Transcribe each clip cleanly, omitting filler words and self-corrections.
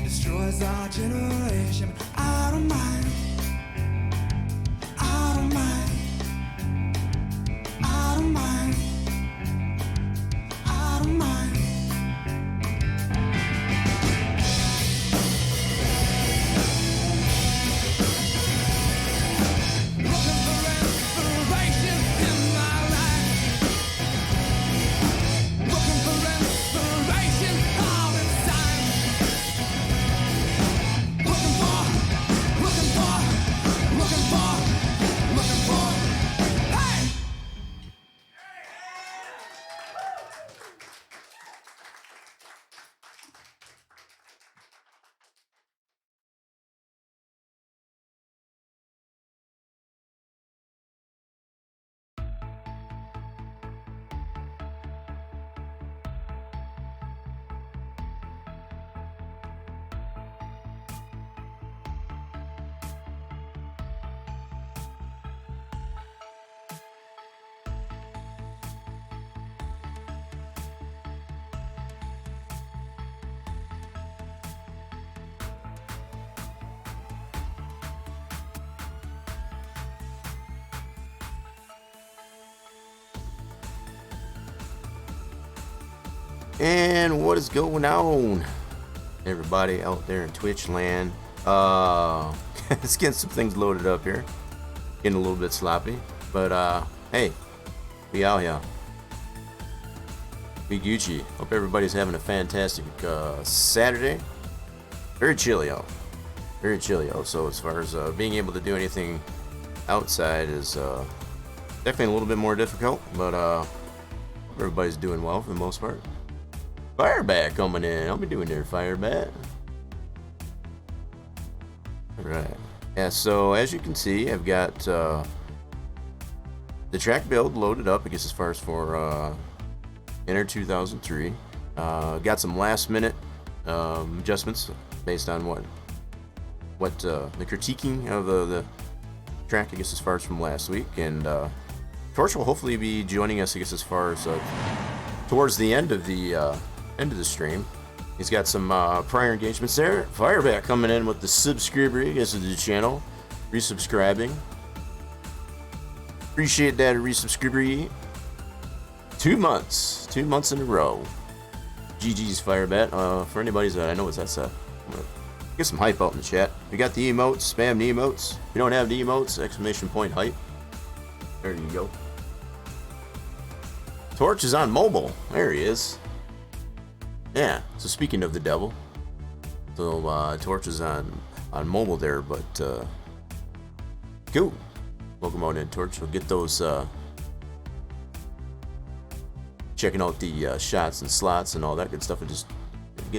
Destroys our generation. I don't mind. I don't mind. I don't mind. I don't mind. Looking for inspiration in my life. Looking for inspiration all the time. Looking for, looking for, looking for, looking for. Hey! And what is going on, everybody out there in Twitch land? Let's get some things loaded up here. Getting a little bit sloppy, but hey, we out here. Be Gucci. Hope everybody's having a fantastic Saturday. Very chilly out. Very chilly out. So as far as being able to do anything outside is definitely a little bit more difficult, but everybody's doing well for the most part. Firebat coming in. I'll be doing their Firebat. Alright. Yeah, so as you can see, I've got the track build loaded up, I guess, as far as for Inter 2003. Got some last minute adjustments based on what what the critiquing of the track, I guess, as far as from last week. And Torch will hopefully be joining us, I guess, as far as towards the end of the stream. He's got some prior engagements there. Fireback coming in with the subscriber, I guess, to the channel, resubscribing. Appreciate that, resubscriber. 2 months in a row. GG's Firebat. For anybody that I know what that's get some hype out in the chat. We got the emotes, spam the emotes. If you don't have the emotes, exclamation point hype. There you go. Torch is on mobile. There he is. Yeah, so speaking of the devil, so Torch is on mobile there, but cool. Welcome on in, Torch. We'll get those checking out the shots and slots and all that good stuff, and just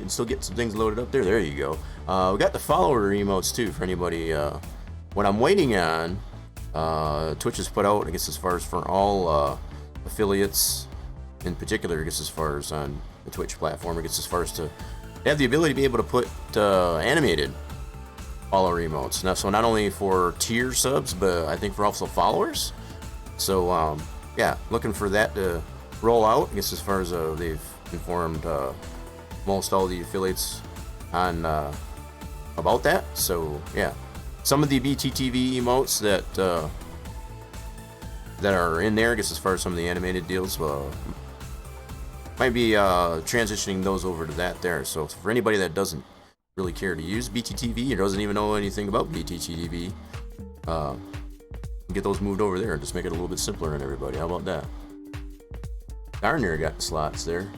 still get some things loaded up there. There you go. We got the follower emotes too for anybody. What I'm waiting on, Twitch has put out, I guess, as far as for all affiliates in particular, I guess, as far as on the Twitch platform, I guess, as far as to have the ability to be able to put animated follower emotes. Now, so not only for tier subs, but I think for also followers. So yeah, looking for that to roll out, I guess, as far as they've informed most all the affiliates on about that. So yeah, some of the BTTV emotes that are in there, I guess, as far as some of the animated deals, might be transitioning those over to that there. So for anybody that doesn't really care to use BTTV or doesn't even know anything about BTTV, get those moved over there and just make it a little bit simpler on everybody. How about that? Darn near got the slots there.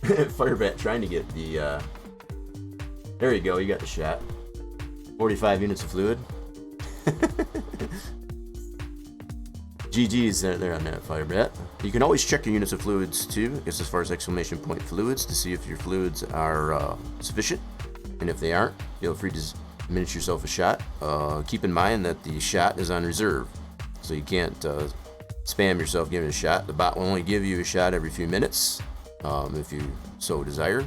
Firebat trying to get the there you go, you got the shot. 45 units of fluid. GG's there on that, Firebat. You can always check your units of fluids too, I guess, as far as exclamation point fluids, to see if your fluids are sufficient, and if they aren't, feel free to diminish yourself a shot. Keep in mind that the shot is on reserve, so you can't spam yourself giving a shot. The bot will only give you a shot every few minutes, if you so desire,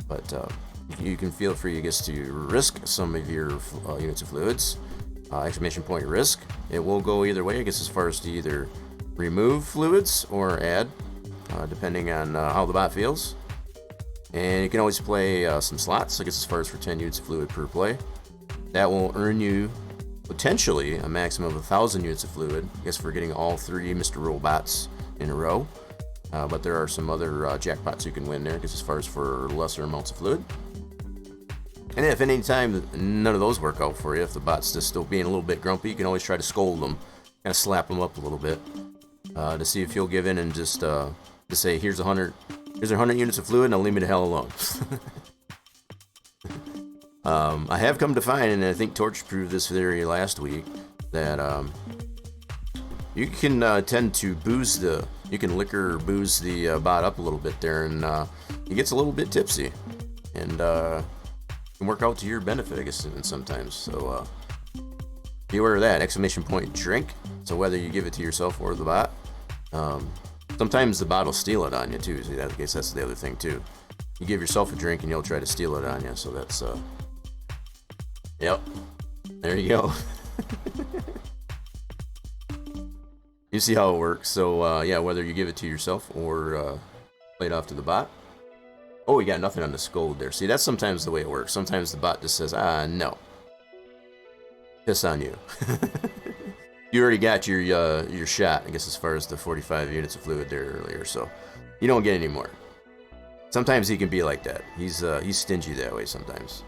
but you can feel free, I guess, to risk some of your units of fluids. Exclamation point risk. It will go either way, I guess, as far as to either remove fluids or add, depending on how the bot feels. And you can always play some slots, I guess, as far as for 10 units of fluid per play. That will earn you potentially a maximum of 1,000 units of fluid, I guess, for getting all 3 Mr. Robots in a row. But there are some other jackpots you can win there, I guess, as far as for lesser amounts of fluid. And if any time none of those work out for you, if the bot's just still being a little bit grumpy, you can always try to scold them, kind of slap them up a little bit, to see if he'll give in and just say, here's 100 units of fluid, now leave me the hell alone. I have come to find, and I think Torch proved this theory last week, that you can tend to booze you can liquor booze the bot up a little bit there, and he gets a little bit tipsy, and can work out to your benefit, I guess, sometimes. So be aware of that. Exclamation point drink. So whether you give it to yourself or the bot, sometimes the bot will steal it on you too. So I guess that's the other thing too. You give yourself a drink and he'll try to steal it on you. So that's yep. There you go. You see how it works. So yeah, whether you give it to yourself or play it off to the bot. Oh, we got nothing on the scold there. See, that's sometimes the way it works. Sometimes the bot just says, no. Piss on you. You already got your shot, I guess, as far as the 45 units of fluid there earlier, so you don't get any more. Sometimes he can be like that. He's stingy that way sometimes.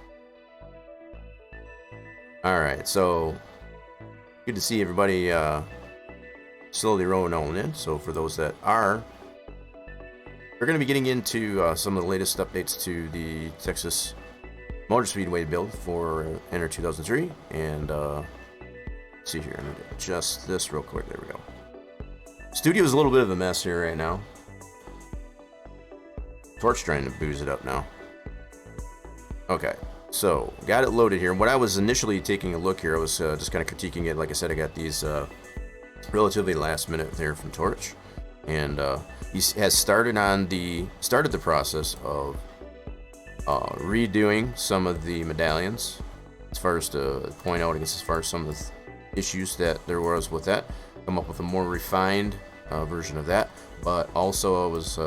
Alright, so good to see everybody slowly rolling on in. So for those that are, we're going to be getting into some of the latest updates to the Texas Motor Speedway build for Enter 2003. And let's see here, I'm going to adjust this real quick. There we go. Studio's a little bit of a mess here right now. Torch trying to booze it up now. Okay, so got it loaded here. What I was initially taking a look here, I was just kind of critiquing it. Like I said, I got these relatively last minute there from Torch. And he has started the process of redoing some of the medallions, as far as to point out, I guess, as far as some of the issues that there was with that. Come up with a more refined version of that. But also I was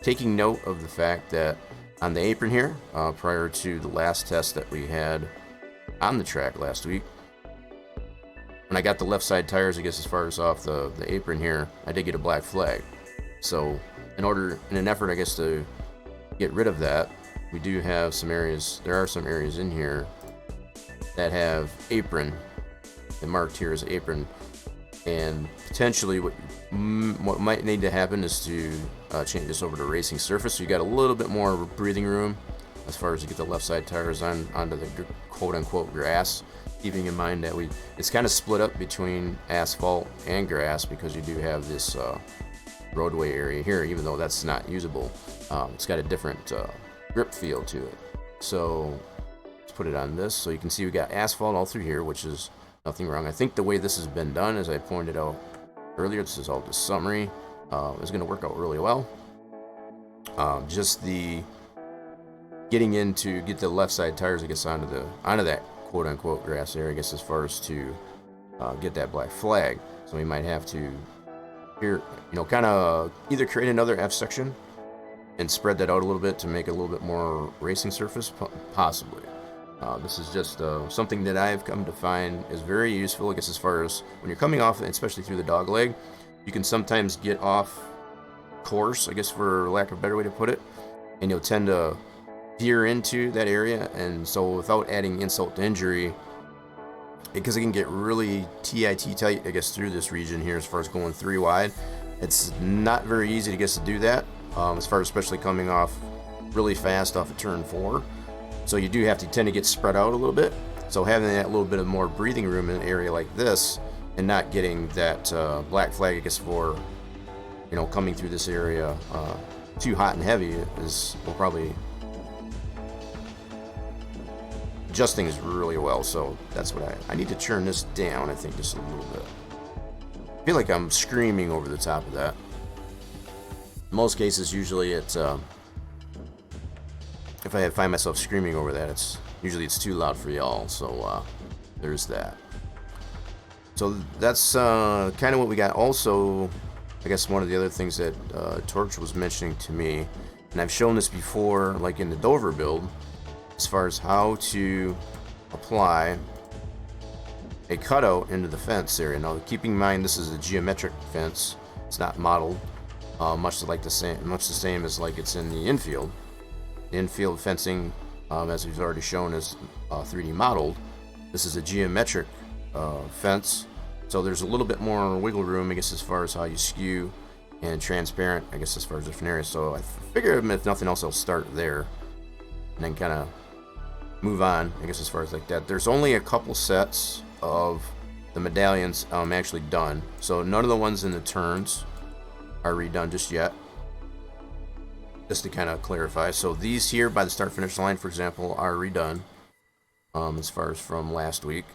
taking note of the fact that on the apron here, prior to the last test that we had on the track last week, when I got the left side tires, I guess, as far as off the apron here, I did get a black flag. So in an effort, I guess, to get rid of that, we do have some areas, there are some areas in here that have apron, and marked here as apron, and potentially what might need to happen is to change this over to racing surface, so you got a little bit more breathing room as far as to get the left side tires onto the quote-unquote grass, keeping in mind that it's kind of split up between asphalt and grass, because you do have this roadway area here, even though that's not usable. It's got a different grip feel to it. So let's put it on this, so you can see we got asphalt all through here, which is nothing wrong. I think the way this has been done, as I pointed out earlier, this is all just summary, is going to work out really well. Just the getting get the left side tires, I guess, onto that quote unquote grass area, I guess, as far as to get that black flag. So we might have to here, kind of either create another F section and spread that out a little bit to make it a little bit more racing surface, possibly. This is just something that I've come to find is very useful, I guess, as far as when you're coming off, especially through the dog leg, you can sometimes get off course, I guess, for lack of a better way to put it, and you'll tend to veer into that area. And so without adding insult to injury, because it can get really tight, I guess, through this region here as far as going 3 wide, it's not very easy, I guess, to do that, as far as especially coming off really fast off of turn 4. So you do have to tend to get spread out a little bit. So having that little bit of more breathing room in an area like this, and not getting that black flag, I guess, for coming through this area too hot and heavy, will probably adjust things really well. So that's what I need to turn this down, I think, just a little bit. I feel like I'm screaming over the top of that. In most cases, usually it's if I find myself screaming over that, it's too loud for y'all. So there's that. So that's kind of what we got. Also, I guess one of the other things that Torch was mentioning to me, and I've shown this before, like in the Dover build, as far as how to apply a cutout into the fence area. Now, keeping in mind this is a geometric fence; it's not modeled, much the same as like it's in the infield. The infield fencing, as we've already shown, is 3D modeled. This is a geometric fence, so there's a little bit more wiggle room, I guess, as far as how you skew, and transparent, I guess, as far as different areas. So I figure, if nothing else, I'll start there and then kind of move on, I guess, as far as like that. There's only a couple sets of the medallions actually done, so none of the ones in the turns are redone just yet. Just to kind of clarify, so these here by the start finish line, for example, are redone as far as from last week.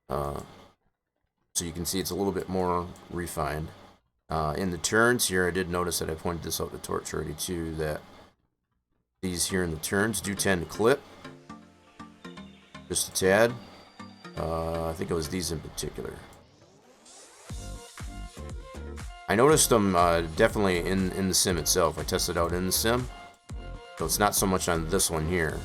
So you can see it's a little bit more refined. In the turns here, I did notice that I pointed this out to Torch already too, that these here in the turns do tend to clip just a tad. I think it was these in particular. I noticed them definitely in the sim itself. I tested out in the sim, so it's not so much on this one here.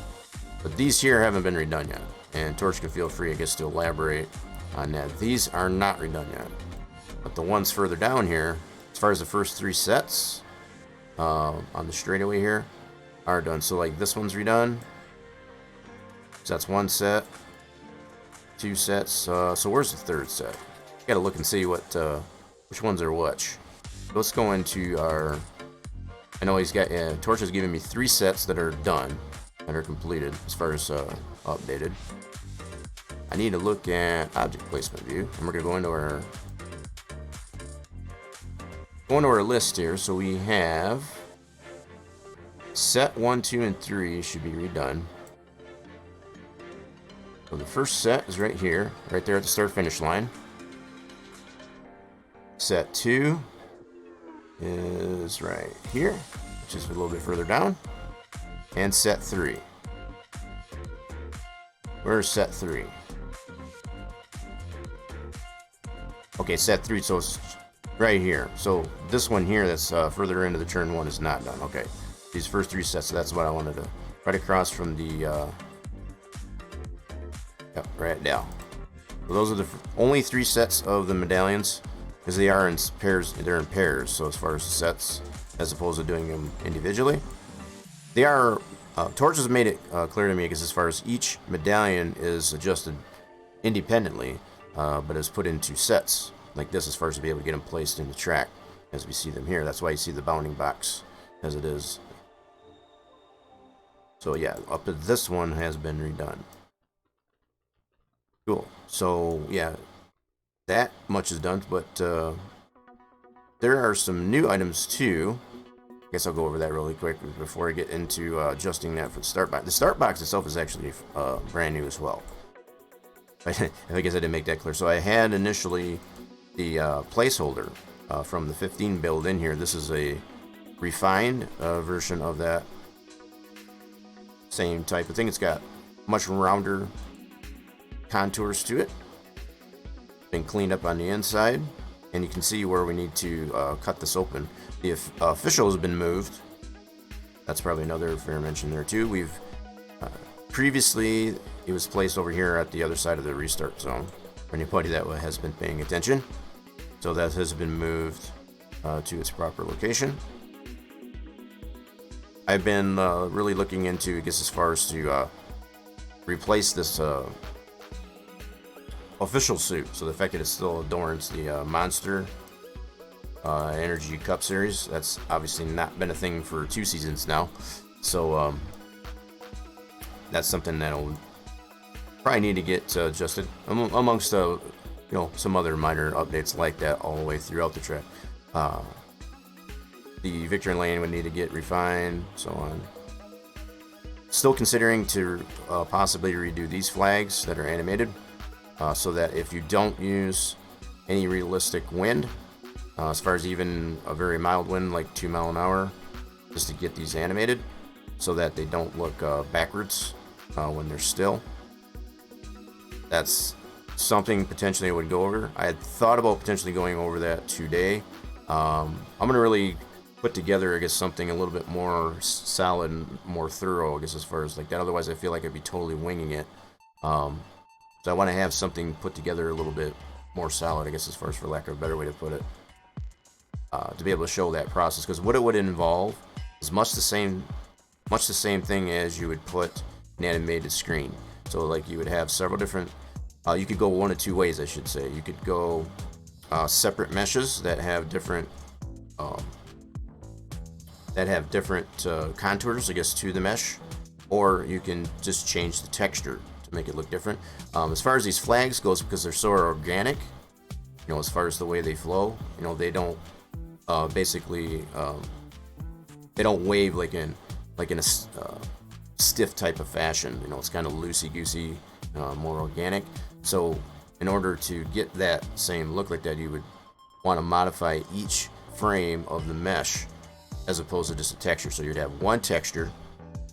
But these here haven't been redone yet, and Torch can feel free, I guess, to elaborate on that. These are not redone yet, but the ones further down here, as far as the first 3 sets on the straightaway here, are done. So like this one's redone. So that's 1 set, 2 sets. So where's the 3rd set? Gotta look and see what. Which ones are which? Let's go into our. I know he's got. Torch has given me 3 sets that are done, that are completed as far as updated. I need to look at object placement view, and we're gonna go into our list here. So we have set 1, 2, and 3 should be redone. So the first set is right here, right there at the start finish line. Set 2 is right here, which is a little bit further down. And set 3. Where's set 3? Okay, set 3, so it's right here. So this one here that's further into the turn 1 is not done. Okay, these first 3 sets, so that's what I wanted to right across from the yep, right down. So those are the only 3 sets of the medallions, because they are in pairs. They're in pairs. So as far as the sets, as opposed to doing them individually, they are. Torch has made it clear to me, because as far as each medallion is adjusted independently, but is put into sets like this, as far as to be able to get them placed in the track as we see them here. That's why you see the bounding box as it is. So yeah, up to this one has been redone. Cool. So yeah, that much is done, but there are some new items too. I guess I'll go over that really quick before I get into adjusting that for the start box. The start box itself is actually brand new as well. I guess I didn't make that clear. So I had initially the placeholder from the 15 build in here. This is a refined version of that same type of thing. It's got much rounder contours to it. Been cleaned up on the inside, and you can see where we need to cut this open. The official has been moved. That's probably another fair mention there too. We've previously, it was placed over here at the other side of the restart zone for anybody that has been paying attention. So that has been moved to its proper location. I've been really looking into, I guess, as far as to replace this official suit. So the fact that it still adorns the Monster Energy Cup Series, that's obviously not been a thing for 2 seasons now. So that's something that'll probably need to get adjusted, amongst you know, some other minor updates like that all the way throughout the track. The victory lane would need to get refined, so on. Still considering to possibly redo these flags that are animated, so that if you don't use any realistic wind, as far as even a very mild wind like 2 miles an hour, just to get these animated so that they don't look backwards when they're still. That's something potentially I would go over. I had thought about potentially going over that today. I'm going to really put together, I guess, something a little bit more solid and more thorough, I guess, as far as like that. Otherwise, I feel like I'd be totally winging it. So I want to have something put together a little bit more solid, I guess, as far as, for lack of a better way to put it, to be able to show that process. Because what it would involve is much the same thing as you would put an animated screen. So like you would have several different, you could go one of 2 ways, I should say. You could go separate meshes that have different contours, I guess, to the mesh, or you can just change the texture to make it look different. As far as these flags goes, because they're so organic, you know, as far as the way they flow, you know, they don't basically they don't wave like in a stiff type of fashion. You know, it's kind of loosey-goosey, more organic. So in order to get that same look like that, you would want to modify each frame of the mesh as opposed to just a texture. So you'd have one texture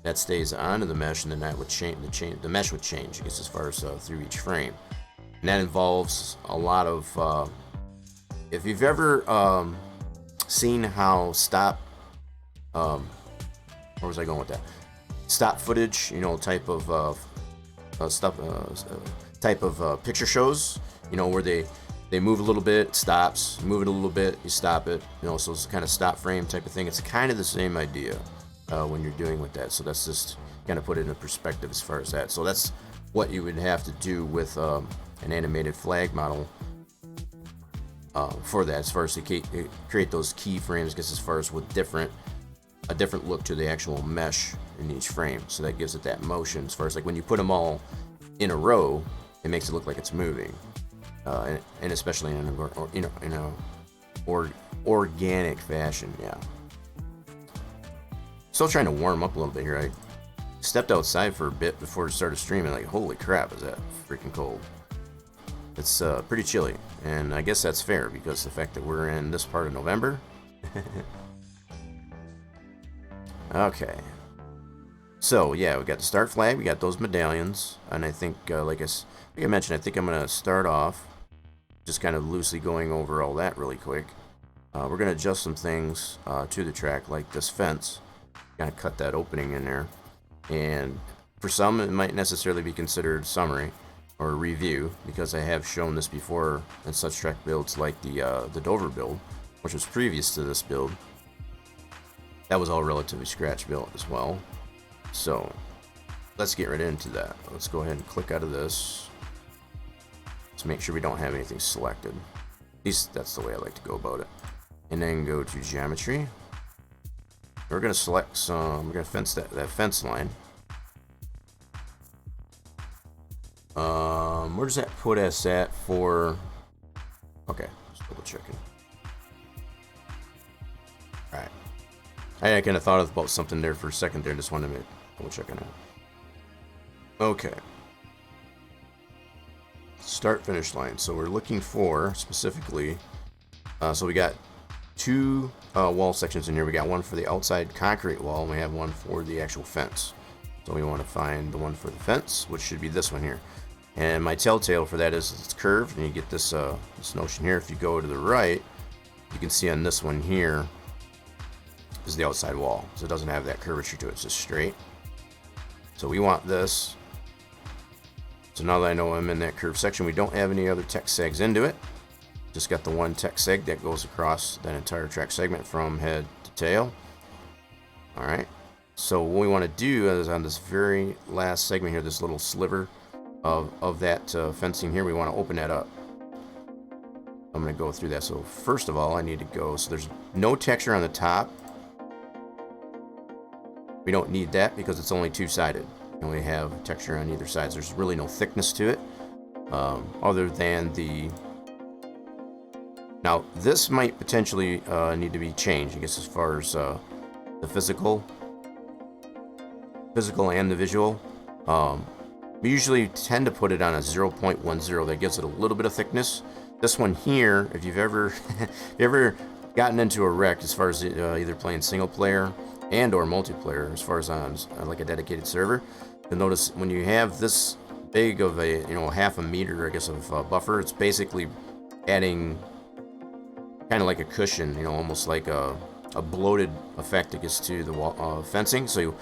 that stays onto the mesh, and then that would change. The mesh would change, I guess, as far as through each frame. And that involves a lot of. If you've ever seen how stop, where was I going with that? Stop footage, you know, type of picture shows, you know, where they move a little bit, it stops, move it a little bit, you stop it, you know, so it's a kind of stop frame type of thing. It's kind of the same idea when you're doing with that. So that's just kind of put it in perspective as far as that. So that's what you would have to do with an animated flag model for that, as far as to create those keyframes, I guess, as far as with a different look to the actual mesh in each frame. So that gives it that motion, as far as like when you put them all in a row, it makes it look like it's moving. And especially in a organic fashion, yeah. Still trying to warm up a little bit here. I stepped outside for a bit before I started streaming. Like, holy crap, is that freaking cold? It's pretty chilly, and I guess that's fair because the fact that we're in this part of November. Okay. So yeah, we got the start flag, we got those medallions, and I think, like I mentioned, I think I'm gonna start off just kind of loosely going over all that really quick. We're gonna adjust some things to the track, like this fence. Kind of cut that opening in there, and for some it might necessarily be considered summary or review, because I have shown this before in such track builds like the Dover build, which was previous to this build. That was all relatively scratch built as well. So let's get right into that. Let's go ahead and click out of this. Let's make sure we don't have anything selected. At least that's the way I like to go about it. And then go to geometry. We're going to select some, we're going to fence that fence line. Where does that put us at for, okay, just double checking. Alright. I kind of thought about something there for a second there, just wanted to double check on it. Okay. Start finish line. So we're looking for specifically, so we got two wall sections in here. We got one for the outside concrete wall, and we have one for the actual fence. So we want to find the one for the fence, which should be this one here. And my telltale for that is it's curved, and you get this this notion here. If you go to the right, you can see on this one here is the outside wall, so it doesn't have that curvature to it. It's just straight. So we want this. So now that I know I'm in that curved section, we don't have any other tech segs into it. Just got the one tech seg that goes across that entire track segment from head to tail. Alright, so what we want to do is on this very last segment here, this little sliver of that fencing here, we want to open that up. I'm going to go through that. So first of all, I need to go, so there's no texture on the top. We don't need that because it's only two-sided, and we have texture on either side. There's really no thickness to it, other than the. Now this might potentially need to be changed, I guess, as far as the physical and the visual. We usually tend to put it on a 0.10. That gives it a little bit of thickness. This one here, if you've ever gotten into a wreck as far as either playing single player and or multiplayer, as far as on like a dedicated server, you'll notice when you have this big of a, half a meter, I guess, of buffer, it's basically adding kind of like a cushion, almost like a bloated effect, I guess, to the wall, fencing. So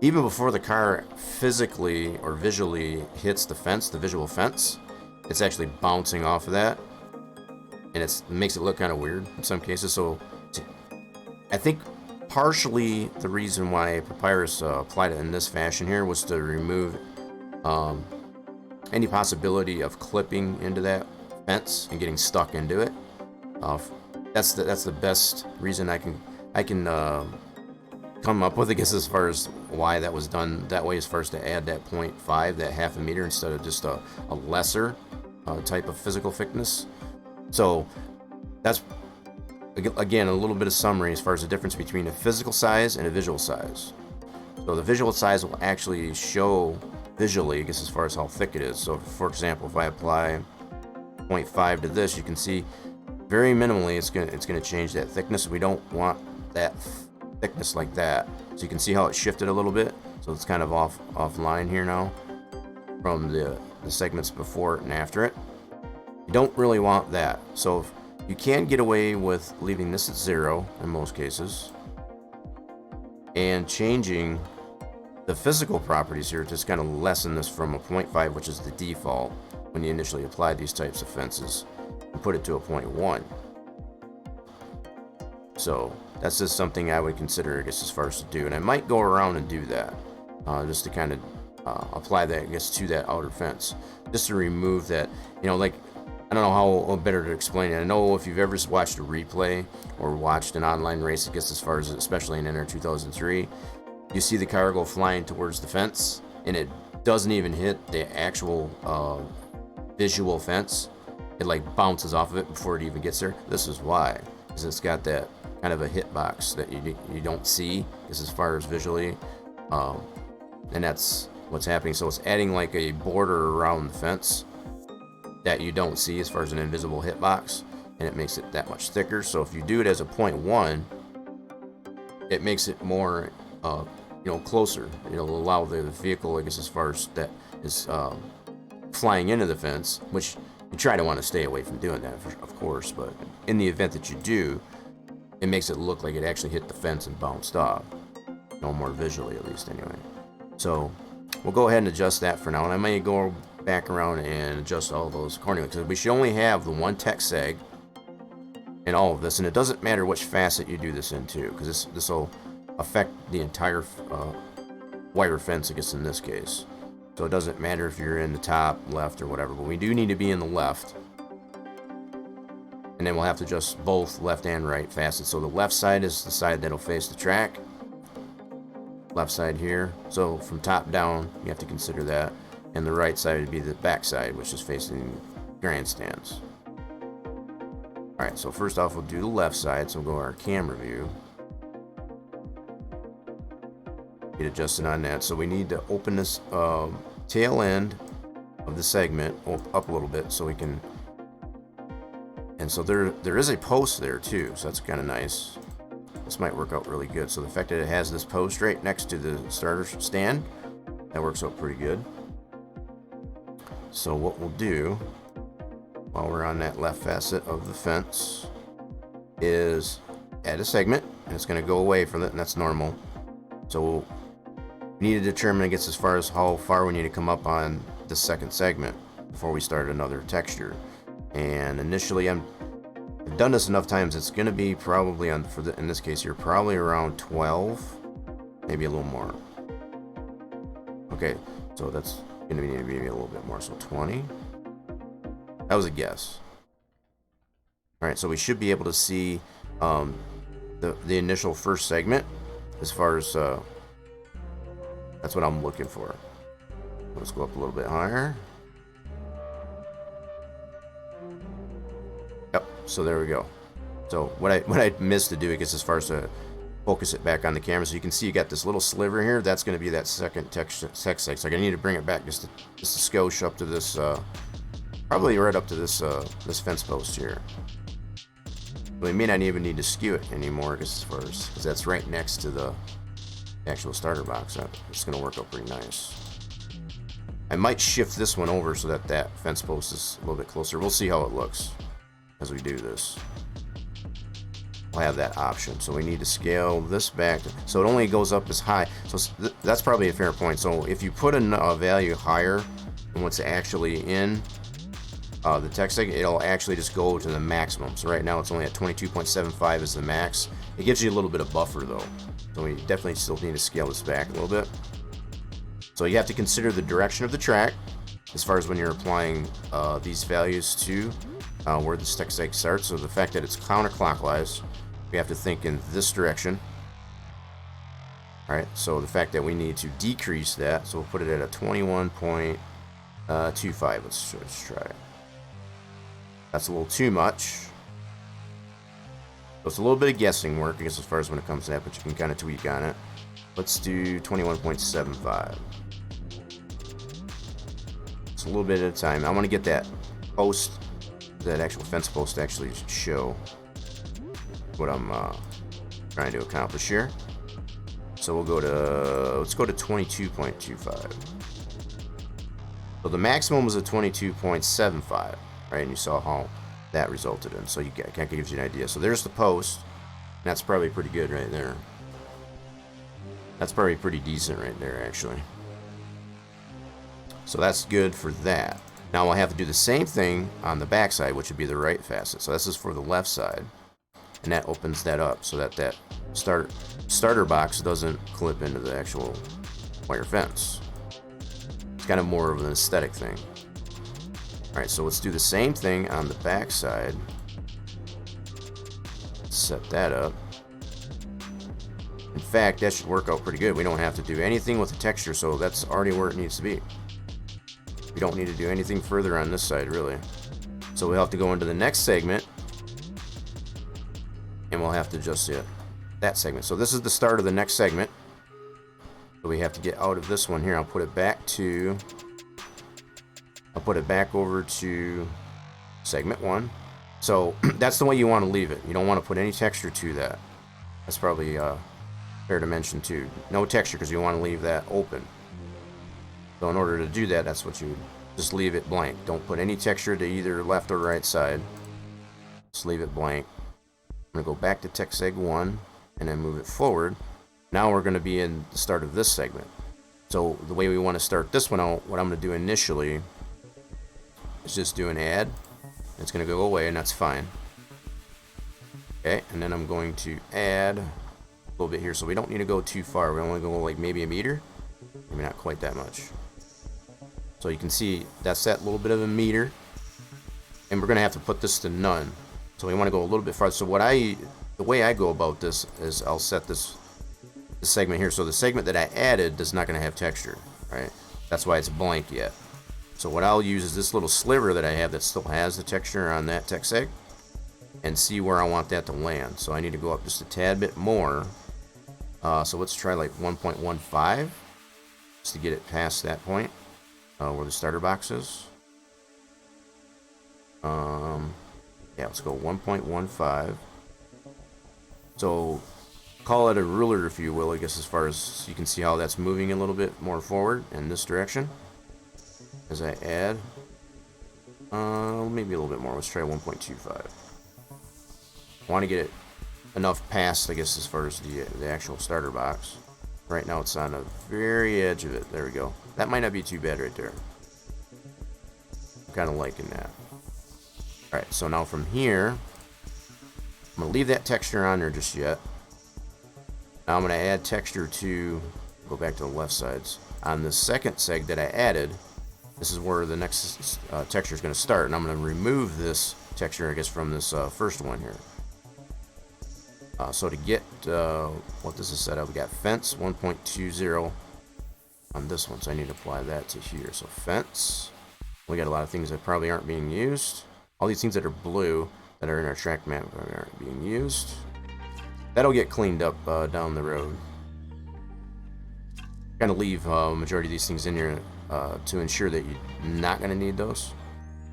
even before the car physically or visually hits the fence, the visual fence, it's actually bouncing off of that, and it makes it look kind of weird in some cases. So I think partially the reason why Papyrus applied it in this fashion here was to remove any possibility of clipping into that fence and getting stuck into it. That's the best reason I can come up with, I guess, as far as why that was done that way, as far as to add that 0.5, that half a meter, instead of just a lesser type of physical thickness. So that's, again, a little bit of summary as far as the difference between a physical size and a visual size. So the visual size will actually show visually, I guess, as far as how thick it is. So for example, if I apply 0.5 to this, you can see very minimally it's gonna change that thickness. We don't want that thickness like that. So you can see how it shifted a little bit. So it's kind of offline here now from the segments before it and after it. You don't really want that. So you can get away with leaving this at 0 in most cases and changing the physical properties here to just kind of lessen this from a 0.5, which is the default when you initially apply these types of fences, and put it to a 0.1. So that's just something I would consider, I guess, as far as to do, and I might go around and do that just to kind of apply that, I guess, to that outer fence, just to remove that, like, I don't know how better to explain it. I know if you've ever watched a replay or watched an online race, I guess, as far as, especially in NR 2003, you see the car go flying towards the fence, and it doesn't even hit the actual visual fence. It like bounces off of it before it even gets there. This is why, because it's got that kind of a hitbox that you don't see, as far as visually, and that's what's happening. So it's adding like a border around the fence that you don't see as far as an invisible hitbox, and it makes it that much thicker. So if you do it as a 0.1, it makes it more closer. It'll allow the vehicle, I guess, as far as that is flying into the fence, which you try to want to stay away from doing that, of course. But in the event that you do, it makes it look like it actually hit the fence and bounced off. More visually, at least, anyway. So we'll go ahead and adjust that for now, and I may go back around and adjust all those accordingly, because we should only have the one tech seg in all of this, and it doesn't matter which facet you do this into, because this will affect the entire wire fence, I guess, in this case. So it doesn't matter if you're in the top, left, or whatever, but we do need to be in the left. And then we'll have to adjust both left and right facets. So the left side is the side that'll face the track. Left side here. So from top down, you have to consider that. And the right side would be the back side, which is facing grandstands. Alright, so first off, we'll do the left side. So we'll go to our camera view. Get adjusted on that. So we need to open this tail end of the segment up a little bit so we can. And so there is a post there too, so that's kind of nice. This might work out really good. So the fact that it has this post right next to the starter stand, that works out pretty good. So what we'll do while we're on that left facet of the fence is add a segment, and it's going to go away from it, and that's normal. So we need to determine, I guess, as far as how far we need to come up on the second segment before we start another texture. And initially, I've done this enough times, it's going to be probably in this case here, probably around 12, maybe a little more. Okay, so that's going to be maybe a little bit more, so 20. That was a guess. All right, so we should be able to see the initial first segment as far as that's what I'm looking for. Let's go up a little bit higher. Yep, so there we go. So what I missed to do, I guess, as far as to focus it back on the camera, so you can see you got this little sliver here. That's going to be that second text seg. So I need to bring it back just a skosh up to this, probably right up to this this fence post here. We may not even need to skew it anymore, because that's right next to the actual starter box. It's going to work out pretty nice. I might shift this one over so that that fence post is a little bit closer. We'll see how it looks as we do this. We'll have that option. So we need to scale this back so it only goes up as high. So that's probably a fair point. So if you put a value higher than what's actually in the text seg, it'll actually just go to the maximum. So right now it's only at 22.75 is the max. It gives you a little bit of buffer though. So we definitely still need to scale this back a little bit. So you have to consider the direction of the track as far as when you're applying these values to where the text seg starts. So the fact that it's counterclockwise, we have to think in this direction. Alright, so the fact that we need to decrease that, so we'll put it at a 21.25. Let's try it. That's a little too much. So it's a little bit of guessing work, I guess, as far as when it comes to that, but you can kind of tweak on it. Let's do 21.75. It's a little bit at a time. I want to get that post, that actual fence post, to actually show what I'm trying to accomplish here. So we'll go to, let's go to 22.25. So the maximum was a 22.75, right? And you saw how that resulted in. So you kind of gives you an idea. So there's the post. That's probably pretty good right there. That's probably pretty decent right there, actually. So that's good for that. Now I'll have to do the same thing on the back side, which would be the right facet. So this is for the left side. And that opens that up so that that starter box doesn't clip into the actual wire fence. It's kind of more of an aesthetic thing. Alright, so let's do the same thing on the back side. Set that up. In fact, that should work out pretty good. We don't have to do anything with the texture, so that's already where it needs to be. We don't need to do anything further on this side, really. So we'll have to go into the next segment, and we'll have to adjust that segment. So this is the start of the next segment. So we have to get out of this one here. I'll put it back over to segment 1. So that's the way you want to leave it. You don't want to put any texture to that. That's probably Fair to mention too. No texture because you want to leave that open. So in order to do that, that's what you just leave it blank. Don't put any texture to either left or right side. Just leave it blank. I'm going to go back to text seg 1 and then move it forward. Now we're going to be in the start of this segment. So the way we want to start this one out, what I'm going to do initially is just do an add. It's going to go away, and that's fine. Okay, and then I'm going to add a little bit here. So we don't need to go too far. We only go like maybe a meter. Maybe not quite that much. So you can see that's that little bit of a meter. And we're going to have to put this to none. So we want to go a little bit farther. So the way I go about this is I'll set this segment here. So the segment that I added is not going to have texture, right? That's why it's blank yet. So what I'll use is this little sliver that I have that still has the texture on that text seg and see where I want that to land. So I need to go up just a tad bit more. So let's try like 1.15 just to get it past that point where the starter box is. Yeah, let's go 1.15. So call it a ruler, if you will, I guess, as far as you can see how that's moving a little bit more forward in this direction. As I add, maybe a little bit more. Let's try 1.25. I want to get it enough past, I guess, as far as the actual starter box. Right now it's on the very edge of it. There we go. That might not be too bad right there. I'm kind of liking that. Alright, so now from here, I'm going to leave that texture on there just yet. Now I'm going to add texture to, go back to the left sides. On the second seg that I added, this is where the next texture is going to start. And I'm going to remove this texture, I guess, from this first one here. So to get what this is set up, we got fence 1.20 on this one. So I need to apply that to here. So fence. We got a lot of things that probably aren't being used. All these things that are blue that are in our track map aren't being used. That'll get cleaned up down the road. Kind of leave majority of these things in here to ensure that you're not going to need those.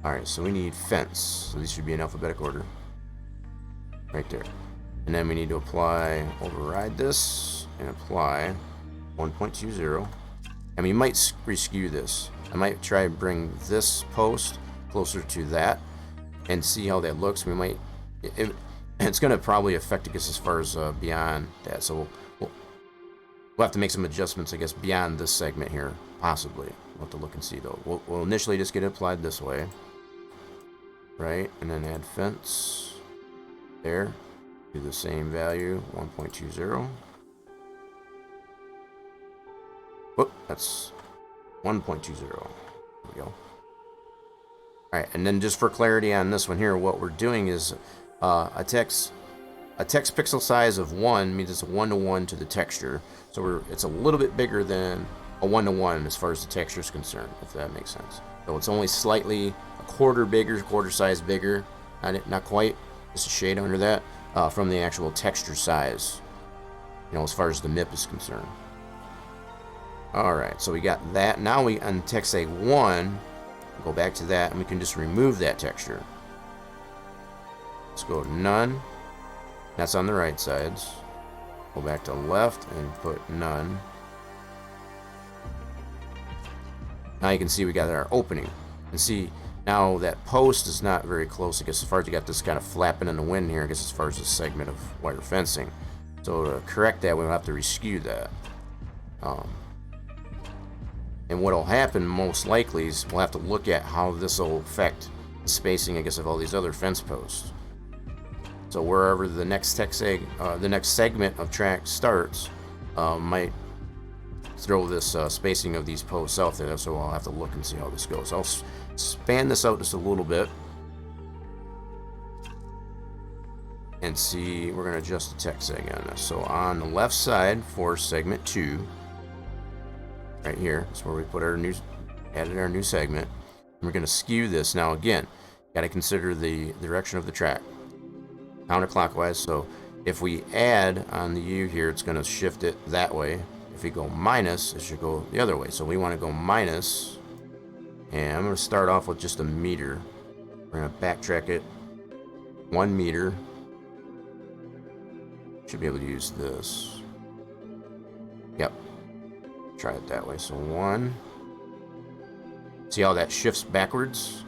Alright, so we need fence. So these should be in alphabetical order. Right there. And then we need to apply, override this, and apply 1.20. And we might reskew this. I might try and bring this post closer to that and see how that looks. We might, it's going to probably affect us as far as beyond that. So we'll have to make some adjustments, I guess, beyond this segment here, possibly. We'll have to look and see, though. We'll initially just get it applied this way, right? And then add fence there. Do the same value, 1.20. Whoop, that's 1.20. There we go. Alright, and then just for clarity on this one here, what we're doing is a text pixel size of 1 means it's a 1-to-1 to the texture. So it's a little bit bigger than a 1-to-1 as far as the texture is concerned, if that makes sense. So it's only slightly a quarter bigger, quarter size bigger, not quite, just a shade under that, from the actual texture size, you know, as far as the MIP is concerned. Alright, so we got that. Now we, on text seg 1, go back to that, and we can just remove that texture. Let's go to none. That's on the right sides. Go back to left and put none. Now you can see we got our opening. And see, now that post is not very close, I guess, as far as you got this kind of flapping in the wind here, I guess, as far as the segment of wire fencing. So to correct that, we'll have to reskew that. And what will happen most likely is we'll have to look at how this will affect the spacing, I guess, of all these other fence posts. So wherever the next the next segment of track starts, might throw this spacing of these posts out there. So I'll have to look and see how this goes. I'll span this out just a little bit and see. We're going to adjust the text seg on this. So on the left side for segment 2, right here, is where we put our added our new segment. And we're going to skew this. Now again, got to consider the direction of the track counterclockwise. So if we add on the U here, it's going to shift it that way. If we go minus, it should go the other way. So we want to go minus, and I'm going to start off with just a meter. We're going to backtrack it 1 meter. Should be able to use this. Try it that way. So 1. See how that shifts backwards?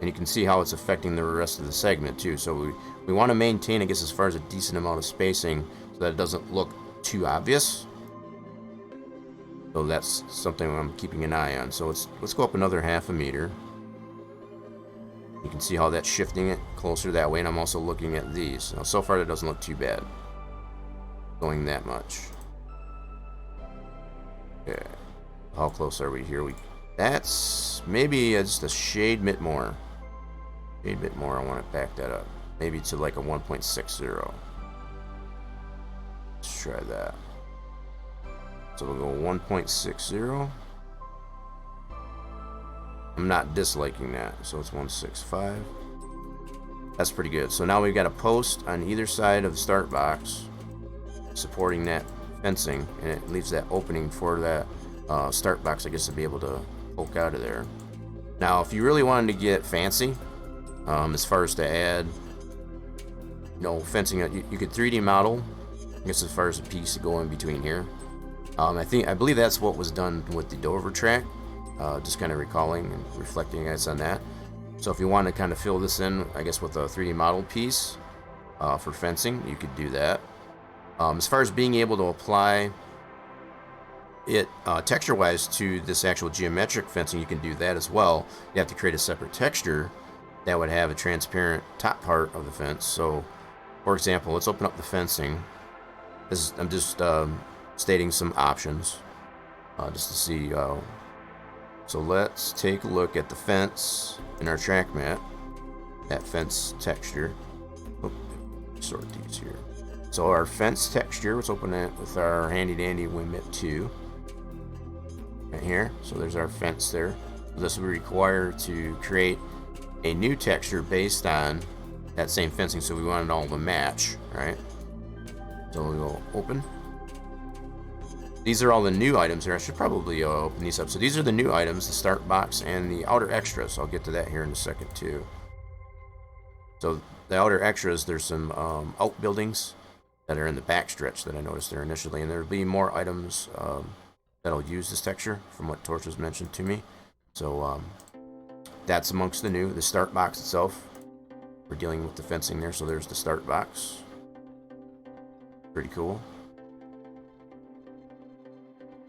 And you can see how it's affecting the rest of the segment too. So we want to maintain, I guess, as far as a decent amount of spacing so that it doesn't look too obvious. So that's something I'm keeping an eye on. So let's go up another 1/2 meter. You can see how that's shifting it closer that way, and I'm also looking at these. Now, so far that doesn't look too bad. Going that much. Okay. How close are we here? That's maybe just a shade bit more. Shade bit more. I want to back that up. Maybe to like a 1.60. Let's try that. So we'll go 1.60. I'm not disliking that, so it's 165. That's pretty good. So now we've got a post on either side of the start box supporting that fencing, and it leaves that opening for that start box, I guess, to be able to poke out of there. Now, if you really wanted to get fancy, as far as to add, fencing, you could 3D model, I guess, as far as a piece to go in between here. I believe that's what was done with the Dover track. Just kind of recalling and reflecting, guys, on that. So if you want to kind of fill this in, I guess, with a 3D model piece for fencing, you could do that. As far as being able to apply it texture-wise to this actual geometric fencing, you can do that as well. You have to create a separate texture that would have a transparent top part of the fence. So, for example, let's open up the fencing. I'm just stating some options just to see. So let's take a look at the fence in our track mat. That fence texture. Sort these here. So our fence texture, let's open it with our handy dandy WinMip 2. Right here. So there's our fence there. This will require to create a new texture based on that same fencing. So we want it all to match, right? So we'll open. These are all the new items here. I should probably open these up. So these are the new items, the start box and the outer extras. I'll get to that here in a second too. So the outer extras, there's some outbuildings that are in the back stretch that I noticed there initially, and there'll be more items that'll use this texture from what Torch has mentioned to me. So that's amongst the new. The start box itself, we're dealing with the fencing there, so there's the start box. Pretty cool.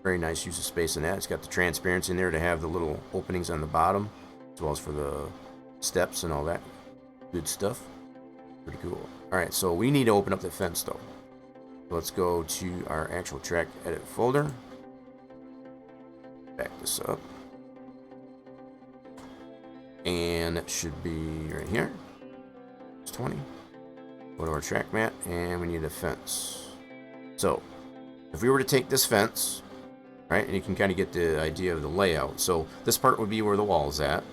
Very nice use of space in that. It's got the transparency in there to have the little openings on the bottom, as well as for the steps and all that good stuff. Pretty cool. Alright, so we need to open up the fence though. Let's go to our actual track edit folder. Back this up. And it should be right here. It's 20. Go to our track mat, and we need a fence. So, if we were to take this fence, right, and you can kind of get the idea of the layout. So, this part would be where the wall is at.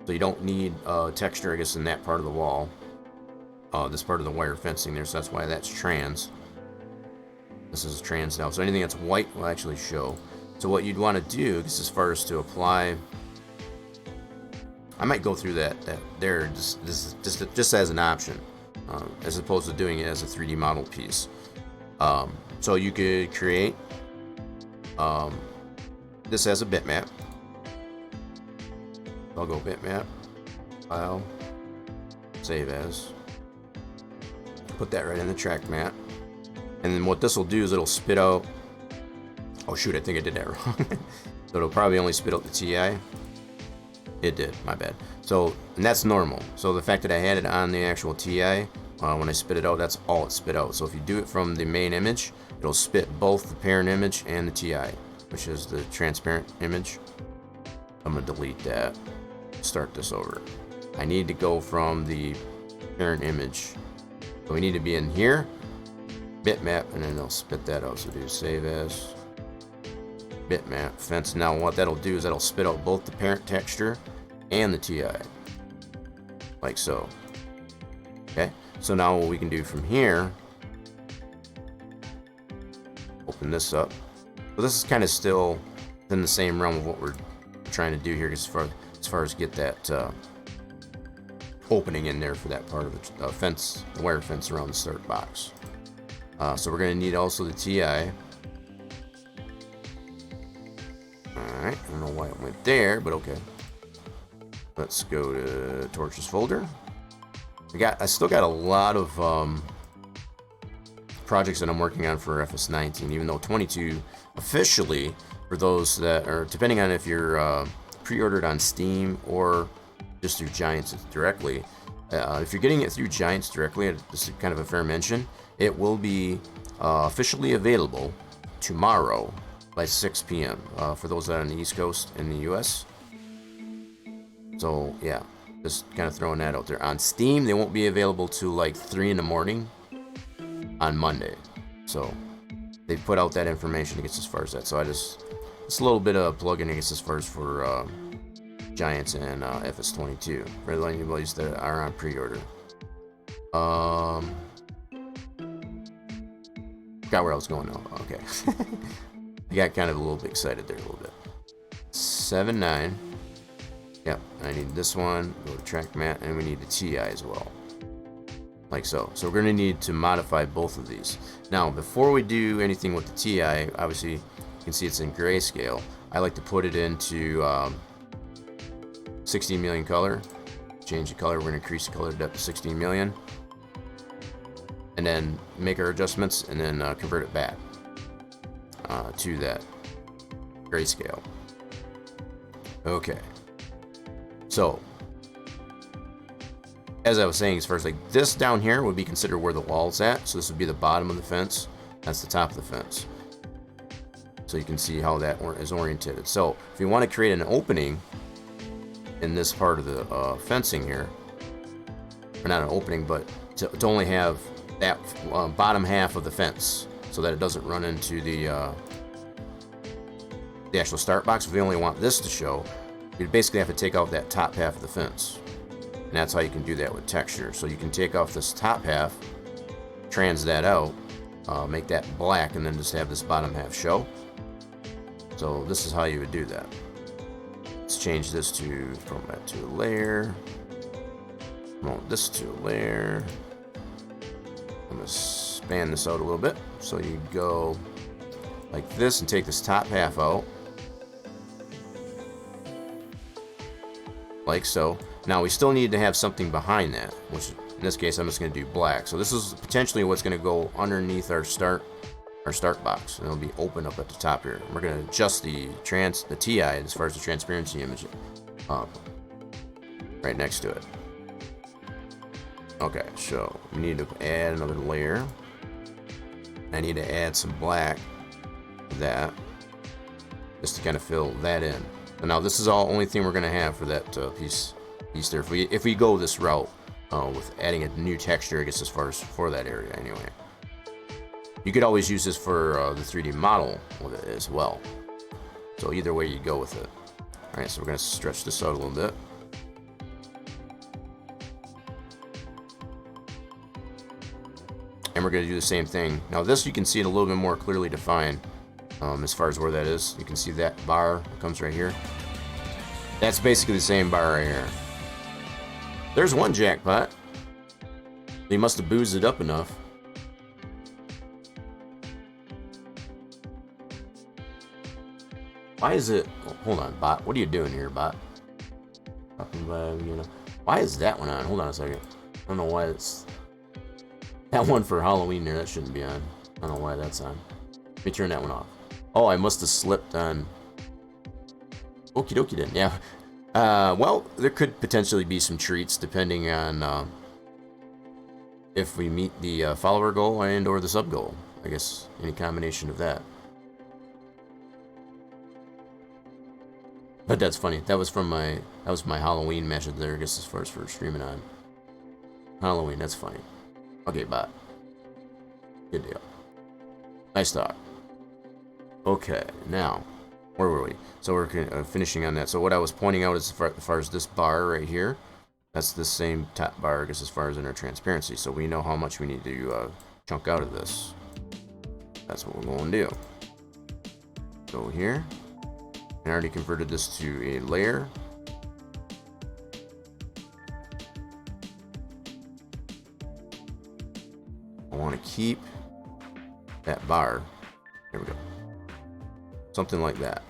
So you don't need texture, I guess, in that part of the wall. This part of the wire fencing there, so that's why that's trans. This is trans now. So anything that's white will actually show. So what you'd want to do, is as far as to apply, I might go through that there just as an option, as opposed to doing it as a 3D model piece. So you could create this as a bitmap. I'll go bitmap, file, save as, put that right in the track mat, and then what this will do is it'll spit out, oh shoot, I think I did that wrong. So it'll probably only spit out the TI. It did, my bad. So, and that's normal. So the fact that I had it on the actual TI, when I spit it out, that's all it spit out. So if you do it from the main image, it'll spit both the parent image and the TI, which is the transparent image. I'm gonna delete that. Start this over. I need to go from the parent image. So we need to be in here, bitmap, and then it'll spit that out. So do save as, bitmap, fence. Now what that'll do is that'll spit out both the parent texture and the TI. Like so. Okay, so now what we can do from here, open this up. So this is kind of still in the same realm of what we're trying to do here as far as get that opening in there for that part of the fence, the wire fence around the start box. So we're going to need also the TI. right. I don't know why it went there, but okay. Let's go to Torches folder. I still got a lot of projects that I'm working on for FS19, even though 22 officially, for those that are, depending on if you're pre-ordered on Steam or just through Giants directly. If you're getting it through Giants directly, this is kind of a fair mention, it will be officially available tomorrow by 6 p.m. For those that are on the East Coast in the US. So yeah, just kind of throwing that out there. On Steam, they won't be available till like 3 in the morning on Monday. So they put out that information, I guess, as far as that. So it's a little bit of plug-in, I guess, as far as for Giants and FS22 for anybody that are on pre-order. Got where I was going now. Okay. I got kind of a little bit excited there a little bit. 7.9. Yep, I need this one. Go to track mat, and we need the TI as well. Like so. So we're going to need to modify both of these. Now, before we do anything with the TI, obviously you can see it's in grayscale. I like to put it into 16 million color. Change the color. We're going to increase the color depth to 16 million. And then make our adjustments, and then convert it back to that grayscale. Okay. So, as I was saying, as far as like this down here would be considered where the wall's at. So this would be the bottom of the fence. That's the top of the fence. So you can see how that is oriented. So if you want to create an opening in this part of the fencing here, or not an opening, but to only have that bottom half of the fence, so that it doesn't run into the actual start box. If we only want this to show, you basically have to take off that top half of the fence, and that's how you can do that with texture. So you can take off this top half, trans that out, make that black, and then just have this bottom half show. So this is how you would do that. Let's change this to, from that to a layer, promote this to a layer. I'm going to span this out a little bit. So you go like this and take this top half out. Like so. Now we still need to have something behind that, which in this case I'm just going to do black. So this is potentially what's going to go underneath our start box, and it'll be open up at the top here. We're going to adjust the TI as far as the transparency image right next to it. Okay, so we need to add another layer. I need to add some black to that, just to kind of fill that in. But now this is all only thing we're going to have for that piece there. If we go this route with adding a new texture, I guess, as far as for that area anyway. You could always use this for the 3D model with it as well. So either way you go with it. All right, so we're going to stretch this out a little bit. And we're going to do the same thing. Now this, you can see it a little bit more clearly defined as far as where that is. You can see that bar that comes right here. That's basically the same bar right here. There's one jackpot. He must have boozed it up enough. Why is it... Oh, hold on, bot. What are you doing here, bot? Why is that one on? Hold on a second. I don't know why it's... That one for Halloween there, that shouldn't be on. I don't know why that's on. Let me turn that one off. Oh, I must have slipped on... Okie dokie then, yeah. Well, there could potentially be some treats depending on if we meet the follower goal and or the sub goal. I guess any combination of that. But that's funny. That was from my Halloween message there, I guess, as far as for streaming on Halloween. That's funny. Okay, bot. Good deal. Nice talk. Okay, now, where were we? So we're finishing on that. So what I was pointing out is as far as this bar right here, that's the same top bar, I guess, as far as in our transparency. So we know how much we need to chunk out of this. That's what we're going to do. Go here. I already converted this to a layer. I want to keep that bar. There we go. Something like that.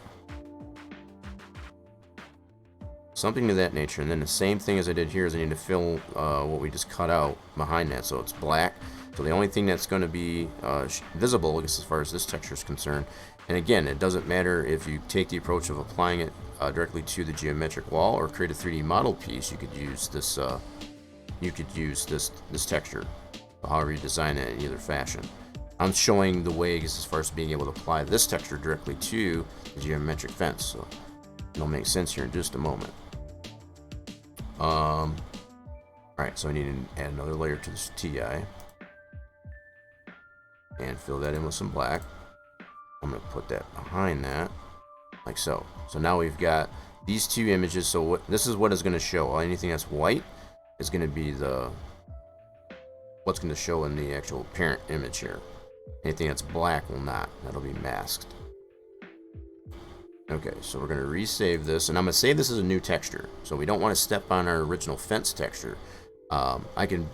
Something to that nature. And then the same thing as I did here is I need to fill what we just cut out behind that, so it's black. So the only thing that's going to be visible, I guess, as far as this texture is concerned. And again, it doesn't matter if you take the approach of applying it directly to the geometric wall or create a 3D model piece. You could use this. This texture, however you design it in either fashion. I'm showing the way, I guess, as far as being able to apply this texture directly to the geometric fence. So it'll make sense here in just a moment. Alright, so I need to add another layer to this TI and fill that in with some black. I'm going to put that behind that, like so. So now we've got these two images. So this is what is going to show. Anything that's white is going to be what's going to show in the actual parent image here. Anything that's black will not. That'll be masked. Okay, so we're going to resave this, and I'm going to save this as a new texture. So we don't want to step on our original fence texture. I can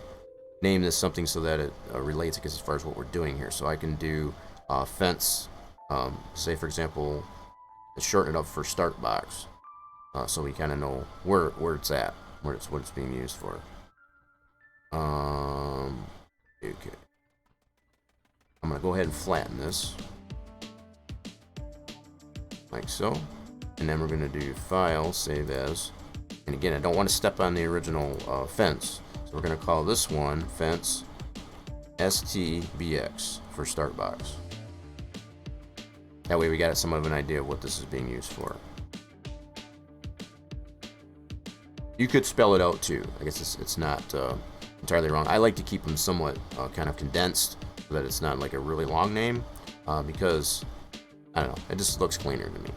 name this something so that it relates, I guess, as far as what we're doing here. So I can do fence, say for example, shorten it up for start box, so we kind of know where it's at, what it's being used for. Okay, I'm going to go ahead and flatten this. Like so, and then we're going to do file, save as, and again, I don't want to step on the original fence, so we're going to call this one fence stbx for start box. That way we got some of an idea of what this is being used for. You could spell it out too. I guess it's not entirely wrong. I like to keep them somewhat kind of condensed so that it's not like a really long name, because I don't know, it just looks cleaner to me.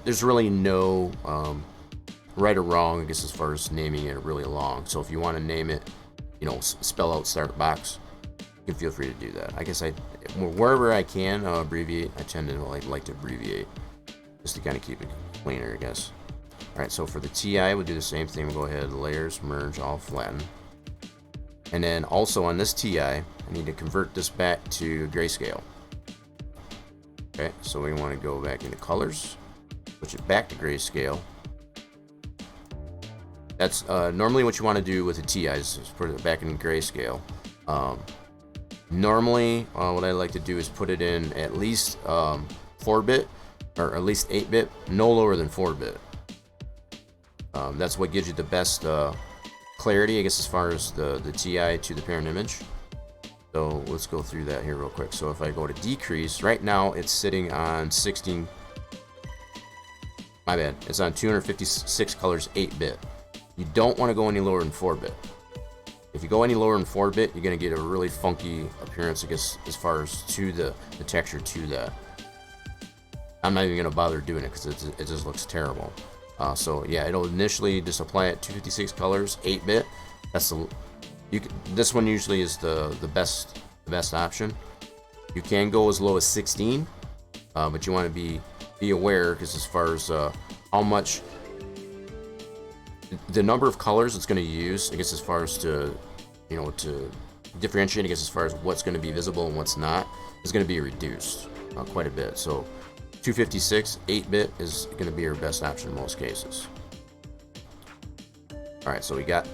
There's really no right or wrong, I guess, as far as naming it really long. So if you want to name it, you know, spell out start box, you can feel free to do that. I guess wherever I can abbreviate, I tend to like to abbreviate just to kind of keep it cleaner, I guess. All right, so for the TI, we'll do the same thing. We'll go ahead, layers, merge, all flatten. And then also on this TI, I need to convert this back to grayscale. Okay, so we want to go back into colors, switch it back to grayscale. That's normally what you want to do with the TIs, is put it back in grayscale. Normally, what I like to do is put it in at least 4-bit, or at least 8-bit, no lower than 4-bit. That's what gives you the best clarity, I guess, as far as the TI to the parent image. So let's go through that here real quick. So if I go to decrease, right now it's sitting on 16, my bad, it's on 256 colors, 8-bit. You don't want to go any lower than 4-bit. If you go any lower than 4-bit, you're going to get a really funky appearance, I guess, as far as to the texture to that. I'm not even going to bother doing it because it just looks terrible. So yeah, it'll initially just apply it 256 colors, 8-bit. That's this one usually is the best option. You can go as low as 16, but you want to be aware, because as far as how much the number of colors it's going to use, I guess, as far as to differentiate, I guess, as far as what's going to be visible and what's not, is going to be reduced quite a bit. So 256 8-bit is going to be your best option in most cases. All right, so we got.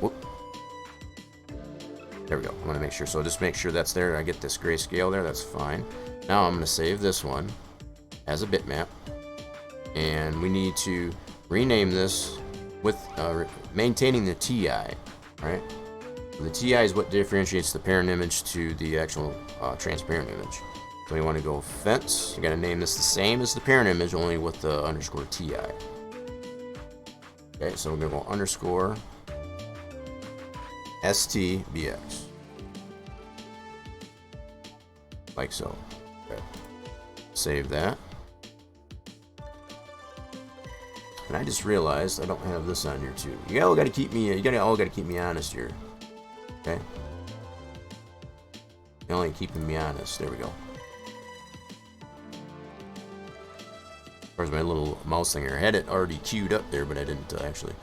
There we go. I'm going to make sure. So just make sure that's there. I get this grayscale there. That's fine. Now I'm going to save this one as a bitmap, and we need to rename this with maintaining the TI. Right. So the TI is what differentiates the parent image to the actual transparent image. So we want to go fence. You got to name this the same as the parent image, only with the underscore TI. Okay, so we're going to go underscore STBX. Like so. Okay. Save that. And I just realized I don't have this on here too. You all got to keep me honest here. Okay? You're only keeping me honest. There we go. Where's my little mouse thing here? I had it already queued up there, but I didn't actually.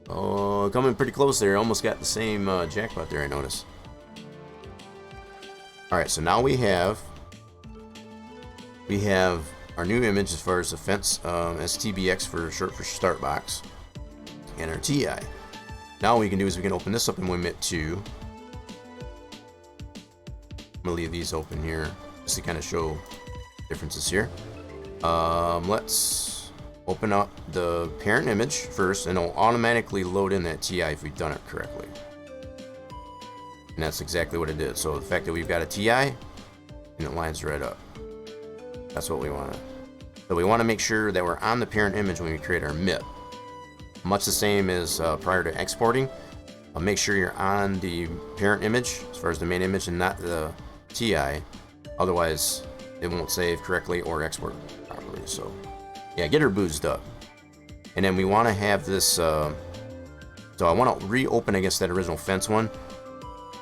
Oh, coming pretty close there. Almost got the same jackpot there, I noticed. Alright, so now we have our new image as far as the fence, as TBX for short for start box, and our TI. Now what we can do is we can open this up in WinMit 2. I'm gonna leave these open here just to kind of show differences here. Let's open up the parent image first, and it'll automatically load in that TI if we've done it correctly. And that's exactly what it did. So the fact that we've got a TI, and it lines right up. That's what we want. So we want to make sure that we're on the parent image when we create our MIP. Much the same as prior to exporting. Make sure you're on the parent image as far as the main image and not the TI. Otherwise, it won't save correctly or export properly. So yeah, get her boozed up. And then we want to have this. So I want to reopen, I guess, that original fence one.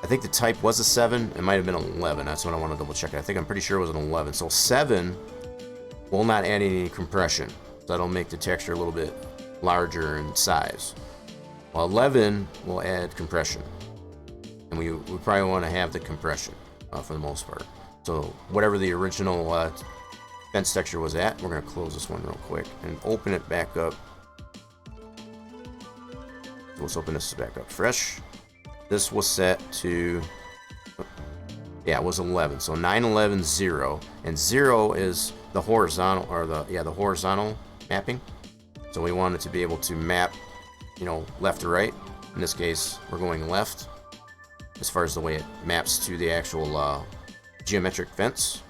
I think the type was a 7. It might have been an 11. That's what I want to double check. I think I'm pretty sure it was an 11. So 7 will not add any compression. So that'll make the texture a little bit larger in size. While 11 will add compression. And we probably want to have the compression for the most part. So whatever the original fence texture was at, we're going to close this one real quick and open it back up. So let's open this back up fresh. This was set to, yeah, it was 11. So 9, 11, 0, and 0 is the horizontal, or the horizontal mapping. So we want it to be able to map, you know, left to right. In this case, we're going left as far as the way it maps to the actual geometric fence.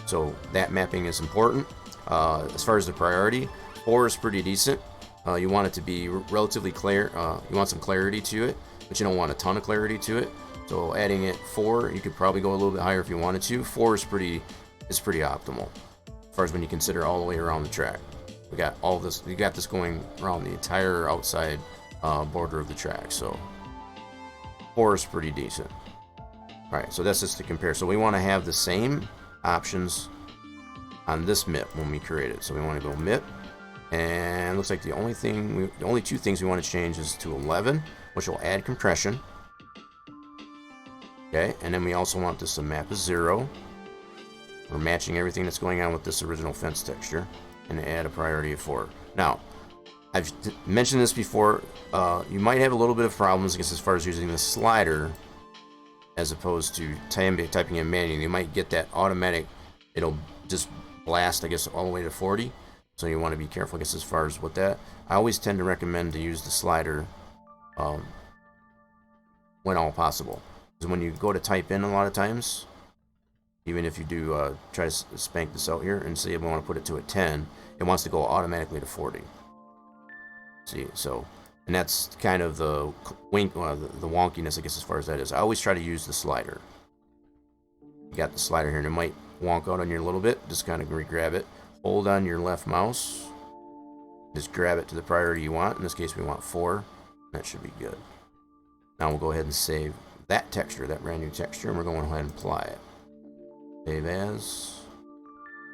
So that mapping is important. As far as the priority, 4 is pretty decent. You want it to be relatively clear. You want some clarity to it, but you don't want a ton of clarity to it. So adding it 4, you could probably go a little bit higher if you wanted to. 4 is pretty optimal as far as when you consider all the way around the track. We got all this. We got this going around the entire outside border of the track. So 4 is pretty decent. All right, so that's just to compare. So we want to have the same options on this MIP when we create it. So we want to go MIP, and it looks like the only two things we want to change is to 11, which will add compression. Okay, and then we also want this to map as 0. We're matching everything that's going on with this original fence texture, and add a priority of 4. Now, I've mentioned this before. You might have a little bit of problems, I guess, as far as using the slider as opposed to typing in manually. You might get that automatic. It'll just blast, I guess, all the way to 40. So you want to be careful, I guess, as far as what that. I always tend to recommend to use the slider when all possible. Because when you go to type in a lot of times, even if you do try to spank this out here and say we want to put it to a 10, it wants to go automatically to 40. See, so, and that's kind of the the wonkiness, I guess, as far as that is. I always try to use the slider. You got the slider here, and it might wonk out on you a little bit. Just kind of re-grab it. Hold on your left mouse. Just grab it to the priority you want. In this case, we want 4. That should be good. Now we'll go ahead and save that texture, that brand new texture, and we're going ahead and apply it. Save as.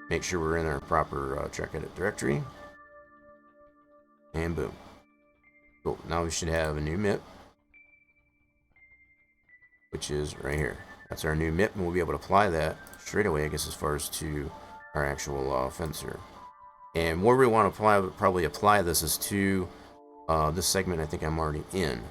Make sure we're in our proper track edit directory. And boom. Cool. Now we should have a new MIP, which is right here. That's our new MIP, and we'll be able to apply that straight away, I guess, as far as to our actual fence here. And where we want to probably apply this is to this segment I think I'm already in.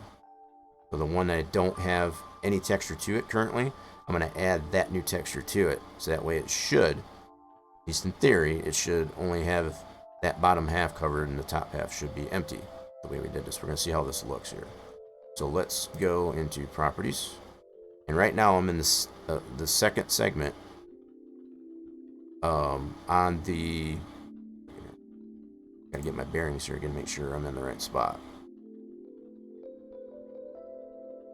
So the one that I don't have any texture to it currently, I'm going to add that new texture to it. So that way it should, at least in theory, it should only have that bottom half covered and the top half should be empty. The way we did this, we're going to see how this looks here. So let's go into properties. And right now I'm in this, the second segment on the, gotta get my bearings here again, make sure I'm in the right spot.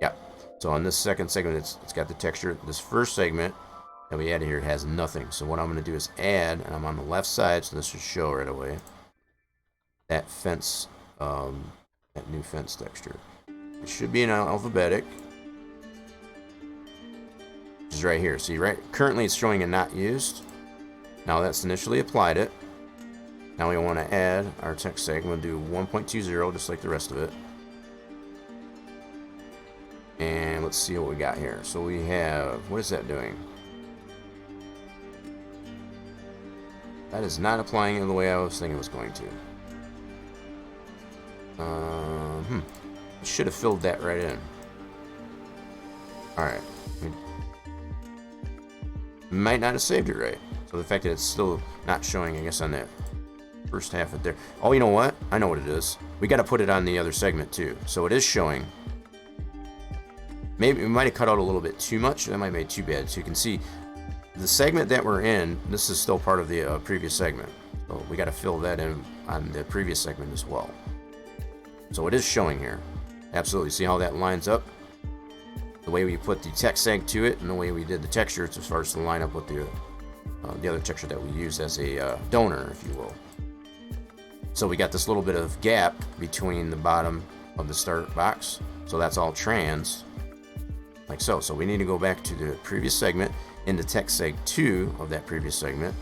Yep. So on this second segment, it's got the texture. This first segment that we added here has nothing. So what I'm going to do is add, and I'm on the left side, so this should show right away, that fence, that new fence texture. It should be in alphabetic, which is right here. See, right currently it's showing a not used. Now that's initially applied it. Now we want to add our text segment. We'll do 1.20 just like the rest of it. And let's see what we got here. So we have, what is that doing? That is not applying it the way I was thinking it was going to. Should have filled that right in. Alright. Might not have saved it right. So the fact that it's still not showing, I guess, on that first half of there. Oh, you know what? I know what it is. We got to put it on the other segment too. So it is showing. Maybe we might have cut out a little bit too much. That might have made too bad. So you can see the segment that we're in, this is still part of the previous segment. So we got to fill that in on the previous segment as well. So it is showing here. Absolutely. See how that lines up? The way we put the text seg to it and the way we did the textures as far as to line up with the other texture that we used as a donor, if you will. So we got this little bit of gap between the bottom of the start box. So that's all trans, like so. So we need to go back to the previous segment into text seg 2 of that previous segment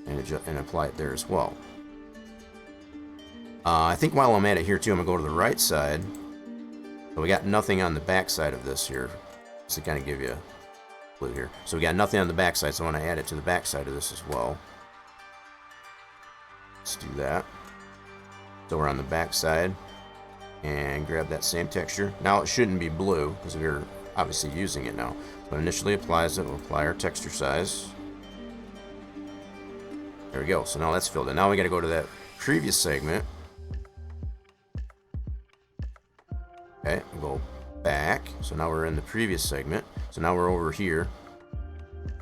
and apply it there as well. I think while I'm at it here too, I'm going to go to the right side. So we got nothing on the back side of this here, just to kind of give you a clue here. So we got nothing on the back side, so I want to add it to the back side of this as well. Let's do that. So we're on the back side and grab that same texture. Now it shouldn't be blue because we're obviously using it now. So it initially applies it, we'll apply our texture size. There we go. So now that's filled in. Now we got to go to that previous segment. Okay, we'll go back. So now we're in the previous segment. So now we're over here.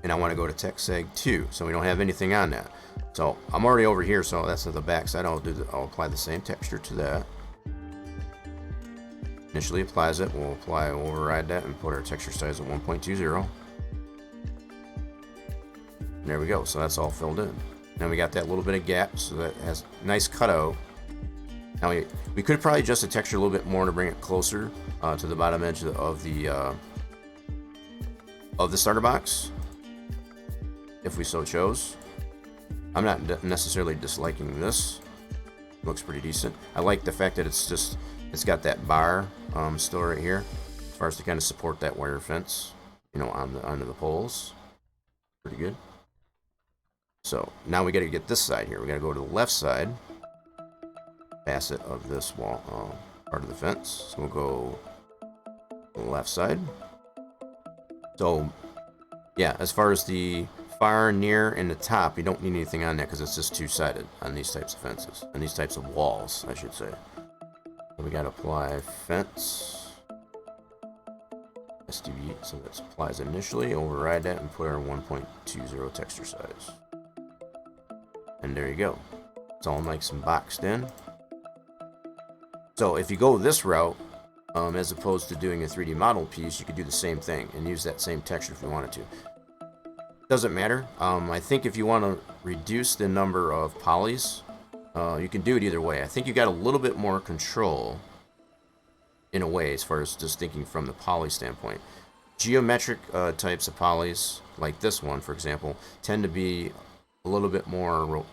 And I want to go to text seg 2. So we don't have anything on that. So I'm already over here, so that's at the back side. I'll apply the same texture to that. Initially applies it. We'll override that and put our texture size at 1.20. And there we go. So that's all filled in. Now we got that little bit of gap, so that has nice cutout. Now we could probably adjust the texture a little bit more to bring it closer to the bottom edge of the starter box, if we so chose. I'm not necessarily disliking this. It looks pretty decent. I like the fact that it's got that bar still right here, as far as to kind of support that wire fence, you know, onto the poles. Pretty good. So now we got to get this side here. We got to go to the left side facet of this wall part of the fence. So we'll go to the left side. So yeah, as far as the far, near, and the top, you don't need anything on that because it's just two-sided on these types of fences, and these types of walls, I should say. So we got to apply fence SDV, so that applies initially. Override that and put our 1.20 texture size. And there you go. It's all nice and boxed in. So if you go this route, as opposed to doing a 3D model piece, you could do the same thing and use that same texture if you wanted to. Doesn't matter. I think if you want to reduce the number of polys, you can do it either way. I think you got a little bit more control in a way, as far as just thinking from the poly standpoint. Geometric types of polys, like this one, for example, tend to be a little bit more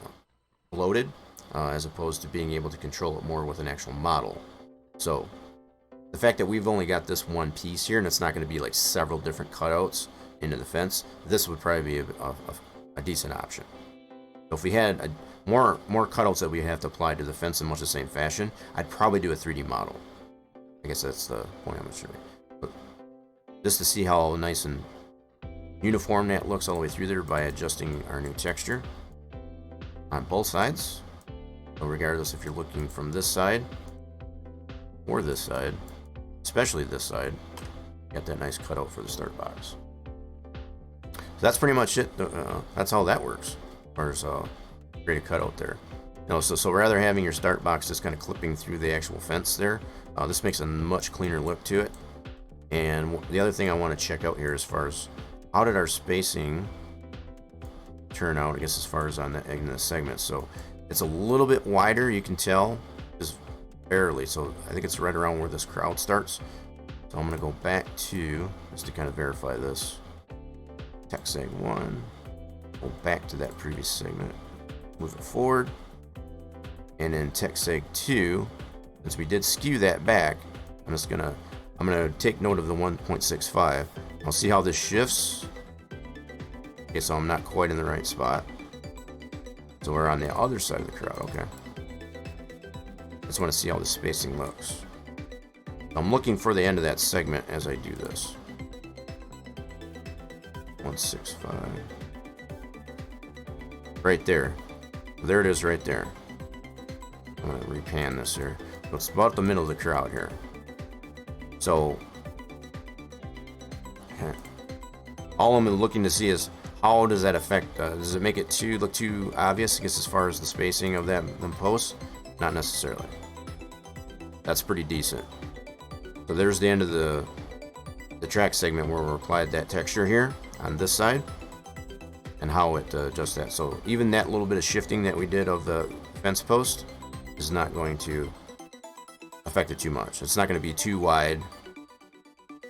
bloated, as opposed to being able to control it more with an actual model. So the fact that we've only got this one piece here, and it's not going to be like several different cutouts into the fence, this would probably be a decent option. So if we had more cutouts that we have to apply to the fence in much the same fashion, I'd probably do a 3D model. I guess that's the point I'm showing. But just to see how nice and uniform that looks all the way through there by adjusting our new texture on both sides. So regardless if you're looking from this side or this side, especially this side, got that nice cutout for the start box. So that's pretty much it. That's how that works. As far as create a cutout there. No, so rather having your start box just kind of clipping through the actual fence there, this makes a much cleaner look to it. And the other thing I want to check out here, as far as how did our spacing turn out, I guess, as far as on in the segment. So it's a little bit wider, you can tell, just barely. So I think it's right around where this crowd starts. So I'm going to go back to, just to kind of verify this, text seg 1, go back to that previous segment, move it forward, and then text seg 2, since we did skew that back, I'm gonna take note of the 1.65. I'll see how this shifts. Okay, so I'm not quite in the right spot. So we're on the other side of the crowd, okay. Just want to see how the spacing looks. I'm looking for the end of that segment as I do this. 165. Right there. There it is right there. I'm going to repan this here. So it's about the middle of the crowd here. So, all I'm looking to see is how does that affect, does it make it look too obvious, I guess, as far as the spacing of them posts? Not necessarily. That's pretty decent. So there's the end of the track segment where we applied that texture here on this side and how it adjusts that. So even that little bit of shifting that we did of the fence post is not going to affect it too much. It's not going to be too wide,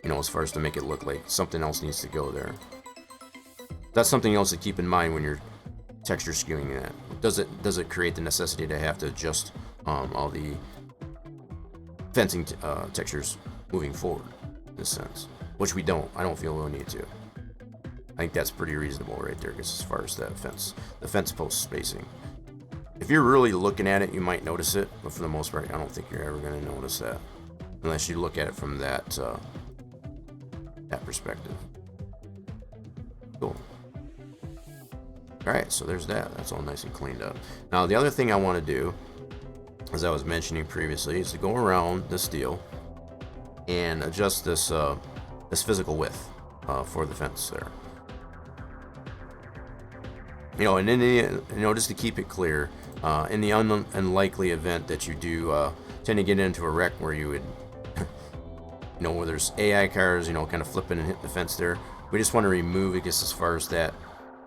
you know, as far as to make it look like something else needs to go there. That's something else to keep in mind when you're texture skewing that. Does it create the necessity to have to adjust all the fencing textures moving forward in this sense? Which we don't. I don't feel we'll need to. I think that's pretty reasonable right there, as far as that the fence post spacing. If you're really looking at it, you might notice it, but for the most part, I don't think you're ever going to notice that unless you look at it from that perspective. Cool. Alright, so there's that. That's all nice and cleaned up. Now, the other thing I want to do, as I was mentioning previously, is to go around this deal and adjust this this physical width for the fence there. You know, and just to keep it clear, in the unlikely event that you do tend to get into a wreck where you would, you know, where there's AI cars, you know, kind of flipping and hitting the fence there, we just want to remove, I guess, as far as that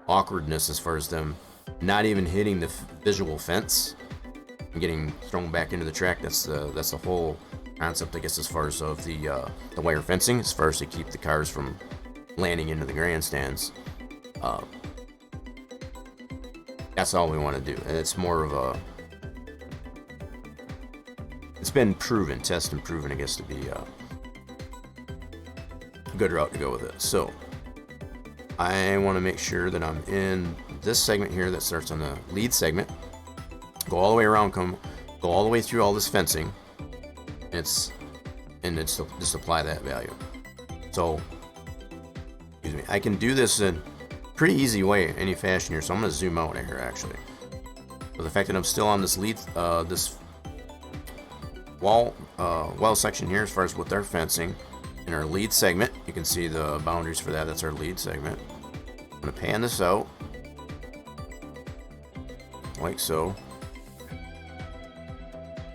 awkwardness, as far as them not even hitting the visual fence and getting thrown back into the track. That's the whole concept, I guess, as far as of the wire fencing, as far as to keep the cars from landing into the grandstands. That's all we want to do, and it's more of a, it's been proven, tested and proven, I guess, to be a good route to go with it. So I want to make sure that I'm in this segment here that starts on the lead segment, go all the way around, go all the way through all this fencing, and just apply that value. So, excuse me, I can do this in pretty easy way, any fashion here. So I'm going to zoom out here actually. So the fact that I'm still on this lead, this wall section here, as far as with our fencing in our lead segment, you can see the boundaries for that. That's our lead segment. I'm going to pan this out like so,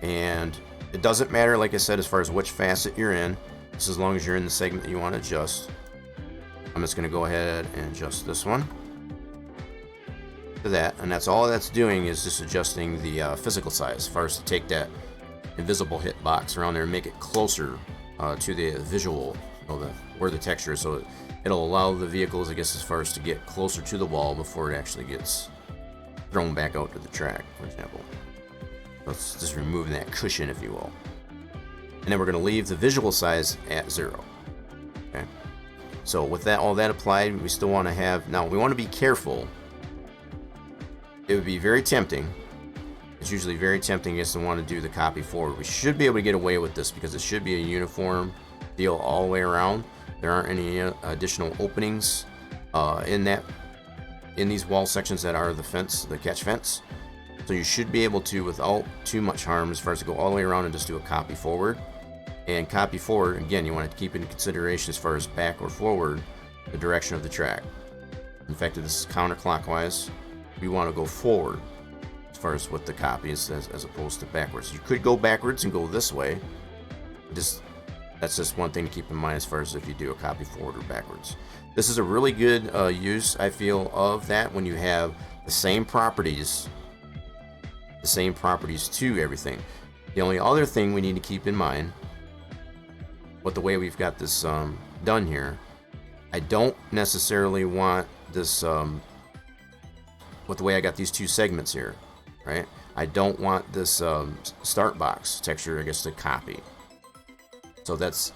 and it doesn't matter, like I said, as far as which facet you're in, just as long as you're in the segment that you want to adjust. I'm just going to go ahead and adjust this one to that, and that's all that's doing is just adjusting the physical size, as far as to take that invisible hit box around there and make it closer to the visual, you know, where the texture is, so it'll allow the vehicles, I guess, as far as to get closer to the wall before it actually gets thrown back out to the track, for example. Let's just remove that cushion, if you will. And then we're going to leave the visual size at 0. Okay. So with that, all that applied, we still want to have, now we want to be careful. It would be very tempting. It's usually very tempting, I guess, to want to do the copy forward. We should be able to get away with this because it should be a uniform deal all the way around. There aren't any additional openings in these wall sections that are the fence, the catch fence. So you should be able to, without too much harm, as far as to go all the way around and just do a copy forward. And copy forward, again, you want to keep in consideration as far as back or forward, the direction of the track. In fact, if this is counterclockwise, we want to go forward as far as what the copy is, as opposed to backwards. You could go backwards and go this way. That's just one thing to keep in mind as far as if you do a copy forward or backwards. This is a really good use, I feel, of that when you have the same properties to everything. The only other thing we need to keep in mind, with the way we've got this done here, I don't necessarily want this, with the way I got these two segments here, right? I don't want this start box texture, I guess, to copy. So that's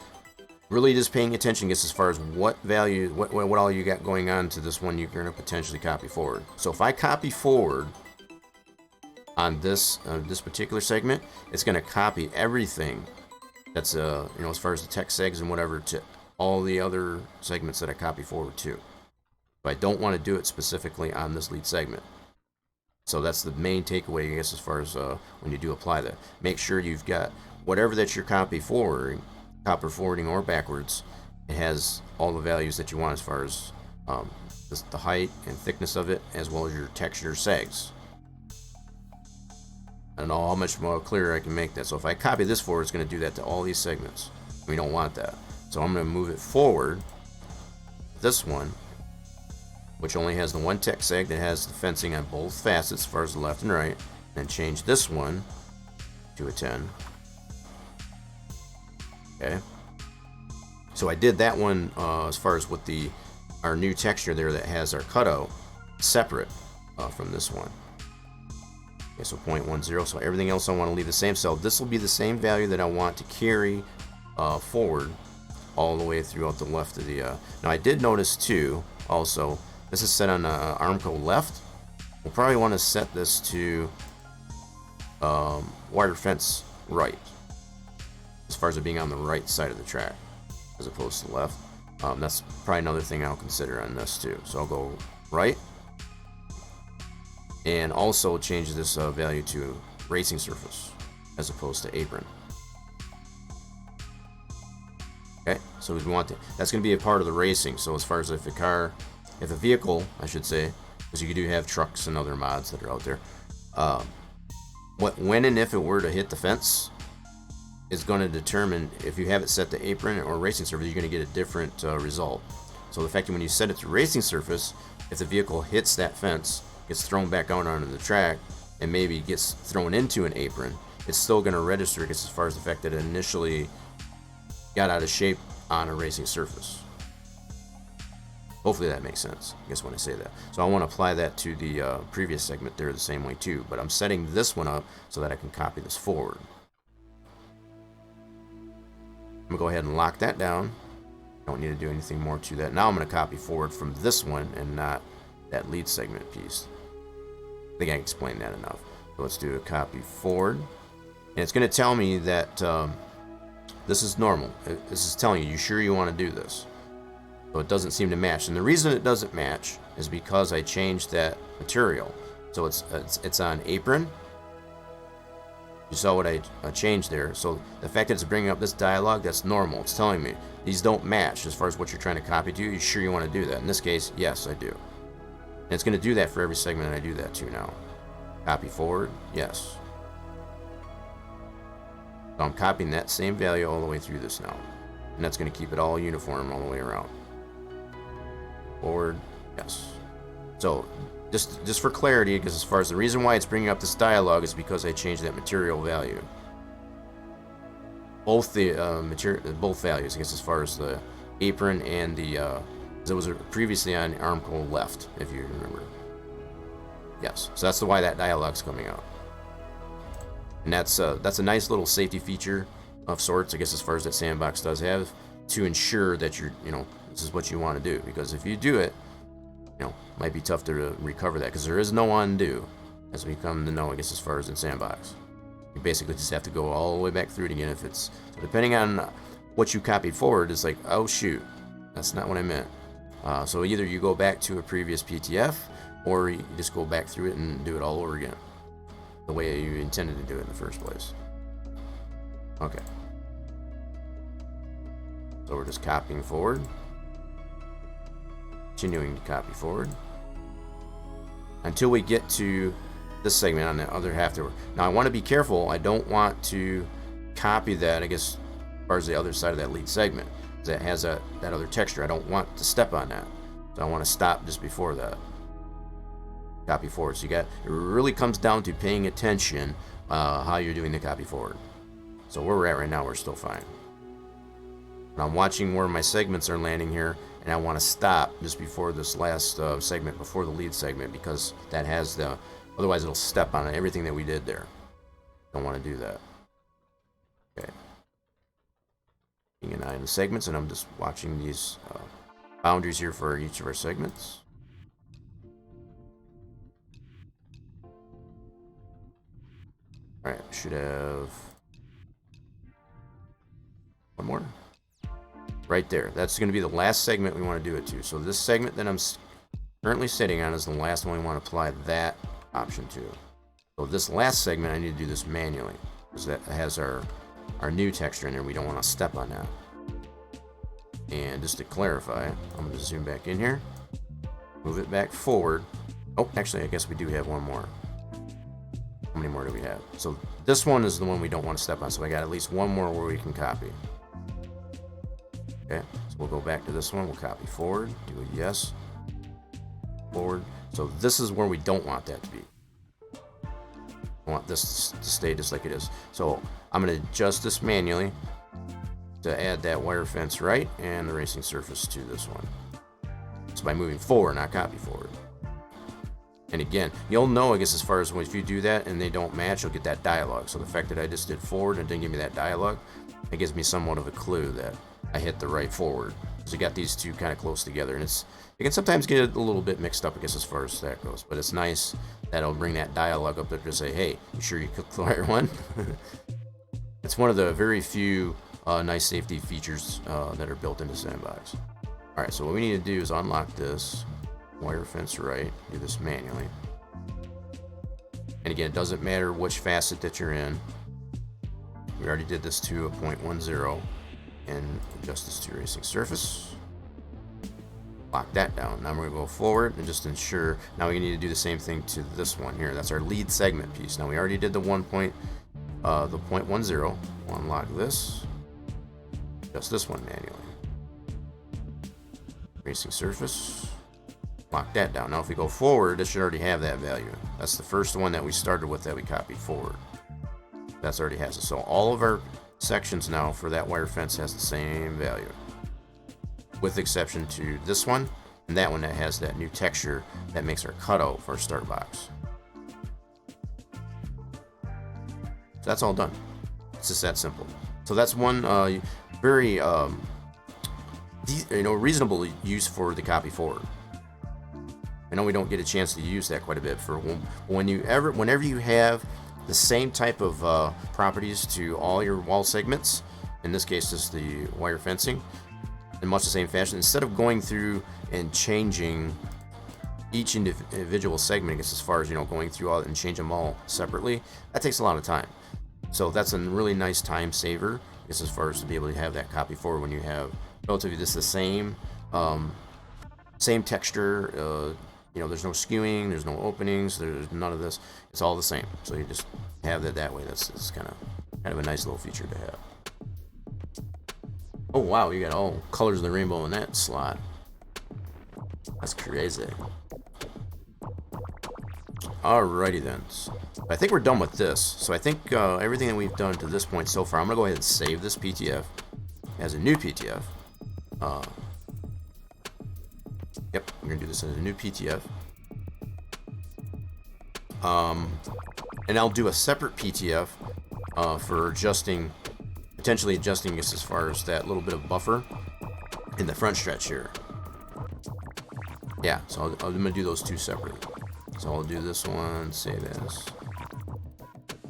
really just paying attention, I guess, as far as what value, what all you got going on to this one you're going to potentially copy forward. So if I copy forward, on this particular segment, it's going to copy everything that's as far as the text segs and whatever to all the other segments that I copy forward to. But I don't want to do it specifically on this lead segment. So that's the main takeaway, I guess, as far as when you do apply that. Make sure you've got whatever that you're copy forwarding or backwards, it has all the values that you want as far as the height and thickness of it, as well as your texture segs. I don't know how much more clearer I can make that. So if I copy this forward, it's going to do that to all these segments. We don't want that. So I'm going to move it forward. This one, which only has the one text seg that has the fencing on both facets as far as the left and right, and change this one to a 10. Okay. So I did that one as far as with our new texture there that has our cutout separate from this one. Okay, so 0.10. So everything else I want to leave the same. So this will be the same value that I want to carry forward all the way throughout the left of the. Now I did notice too. Also, this is set on Armco left. We'll probably want to set this to wire fence right, as far as it being on the right side of the track, as opposed to the left. That's probably another thing I'll consider on this too. So I'll go right. And also change this value to racing surface as opposed to apron. Okay, so we want that's going to be a part of the racing. So as far as if a vehicle, I should say, because you do have trucks and other mods that are out there, when and if it were to hit the fence is going to determine if you have it set to apron or racing surface, you're going to get a different result. So the fact that when you set it to racing surface, if the vehicle hits that fence, gets thrown back out onto the track, and maybe gets thrown into an apron, it's still going to register as far as the fact that it initially got out of shape on a racing surface. Hopefully that makes sense, I guess, when I say that. So I want to apply that to the previous segment there the same way too, but I'm setting this one up so that I can copy this forward. I'm going to go ahead and lock that down. Don't need to do anything more to that. Now I'm going to copy forward from this one and not that lead segment piece. I think I explained that enough. So let's do a copy forward. And it's going to tell me that this is normal. This is telling you sure you want to do this. So it doesn't seem to match. And the reason it doesn't match is because I changed that material. So it's on apron. You saw what I changed there. So the fact that it's bringing up this dialog, that's normal. It's telling me these don't match as far as what you're trying to copy to. You sure you want to do that? In this case, yes, I do. And it's going to do that for every segment I do that to now. Copy forward, yes. So I'm copying that same value all the way through this now. And that's going to keep it all uniform all the way around. Forward, yes. So just for clarity, because as far as the reason why it's bringing up this dialog is because I changed that material value. Both the both values, I guess, as far as the apron and the it was previously on Armco left, if you remember. Yes, so that's why that dialog's coming out. And that's a nice little safety feature of sorts, I guess, as far as that sandbox does have, to ensure that this is what you want to do. Because if you do it, it might be tough to recover that, because there is no undo, as we come to know, I guess, as far as in sandbox. You basically just have to go all the way back through it again. If it's depending on what you copied forward, it's like, oh shoot, that's not what I meant. So either you go back to a previous PTF, or you just go back through it and do it all over again, the way you intended to do it in the first place. Okay. So we're just copying forward. Continuing to copy forward. Until we get to this segment on the other half there. Now I want to be careful. I don't want to copy that, I guess, as far as the other side of that lead segment. That has that other texture. I don't want to step on that. So I want to stop just before that. Copy forward. So it really comes down to paying attention how you're doing the copy forward. So where we're at right now, we're still fine. And I'm watching where my segments are landing here, and I want to stop just before this last segment, before the lead segment, because that has otherwise it'll step on everything that we did there. Don't want to do that. Okay. Keeping an eye on the segments, and I'm just watching these boundaries here for each of our segments. Alright, should have one more. Right there. That's going to be the last segment we want to do it to. So this segment that I'm currently sitting on is the last one we want to apply that option to. So this last segment, I need to do this manually, because that has our new texture in there. We don't want to step on that. And just to clarify, I'm going to zoom back in here, move it back forward. Oh, actually, I guess we do have one more. How many more do we have? So this one is the one we don't want to step on, so I got at least one more where we can copy. Okay, so we'll go back to this one. We'll copy forward, do a yes, forward. So this is where we don't want that to be. I want this to stay just like it is. So I'm going to adjust this manually to add that wire fence right and the racing surface to this one. So by moving forward, not copy forward. And again, you'll know, I guess, as far as if you do that and they don't match, you'll get that dialogue. So the fact that I just did forward and didn't give me that dialogue, it gives me somewhat of a clue that I hit the right forward. So you got these two kind of close together, and it can sometimes get a little bit mixed up, I guess, as far as that goes. But it's nice that it'll bring that dialogue up there to say, hey, you sure you clicked the right one? It's one of the very few nice safety features that are built into Sandbox. All right, so what we need to do is unlock this wire fence right, do this manually. And again, it doesn't matter which facet that you're in. We already did this to a 0.10 and adjust this to racing surface. Lock that down. Now we're going to go forward and just ensure. Now we need to do the same thing to this one here. That's our lead segment piece. Now we already did the 0.10. We'll unlock this. Adjust this one manually. Racing surface. Lock that down. Now if we go forward, it should already have that value. That's the first one that we started with that we copied forward. That's already has it. So all of our sections now for that wire fence has the same value, with exception to this one and that one that has that new texture that makes our cutout for our start box. So that's all done. It's just that simple. So that's one very reasonable use for the copy forward. I know we don't get a chance to use that quite a bit for whenever you have the same type of properties to all your wall segments. In this case, just the wire fencing, in much the same fashion. Instead of going through and changing each individual segment, I guess, as far as going through all and change them all separately, that takes a lot of time. So that's a really nice time saver, I guess, as far as to be able to have that copy forward when you have relatively just the same texture. There's no skewing, there's no openings, there's none of this. It's all the same. So you just have that way. That's kind of a nice little feature to have. Oh wow, you got all colors of the rainbow in that slot. That's crazy. Alrighty then. I think we're done with this. So I think everything that we've done to this point so far, I'm gonna go ahead and save this PTF as a new PTF. Yep, we're gonna do this as a new PTF. And I'll do a separate PTF for potentially adjusting this as far as that little bit of buffer in the front stretch here. Yeah, so I'm gonna do those two separately. So I'll do this one, save as,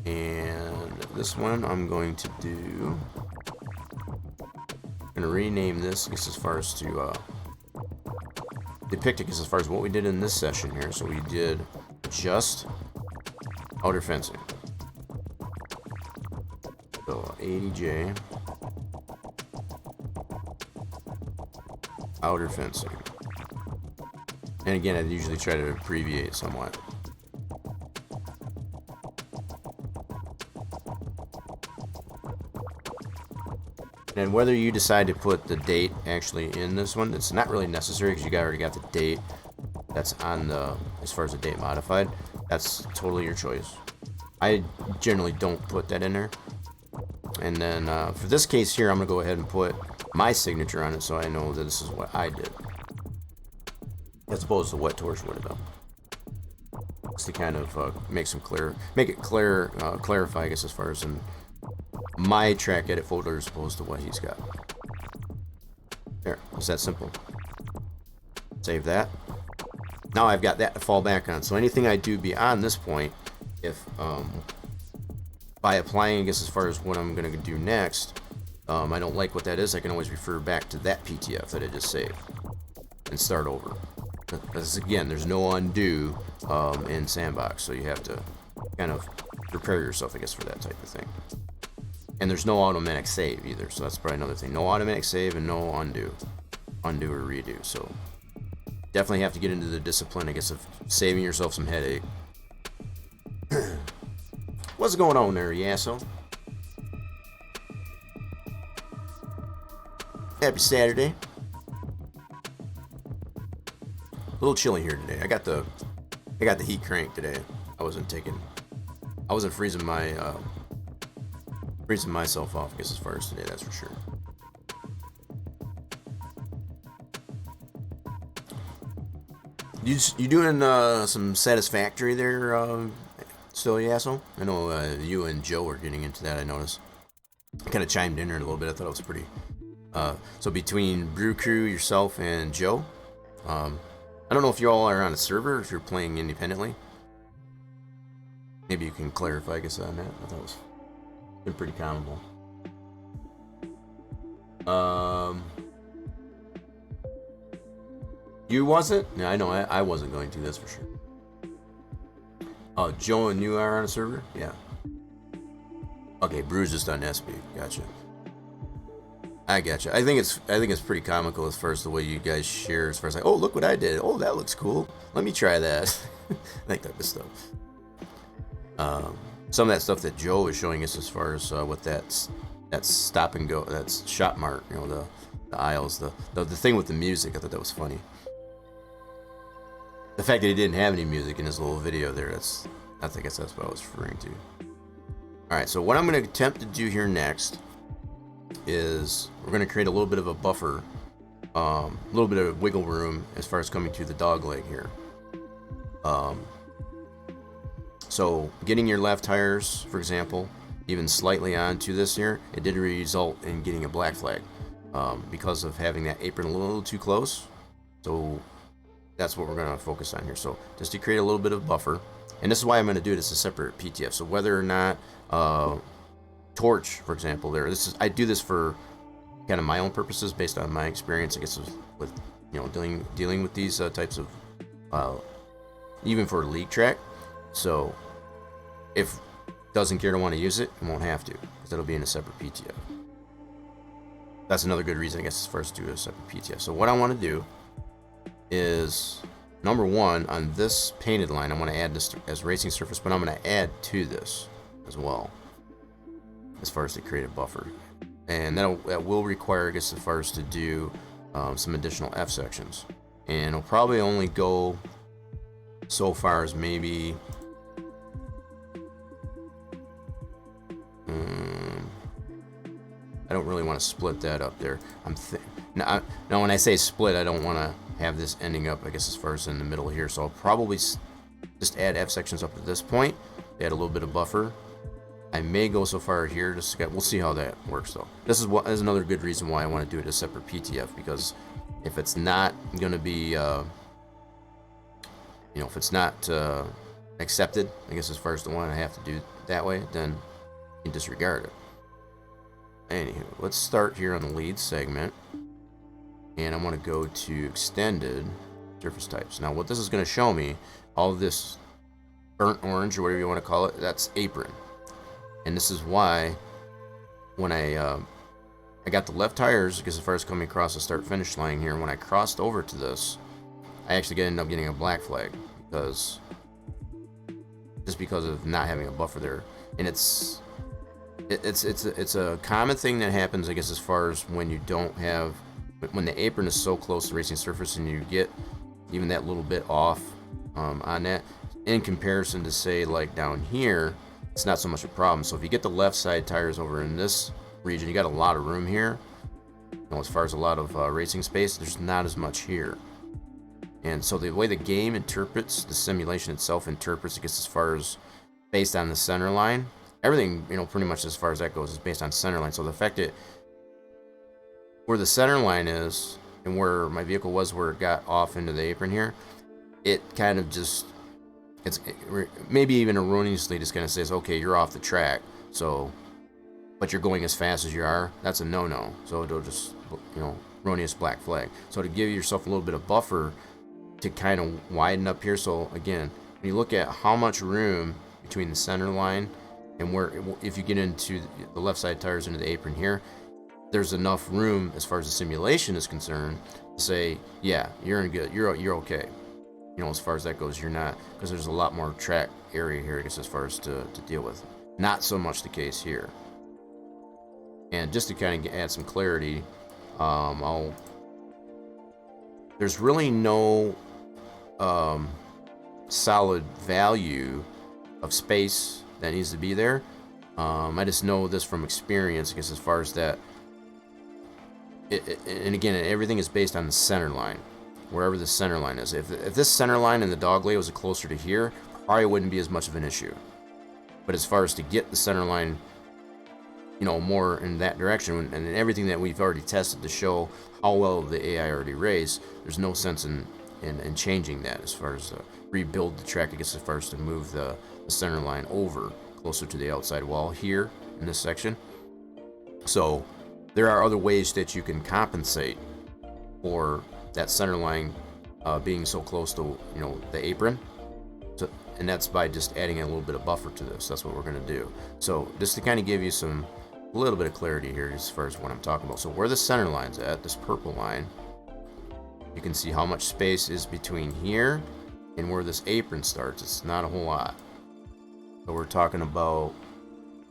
and this one I'm going to do. I'm gonna rename this as far as to depict it as far as what we did in this session here. So we did just outer fencing. So 80J outer fencing. And again, I usually try to abbreviate somewhat. And whether you decide to put the date actually in this one, it's not really necessary because you already got the date that's on as far as the date modified. That's totally your choice. I generally don't put that in there. And then for this case here, I'm going to go ahead and put my signature on it so I know that this is what I did, as opposed to what Torch would have done. Just to kind of make it clear, clarify, I guess, as far as in my track edit folder as opposed to what he's got. There, it's that simple. Save that. Now I've got that to fall back on. So anything I do beyond this point, if by applying, I guess, as far as what I'm going to do next, I don't like what that is, I can always refer back to that PTF that I just saved and start over. Because again, there's no undo in Sandbox, so you have to kind of prepare yourself, I guess, for that type of thing. And there's no automatic save either, so that's probably another thing. No automatic save and no undo or redo. So definitely have to get into the discipline, I guess, of saving yourself some headache. What's going on there, Yasso? Happy Saturday. A little chilly here today. I got the heat crank today. I wasn't freezing myself off, I guess, as far as today, that's for sure. You doing some Satisfactory there, still, Yasso? I know you and Joe are getting into that, I noticed. I kind of chimed in there a little bit. I thought it was pretty. So between Brew Crew, yourself, and Joe, I don't know if you all are on a server or if you're playing independently. Maybe you can clarify, I guess, on that. I thought it was been pretty common. You wasn't? Yeah, I know I wasn't going to, that's for sure. Oh, Joe and you are on a server? Yeah. Okay, Brew's just on SB. Gotcha. I gotcha. I think it's pretty comical as far as the way you guys share, as far as like, oh, look what I did. Oh, that looks cool. Let me try that. That type of stuff. Some of that stuff that Joe is showing us as far as what that's stop and go, that's shot mark, you know, the aisles, the thing with the music. I thought that was funny. The fact that he didn't have any music in his little video there, I think that's what I was referring to. All right, so what I'm going to attempt to do here next is we're going to create a little bit of a buffer, a little bit of wiggle room as far as coming to the dog leg here. So getting your left tires, for example, even slightly onto this here, it did result in getting a black flag because of having that apron a little too close. So that's what we're going to focus on here. So just to create a little bit of buffer, and this is why I'm going to do it as a separate PTF. So whether or not torch, for example, I do this for kind of my own purposes based on my experience, I guess, with you know dealing with these types of even for league track. So if doesn't care to want to use it, it won't have to, because it'll be in a separate PTF. That's another good reason, I guess, as far as to do a separate PTF. So what I want to do is, number one, on this painted line, I want to add this as racing surface, but I'm going to add to this as well, as far as to create a buffer. And that will require, I guess, as far as to do some additional F sections. And it'll probably only go so far as maybe I don't really want to split that up there. Now when I say split, I don't want to have this ending up, I guess, as far as in the middle here. So I'll probably just add F sections up to this point, add a little bit of buffer. I may go so far here, we'll see how that works though. This is another good reason why I want to do it as a separate PTF, because if it's not going to be, if it's not accepted, I guess, as far as the one I have to do that way, then you can disregard it. Anywho, let's start here on the lead segment, and I want to go to extended surface types. Now what this is going to show me, all of this burnt orange or whatever you want to call it, that's apron. And this is why when I got the left tires, because as far as coming across the start finish line here, when I crossed over to this, I actually ended up getting a black flag because of not having a buffer there. And it's a common thing that happens, I guess, as far as when you don't have, when the apron is so close to the racing surface and you get even that little bit off on that, in comparison to, say, like down here, it's not so much a problem. So if you get the left side tires over in this region, you got a lot of room here. As far as a lot of racing space, there's not as much here. And so the way the game interprets, the simulation itself interprets, I guess, as far as based on the center line, everything, pretty much as far as that goes, is based on center line. So the fact that where the center line is and where my vehicle was, where it got off into the apron here, it kind of just, maybe even erroneously just kind of says, okay, you're off the track. So, but you're going as fast as you are, that's a no-no. So it'll just, you know, erroneous black flag. So to give yourself a little bit of buffer to kind of widen up here. So again, when you look at how much room between the center line and where, if you get into the left side tires into the apron here, there's enough room as far as the simulation is concerned to say, yeah, you're in good, you're okay. You know, as far as that goes, you're not, because there's a lot more track area here, I guess, as far as to deal with. Not so much the case here. And just to kind of add some clarity, there's really no solid value of space that needs to be there. I just know this from experience, I guess, as far as that. And again, everything is based on the center line, wherever the center line is. If this center line in the dogleg was closer to here, probably wouldn't be as much of an issue. But as far as to get the center line, you know, more in that direction, and everything that we've already tested to show how well the AI already raced, there's no sense in changing that as far as rebuild the track, I guess, as far as to move the center line over closer to the outside wall here in this section. So there are other ways that you can compensate for that center line being so close to, you know, the apron. So, and that's by just adding a little bit of buffer to this. That's what we're going to do. So just to kind of give you a little bit of clarity here as far as what I'm talking about. So where the center line's at, this purple line, you can see how much space is between here and where this apron starts. It's not a whole lot. So we're talking about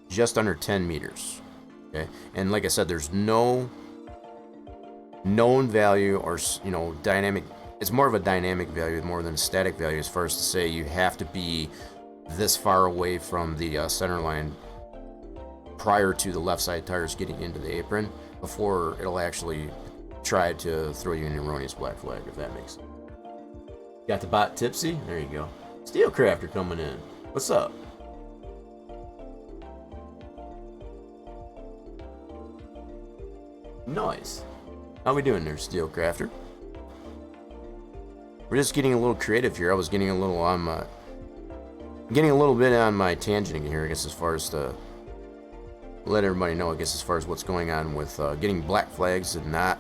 just under 10 meters. Okay, and like I said, there's no known value or, you know, dynamic. It's more of a dynamic value more than a static value, as far as to say you have to be this far away from the center line prior to the left side tires getting into the apron before it'll actually try to throw you an erroneous black flag, if that makes sense. Got the bot tipsy? There you go. Steelcrafter coming in. What's up? Nice. How we doing there, Steelcrafter? We're just getting a little creative here. I was getting a little on my, getting a little bit on my tangent here, I guess, as far as to let everybody know, I guess, as far as what's going on with getting black flags and not,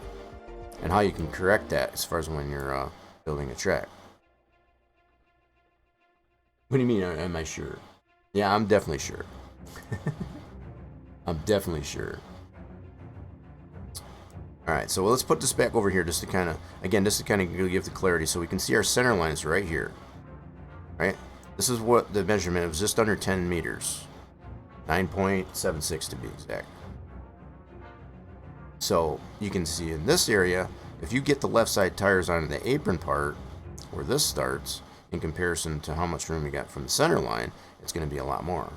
and how you can correct that as far as when you're building a track. What do you mean, am I sure? Yeah, I'm definitely sure. I'm definitely sure. Alright, so let's put this back over here just to kind of, again, just to kind of give the clarity so we can see our center lines right here. Right? This is what the measurement was, just under 10 meters. 9.76 to be exact. So you can see in this area, if you get the left side tires onto the apron part, where this starts, in comparison to how much room you got from the center line, it's going to be a lot more.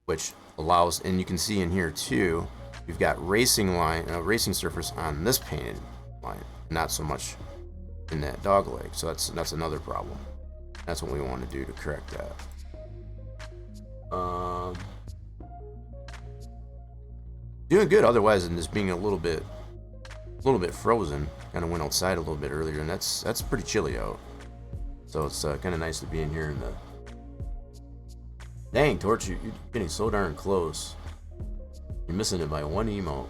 Which allows, and you can see in here too, you've got racing racing surface on this painted line, not so much in that dog leg. So that's another problem. That's what we want to do to correct that. Doing good otherwise than just being a little bit frozen. Kind of went outside a little bit earlier, and that's pretty chilly out. So it's kind of nice to be in here in the. Dang, Torch, you're getting so darn close. You're missing it by one emote.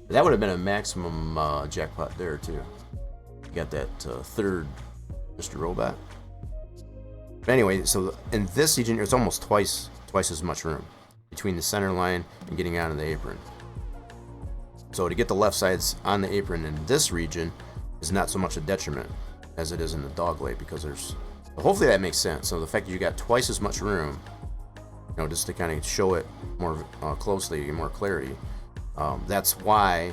That would have been a maximum jackpot there too. You got that third Mr. Robot. But anyway, so in this region, it's almost twice as much room between the center line and getting onto the apron. So to get the left sides on the apron in this region is not so much a detriment as it is in the dog leg, because there's. Hopefully that makes sense. So the fact that you got twice as much room, you know, just to kind of show it more closely and more clarity. That's why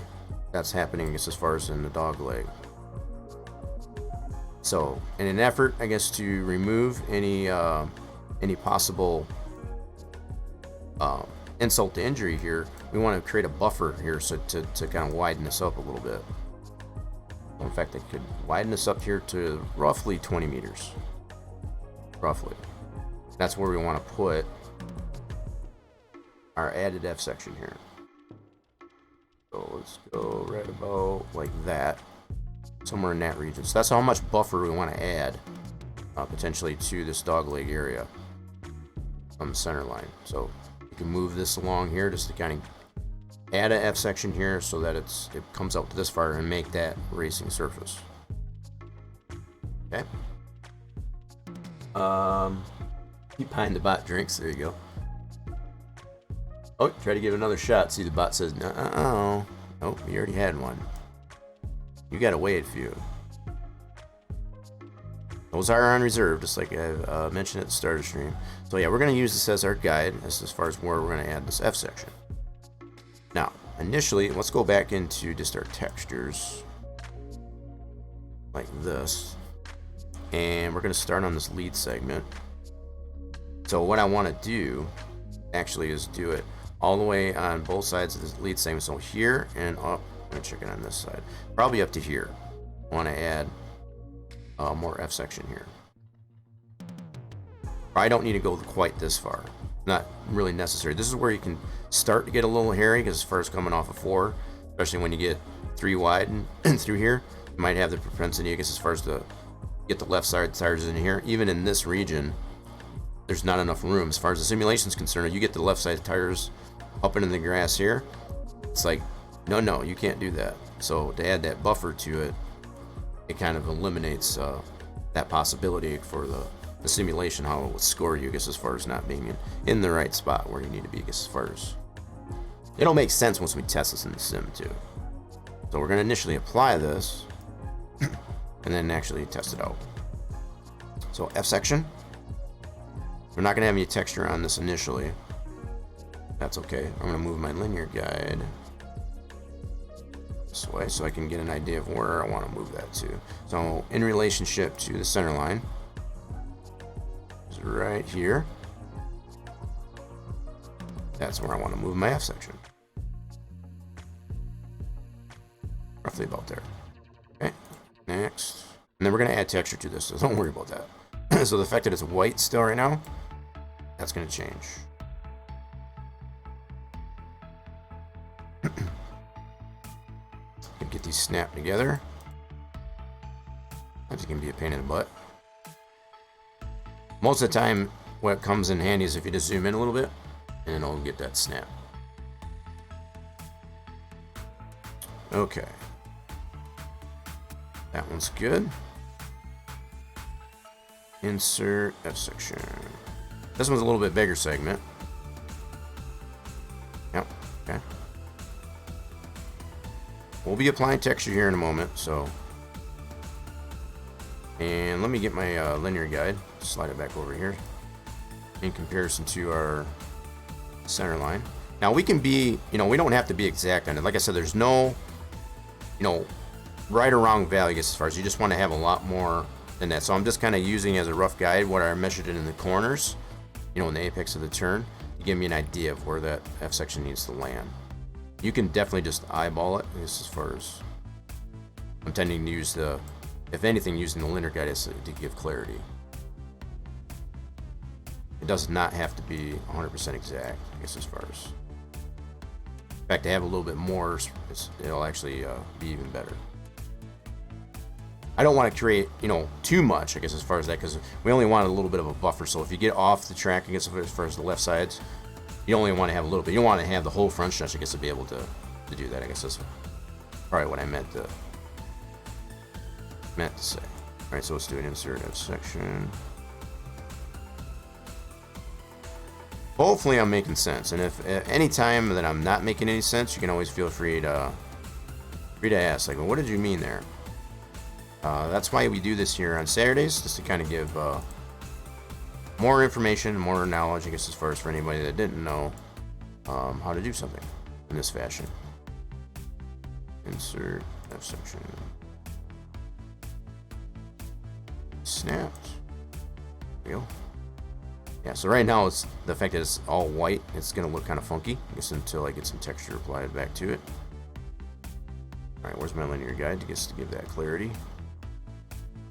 that's happening, I guess, as far as in the dog leg. So, in an effort, I guess, to remove any possible insult to injury here, we want to create a buffer here, so to kind of widen this up a little bit. In fact, I could widen this up here to roughly 20 meters. Roughly. That's where we want to put our added F section here. So let's go right about like that. Somewhere in that region. So that's how much buffer we want to add potentially to this dogleg area. on the center line. So you can move this along here just to kind of add a F section here so that it comes out to this far and make that racing surface. Okay. Keep behind the bot drinks. There you go. Oh, try to give another shot. See, the bot says, no. Nope, you already had one. You gotta wait a few. Those are on reserve, just like I mentioned at the start of the stream. So yeah, we're gonna use this as our guide as far as where we're gonna add this F section. Now, initially, let's go back into just our textures. Like this. And we're gonna start on this lead segment. So what I wanna do, actually, is do it all the way on both sides of this lead segment. So here and up. I'm gonna check it on this side. Probably up to here. I want to add more F section here. I don't need to go quite this far. Not really necessary. This is where you can start to get a little hairy, because as far as coming off of 4, especially when you get 3 wide and through here, you might have the propensity, I guess, as far as to get the left side tires in here. Even in this region, there's not enough room. As far as the simulation is concerned, you get the left side tires up into the grass here. It's like, no, you can't do that. So to add that buffer to it, it kind of eliminates that possibility for the simulation, how it would score you, I guess, as far as not being in the right spot where you need to be, I guess, as far as... It'll make sense once we test this in the sim, too. So we're going to initially apply this, and then actually test it out. So F section. We're not going to have any texture on this initially. That's okay. I'm going to move my linear guide this way so I can get an idea of where I want to move that to. So in relationship to the center line, is right here. That's where I want to move my F section. Roughly about there. Okay, next. And then we're going to add texture to this, so don't worry about that. So the fact that it's white still right now, that's going to change. Get these snapped together. That's going to be a pain in the butt. Most of the time, what comes in handy is if you just zoom in a little bit, and it'll get that snap. Okay. That one's good. Insert F section. This one's a little bit bigger segment. Yep, okay. We'll be applying texture here in a moment, so. And let me get my linear guide, slide it back over here in comparison to our center line. Now we can be, we don't have to be exact on it. Like I said, there's no, right or wrong value as far as you just want to have a lot more than that. So I'm just kind of using as a rough guide what I measured in the corners, in the apex of the turn, to give me an idea of where that F section needs to land. You can definitely just eyeball it, as far as I'm tending to use if anything, using the linear guide is to give clarity. It does not have to be 100% exact, I guess, as far as. In fact, to have a little bit more, it'll actually be even better. I don't want to create, too much, I guess, as far as that, because we only want a little bit of a buffer. So if you get off the track, I guess, as far as the left sides, you only want to have a little bit. You don't want to have the whole front stretch, I guess, to be able to do that. I guess that's probably what I meant to say. All right, so let's do an insert F section. Hopefully I'm making sense, and if at any time that I'm not making any sense, you can always feel free to ask, like, well, what did you mean there? That's why we do this here on Saturdays, just to kind of give more information, more knowledge, I guess, as far as for anybody that didn't know how to do something in this fashion. Insert F section. Snapped. There we go. Yeah, so right now it's the fact that it's all white, it's gonna look kind of funky, I guess, until I get some texture applied back to it. Alright, where's my linear guide to give that clarity?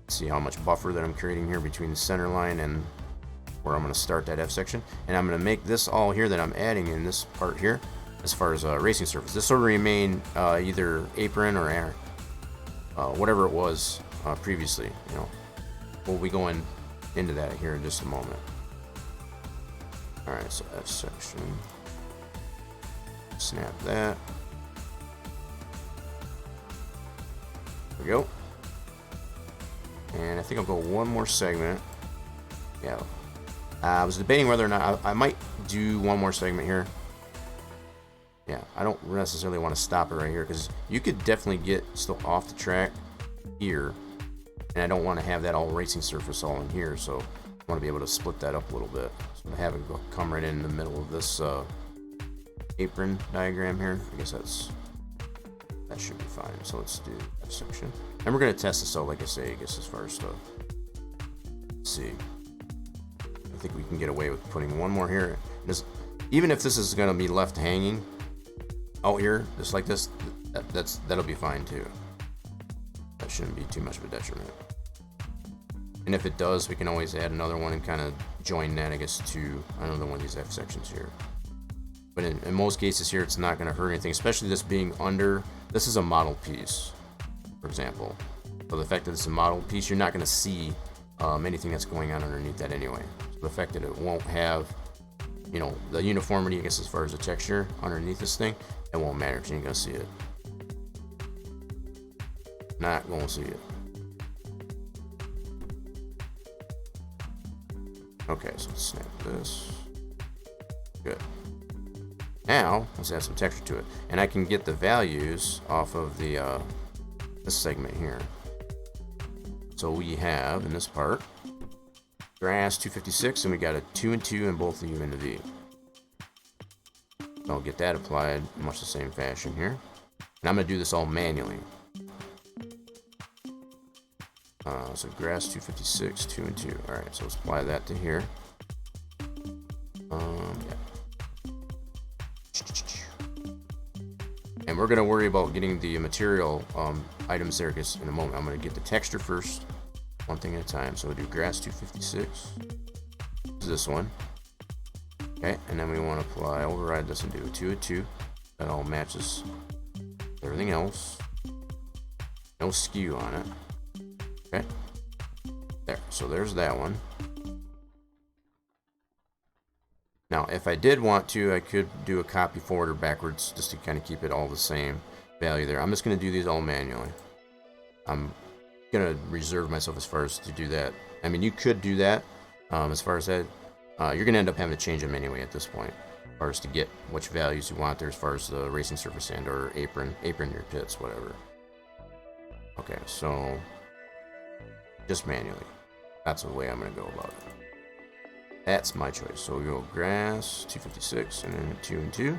See how much buffer that I'm creating here between the center line and where I'm going to start that F section. And I'm going to make this all here that I'm adding in this part here, as far as racing surface. This will remain either apron or air, whatever it was previously. We'll be going into that here in just a moment. Alright, so F section. Snap that. There we go. And I think I'll go one more segment. Yeah. I was debating whether or not I might do one more segment here. Yeah, I don't necessarily want to stop it right here because you could definitely get still off the track here. And I don't want to have that all racing surface all in here, so I want to be able to split that up a little bit. So have it come right in the middle of this apron diagram here. I guess that should be fine. So let's do that section. And we're going to test this out, like I say, I guess as far as stuff. Let's see. I think we can get away with putting one more here. Even if this is going to be left hanging out here, just like this, that'll be fine too. That shouldn't be too much of a detriment. And if it does, we can always add another one and kind of join that, I guess, to another one of these F sections here. But in most cases here, it's not going to hurt anything, especially this being under. This is a model piece, for example. So the fact that it's a model piece, you're not going to see anything that's going on underneath that anyway. So the fact that it won't have, you know, the uniformity, I guess, as far as the texture underneath this thing, it won't matter because you ain't going to see it. Not going to see it. Okay, so let's snap this. Good. Now, let's add some texture to it. And I can get the values off of the this segment here. So we have, in this part, grass 256, and we got a 2 and 2 in both the U and the V. So I'll get that applied in much the same fashion here. And I'm going to do this all manually. So grass 256, 2 and 2. Alright, so let's apply that to here. Yeah. And we're going to worry about getting the material items there just in a moment. I'm going to get the texture first, one thing at a time. So we'll do grass 256. This is this one. Okay, and then we want to apply, override this and do a 2 and 2. That all matches everything else. No skew on it. Okay. There. So there's that one. Now, if I did want to, I could do a copy forward or backwards just to kind of keep it all the same value there. I'm just going to do these all manually. I'm going to reserve myself as far as to do that. I mean, you could do that as far as that. You're going to end up having to change them anyway at this point, as far as to get which values you want there as far as the racing surface and or apron your pits, whatever. Okay, so just manually. That's the way I'm going to go about it. That's my choice. So we go grass 256 and then 2 and 2.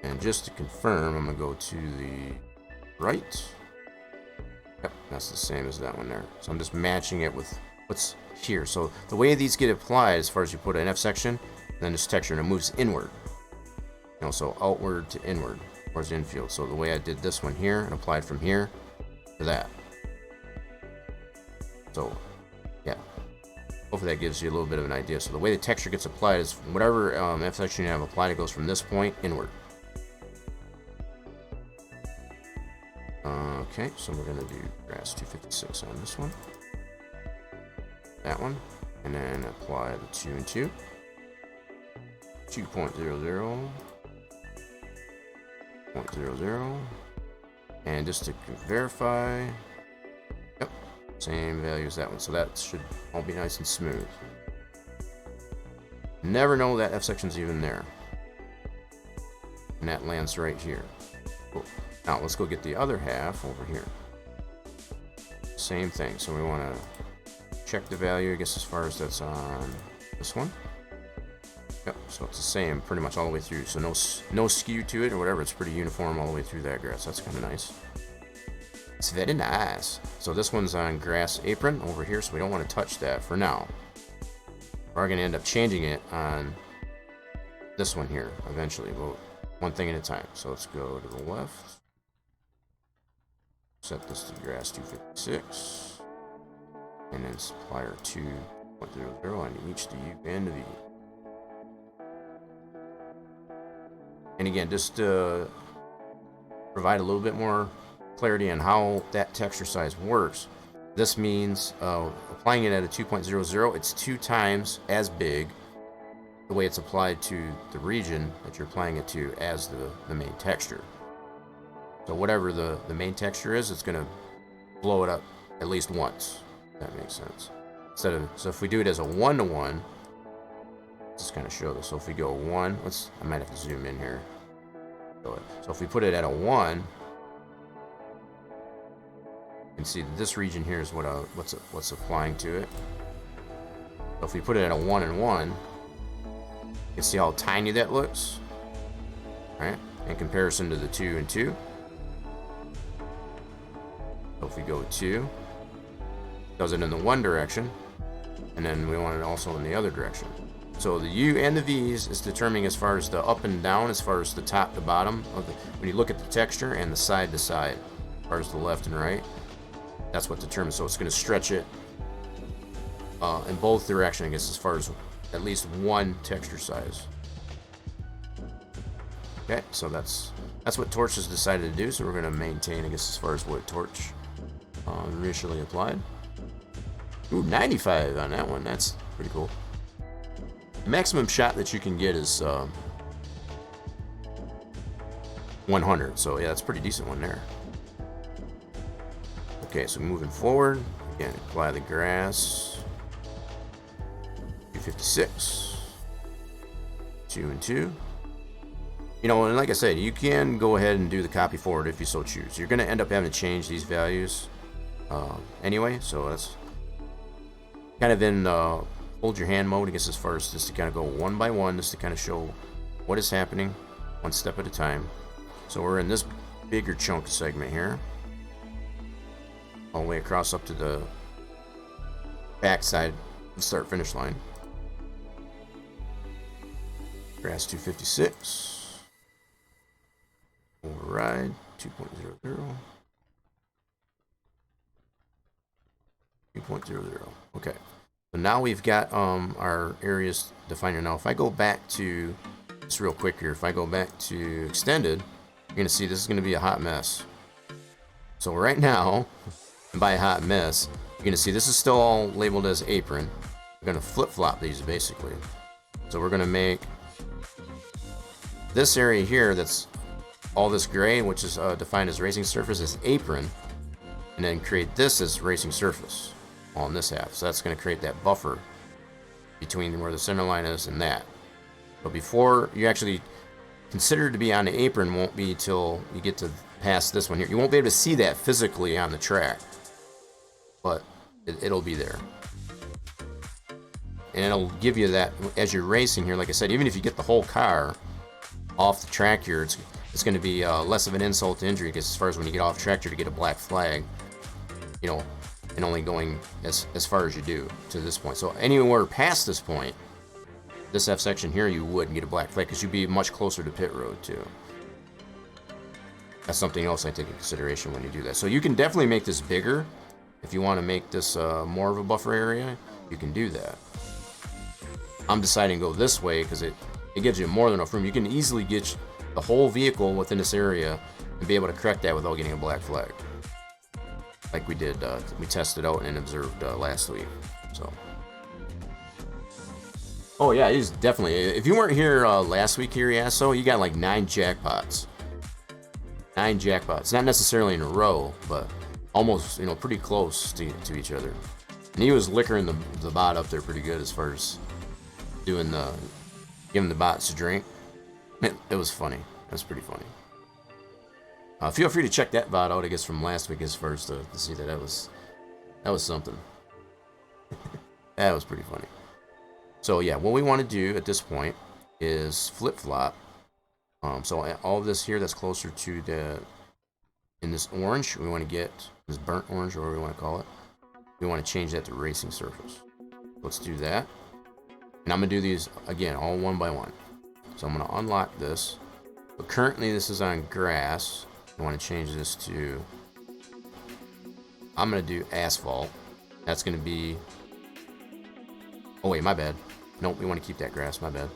And just to confirm, I'm going to go to the right. Yep, that's the same as that one there. So I'm just matching it with what's here. So the way these get applied, as far as you put an F section, then this texture, and it moves inward. You know, so outward to inward, towards the infield. So the way I did this one here, and applied from here to that. So, yeah. Hopefully that gives you a little bit of an idea. So the way the texture gets applied is whatever F section you have applied, it goes from this point inward. Okay, so we're going to do grass 256 on this one. That one. And then apply the 2 and 2. 2.00. 0.00. And just to verify, yep, same value as that one. So that should all be nice and smooth. Never know that F section's even there. And that lands right here. Cool. Now let's go get the other half over here. Same thing. So we want to check the value, I guess, as far as that's on this one. Yep, so it's the same pretty much all the way through. So no skew to it or whatever. It's pretty uniform all the way through that grass. That's kind of nice. It's very nice. So this one's on grass apron over here, so we don't want to touch that for now. We're going to end up changing it on this one here eventually. Well, one thing at a time. So let's go to the left. Set this to grass 256. And then supplier 2.00 on each the U and the V. And again, just to provide a little bit more clarity on how that texture size works, This means applying it at a 2.00, it's 2 times as big the way it's applied to the region that you're applying it to as the main texture. So whatever the main texture is, it's going to blow it up at least once. If that makes sense. So if we do it as a 1-to-1, let's just kind of show this. So if we go 1, I might have to zoom in here. So if we put it at a 1, you can see that this region here is what's applying to it. So if we put it at a 1 and 1, you can see how tiny that looks, right? In comparison to the 2 and 2. So if we go 2, does it in the 1 direction, and then we want it also in the other direction. So the U and the V's is determining as far as the up and down, as far as the top to bottom of when you look at the texture, and the side to side, as far as the left and right. That's what determines. So it's going to stretch it in both directions, I guess, as far as at least one texture size. Okay, so that's what Torch has decided to do. So we're going to maintain, I guess, as far as what Torch initially applied. Ooh, 95 on that one. That's pretty cool. The maximum shot that you can get is 100. So yeah, that's a pretty decent one there. Okay, so moving forward, again, apply the grass. 256. 2 and 2. You know, and like I said, you can go ahead and do the copy forward if you so choose. You're going to end up having to change these values anyway, so that's kind of in hold your hand mode, I guess, as far as just to kind of go one by one, just to kind of show what is happening one step at a time. So we're in this bigger chunk segment here, all the way across up to the back side and start finish line. Grass 256. Override 2.00. 2.00. Okay. So now we've got our areas defined here. Now if I go back to, just real quick here, if I go back to extended, you're going to see this is going to be a hot mess. So right now, by a hot mess, you're going to see this is still all labeled as apron. We're going to flip-flop these basically. So we're going to make this area here that's all this gray, which is defined as racing surface, as apron, and then create this as racing surface on this half. So that's going to create that buffer between where the center line is and that. But before you actually consider it to be on the apron won't be till you get to past this one here. You won't be able to see that physically on the track, but it'll be there. And it'll give you that as you're racing here. Like I said, even if you get the whole car off the track here, it's going to be less of an insult to injury, because as far as when you get off track here to get a black flag, you know, and only going as far as you do to this point. So anywhere past this point, this F section here, you wouldn't get a black flag because you'd be much closer to pit road too. That's something else I take into consideration when you do that. So you can definitely make this bigger. If you want to make this more of a buffer area, you can do that. I'm deciding to go this way because it gives you more than enough room. You can easily get the whole vehicle within this area and be able to correct that without getting a black flag, like we did. We tested out and observed last week. So, oh yeah, he's definitely. If you weren't here last week here, yeah, so you got like 9 jackpots. 9 jackpots, not necessarily in a row, but almost, you know, pretty close to each other. And he was liquoring the bot up there pretty good as far as doing giving the bots a drink. It was funny. It was pretty funny. Feel free to check that bot out, I guess, from last week as far as to see that was something. That was pretty funny. So yeah, what we want to do at this point is flip-flop. So all of this here that's closer to in this orange, we want to get this burnt orange, or whatever we want to call it. We want to change that to racing surface. Let's do that. And I'm going to do these, again, all one by one. So I'm going to unlock this. But currently this is on grass. I want to change this to, I'm going to do asphalt. That's going to be, oh wait, my bad. Nope, we want to keep that grass, my bad.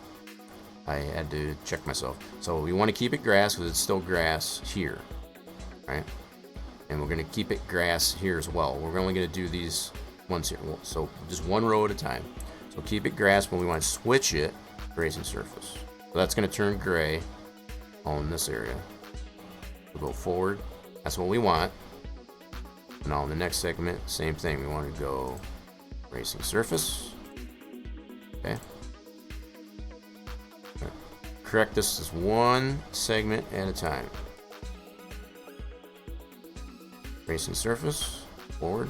I had to check myself. So we want to keep it grass because it's still grass here, right? And we're going to keep it grass here as well. We're only going to do these ones here. So just one row at a time. So keep it grass, but we want to switch it to racing surface. So that's going to turn gray on this area. We'll go forward. That's what we want. Now in the next segment, same thing. We want to go racing surface. Okay. Correct this as one segment at a time. Racing surface, forward.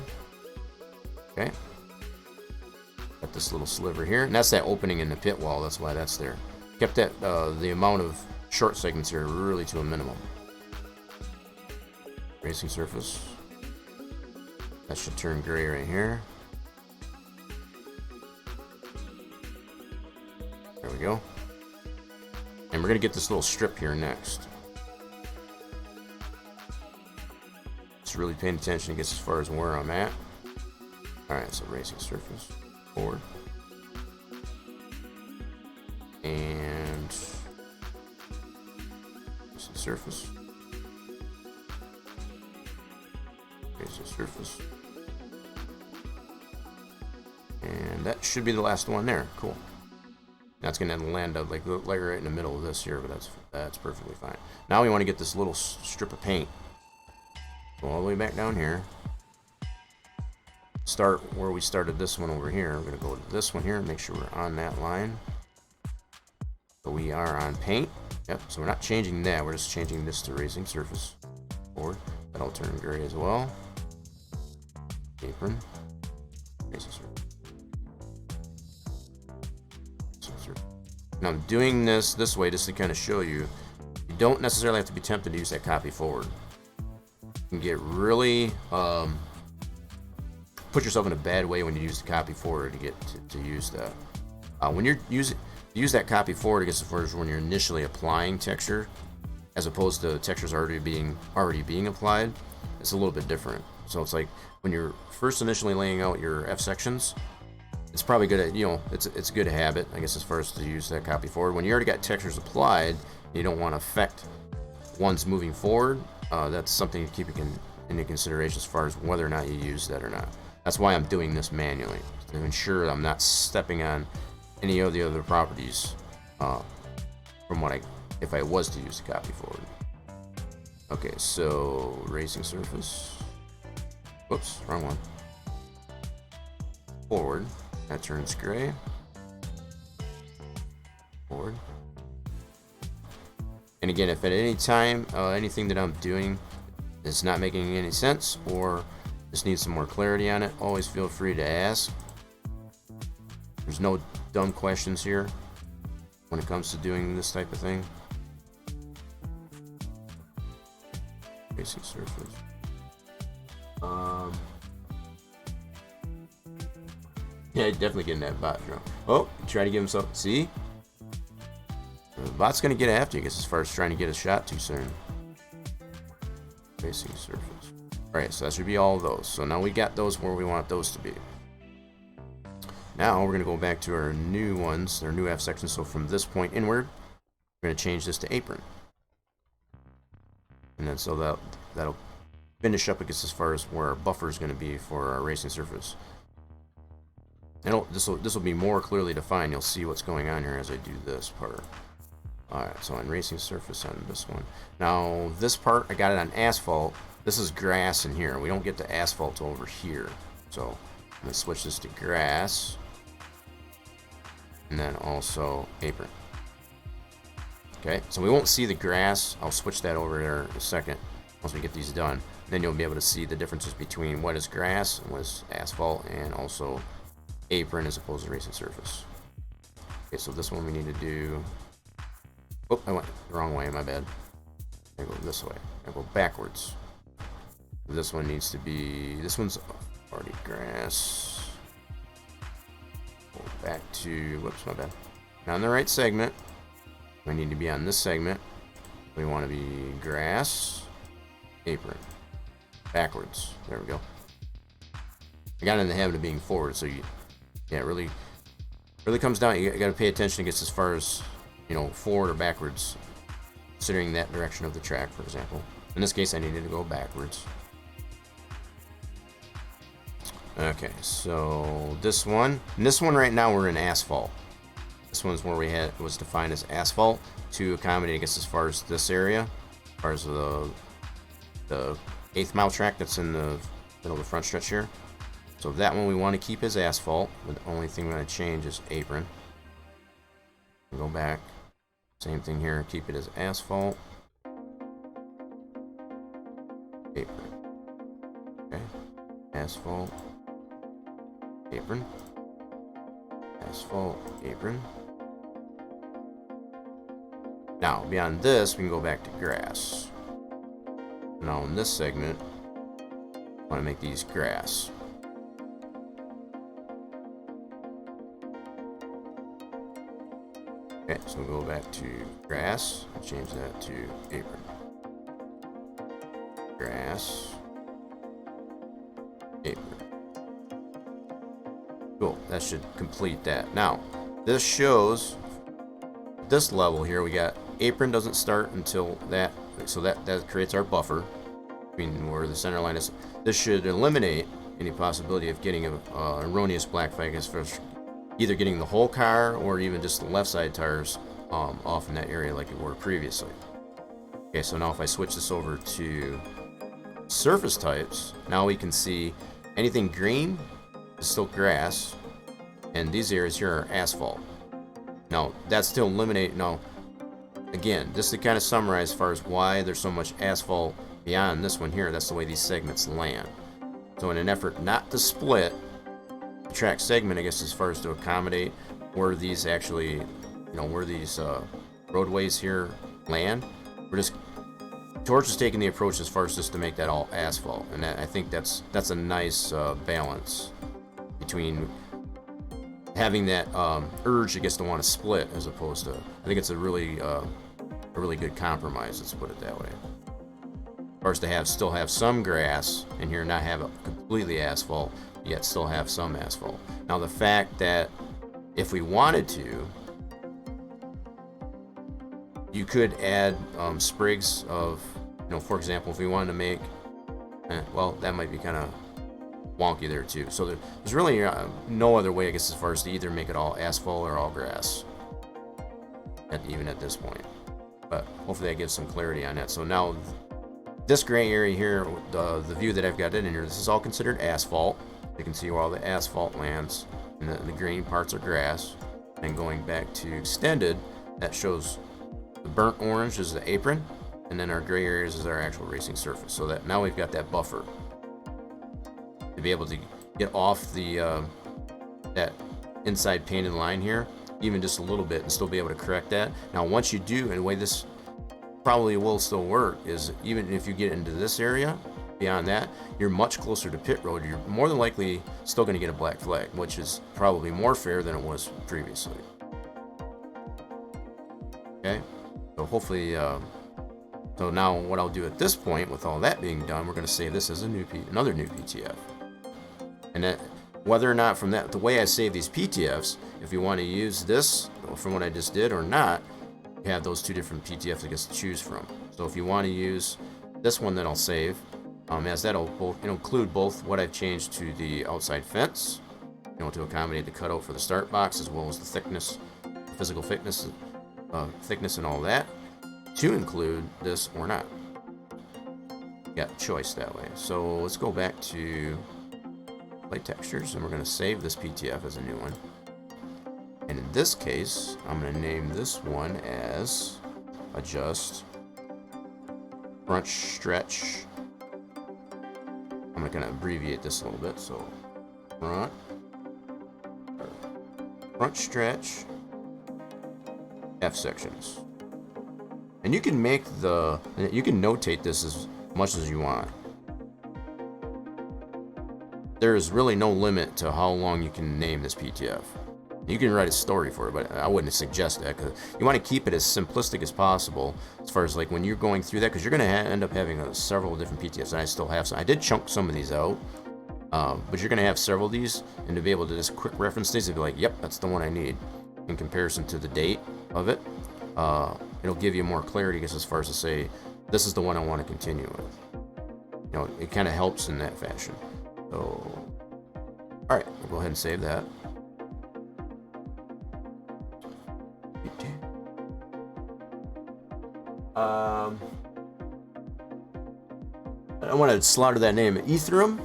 Okay. Got this little sliver here, and that's that opening in the pit wall. That's why that's there. Kept that the amount of short segments here really to a minimum. Racing surface. That should turn gray right here. There we go. And we're going to get this little strip here next. Just really paying attention to get as far as where I'm at. Alright, so racing surface, forward. And racing surface. Racing surface. And that should be the last one there. Cool. That's going to land up like right in the middle of this here, but that's perfectly fine. Now we want to get this little strip of paint. Go all the way back down here. Start where we started this one over here. We're going to go to this one here and make sure we're on that line. So we are on paint. Yep, so we're not changing that. We're just changing this to racing surface. Forward. That'll turn gray as well. Apron. Racing surface. Now I'm doing this way just to kind of show you. You don't necessarily have to be tempted to use that copy forward. You can get really put yourself in a bad way when you use the copy forward to get to use that. When you're use that copy forward, I guess as far as when you're initially applying texture, as opposed to textures already being applied, it's a little bit different. So it's like when you're first initially laying out your F sections. It's probably good at, it's a good habit, I guess, as far as to use that copy forward. When you already got textures applied, you don't want to affect ones moving forward. That's something to keep into consideration as far as whether or not you use that or not. That's why I'm doing this manually, to ensure I'm not stepping on any of the other properties from what if I was to use the copy forward. Okay, so racing surface. Whoops, wrong one. Forward. That turns gray. Forward. And again, if at any time anything that I'm doing is not making any sense or just needs some more clarity on it, always feel free to ask. There's no dumb questions here when it comes to doing this type of thing. Racing surface. Yeah, definitely getting that bot drone. Oh, try to give him some. See? The bot's going to get after you, I guess, as far as trying to get a shot too soon. Racing surface. Alright, so that should be all of those. So now we got those where we want those to be. Now we're going to go back to our new ones, our new F sections. So from this point inward, we're going to change this to apron. And then so that'll finish up, I guess, as far as where our buffer is going to be for our racing surface. And this will be more clearly defined. You'll see what's going on here as I do this part. Alright, so on racing surface on this one. Now this part, I got it on asphalt. This is grass in here. We don't get the asphalt over here. So I'm going to switch this to grass. And then also apron. Okay, so we won't see the grass. I'll switch that over there in a second once we get these done. Then you'll be able to see the differences between what is grass and what is asphalt, and also apron as opposed to racing surface. Okay, so this one we need to do. Oh, I went the wrong way, my bad. I go this way. I go backwards. This one needs to be. This one's already grass. Go back to. Whoops, my bad. On the right segment. We need to be on this segment. We want to be grass, apron, backwards. There we go. I got in the habit of being forward, so yeah, it really comes down. You got to pay attention, I guess, as far as forward or backwards, considering that direction of the track, for example. In this case, I needed to go backwards. Okay, so this one, and this one right now we're in asphalt. This one's where we had was defined as asphalt to accommodate, I guess, as far as this area, as far as the 8th mile track that's in the middle of the front stretch here. So that one we want to keep as asphalt. But the only thing we're going to change is apron. Go back, same thing here. Keep it as asphalt. Apron. Okay, asphalt. Apron, asphalt, apron. Now, beyond this, we can go back to grass. Now, in this segment, I want to make these grass. Okay, so we'll go back to grass, and change that to apron. Grass, apron. Cool, that should complete that. Now, this shows this level here. We got apron doesn't start until that, so that creates our buffer between where the center line is. This should eliminate any possibility of getting a erroneous black flag as far as either getting the whole car or even just the left side tires off in that area like it were previously. Okay, so now if I switch this over to surface types, now we can see anything green is still grass, and these areas here are asphalt. Now, that's still eliminate. Now, again, just to kind of summarize as far as why there's so much asphalt beyond this one here, that's the way these segments land. So in an effort not to split the track segment, I guess, as far as to accommodate where these actually, where these roadways here land, Torch is taking the approach as far as just to make that all asphalt, and I think that's a nice balance between having that urge, I guess, to want to split, as opposed to, I think it's a really good compromise. Let's put it that way. As far as to still have some grass in here, not have it completely asphalt, yet still have some asphalt. Now, the fact that if we wanted to, you could add sprigs of, for example, if we wanted to make, well, that might be kind of wonky there too. So there's really no other way, I guess, as far as to either make it all asphalt or all grass, even at this point. But hopefully that gives some clarity on that. So now this gray area here, the view that I've got in here, this is all considered asphalt. You can see where all the asphalt lands, and the green parts are grass. And going back to extended, that shows the burnt orange is the apron, and then our gray areas is our actual racing surface. So that now we've got that buffer to be able to get off the that inside painted line here, even just a little bit, and still be able to correct that. Now, once you do, and the way this probably will still work is, even if you get into this area, beyond that, you're much closer to pit road. You're more than likely still going to get a black flag, which is probably more fair than it was previously. Okay, so hopefully, so now what I'll do at this point, with all that being done, we're going to save this as another new PTF. And that, whether or not from that, the way I save these PTFs, if you want to use this from what I just did or not, you have those two different PTFs, I guess, to choose from. So if you want to use this one that I'll save, as that'll both include both what I've changed to the outside fence, to accommodate the cutout for the start box, as well as the thickness, physical thickness and all that, to include this or not. You got a choice that way. So let's go back to Play Textures, and we're going to save this PTF as a new one. And in this case, I'm going to name this one as Adjust Front Stretch. I'm going to abbreviate this a little bit. So front stretch F sections. And you can you can notate this as much as you want. There is really no limit to how long you can name this PTF. You can write a story for it, but I wouldn't suggest that, because you want to keep it as simplistic as possible as far as like when you're going through that, because you're going to end up having several different PTFs, and I still have some. I did chunk some of these out, but you're going to have several of these, and to be able to just quick reference these and be like, yep, that's the one I need, in comparison to the date of it, it'll give you more clarity, I guess, as far as to say, this is the one I want to continue with. It kind of helps in that fashion. So Alright, we'll go ahead and save that. I want to slaughter that name. Ethereum?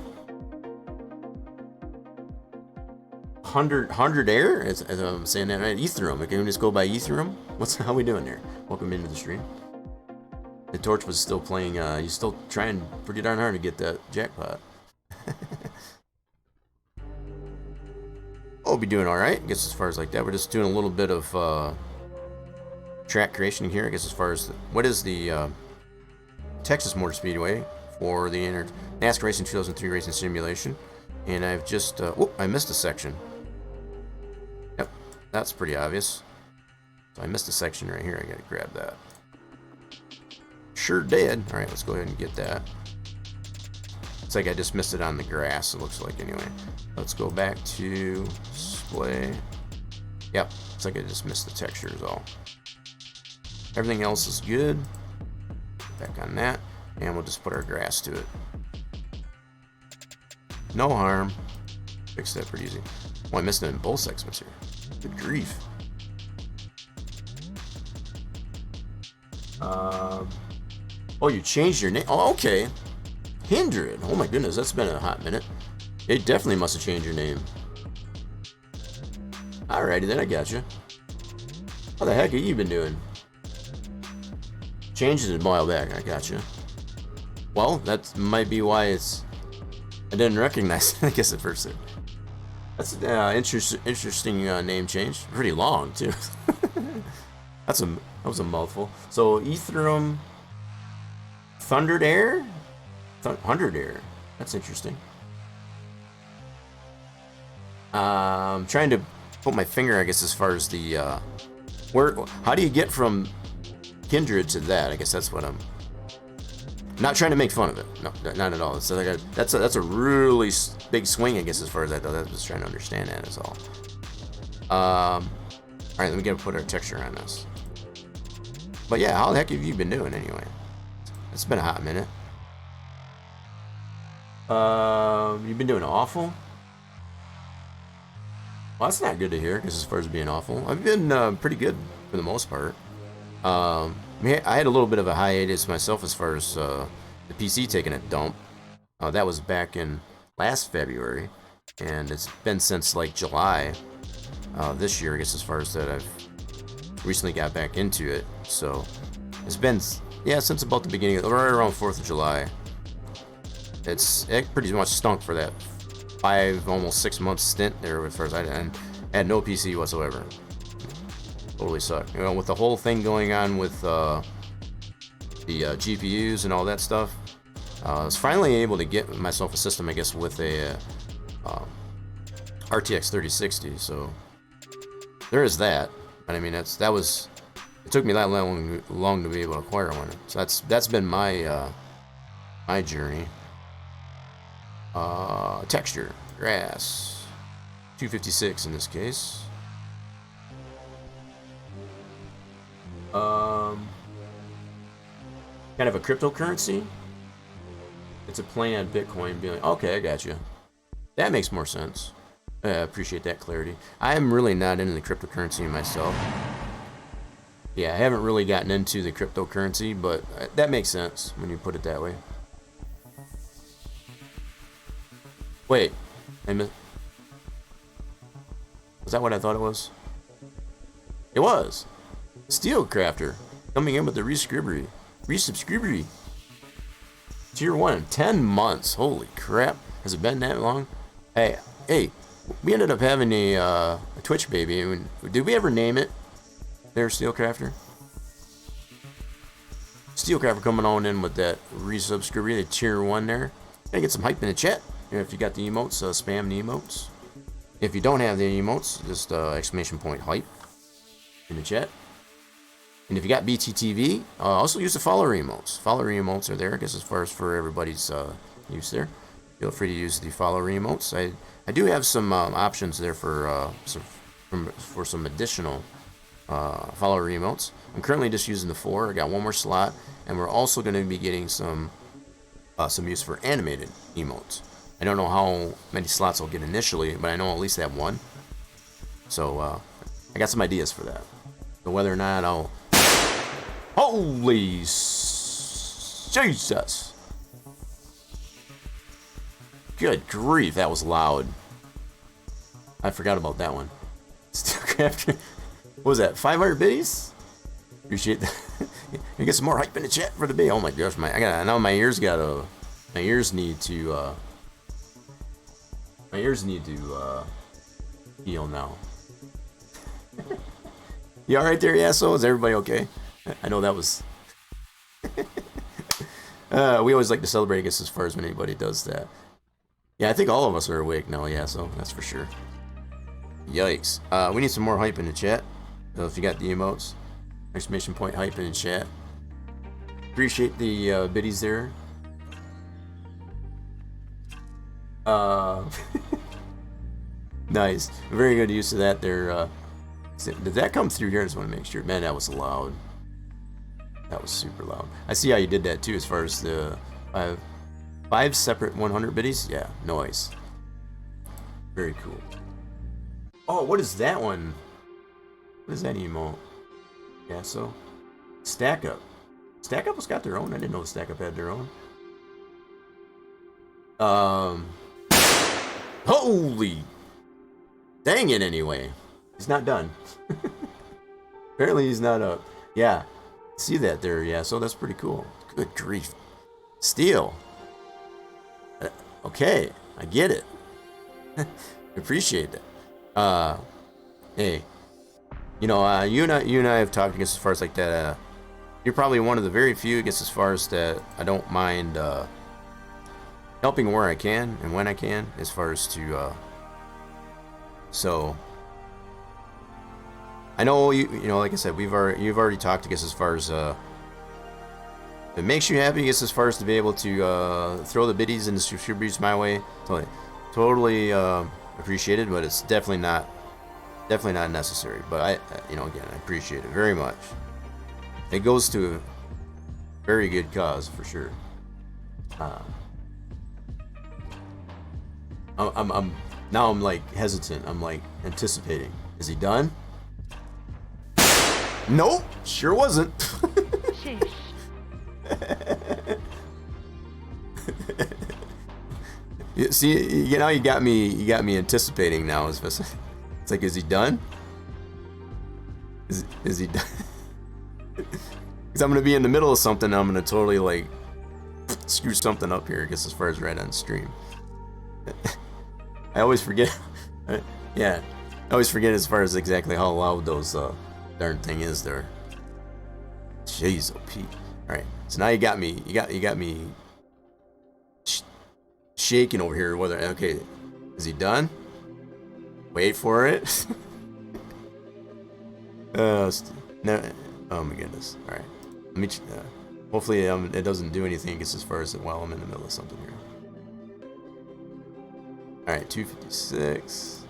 100 air? As I'm saying that right. Ethereum. Can we just go by Ethereum? How we doing there? Welcome into the stream. The torch was still playing. You're still trying pretty darn hard to get that jackpot. We'll be doing alright. I guess as far as like that. We're just doing a little bit of track creation here. I guess as far as what is the Texas Motor Speedway for the NASCAR Racing 2003 racing simulation. And I've just, whoop, I missed a section. Yep, that's pretty obvious. So I missed a section right here. I gotta grab that. Sure did. Alright, let's go ahead and get that. It's like I just missed it on the grass, it looks like anyway. Let's go back to display. Yep, it's like I just missed the texture is all. Everything else is good. Back on that. And we'll just put our grass to it. No harm. Fix that pretty easy. Oh, I missed it in both segments here. Good grief. Oh, you changed your name. Oh, okay. Hindred. Oh my goodness, that's been a hot minute. It definitely must have changed your name. Alrighty then, I got you. What the heck have you been doing? Changed it a while back. I got you. Well, that might be why it's. I didn't recognize it, I guess, at first. That's an interesting name change. Pretty long, too. That was a mouthful. So, Ethereum... Thundered Air? 100 Air. That's interesting. I'm trying to put my finger, I guess, as far as the... how do you get from Kindred to that? I guess that's what I'm... Not trying to make fun of it. No, not at all. It's like that's a really big swing, I guess, as far as that goes. I was just trying to understand that is all. All right, let me put our texture on this. But yeah, how the heck have you been doing anyway? It's been a hot minute. You've been doing awful? Well, that's not good to hear, because as far as being awful, I've been pretty good for the most part. I had a little bit of a hiatus myself as far as the PC taking a dump. That was back in last February, and it's been since like July this year, I guess, as far as that I've recently got back into it. So it's been, yeah, since about the beginning, right around 4th of July. It pretty much stunk for that 5, almost 6 month stint there as far as I had no PC whatsoever. Totally sucked. You know, with the whole thing going on with the GPUs and all that stuff, I was finally able to get myself a system, I guess, with a RTX 3060. So there is that. But I mean, it took me that long to be able to acquire one. So that's been my my journey. Texture, grass, 256 in this case. Kind of a cryptocurrency. It's a play on Bitcoin. Being like, okay, I got you. That makes more sense. I appreciate that clarity. I am really not into the cryptocurrency myself. Yeah, I haven't really gotten into the cryptocurrency, but that makes sense when you put it that way. Wait, was that what I thought it was? It was. Steel Crafter coming in with the resubscribery. Tier 1 in 10 months. Holy crap. Has it been that long? Hey, we ended up having a Twitch baby. I mean, did we ever name it? There, Steel Crafter? Steel Crafter coming on in with that resubscribery, the tier 1 there. Gotta get some hype in the chat. If you got the emotes, spam the emotes. If you don't have the emotes, just exclamation point hype in the chat. And if you got BTTV, also use the follower emotes. Follower emotes are there, I guess, as far as for everybody's use there. Feel free to use the follower emotes. I do have some options there for some additional follower emotes. I'm currently just using the 4. I got one more slot, and we're also going to be getting some use for animated emotes. I don't know how many slots I'll get initially, but I know I'll at least have one. So I got some ideas for that. So whether or not I'll... Holy Jesus! Good grief, that was loud. I forgot about that one. Steelcraft, what was that? 500 biddies? Appreciate that. You get some more hype in the chat for the bid. Oh my gosh, I know my ears need to heal now. You all right there, Yasso? Is everybody okay? I know that was. We always like to celebrate, I guess, as far as when anybody does that. Yeah, I think all of us are awake now, Yasso. That's for sure. Yikes. We need some more hype in the chat. So if you got the emotes, exclamation point hype in the chat. Appreciate the biddies there. Nice. Very good use of that there. Did that come through here? I just want to make sure. Man, that was loud. That was super loud. I see how you did that too, as far as the five separate 100 biddies. Yeah, noise. Very cool. Oh, what is that one? What is that emote? Yeah, so Stack Up. Stack Up has got their own. I didn't know Stack Up had their own. Holy dang it! Anyway, he's not done. Apparently, he's not up. Yeah, see that there? Yeah, so that's pretty cool. Good grief, Steel. Okay, I get it. Appreciate it. Hey, you know, you and I have talked, I guess, as far as like that. You're probably one of the very few, I guess, as far as that I don't mind helping where I can and when I can, as far as to. So I know you know, like I said, you've already talked, I guess, as far as if it makes you happy, I guess, as far as to be able to throw the biddies and the distributes my way, totally appreciated, but it's definitely not necessary. But I you know, again, I appreciate it very much. It goes to a very good cause for sure. I'm like hesitant. I'm like anticipating. Is he done? Nope, sure wasn't. See, you know, you got me anticipating now. It's like, is he done? Is he done? Because I'm gonna be in the middle of something. I'm gonna totally like screw something up here, I guess, as far as right on stream. I always forget. Yeah, I always forget as far as exactly how loud those darn thing is there. Jeez, oh Pete. All right, so now you got me shaking over here. Whether okay, is he done? Wait for it. No. Oh my goodness. All right. Let me. Hopefully, it doesn't do anything, I guess, as far as while I'm in the middle of something here. All right, 256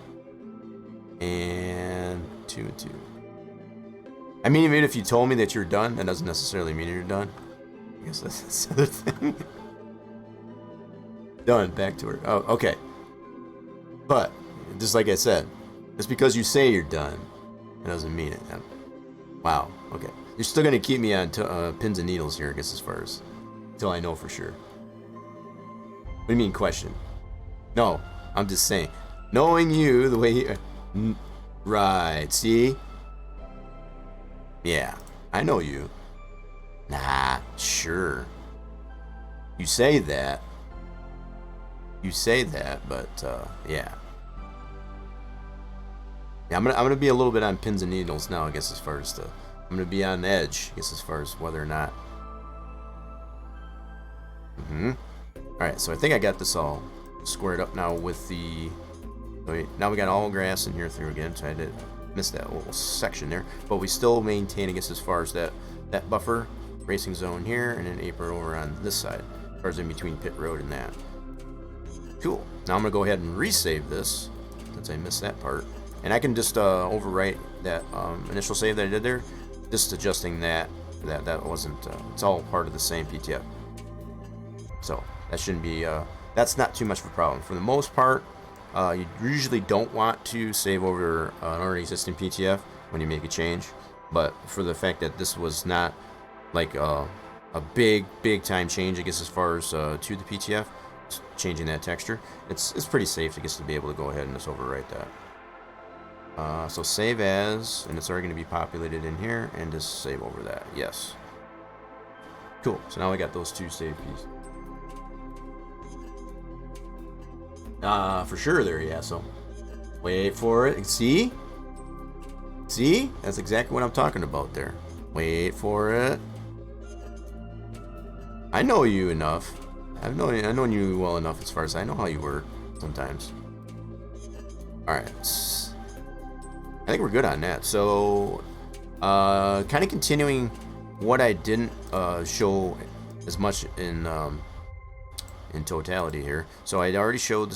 and 2 and 2. I mean, even if you told me that you're done, that doesn't necessarily mean you're done. I guess that's the other thing. Done. Back to work. Oh, okay. But just like I said, just because you say you're done, it doesn't mean it. Wow. Okay. You're still gonna keep me on pins and needles here, I guess, as far as until I know for sure. What do you mean, question? No, I'm just saying. Knowing you the way you... Right, see? Yeah, I know you. Nah, sure. You say that. But, yeah. Yeah, I'm gonna be a little bit on pins and needles now, I guess, as far as I'm gonna be on edge, I guess, as far as whether or not. Alright, so I think I got this all squared up now with the... Wait, now we got all grass in here through again, so I did miss that little section there. But we still maintain, I guess, as far as that buffer, racing zone here, and an apron over on this side, as far as in between pit road and that. Cool. Now I'm gonna go ahead and resave this, since I missed that part. And I can just overwrite that initial save that I did there, just adjusting that wasn't, it's all part of the same PTF. So that shouldn't be that's not too much of a problem. For the most part, you usually don't want to save over an already existing PTF when you make a change. But for the fact that this was not like a big time change, I guess, as far as to the PTF, changing that texture, it's pretty safe, I guess, to be able to go ahead and just overwrite that. So save as, and it's already going to be populated in here, and just save over that. Yes. Cool. So now we got those two save pieces. For sure there, yeah. So wait for it. See? See? That's exactly what I'm talking about there. Wait for it. I know you enough. I've known you well enough as far as I know how you work sometimes. Alright. I think we're good on that. So, kind of continuing what I didn't show as much in totality here. So I already showed the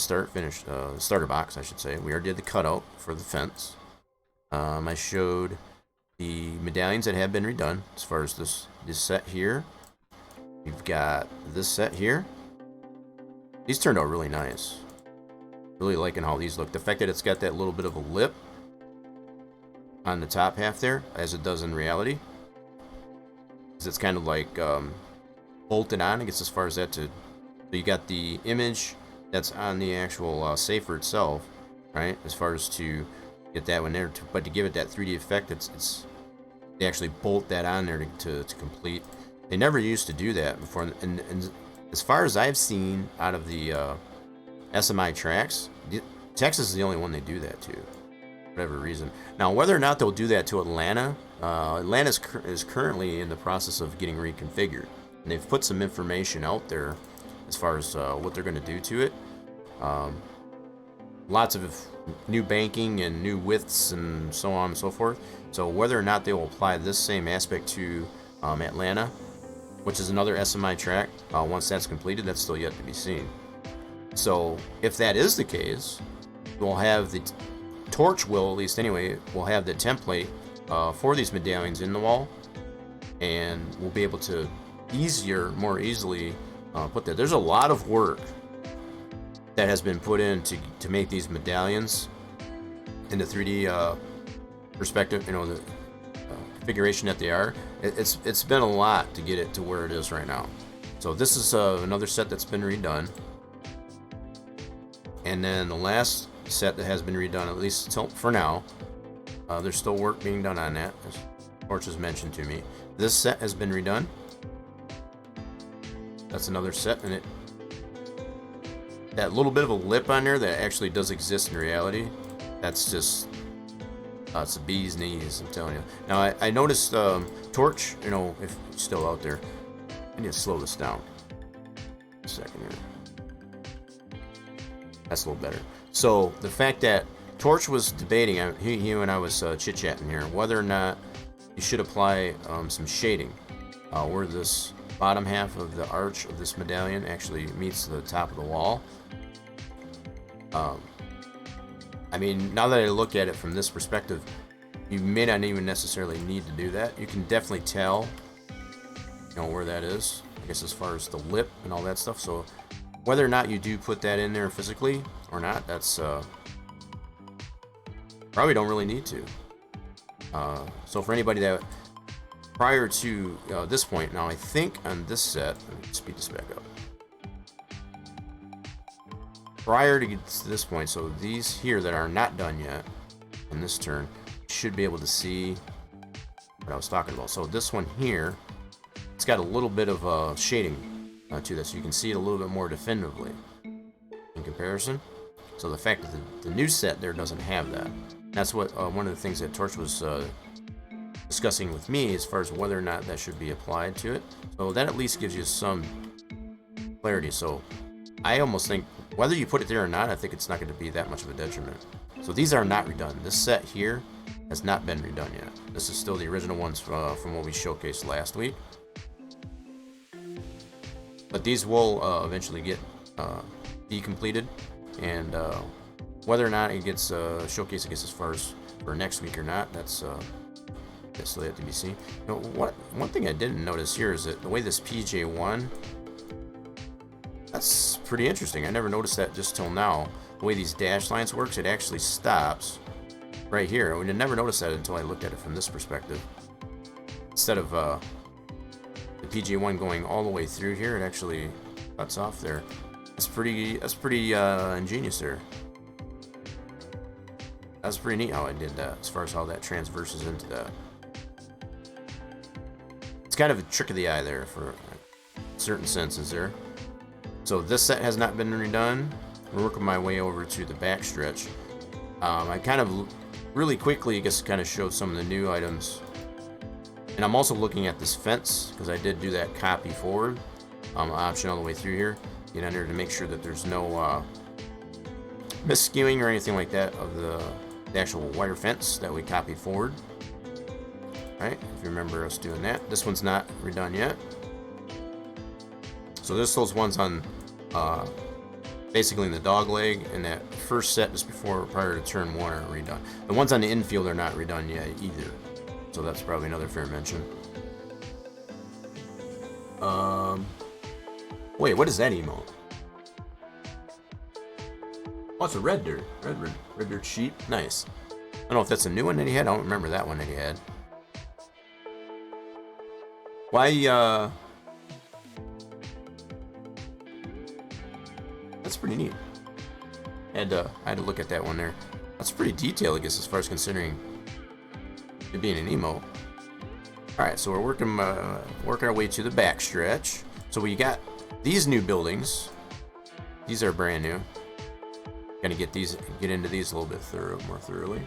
starter box, I should say. We already did the cutout for the fence. I showed the medallions that have been redone as far as this set here. We've got this set here. These turned out really nice. Really liking how these look. The fact that it's got that little bit of a lip on the top half there, as it does in reality, because it's kind of like bolted on, I guess, as far as that to. So you got the image that's on the actual safer itself, right? As far as to get that one there, but to give it that 3D effect, they actually bolt that on there to complete. They never used to do that before, and as far as I've seen out of the SMI tracks, Texas is the only one they do that to, for whatever reason. Now, whether or not they'll do that to Atlanta, Atlanta is currently in the process of getting reconfigured, and they've put some information out there as far as what they're going to do to it. Lots of new banking and new widths and so on and so forth. So whether or not they will apply this same aspect to Atlanta, which is another SMI track, once that's completed, that's still yet to be seen. So if that is the case, we'll have the Torch will, at least anyway, will have the template for these medallions in the wall, and we'll be able to more easily put that. There's a lot of work that has been put in to make these medallions in the 3D perspective, the configuration that they are. It's been a lot to get it to where it is right now. So this is another set that's been redone, and then the last set that has been redone, at least for now. There's still work being done on that, as Torch has mentioned to me. This set has been redone. That's another set, and that little bit of a lip on there that actually does exist in reality, that's just it's a bee's knees, I'm telling you. Now I noticed Torch, if it's still out there, I need to slow this down a second here. That's a little better. So the fact that Torch was debating, he and I was chit-chatting here, whether or not you should apply some shading where this bottom half of the arch of this medallion actually meets the top of the wall. I mean, now that I look at it from this perspective, you may not even necessarily need to do that. You can definitely tell, where that is, I guess, as far as the lip and all that stuff. So whether or not you do put that in there physically or not, that's probably don't really need to. So for anybody that prior to this point, now I think on this set, let me speed this back up. Prior to this point, so these here that are not done yet in this turn, you should be able to see what I was talking about. So this one here, it's got a little bit of shading to this. You can see it a little bit more definitively in comparison. So the fact that the new set there doesn't have that. That's what one of the things that Torch was discussing with me as far as whether or not that should be applied to it. So that at least gives you some clarity. So I almost think whether you put it there or not, I think it's not going to be that much of a detriment. So these are not redone. This set here has not been redone yet. This is still the original ones from what we showcased last week. But these will eventually be completed, and whether or not it gets showcased, I guess, as far as for next week or not, that's still yet to be seen. One thing I didn't notice here is that the way this PJ1, that's pretty interesting. I never noticed that just till now. The way these dash lines works, it actually stops right here. I never noticed that until I looked at it from this perspective. Instead of the PG1 going all the way through here, it actually cuts off there. That's pretty ingenious there. That's pretty neat how I did that, as far as how that transverses into that. It's kind of a trick of the eye there for certain senses there. So this set has not been redone. We're working my way over to the back stretch. I kind of really quickly just kind of showed some of the new items. And I'm also looking at this fence, because I did do that copy forward option all the way through here. Get under to make sure that there's no misskewing or anything like that of the actual wire fence that we copied forward. Alright, if you remember us doing that. This one's not redone yet. So this those ones on basically in the dog leg and that first set just prior to turn 1 are redone. The ones on the infield are not redone yet either. So that's probably another fair mention. Wait, what is that emote? Oh, it's a red dirt. Red dirt sheep. Nice. I don't know if that's a new one that he had. I don't remember that one that he had. Why, that's pretty neat. I had to look at that one there. That's pretty detailed, I guess, as far as considering it being an emote. Alright, so we're working our way to the back stretch. So we got these new buildings. These are brand new. Gonna get into these a little bit more thoroughly.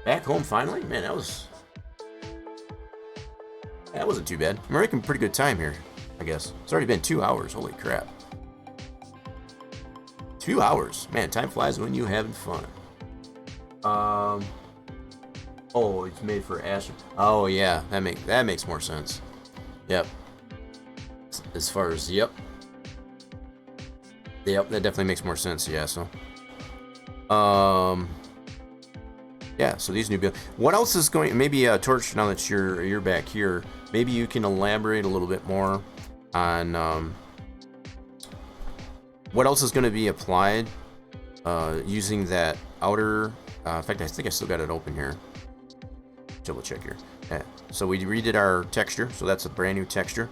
Back home finally? Man, that wasn't too bad. We're making pretty good time here, I guess. It's already been 2 hours. Holy crap. 2 hours. Man, time flies when you're having fun. Oh, it's made for Astro. Oh yeah, that makes more sense. Yep. As far as yep, that definitely makes more sense. Yeah. So, yeah. So these new builds. What else is going? Maybe Torch. Now that you're back here, maybe you can elaborate a little bit more on what else is going to be applied using that outer. In fact, I think I still got it open here. Double check here. Yeah. So we redid our texture, so that's a brand new texture.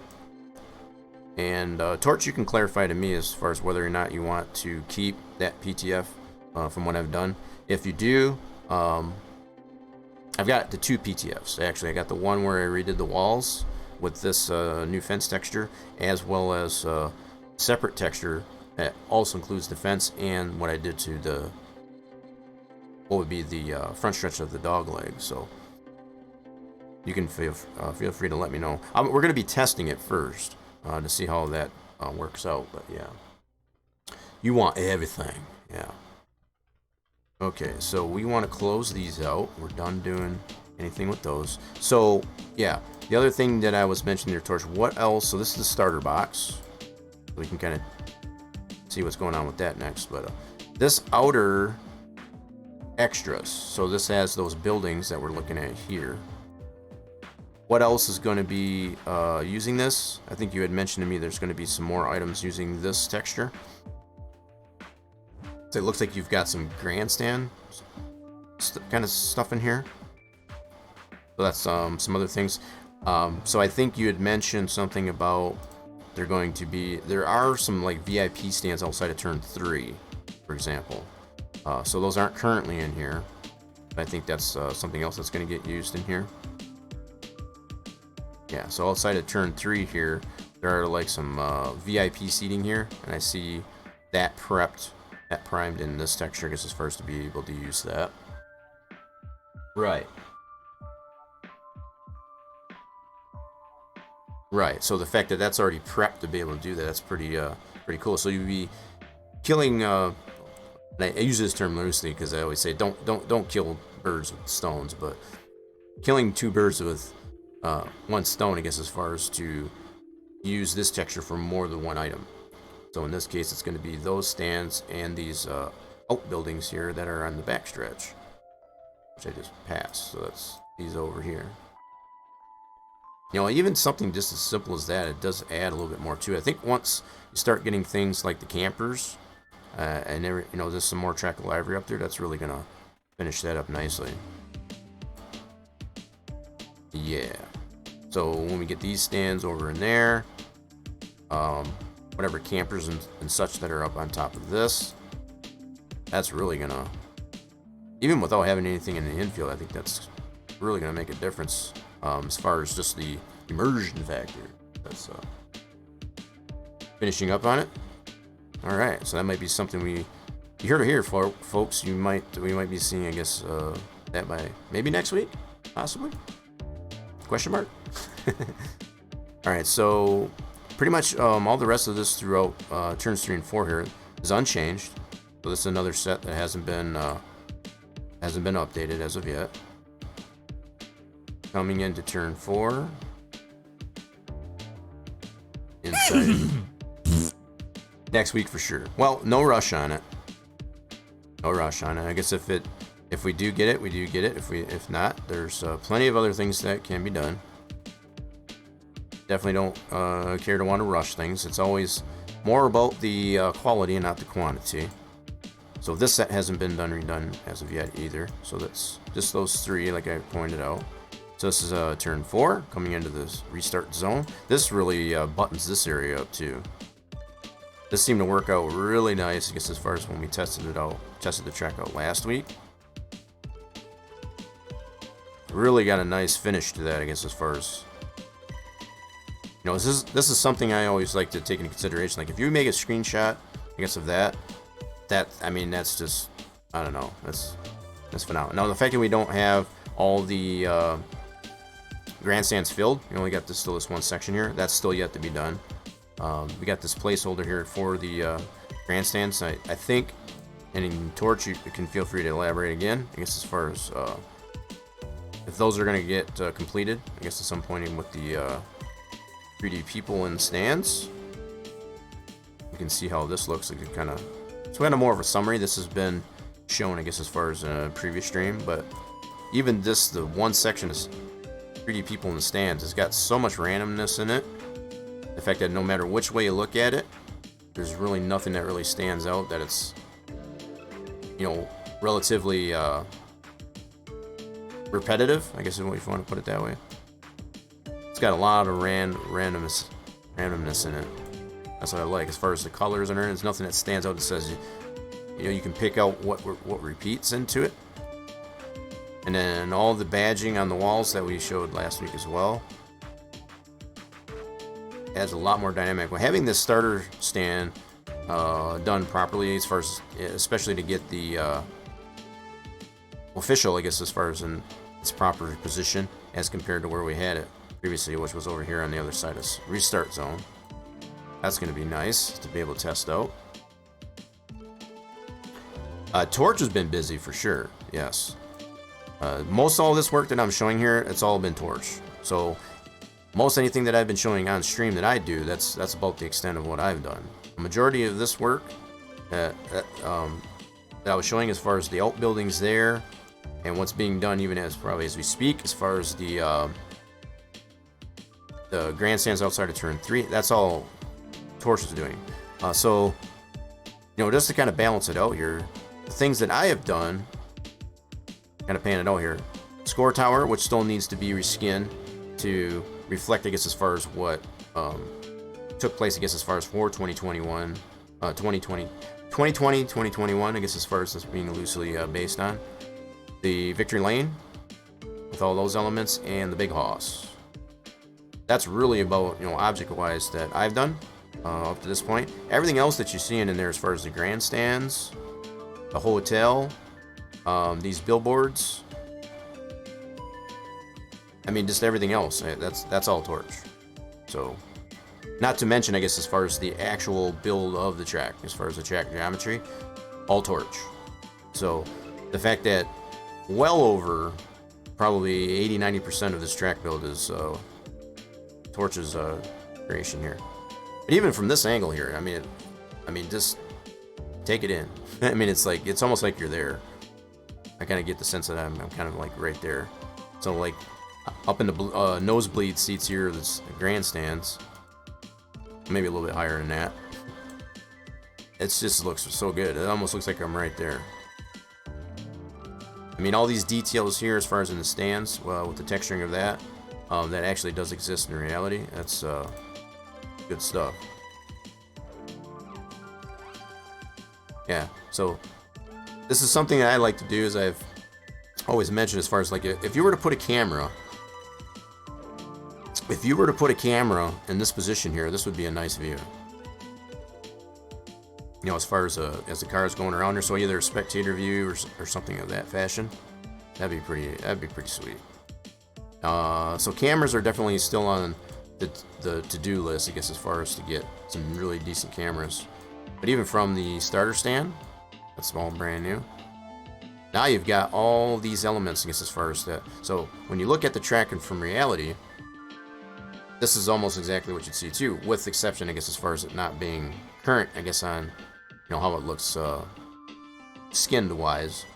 And Torch, you can clarify to me as far as whether or not you want to keep that PTF from what I've done. If you do, I've got the 2 PTFs. Actually, I got the one where I redid the walls with this new fence texture, as well as separate texture that also includes the fence and what I did to the what would be the front stretch of the dog leg. So you can feel free to let me know. We're going to be testing it first to see how that works out. But yeah, you want everything. Yeah. Okay, so we want to close these out. We're done doing anything with those. So yeah, the other thing that I was mentioning there, Torch. What else? So this is the starter box. We can kind of see what's going on with that next. But this outer extras. So this has those buildings that we're looking at here. What else is going to be using this? I think you had mentioned to me there's going to be some more items using this texture. So it looks like you've got some grandstand kind of stuff in here. So that's some other things. So I think you had mentioned something about there are some like VIP stands outside of turn 3, for example. So those aren't currently in here. But I think that's something else that's going to get used in here. Yeah, so outside of turn 3 here, there are like some VIP seating here, and I see that primed in this texture, I guess, as far as to be able to use that. Right. Right, so the fact that that's already prepped to be able to do that, that's pretty cool. So you'd be killing, and I use this term loosely because I always say don't kill birds with stones, but killing 2 birds with 1 stone, I guess, as far as to use this texture for more than 1 item. So in this case, it's going to be those stands and these outbuildings here that are on the back stretch, which I just passed. So that's these over here. You know, even something just as simple as that, it does add a little bit more to it. I think once you start getting things like the campers, and you know, there's some more track library up there, that's really gonna finish that up nicely. Yeah. So when we get these stands over in there, whatever campers and such that are up on top of this, that's really gonna, even without having anything in the infield, I think that's really gonna make a difference as far as just the immersion factor. That's finishing up on it. All right, so that might be something you heard it here, folks. We might be seeing, I guess, that by maybe next week, possibly. Question mark. All right, so pretty much all the rest of this throughout turns 3 and 4 here is unchanged. So this is another set that hasn't been updated as of yet. Coming into turn 4. Inside. Next week for sure. Well, no rush on it. No rush on it. I guess if we do get it, we do get it. If not, there's plenty of other things that can be done. Definitely don't care to want to rush things. It's always more about the quality and not the quantity. So this set hasn't been redone as of yet either. So that's just those 3, like I pointed out. So this is turn 4 coming into this restart zone. This really buttons this area up too. This seemed to work out really nice, I guess, as far as when we tested the track out last week. Really got a nice finish to that, I guess, as far as, you know, this is something I always like to take into consideration. Like if you make a screenshot, I guess, of that, I mean, that's just, I don't know, that's phenomenal. Now the fact that we don't have all the grandstands filled, you only got still this one section here, that's still yet to be done. We got this placeholder here for the grandstands. I think, and in Torch, you can feel free to elaborate again, I guess, as far as if those are going to get completed, I guess, at some point in with the 3D people in stands. You can see how this looks. Like, it's kind of more of a summary. This has been shown, I guess, as far as a previous stream, but even this, the one section is 3D people in the stands, has got so much randomness in it. The fact that no matter which way you look at it, there's really nothing that really stands out, that it's, you know, relatively repetitive, I guess, if you want to put it that way. It's got a lot of randomness in it. That's what I like. As far as the colors and everything, there's nothing that stands out that says, you know, you can pick out what repeats into it. And then all the badging on the walls that we showed last week as well adds a lot more dynamic. Well, having this starter stand done properly, as far as, especially to get the official, I guess, as far as in its proper position as compared to where we had it previously, which was over here on the other side of restart zone. That's going to be nice to be able to test out. Torch has been busy for sure, yes. Most all this work that I'm showing here, it's all been Torch. So most anything that I've been showing on stream that I do, that's about the extent of what I've done. The majority of this work that I was showing, as far as the outbuildings there, and what's being done even as we speak, as far as the grandstands outside of turn 3, that's all Torch is doing. So, you know, just to kind of balance it out here, the things that I have done, kind of pan it out here. Score tower, which still needs to be reskinned to reflect, I guess, as far as what took place, I guess, as far as for 2021, 2021, I guess, as far as this being loosely based on. The Victory Lane, with all those elements, and the Big Hoss. That's really about, you know, object-wise that I've done up to this point. Everything else that you're seeing in there, as far as the grandstands, the hotel, these billboards, I mean, just everything else, that's all Torch. So, not to mention, I guess, as far as the actual build of the track, as far as the track geometry, all Torch. So, the fact that well over probably 80-90% of this track build is Torch's creation here. But even from this angle here, I mean, just take it in. I mean, it's almost like you're there. I kind of get the sense that I'm kind of like right there. So, like, up in the nosebleed seats here, that's grandstands. Maybe a little bit higher than that. It just looks so good. It almost looks like I'm right there. I mean, all these details here as far as in the stands, well, with the texturing of that, that actually does exist in reality. That's good stuff. Yeah, so this is something that I like to do, as I've always mentioned, as far as like if you were to put a camera, in this position here, this would be a nice view. You know, as far as the car is going around there, so either a spectator view or something of that fashion, that'd be pretty sweet. So cameras are definitely still on the to-do list, I guess, as far as to get some really decent cameras. But even from the starter stand, that's all brand new. Now you've got all these elements, I guess, as far as that. So when you look at the tracking from reality, this is almost exactly what you'd see too, with the exception, I guess, as far as it not being current, I guess, on, you know, how it looks skinned wise.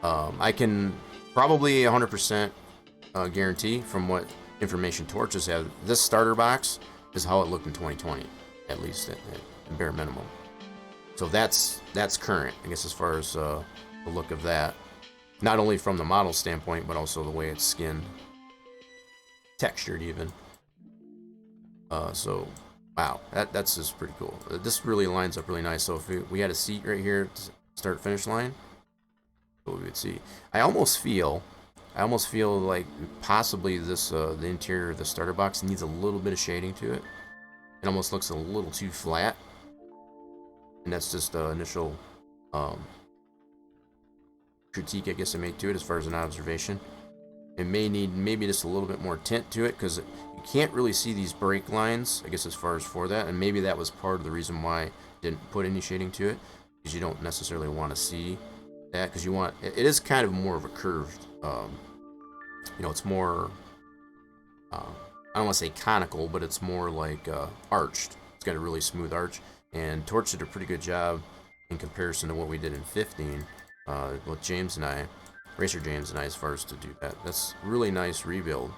I can probably 100% guarantee from what information Torches have, this starter box is how it looked in 2020, at least at bare minimum. So that's current, I guess, as far as the look of that, not only from the model standpoint, but also the way it's skinned, textured even. So wow, that's just pretty cool. This really lines up really nice. So if we had a seat right here to start finish line, what we would see. I almost feel like possibly this the interior of the starter box needs a little bit of shading to it. It almost looks a little too flat, and that's just the initial critique, I guess, I made to it as far as an observation. It may need maybe just a little bit more tint to it, because you can't really see these brake lines, I guess, as far as for that, and maybe that was part of the reason why I didn't put any shading to it, because you don't necessarily want to see that, because you want, it is kind of more of a curved, you know, it's more, I don't want to say conical, but it's more like arched. It's got a really smooth arch, and Torch did a pretty good job in comparison to what we did in 15 with James and I, Racer James and I, as far as to do that. That's really nice rebuild.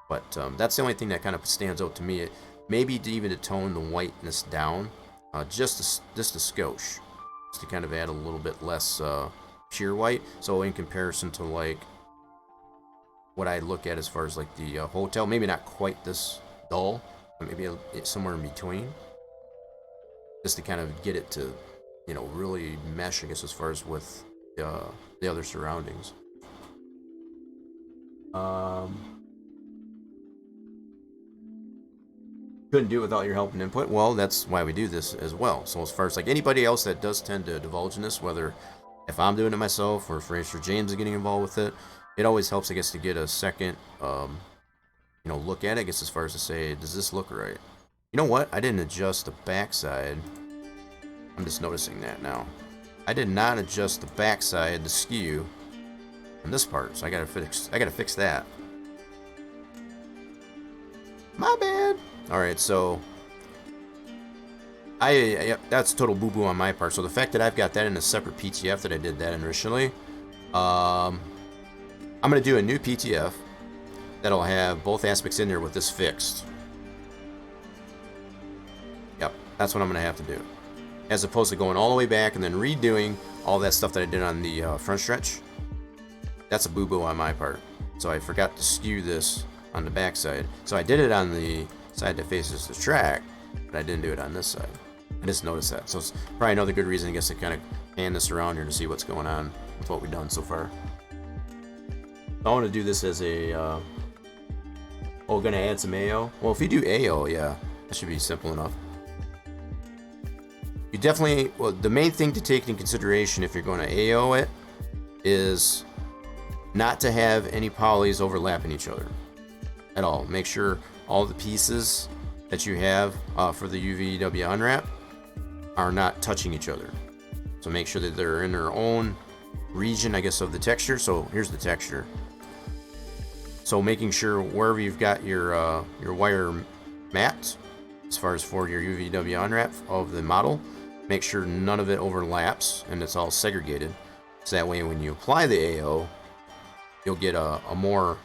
But that's the only thing that kind of stands out to me. Maybe even to tone the whiteness down, just a skosh, just to kind of add a little bit less pure white. So in comparison to like what I look at as far as like the hotel, maybe not quite this dull, but maybe somewhere in between, just to kind of get it to, you know, really mesh, I guess, as far as with the other surroundings. Couldn't do it without your help and input. Well, that's why we do this as well. So as far as like anybody else that does tend to divulge in this, whether if I'm doing it myself or if Racer James is getting involved with it, it always helps, I guess, to get a second, you know, look at it, I guess, as far as to say, does this look right? You know what? I didn't adjust the backside. I'm just noticing that now. I did not adjust the backside, the skew, on this part, so I gotta fix that. My bad. All right, so that's total boo-boo on my part. So the fact that I've got that in a separate PTF that I did that initially, I'm gonna do a new PTF that'll have both aspects in there with this fixed. Yep, that's what I'm gonna have to do, as opposed to going all the way back and then redoing all that stuff that I did on the front stretch. That's a boo-boo on my part. So I forgot to skew this on the back side. So I did it on the side that faces the track, but I didn't do it on this side. I just noticed that. So it's probably another good reason, I guess, to kind of pan this around here to see what's going on with what we've done so far. I want to do this as a, gonna add some AO? Well, if you do AO, yeah, that should be simple enough. You definitely, well, the main thing to take into consideration if you're going to AO it is not to have any polys overlapping each other at all. Make sure all the pieces that you have for the UVW unwrap are not touching each other. So make sure that they're in their own region, I guess, of the texture. So here's the texture. So making sure wherever you've got your wire mats, as far as for your UVW unwrap of the model, make sure none of it overlaps and it's all segregated. So that way when you apply the AO, you'll get a more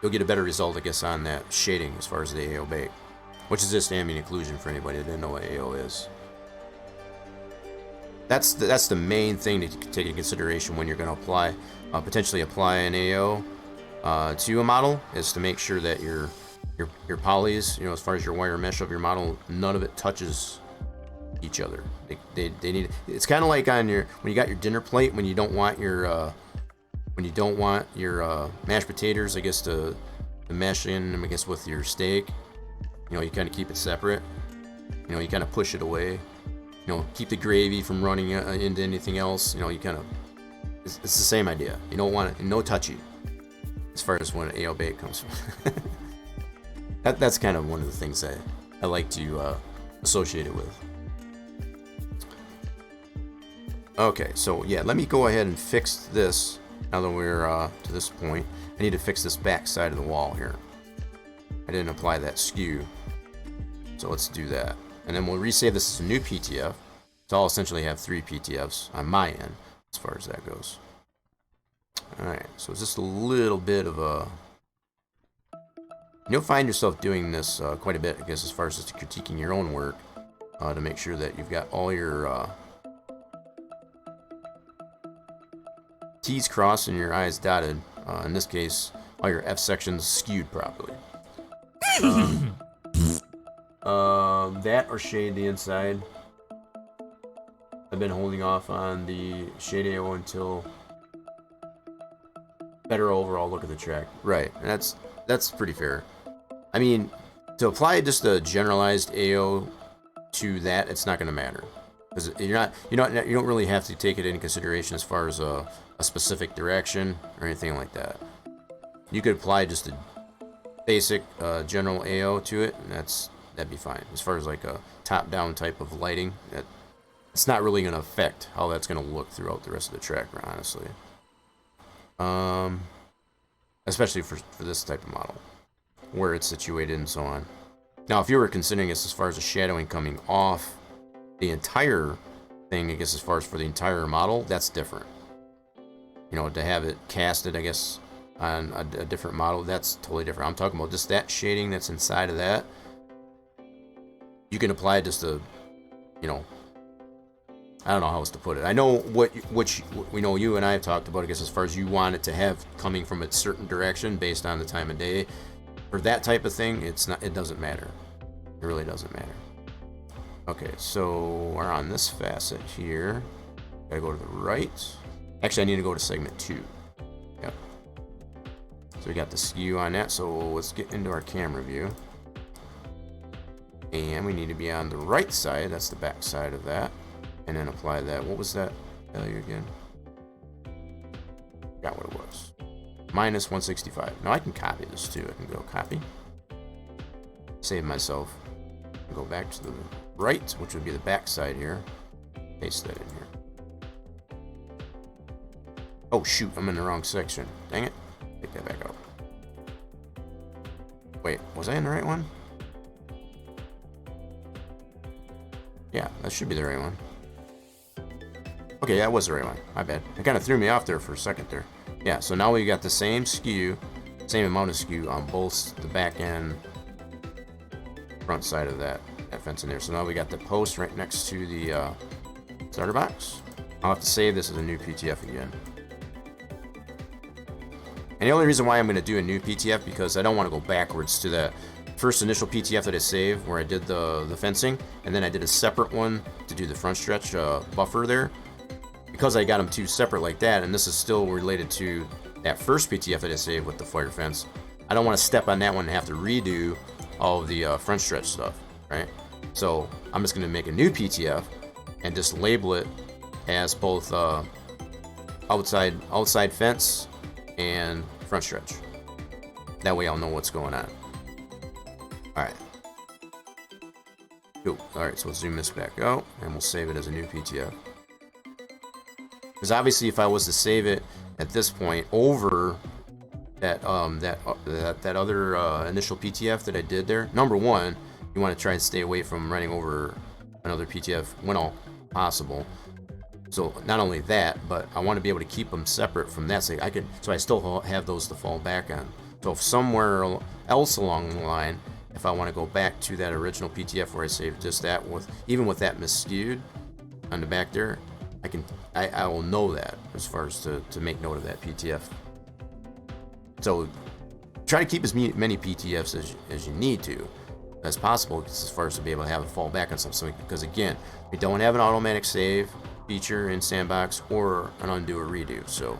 you'll get a better result, I guess, on that shading as far as the AO bake, which is just ambient occlusion for anybody that didn't know what AO is. That's the main thing to take into consideration when you're going to apply, potentially apply an AO to a model, is to make sure that your polys, you know, as far as your wire mesh of your model, none of it touches each other. They need. It's kind of like on your, when you got your dinner plate, when you don't want your mashed potatoes, I guess, to mesh in, I guess, with your steak. You know, you kind of keep it separate. You know, you kind of push it away. You know, keep the gravy from running into anything else. You know, you kind of, it's the same idea. You don't want it, no touchy, as far as when AO bake comes from. That's kind of one of the things that I like to associate it with. Okay, so yeah, let me go ahead and fix this. Now that we're to this point, I need to fix this back side of the wall here. I didn't apply that skew, so let's do that. And then we'll resave this as a new PTF. So I'll essentially have 3 PTFs on my end, as far as that goes. Alright, so it's just a little bit of a... You'll find yourself doing this quite a bit, I guess, as far as just critiquing your own work, to make sure that you've got all your T's crossed and your I's dotted. In this case, all your F sections skewed properly. That or shade the inside. I've been holding off on the shade AO until better overall look at the track. Right, and that's pretty fair. I mean, to apply just a generalized AO to that, it's not going to matter, because you don't really have to take it into consideration as far as a specific direction or anything like that. You could apply just a basic general AO to it, and that'd be fine. As far as like a top-down type of lighting, it's not really going to affect how that's going to look throughout the rest of the track, honestly. Especially for this type of model, where it's situated and so on. Now, if you were considering this as far as the shadowing coming off the entire thing, I guess, as far as for the entire model, that's different. You know, to have it casted, I guess, on a different model, that's totally different. I'm talking about just that shading that's inside of that. You can apply just a, you know, I don't know how else to put it. I know which we know you and I have talked about, I guess, as far as you want it to have coming from a certain direction based on the time of day. For that type of thing, it doesn't matter. It really doesn't matter. Okay, so we're on this facet here. Gotta go to the right. Actually, I need to go to segment 2. Yep. So we got the skew on that, so let's get into our camera view. And we need to be on the right side, that's the back side of that. And then apply that. What was that value again? Forgot what it was. Minus 165. Now I can copy this too. I can go copy. Save myself. Go back to the right, which would be the back side here. Paste that in here. Oh shoot, I'm in the wrong section. Dang it. Take that back out. Wait, was I in the right one? Yeah, that should be the right one. Okay, that was the right one. My bad. It kind of threw me off there for a second there. Yeah, so now we got the same skew, same amount of skew on both the back and front side of that fence in there. So now we got the post right next to the starter box. I'll have to save this as a new PTF again. And the only reason why I'm going to do a new PTF, because I don't want to go backwards to the first initial PTF that I saved where I did the fencing, and then I did a separate one to do the front stretch buffer there. Because I got them two separate like that, and this is still related to that first PTF that I saved with the fire fence, I don't want to step on that one and have to redo all of the front stretch stuff, right? So I'm just going to make a new PTF and just label it as both outside fence and front stretch. That way I'll know what's going on. Alright. Cool. Alright, so let's zoom this back out, and we'll save it as a new PTF. Because obviously, if I was to save it at this point over that other initial PTF that I did there, number one, you want to try and stay away from running over another PTF when all possible. So not only that, but I want to be able to keep them separate from that, so I still have those to fall back on. So if somewhere else along the line, if I want to go back to that original PTF where I saved just that, even with that misskewed on the back there, I will know that as far as to make note of that PTF. So try to keep as many PTFs as you need to, as possible, as far as to be able to have a fall back on something. Because again, we don't have an automatic save feature in Sandbox or an undo or redo. So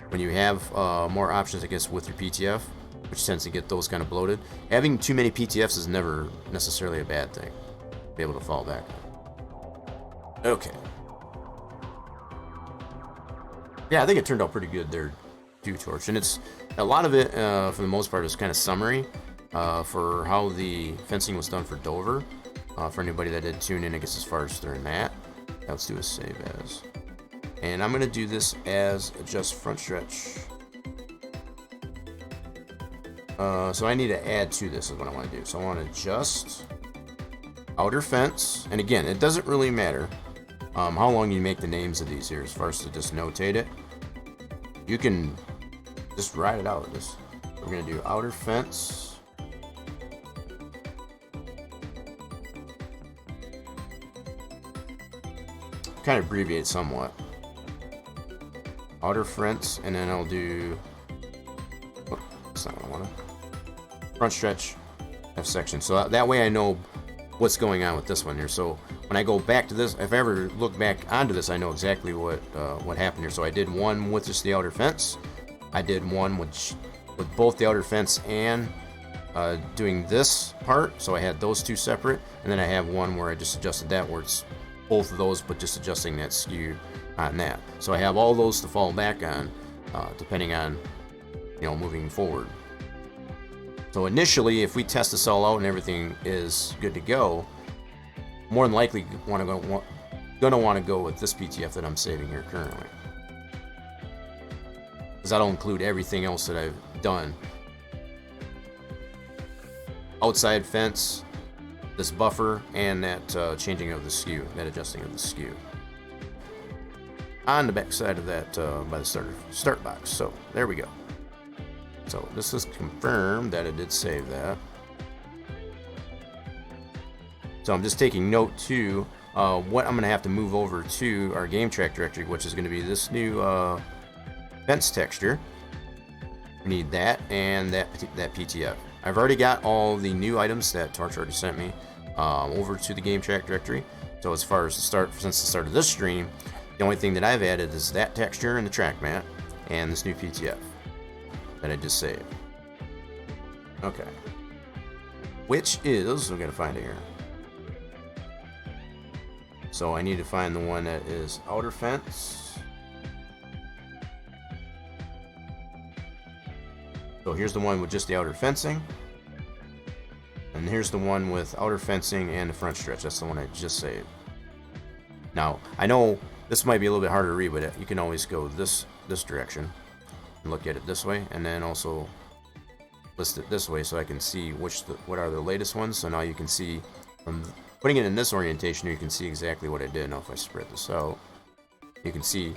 when you have more options, I guess, with your PTF, which tends to get those kind of bloated, having too many PTFs is never necessarily a bad thing. Be able to fall back on. Okay. Yeah, I think it turned out pretty good there too, Torch. And it's a lot of it, for the most part, is kind of summary for how the fencing was done for Dover. For anybody that did tune in, I guess, as far as during that. Let's do a save as. And I'm going to do this as adjust front stretch. So I need to add to this is what I want to do. So I want to adjust outer fence. And again, it doesn't really matter how long you make the names of these here as far as to just notate it. You can just write it out. We're going to do outer fence. Kind of abbreviate somewhat. Outer fence, and then I'll do. Oh, that's not what I want. Front stretch, F section. So that way I know what's going on with this one here. So when I go back to this, if I ever look back onto this, I know exactly what happened here. So I did one with just the outer fence. I did one with both the outer fence and doing this part. So I had those two separate, and then I have one where I just adjusted that, where it's both of those, but just adjusting that skew on that. So I have all those to fall back on, depending on, moving forward. So initially, if we test this all out and everything is good to go, more than likely gonna want to go with this PTF that I'm saving here currently, because that'll include everything else that I've done. Outside fence, this buffer, and that changing of the skew, that adjusting of the skew. On the back side of that, by the start box. So there we go. So this is confirmed that it did save that. So I'm just taking note too, what I'm going to have to move over to our game track directory, which is going to be this new fence texture. We need that and that PTF. I've already got all the new items that Torch already sent me over to the game track directory. So as far as since the start of this stream, the only thing that I've added is that texture and the track mat and this new PTF that I just saved. Okay. Which is, we're going to find it here. So I need to find the one that is outer fence. So here's the one with just the outer fencing. And here's the one with outer fencing and the front stretch. That's the one I just saved. Now, I know this might be a little bit harder to read, but you can always go this direction and look at it this way, and then also list it this way so I can see what are the latest ones. So now you can see from putting it in this orientation, you can see exactly what I did. Now if I spread this out, you can see,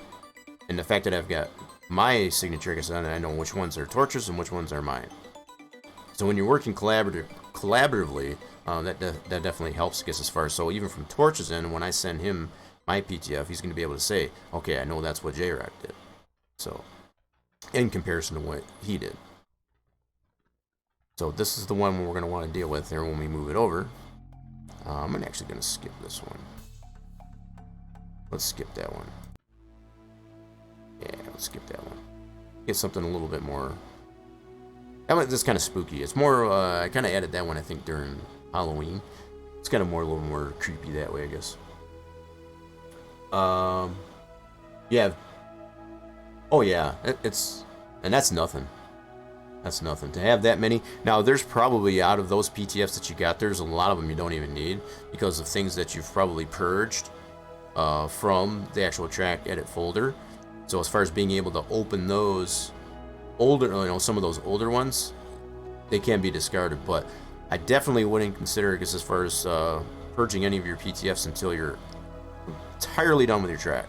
and the fact that I've got my signature on it, I know which ones are Torch's and which ones are mine. So when you're working collaboratively, that definitely helps, I guess, as far as, so even from Torch's end, when I send him my PTF, he's going to be able to say, okay, I know that's what J-Rock did. So, in comparison to what he did. So this is the one we're going to want to deal with there when we move it over. I'm actually going to skip this one. Let's skip that one. Yeah, let's skip that one. Get something a little bit more. That one, this kind of spooky. It's more, I kind of added that one, I think, during Halloween. It's kind of a little more creepy that way, I guess. Yeah. Oh yeah, and that's nothing. That's nothing. To have that many. Now, there's probably, out of those PTFs that you got, there's a lot of them you don't even need, because of things that you've probably purged from the actual track edit folder. So as far as being able to open those older, some of those older ones, they can be discarded. But I definitely wouldn't consider, because as far as purging any of your PTFs until you're entirely done with your track.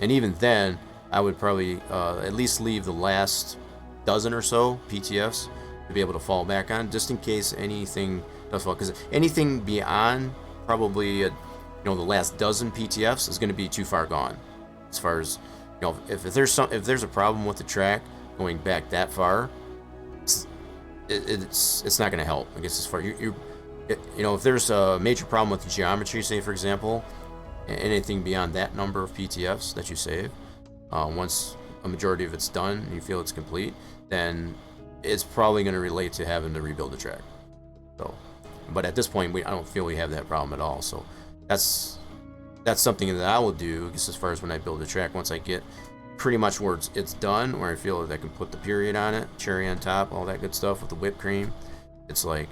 And even then, I would probably at least leave the last dozen or so PTFs to be able to fall back on, just in case anything does fall. Because anything beyond probably the last dozen PTFs is going to be too far gone. As far as if there's a problem with the track going back that far, it's not going to help. I guess as far if there's a major problem with the geometry, say for example, anything beyond that number of PTFs that you save, once a majority of it's done and you feel it's complete, then it's probably going to relate to having to rebuild the track. So, but at this point, I don't feel we have that problem at all. So that's something that I will do, I guess, as far as when I build the track. Once I get pretty much where it's done, where I feel that I can put the period on it, cherry on top, all that good stuff with the whipped cream, it's like,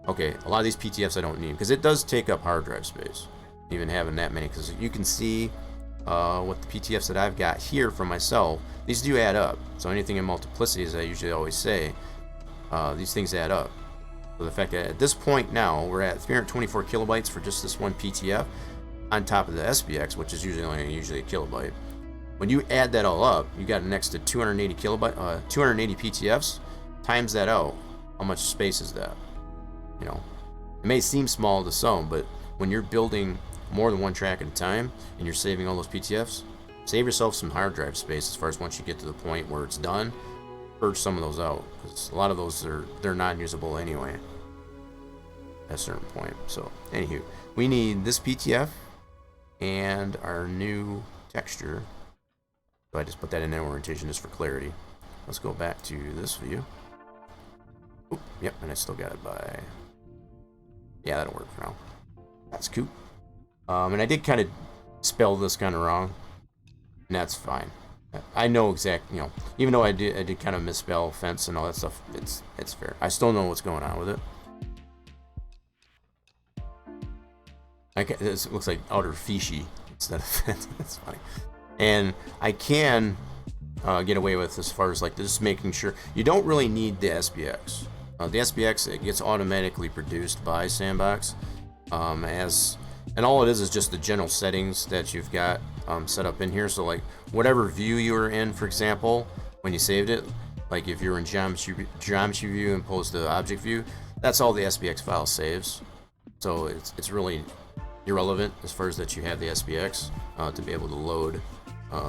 okay, a lot of these PTFs I don't need, because it does take up hard drive space, even having that many, because you can see what the PTFs that I've got here for myself, these do add up. So anything in multiplicity, as I usually always say, these things add up. So the fact that at this point now we're at 324 kilobytes for just this one PTF, on top of the SBX, which is usually a kilobyte. When you add that all up, you got next to 280 PTFs. Times that out, how much space is that? It may seem small to some, but when you're building more than one track at a time and you're saving all those PTFs, save yourself some hard drive space. As far as once you get to the point where it's done, purge some of those out, because a lot of those they're non-usable anyway at a certain point. So anywho, we need this PTF and our new texture. So I just put that in orientation just for clarity. Let's go back to this view. Oop, yep, and I still got it by... Yeah, that'll work for now. That's cool. And I did kind of spell this kind of wrong, and that's fine. I know exactly, even though I did kind of misspell fence and all that stuff, it's fair. I still know what's going on with it. This looks like outer fishy instead of fence. That's funny. And I can get away with, as far as like just making sure you don't really need the SBX. The SBX, it gets automatically produced by Sandbox, and all it is just the general settings that you've got set up in here. So like whatever view you were in, for example, when you saved it, like if you're in geometry view and opposed to object view, that's all the SBX file saves. So it's really irrelevant as far as that you have the SBX to be able to load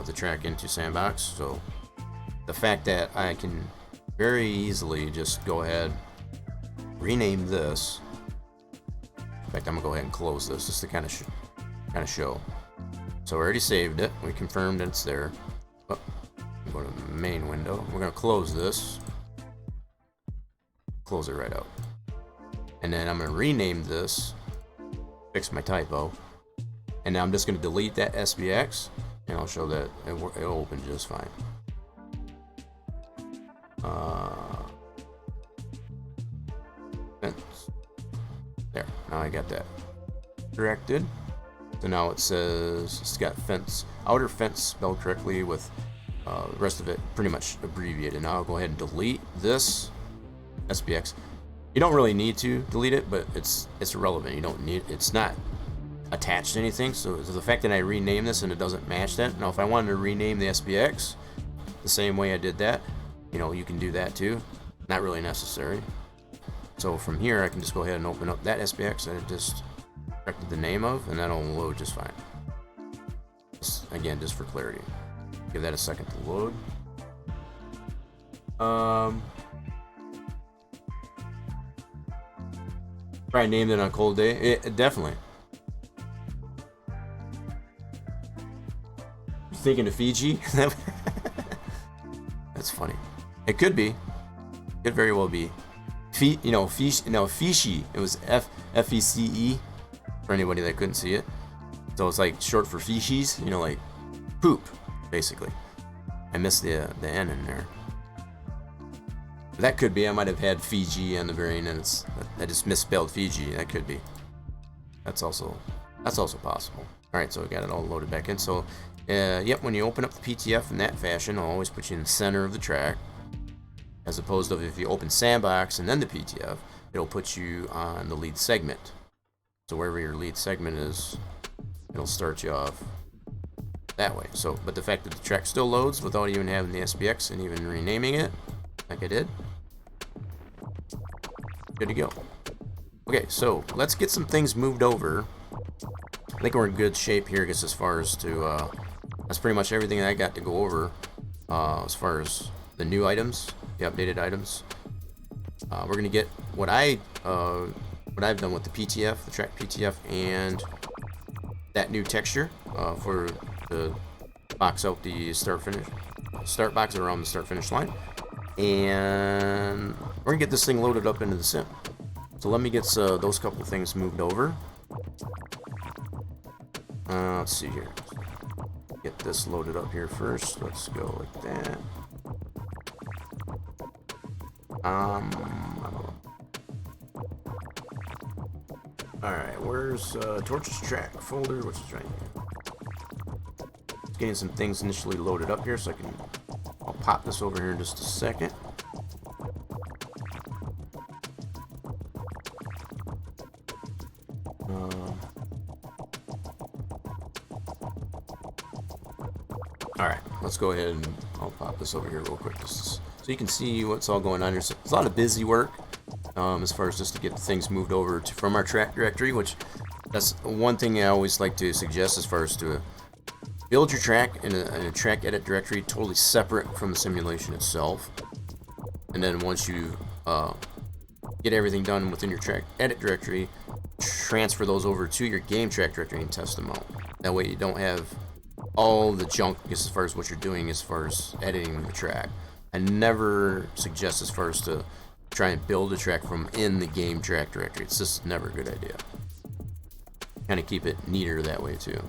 the track into Sandbox. So the fact that I can very easily just go ahead, rename this. In fact, I'm gonna go ahead and close this just to kind of show. So we already saved it. We confirmed that it's there. Oh, go to the main window. We're gonna close this. Close it right out. And then I'm gonna rename this. Fix my typo. And now I'm just gonna delete that SBX, and I'll show that it'll open just fine. Fence. There. Now I got that corrected. So now it says it's got fence, outer fence spelled correctly with the rest of it pretty much abbreviated. Now I'll go ahead and delete this SBX. You don't really need to delete it, but it's irrelevant. You don't need, it's not attached to anything. So the fact that I rename this and it doesn't match that. Now if I wanted to rename the SBX the same way I did that, you can do that too. Not really necessary. So from here I can just go ahead and open up that SBX that I just corrected the name of, and that'll load just fine. Again, just for clarity. Give that a second to load. Probably named it on a cold day. Definitely. Thinking of Fiji? That's funny. It could be. Could very well be. Fishy. It was F-E-C-E for anybody that couldn't see it. So it's like short for fishies. Like poop, basically. I missed the N in there. That could be. I might have had Fiji on the very end, and I just misspelled Fiji. That could be. That's also possible. All right, so we got it all loaded back in. So, yep, when you open up the PTF in that fashion, I'll always put you in the center of the track, as opposed to if you open Sandbox and then the PTF, it'll put you on the lead segment. So wherever your lead segment is, it'll start you off that way. So, but the fact that the track still loads without even having the SBX and even renaming it, like I did. Good to go. Okay, so let's get some things moved over. I think we're in good shape here, I guess, as far as to, that's pretty much everything I got to go over, as far as the new items, the updated items. We're gonna get what I've done with the PTF, the track PTF, and that new texture, for the box out the start box around the start finish line. And we're gonna get this thing loaded up into the sim. So let me get those couple of things moved over. Let's see here. Get this loaded up here first. Let's go like that. Alright, where's Torch's track folder, which is right here. Just getting some things initially loaded up here so I'll pop this over here in just a second. Alright, let's go ahead and I'll pop this over here real quick just so you can see what's all going on here. So it's a lot of busy work as far as just to get things moved over from our track directory, which that's one thing I always like to suggest as far as to build your track in a track edit directory totally separate from the simulation itself. And then once you get everything done within your track edit directory, transfer those over to your game track directory and test them out. That way you don't have all the junk as far as what you're doing as far as editing the track. I never suggest as far as to try and build a track from in the game track directory. It's just never a good idea. Kind of keep it neater that way too.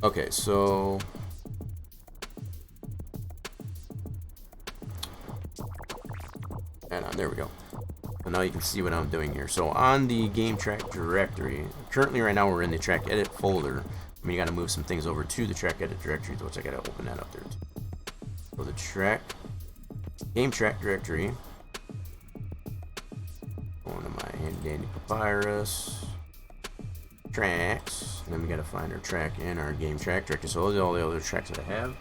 Okay, so there we go. So now you can see what I'm doing here. So on the game track directory, currently right now we're in the track edit folder. I mean, you got to move some things over to the track edit directory, which I got to open that up there too. So the game track directory. Going to my handy dandy papyrus. Tracks. And then we got to find our track in our game track directory. So those are all the other tracks that I have.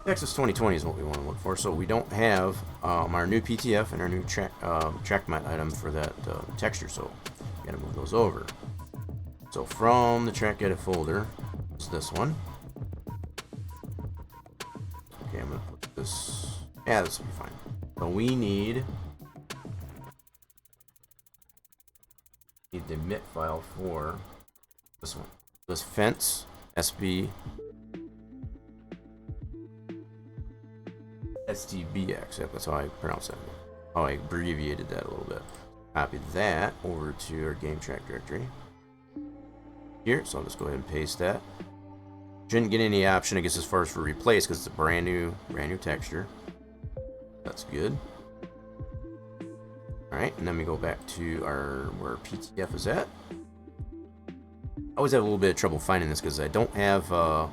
Texas 2020 is what we want to look for. So we don't have our new PTF and our new track mat item for that texture. So we got to move those over. So from the track edit folder, it's this one. Okay, I'm gonna put this. Yeah, this will be fine. So we need the emit file for this one. This fence SB STBX. Yep, that's how I pronounce that. How I abbreviated that a little bit. Copy that over to our game track directory. Here, so I'll just go ahead and paste that. Shouldn't get any option, I guess, as far as for replace because it's a brand new texture. That's good. All right, and then we go back to where PTF is at. I always have a little bit of trouble finding this because I don't have on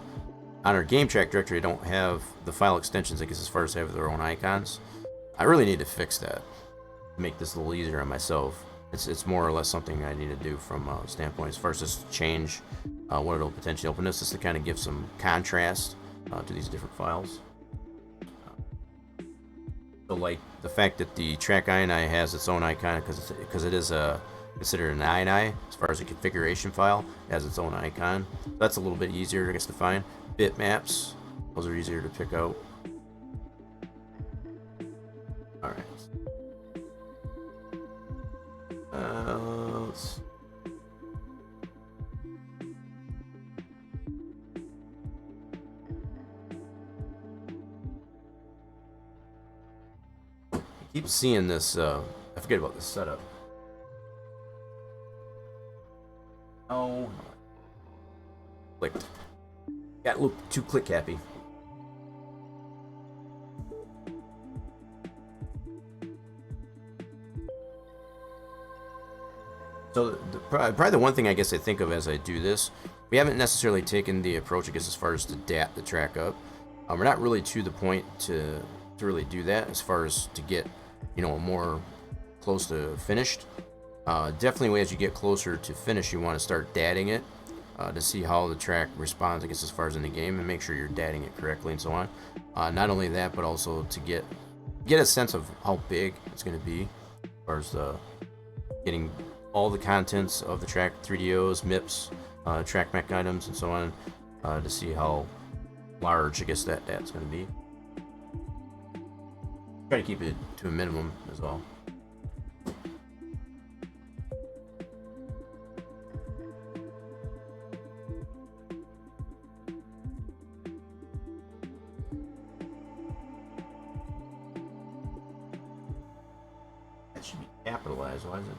our game track directory. I don't have the file extensions, I guess, as far as they have their own icons. I really need to fix that. Make this a little easier on myself. It's more or less something I need to do from a standpoint as far as just change what it'll potentially open this, just to kind of give some contrast to these different files. So like the fact that the track INI has its own icon because it is considered an INI as far as a configuration file. It has its own icon. That's a little bit easier, I guess, to find. Bitmaps, those are easier to pick out. All right. Let's keep seeing this. I forget about this setup. Oh, clicked. Got a little too click happy. So probably the one thing I guess I think of as I do this, we haven't necessarily taken the approach, I guess, as far as to DAT the track up. We're not really to the point to really do that as far as to get, you know, more close to finished. Definitely as you get closer to finish, you want to start DATing it. to see how the track responds, I guess, as far as in the game, and make sure you're dating it correctly and so on. Not only that, but also to get a sense of how big it's going to be, as far as getting all the contents of the track, 3DOs, MIPS, track mech items, and so on, to see how large, I guess, that's going to be. Try to keep it to a minimum as well. That should be capitalized, why is it not?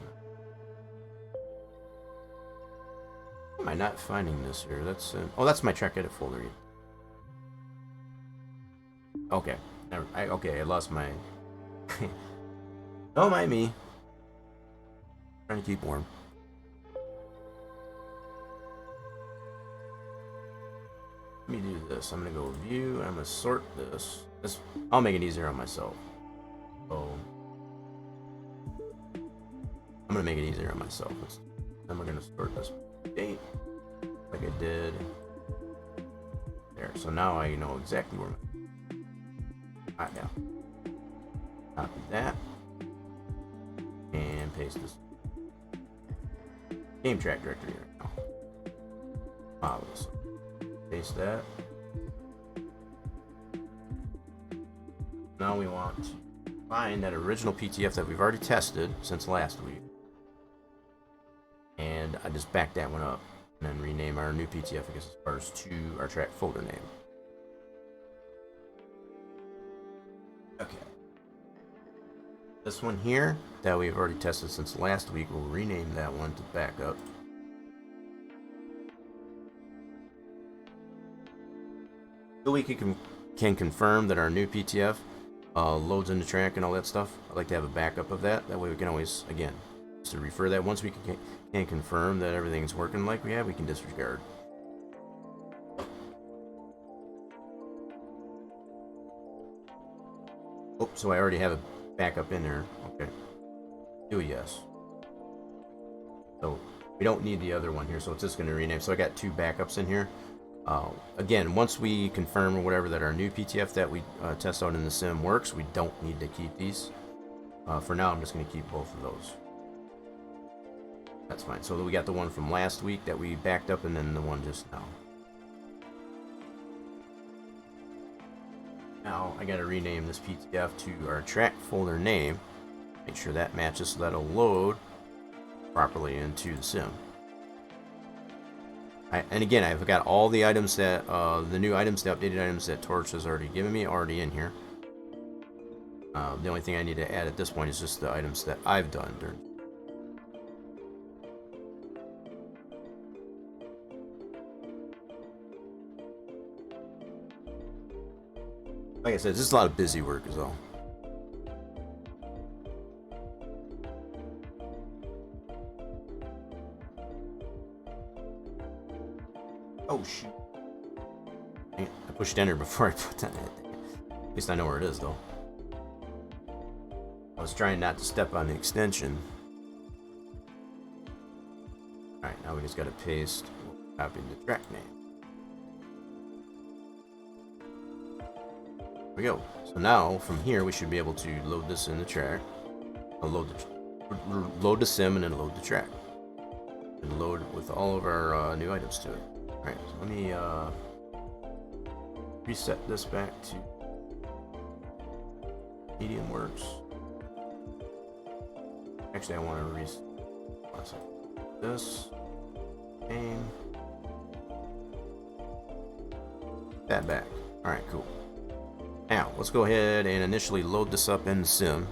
Am I not finding this here? That's oh, that's my track edit folder. Okay, okay, I lost my. Don't mind me. Trying to keep warm. Let me do this. I'm gonna go view. I'm gonna sort this. I'll make it easier on myself. So I'm gonna make it easier on myself. Then we're gonna sort this date like I did there. So now I know exactly where my now. Copy that and paste this game track directory right now. Models. Paste that. Now we want to find that original PTF that we've already tested since last week. And I just back that one up and then rename our new PTF, I guess, as far as to our track folder name. Okay. This one here that we've already tested since last week, we'll rename that one to backup. So we can confirm that our new PTF loads in the track and all that stuff. I like to have a backup of that. That way we can always, again, just to refer that. Once we can confirm that everything's working like we have, we can disregard. Oh, so I already have a backup in there. Okay. Do a yes. So we don't need the other one here, so it's just going to rename. So I got 2 backups in here. Again, once we confirm or whatever that our new PTF that we test out in the sim works, we don't need to keep these. For now, I'm just going to keep both of those. That's fine. So we got the one from last week that we backed up, and then the one just now. Now I got to rename this PTF to our track folder name. Make sure that matches so that'll load properly into the sim. And again, I've got all the items that, the new items, the updated items that Torch has already given me, already in here. The only thing I need to add at this point is just the items that I've done during. Like I said, it's just a lot of busy work is all. Oh shoot. I pushed enter before I put that in. At least I know where it is though. I was trying not to step on the extension. Alright, now we just gotta paste, copy the track name. There we go. So now from here we should be able to load this in the track. Load the sim and then load the track. And load with all of our new items to it. Alright, so let me reset this back to medium works. Actually, I want to reset this game that back. Alright, cool. Now, let's go ahead and initially load this up in the sim.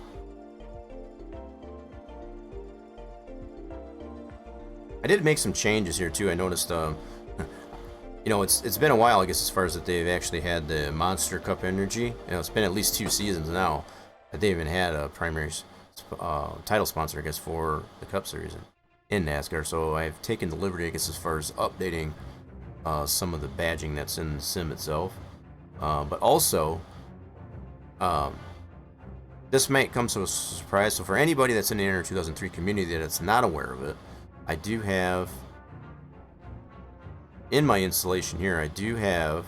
I did make some changes here too. I noticed you know, it's been a while, I guess, as far as that they've actually had the Monster Cup Energy. You know, it's been at least 2 seasons now that they even had a primary title sponsor, I guess, for the Cup Series in NASCAR. So I've taken the liberty, I guess, as far as updating some of the badging that's in the sim itself. But also, this might come as a surprise. So for anybody that's in the Inter 2003 community that's not aware of it, I do have in my installation here, I do have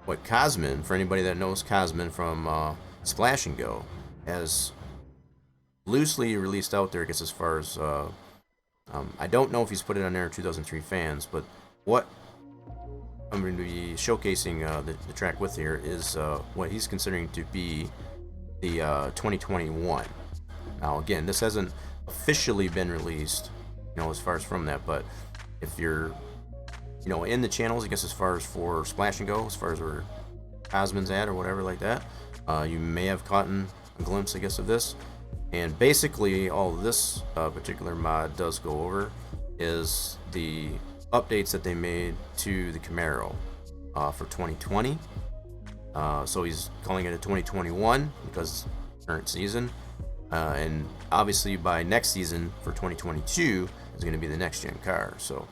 what Cosmin, for anybody that knows Cosmin from Splash and Go, has loosely released out there. I guess as far as I don't know if he's put it on there 2003 fans, but what I'm going to be showcasing the track with here is what he's considering to be the 2021. Now again, this hasn't officially been released, you know, as far as from that, but if you're, you know, in the channels, I guess as far as for Splash and Go, as far as where Cosmin's at or whatever like that, you may have caught a glimpse, I guess, of this. And basically all this particular mod does go over is the updates that they made to the Camaro for 2020. So he's calling it a 2021 because current season. And obviously by next season for 2022 is going to be the next gen car. So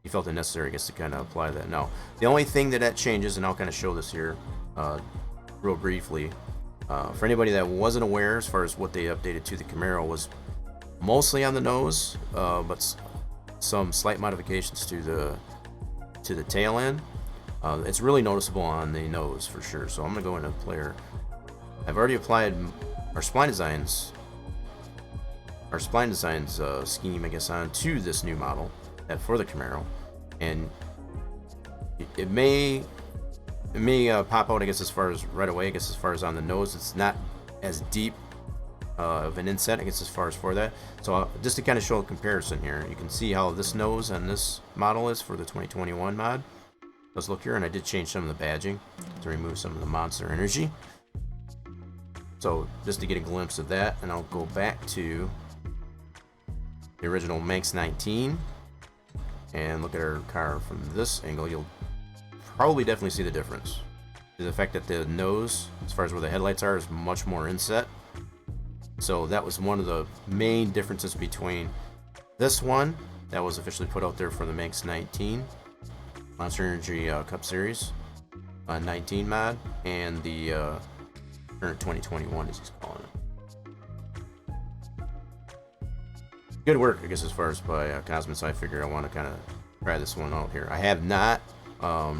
he felt it necessary, I guess, to kind of apply that. Now, the only thing that changes, and I'll kind of show this here real briefly, for anybody that wasn't aware as far as what they updated to the Camaro, was mostly on the nose, but some slight modifications to the tail end. It's really noticeable on the nose for sure. So I'm going to go into player. I've already applied our Spline Designs scheme, I guess, onto this new model for the Camaro, and it may pop out, I guess, as far as right away. I guess as far as on the nose, it's not as deep of an inset, I guess, as far as for that. So just to kind of show a comparison here, you can see how this nose on this model is for the 2021 mod. Let's look here, and I did change some of the badging to remove some of the Monster Energy. So just to get a glimpse of that, and I'll go back to the original Manx 19 and look at our car from this angle. You'll probably definitely see the difference. The fact that the nose, as far as where the headlights are, is much more inset. So that was one of the main differences between this one that was officially put out there for the Manx 19 Monster Energy Cup Series 19 mod, and the current 2021, as he's calling it. Good work, I guess, as far as by Cosmin. So I figure I want to kind of try this one out here. I have not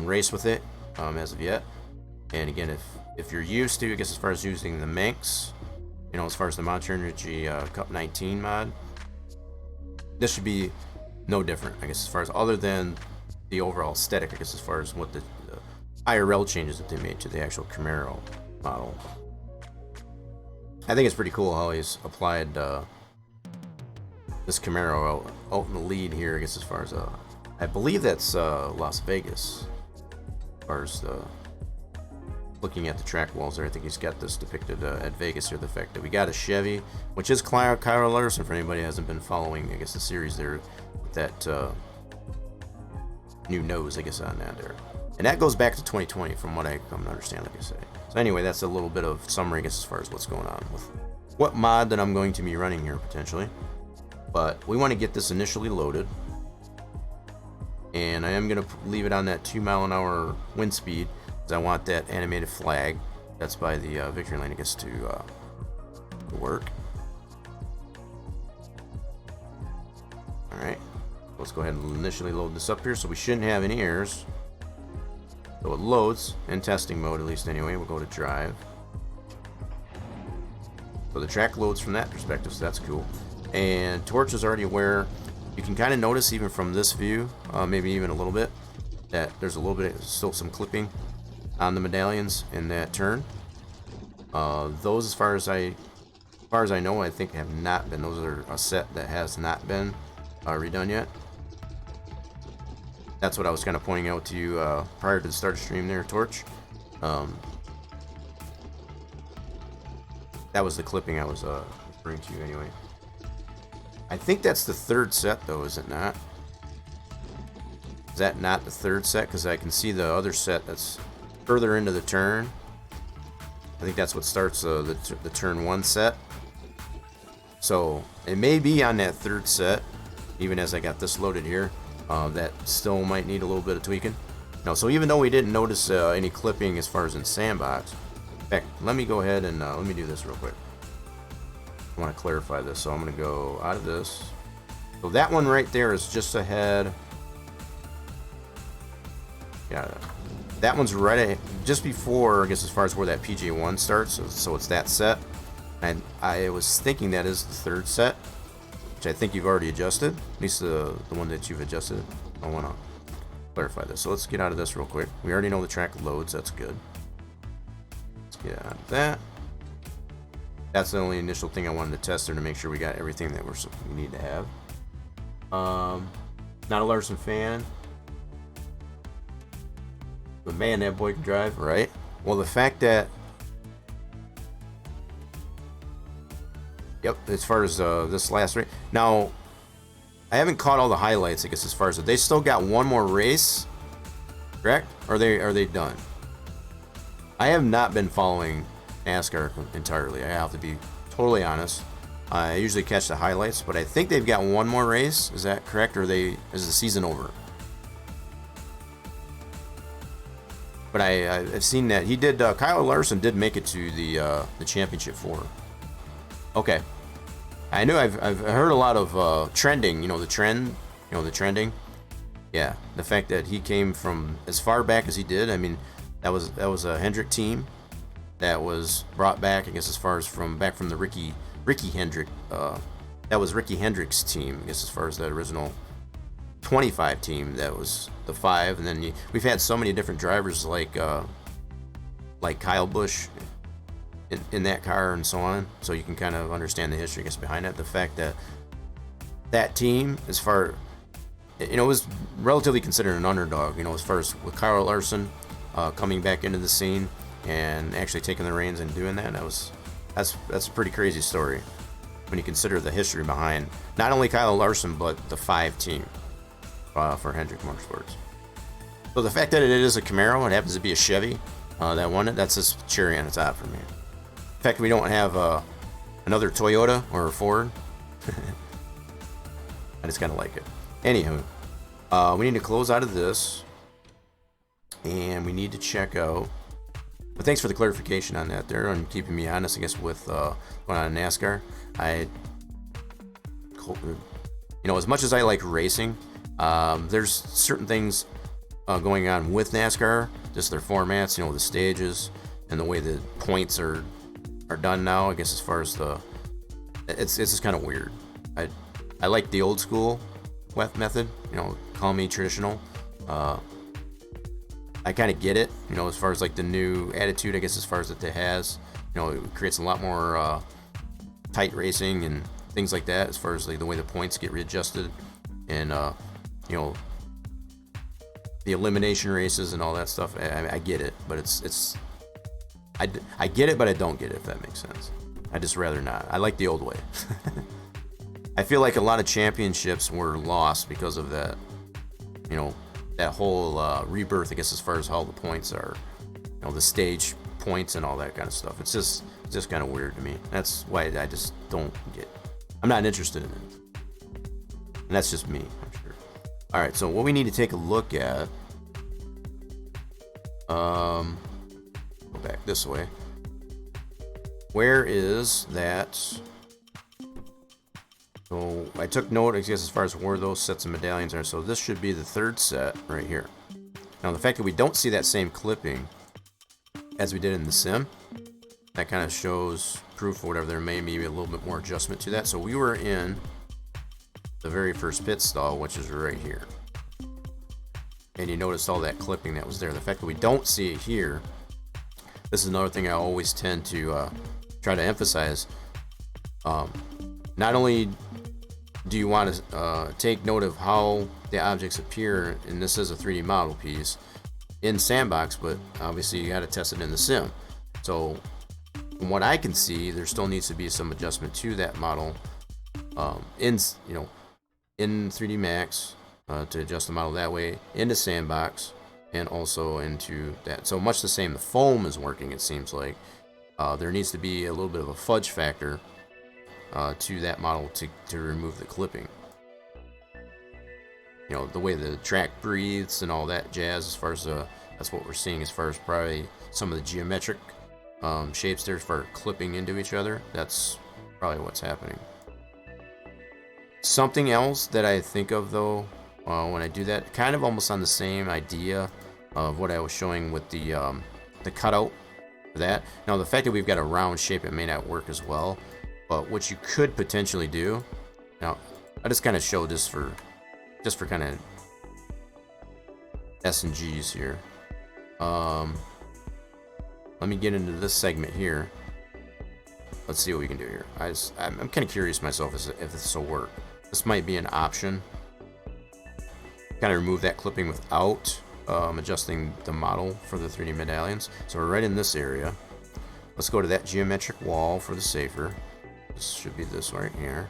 raced with it as of yet, and again, if you're used to, I guess, as far as using the Manx, you know, as far as the Monster Energy Cup 19 mod, this should be no different, I guess, as far as other than the overall aesthetic, I guess, as far as what the IRL changes that they made to the actual Camaro model. I think it's pretty cool how he's applied this Camaro out in the lead here, I guess, as far as I believe that's Las Vegas, as far as looking at the track walls there. I think he's got this depicted at Vegas here, the fact that we got a Chevy, which is Kyle Larson, for anybody who hasn't been following, I guess, the series there, with that new nose, I guess, on that there. And that goes back to 2020 from what I come to understand, like I say. So anyway, that's a little bit of summary, I guess, as far as what's going on with what mod that I'm going to be running here potentially. But we want to get this initially loaded, and I am going to leave it on that 2-mile-an-hour wind speed because I want that animated flag that's by the victory lane, I guess, to work. Alright, let's go ahead and initially load this up here, so we shouldn't have any errors. So it loads in testing mode, at least anyway. We'll go to drive. So the track loads from that perspective, so that's cool. And Torch is already aware. You can kind of notice even from this view, maybe even a little bit, that there's a little bit still some clipping on the medallions in that turn. Those, as far as I know, I think have not been. Those are a set that has not been redone yet. That's what I was kind of pointing out to you prior to the start of stream there, Torch. That was the clipping I was referring to anyway. I think that's the third set, though, is it not? Is that not the third set? Because I can see the other set that's further into the turn. I think that's what starts the turn 1 set. So it may be on that third set, even as I got this loaded here. That still might need a little bit of tweaking. No, so even though we didn't notice any clipping as far as in Sandbox, in fact, let me go ahead and let me do this real quick. I want to clarify this, so I'm going to go out of this. So that one right there is just ahead Yeah, that one's right just before, I guess, as far as where that PJ1 starts. So it's that set. And I was thinking that is the third set, which I think you've already adjusted. At least the one that you've adjusted. I want to clarify this. So let's get out of this real quick. We already know the track loads. That's good. Let's get out of that. That's the only initial thing I wanted to test there to make sure we got everything that we need to have. Not a Larson fan. But man, that boy can drive, right? Well, the fact that... Yep, as far as this last race. Now, I haven't caught all the highlights, I guess, as far as... They still got one more race, correct? Or are they done? I have not been following NASCAR entirely. I have to be totally honest. I usually catch the highlights, but I think they've got one more race. Is that correct, or is the season over? But I've seen that he did. Kyle Larson did make it to the championship for. Okay, I knew I've heard a lot of trending. You know the trend. You know the trending. Yeah, the fact that he came from as far back as he did. I mean, that was a Hendrick team that was brought back. I guess as far as from the Ricky Hendrick. That was Ricky Hendrick's team. I guess as far as that original 25 team, that was the 5, and then we've had so many different drivers like Kyle Busch in that car and so on. So you can kind of understand the history, I guess, behind that. The fact that that team, as far was relatively considered an underdog. As far as with Kyle Larson coming back into the scene and actually taking the reins and doing that, that's a pretty crazy story when you consider the history behind not only Kyle Larson but the 5 team for Hendrick Motorsports. So the fact that it is a Camaro, it happens to be a Chevy that won it, that's just cherry on the top for me. The fact we don't have another Toyota or a Ford, I just kind of like it. Anywho, we need to close out of this, and we need to check out. But thanks for the clarification on that there and keeping me honest, I guess, with going on in NASCAR. As much as I like racing, there's certain things going on with NASCAR, just their formats, the stages and the way the points are done now. I guess as far as it's just kind of weird. I like the old school method, call me traditional. I kind of get it, as far as like the new attitude, I guess, as far as that it has, it creates a lot more tight racing and things like that, as far as like the way the points get readjusted and the elimination races and all that stuff. I get it, but I get it, but I don't get it, if that makes sense. I just rather not. I like the old way. I feel like a lot of championships were lost because of that, that whole rebirth, I guess, as far as how the points are, the stage points and all that kind of stuff. It's just kind of weird to me. That's why I just don't get. I'm not interested in it, and that's just me, I'm sure. All right, so what we need to take a look at. Go back this way. Where is that? So I took note, I guess, as far as where those sets of medallions are. So this should be the third set right here. Now the fact that we don't see that same clipping as we did in the sim, that kind of shows proof or whatever. There may be a little bit more adjustment to that. So we were in the very first pit stall, which is right here. And you noticed all that clipping that was there. The fact that we don't see it here, this is another thing I always tend to try to emphasize. Not only do you want to take note of how the objects appear, and this is a 3D model piece in Sandbox, but obviously you got to test it in the sim. So from what I can see, there still needs to be some adjustment to that model in 3D Max to adjust the model that way, into Sandbox, and also into that. So much the same, the foam is working, it seems like. There needs to be a little bit of a fudge factor to that model to remove the clipping. The way the track breathes and all that jazz, as far as that's what we're seeing as far as probably some of the geometric shapes there for clipping into each other. That's probably what's happening. Something else that I think of though when I do that, kind of almost on the same idea of what I was showing with the cutout for that. Now the fact that we've got a round shape, it may not work as well, but what you could potentially do, now I just kind of showed this for kind of S and G's here. Let me get into this segment here. Let's see what we can do here. I'm kind of curious myself if this will work. This might be an option. Kind of remove that clipping without adjusting the model for the 3D medallions. So we're right in this area. Let's go to that geometric wall for the safer. This should be this right here.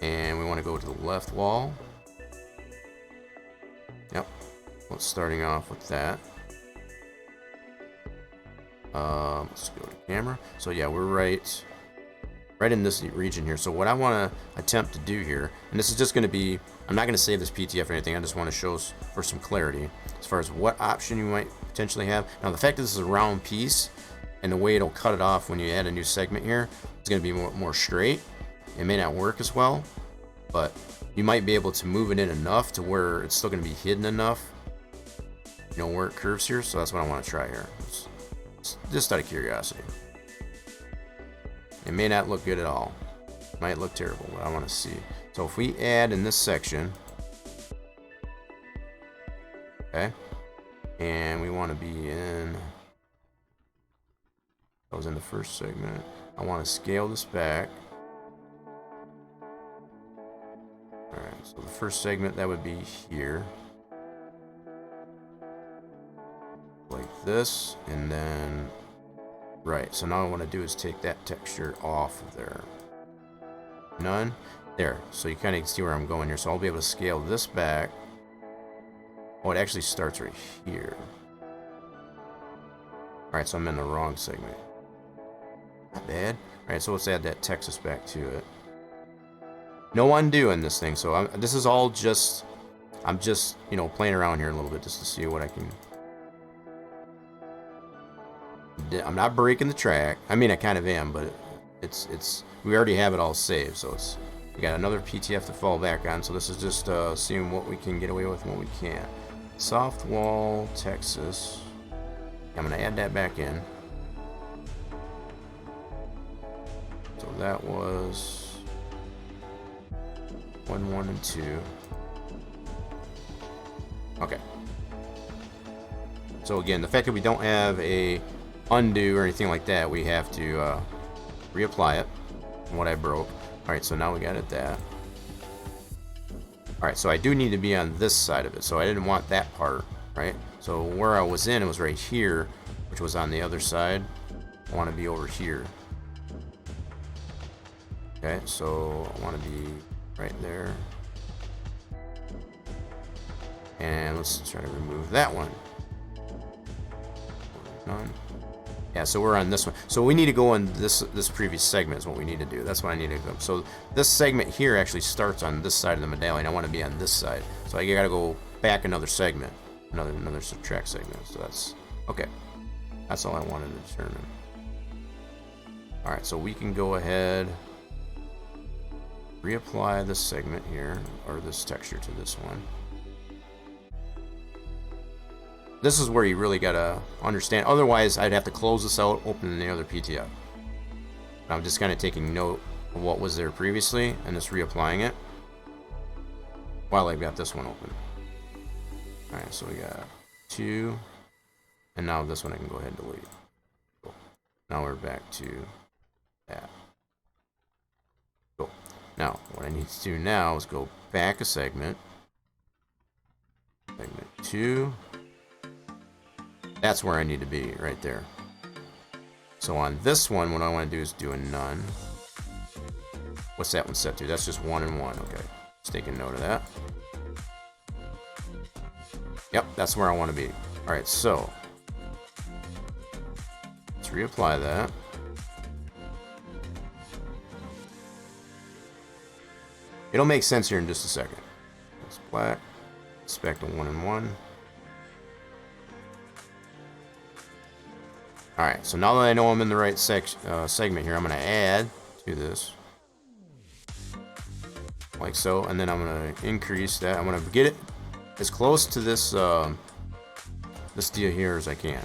And we want to go to the left wall. Yep. Well, starting off with that. Let's go to camera. So yeah, we're right in this region here. So what I want to attempt to do here, and this is just going to be, I'm not going to save this PTF or anything, I just want to show for some clarity as far as what option you might potentially have. Now the fact that this is a round piece and the way it'll cut it off when you add a new segment here, it's going to be more straight. It may not work as well, but you might be able to move it in enough to where it's still going to be hidden enough, you know, where it curves here. So that's what I want to try here. It's just out of curiosity. It may not look good at all. It might look terrible, but I want to see. So if we add in this section, okay, and we want to be in, I was in the first segment. I want to scale this back. Alright, so the first segment, that would be here. Like this, and then, right, so now what I want to do is take that texture off of there. None. There, so you kind of see where I'm going here. So I'll be able to scale this back. Oh, it actually starts right here. Alright, so I'm in the wrong segment. Not bad. Alright, so let's add that Texas back to it. No undo in this thing, so this is all just, I'm just, you know, playing around here a little bit just to see what I can. I'm not breaking the track. I mean, I kind of am, but it's we already have it all saved, so we got another PTF to fall back on. So this is just seeing what we can get away with and what we can't. Soft wall, Texas. I'm gonna add that back in. So that was 1, 1, and 2. Okay. So again, the fact that we don't have a undo or anything like that, we have to reapply it from what I broke. Alright, so now we got it that. Alright, so I do need to be on this side of it, so I didn't want that part, right? So where I was in, it was right here, which was on the other side. I want to be over here. Okay, so I want to be right there. And let's try to remove that one. None. Yeah, so we're on this one. So we need to go on this previous segment is what we need to do. That's what I need to go. So this segment here actually starts on this side of the medallion. I want to be on this side. So I got to go back another segment. Another subtract segment. So that's okay. That's all I wanted to determine. Alright, so we can go ahead, reapply this segment here, or this texture to this one. This is where you really gotta understand. Otherwise, I'd have to close this out, open the other PTF. I'm just kind of taking note of what was there previously and just reapplying it while I've got this one open. Alright, so we got 2, and now this one I can go ahead and delete. Cool. Now we're back to that. Cool. Now, what I need to do now is go back a segment. Segment 2. That's where I need to be, right there. So on this one, what I want to do is do a none. What's that one set to? That's just 1 and 1. Okay, just take a note of that. Yep, that's where I want to be. All right, so let's reapply that. It'll make sense here in just a second. It's black. It's back to 1 and 1. Alright, so now that I know I'm in the right segment here, I'm going to add to this. Like so, and then I'm going to increase that. I'm going to get it as close to this this deal here as I can.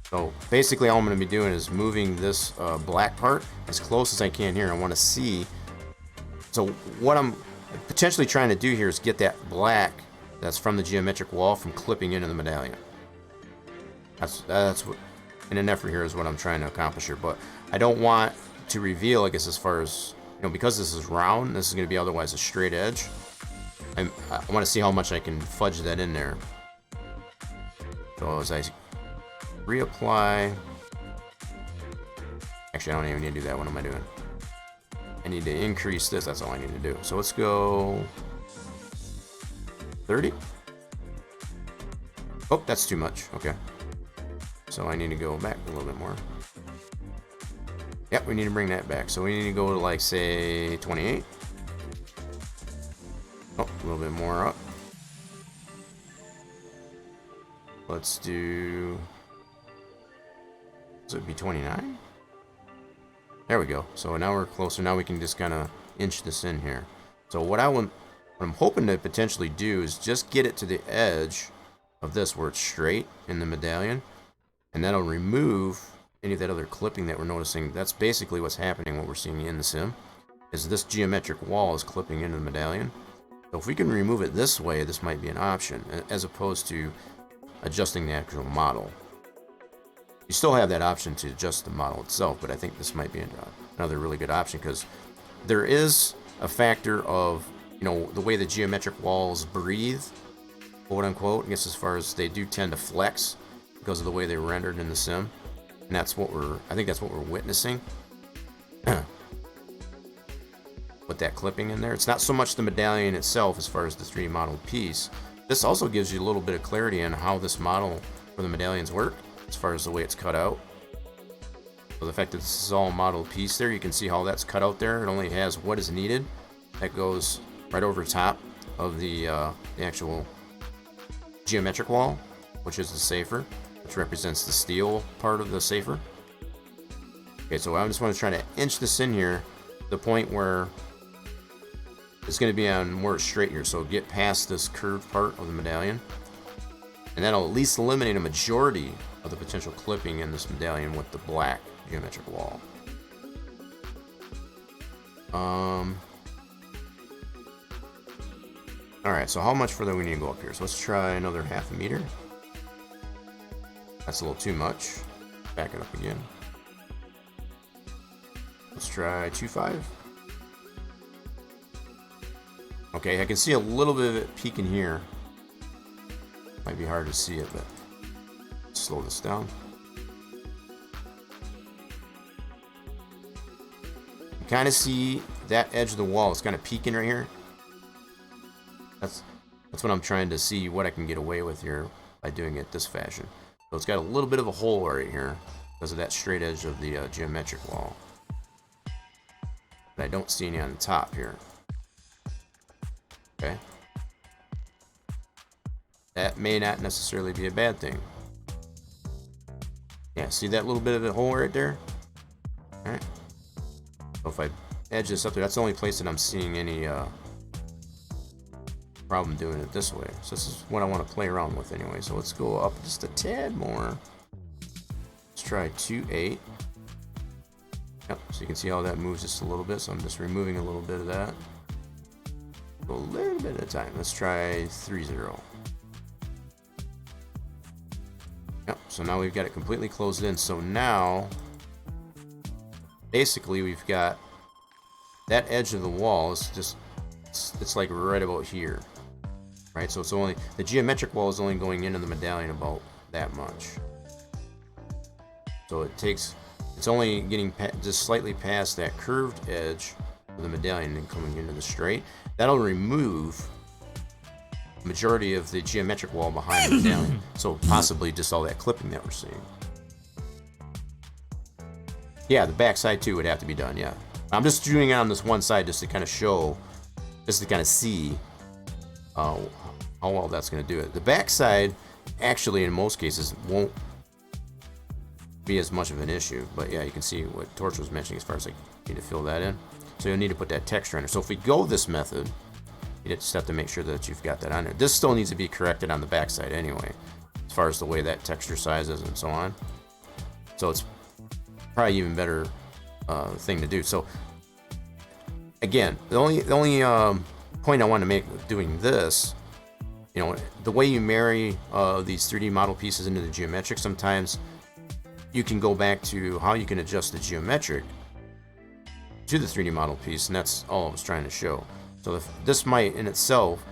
So basically all I'm going to be doing is moving this black part as close as I can here. I want to see. So what I'm potentially trying to do here is get that black that's from the geometric wall from clipping into the medallion. That's what, in an effort here, is what I'm trying to accomplish here. But I don't want to reveal, I guess, as far as, you know, because this is round, this is going to be otherwise a straight edge. I want to see how much I can fudge that in there. So as I reapply, actually I don't even need to do that. What am I doing? I need to increase this. That's all I need to do. So let's go 30. Oh, that's too much. Okay. So I need to go back a little bit more. Yep, we need to bring that back. So we need to go to, like, say 28. Oh, a little bit more up. Let's do, so it'd be 29. There we go. So now we're closer. Now we can just kind of inch this in here. So what I'm hoping to potentially do is just get it to the edge of this where it's straight in the medallion, and that'll remove any of that other clipping that we're noticing. That's basically what's happening. What we're seeing in the sim is this geometric wall is clipping into the medallion. So if we can remove it this way, this might be an option, as opposed to adjusting the actual model. You still have that option to adjust the model itself, but I think this might be another really good option, because there is a factor of, you know, the way the geometric walls breathe, quote unquote. I guess as far as they do tend to flex because of the way they're rendered in the sim, and that's what I think that's what we're witnessing. With that clipping in there, it's not so much the medallion itself as far as the 3D modeled piece. This also gives you a little bit of clarity on how this model for the medallions work, as far as the way it's cut out. So the fact that this is all a modeled piece there, you can see how that's cut out there. It only has what is needed. That goes right over top of the actual geometric wall, which is the safer, which represents the steel part of the safer. Okay, so I just want to try to inch this in here to the point where it's going to be on more straight here. So get past this curved part of the medallion, and that'll at least eliminate a majority of the potential clipping in this medallion with the black geometric wall. Alright, so how much further we need to go up here? So let's try another ½ meter. That's a little too much. Back it up again. Let's try 2.5. Okay, I can see a little bit of it peeking here. Might be hard to see it, but slow this down. You kind of see that edge of the wall. It's kind of peeking right here. That's what I'm trying to see what I can get away with here by doing it this fashion. So it's got a little bit of a hole right here because of that straight edge of the geometric wall. But I don't see any on the top here. Okay. That may not necessarily be a bad thing. Yeah, see that little bit of a hole right there? Alright. So if I edge this up there, that's the only place that I'm seeing any problem doing it this way. So this is what I want to play around with anyway. So let's go up just a tad more. Let's try 2.8. Yep, so you can see how that moves just a little bit. So I'm just removing a little bit of that. A little bit at a time. Let's try 3.0. Yep, so now we've got it completely closed in. So now, basically, we've got that edge of the wall is just, it's like right about here. Right, so it's only, the geometric wall is only going into the medallion about that much. So it's only getting just slightly past that curved edge of the medallion and coming into the straight. That'll remove the majority of the geometric wall behind the medallion. So possibly just all that clipping that we're seeing. Yeah, the back side too would have to be done, yeah. I'm just doing it on this one side just to kind of show, just to kind of see how well that's going to do it. The back side, actually, in most cases, won't be as much of an issue. But yeah, you can see what Torch was mentioning as far as like need to fill that in. So you'll need to put that texture in there. So if we go this method, You just have to make sure that you've got that on there. This still needs to be corrected on the backside anyway, as far as the way that texture size is and so on. So it's probably even better thing to do. So again, the only point I want to make with doing this, you know, the way you marry these 3D model pieces into the geometric, sometimes you can go back to how you can adjust the geometric to the 3D model piece, and that's all I was trying to show. So this might in itself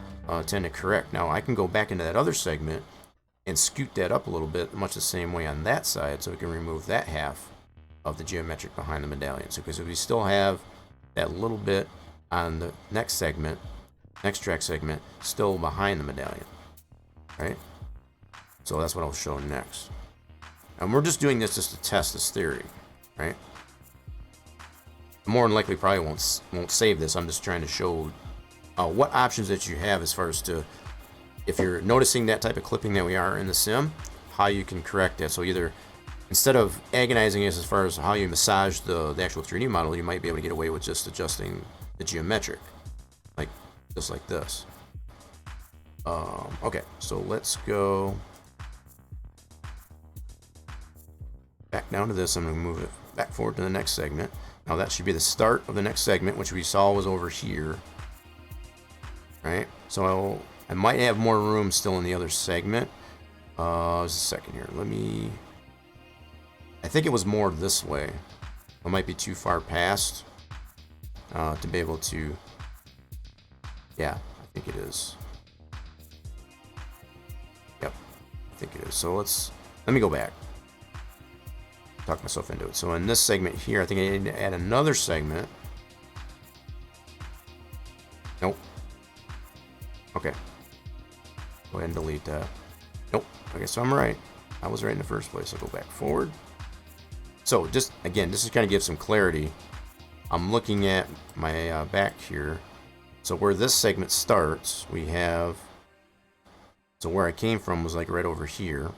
tend to correct. Now I can go back into that other segment and scoot that up a little bit, much the same way on that side, so we can remove that half of the geometric behind the medallion. So because we still have that little bit on the next segment, next track segment, still behind the medallion, right? So that's what I'll show next. And we're just doing this just to test this theory, right? More than likely probably won't save this. I'm just trying to show what options that you have as far as to, if you're noticing that type of clipping that we are in the sim, how you can correct that. So either, instead of agonizing as far as how you massage the actual 3D model, you might be able to get away with just adjusting the geometric, like just like this. Okay, so let's go back down to this. I'm going to move it back forward to the next segment. Now that should be the start of the next segment, which we saw was over here, right? So I might have more room still in the other segment. Just a second here. I think it was more this way. I might be too far past to be able to. Yeah, I think it is. Yep, I think it is. So let me go back. Talk myself into it. So in this segment here, I think I need to add another segment. Nope. Okay. Go ahead and delete that. Nope. Okay, so I'm right. I was right in the first place. I'll go back forward. So just, again, this is kind of give some clarity. I'm looking at my back here. So where this segment starts, we have, so where I came from was like right over here.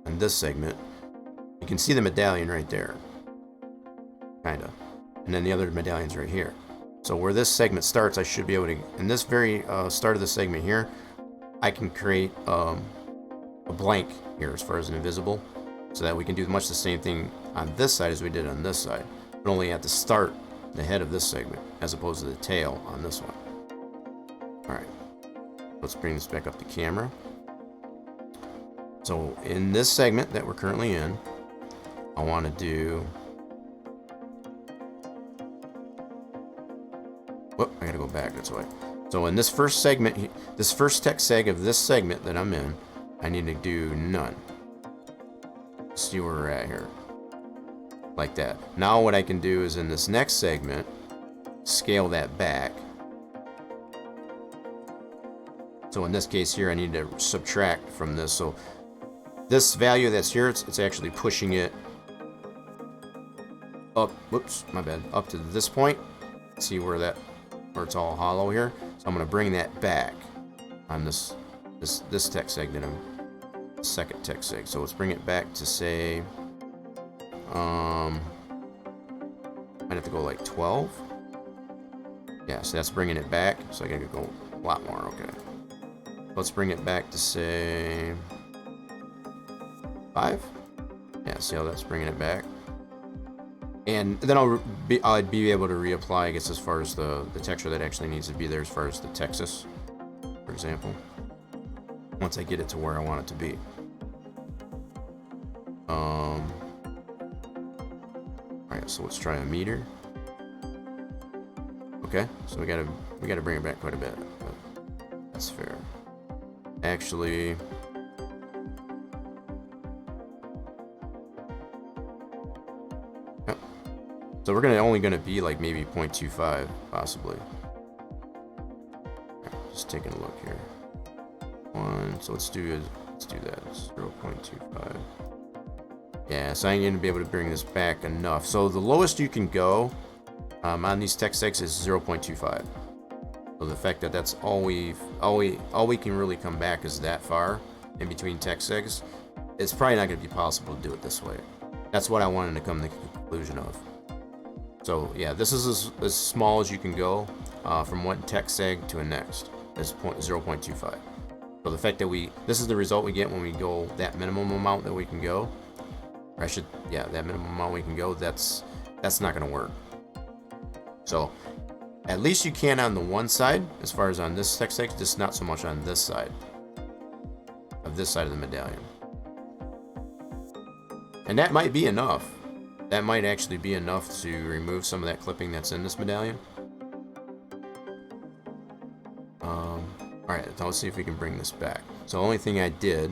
And this segment, you can see the medallion right there, kind of, and then the other medallion's right here. So where this segment starts, I should be able to, in this very start of the segment here, I can create a blank here as far as an invisible, so that we can do much the same thing on this side as we did on this side, but only at the start, the head of this segment, as opposed to the tail on this one. All right, let's bring this back up to camera. So in this segment that we're currently in, I want to do, whoop, I gotta go back, that's why. So in this first segment, this first text seg of this segment that I'm in, I need to do none. See where we're at here. Like that. Now what I can do is in this next segment, scale that back. So in this case here, I need to subtract from this. So this value that's here, it's actually pushing it up, whoops, my bad, up to this point. See where it's all hollow here. So I'm gonna bring that back on this text seg that I'm, second text seg. So let's bring it back to say, I'd have to go like 12. Yeah, so that's bringing it back. So I gotta go a lot more, okay. Let's bring it back to say 5. Yeah, see how that's bringing it back. And then I'd be able to reapply, I guess, as far as the texture that actually needs to be there, as far as the Texas, for example, once I get it to where I want it to be. Alright, so let's try a meter. Okay, so we gotta bring it back quite a bit, but that's fair. Actually, so we're only gonna be like maybe 0.25, possibly. Just taking a look here. So let's do that. 0.25. Yeah, so I'm gonna be able to bring this back enough. So the lowest you can go on these text segs is 0.25. So the fact that that's all we can really come back is that far in between text segs, it's probably not gonna be possible to do it this way. That's what I wanted to come to the conclusion of. So yeah, this is as small as you can go. from one tech seg to a next. Is 0.25. So the fact that this is the result we get when we go that minimum amount that we can go. Or that minimum amount we can go, that's not going to work. So at least you can on the one side, as far as on this tech seg, just not so much on this side. Of this side of the medallion. And that might be enough. That might actually be enough to remove some of that clipping that's in this medallion. Alright, let's see if we can bring this back. So the only thing I did,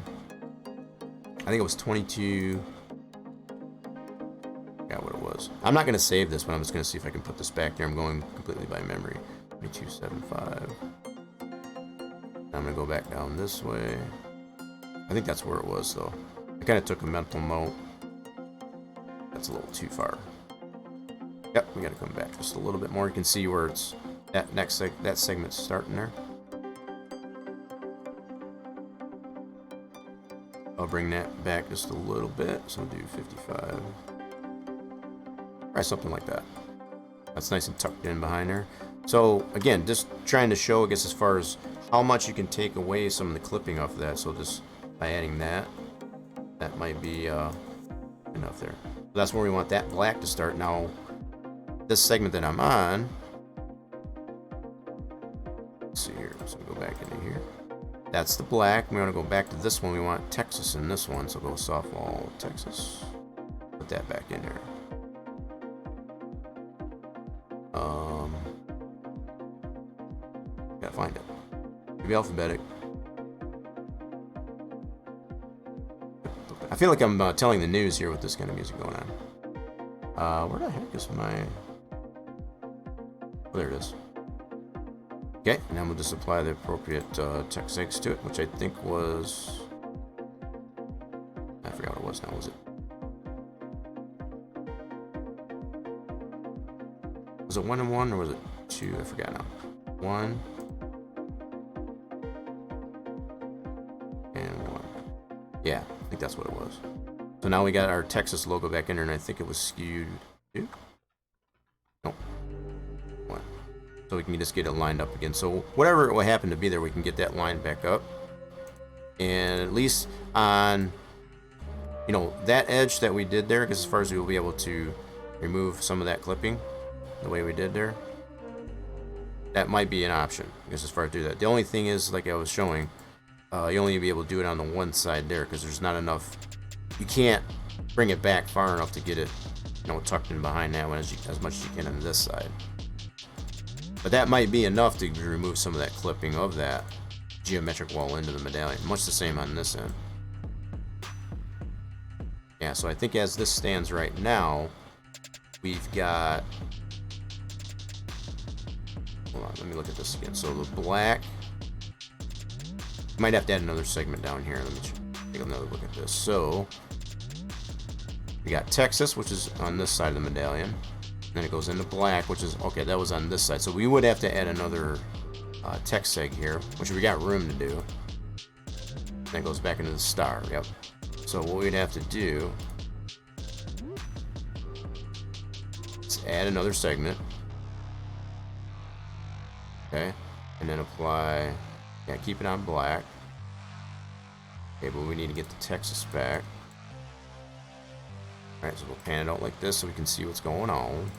I think it was 22. I forgot what it was. I'm not going to save this, but I'm just going to see if I can put this back there. I'm going completely by memory. 2275. I'm going to go back down this way. I think that's where it was, though. I kind of took a mental note. That's a little too far. Yep, we got to come back just a little bit more. You can see where it's that segment's starting there. I'll bring that back just a little bit, so I'll do 55. Try something like that. That's nice and tucked in behind there. So again, just trying to show, I guess, as far as how much you can take away some of the clipping off of that. So just by adding that might be enough there. So that's where we want that black to start. Now, this segment that I'm on, let's see here. So go back into here. That's the black. We want to go back to this one. We want Texas in this one. So go softball Texas. Put that back in there. Gotta find it. Maybe alphabetic. I feel like I'm telling the news here with this kind of music going on. Where the heck is my... Oh, there it is. Okay, and then we'll just apply the appropriate tech segs to it, which I think was... I forgot what it was now, was it? Was it 1 and 1 or was it 2? I forgot now. 1 and 1. Yeah, I think that's what it was. So now we got our Texas logo back in there, and I think it was skewed 2. Nope. 1. So we can just get it lined up again. So whatever will happen to be there, we can get that line back up. And at least on, you know, that edge that we did there, because as far as we will be able to remove some of that clipping, the way we did there, that might be an option, because as far as do that. The only thing is, like I was showing, you only be able to do it on the one side there, because there's not enough, you can't bring it back far enough to get it, you know, tucked in behind that one as much as you can on this side. But that might be enough to remove some of that clipping of that geometric wall into the medallion. Much the same on this end. Yeah, so I think as this stands right now, we've got... Hold on, let me look at this again. So the black... Might have to add another segment down here. Let me take another look at this. So, we got Texas, which is on this side of the medallion. Then it goes into black, which is, okay, that was on this side. So we would have to add another tech seg here, which we got room to do. Then it goes back into the star, yep. So what we'd have to do is add another segment. Okay, and then apply, yeah, keep it on black. Okay, but we need to get the Texas back. Alright, so we'll pan it out like this so we can see what's going on.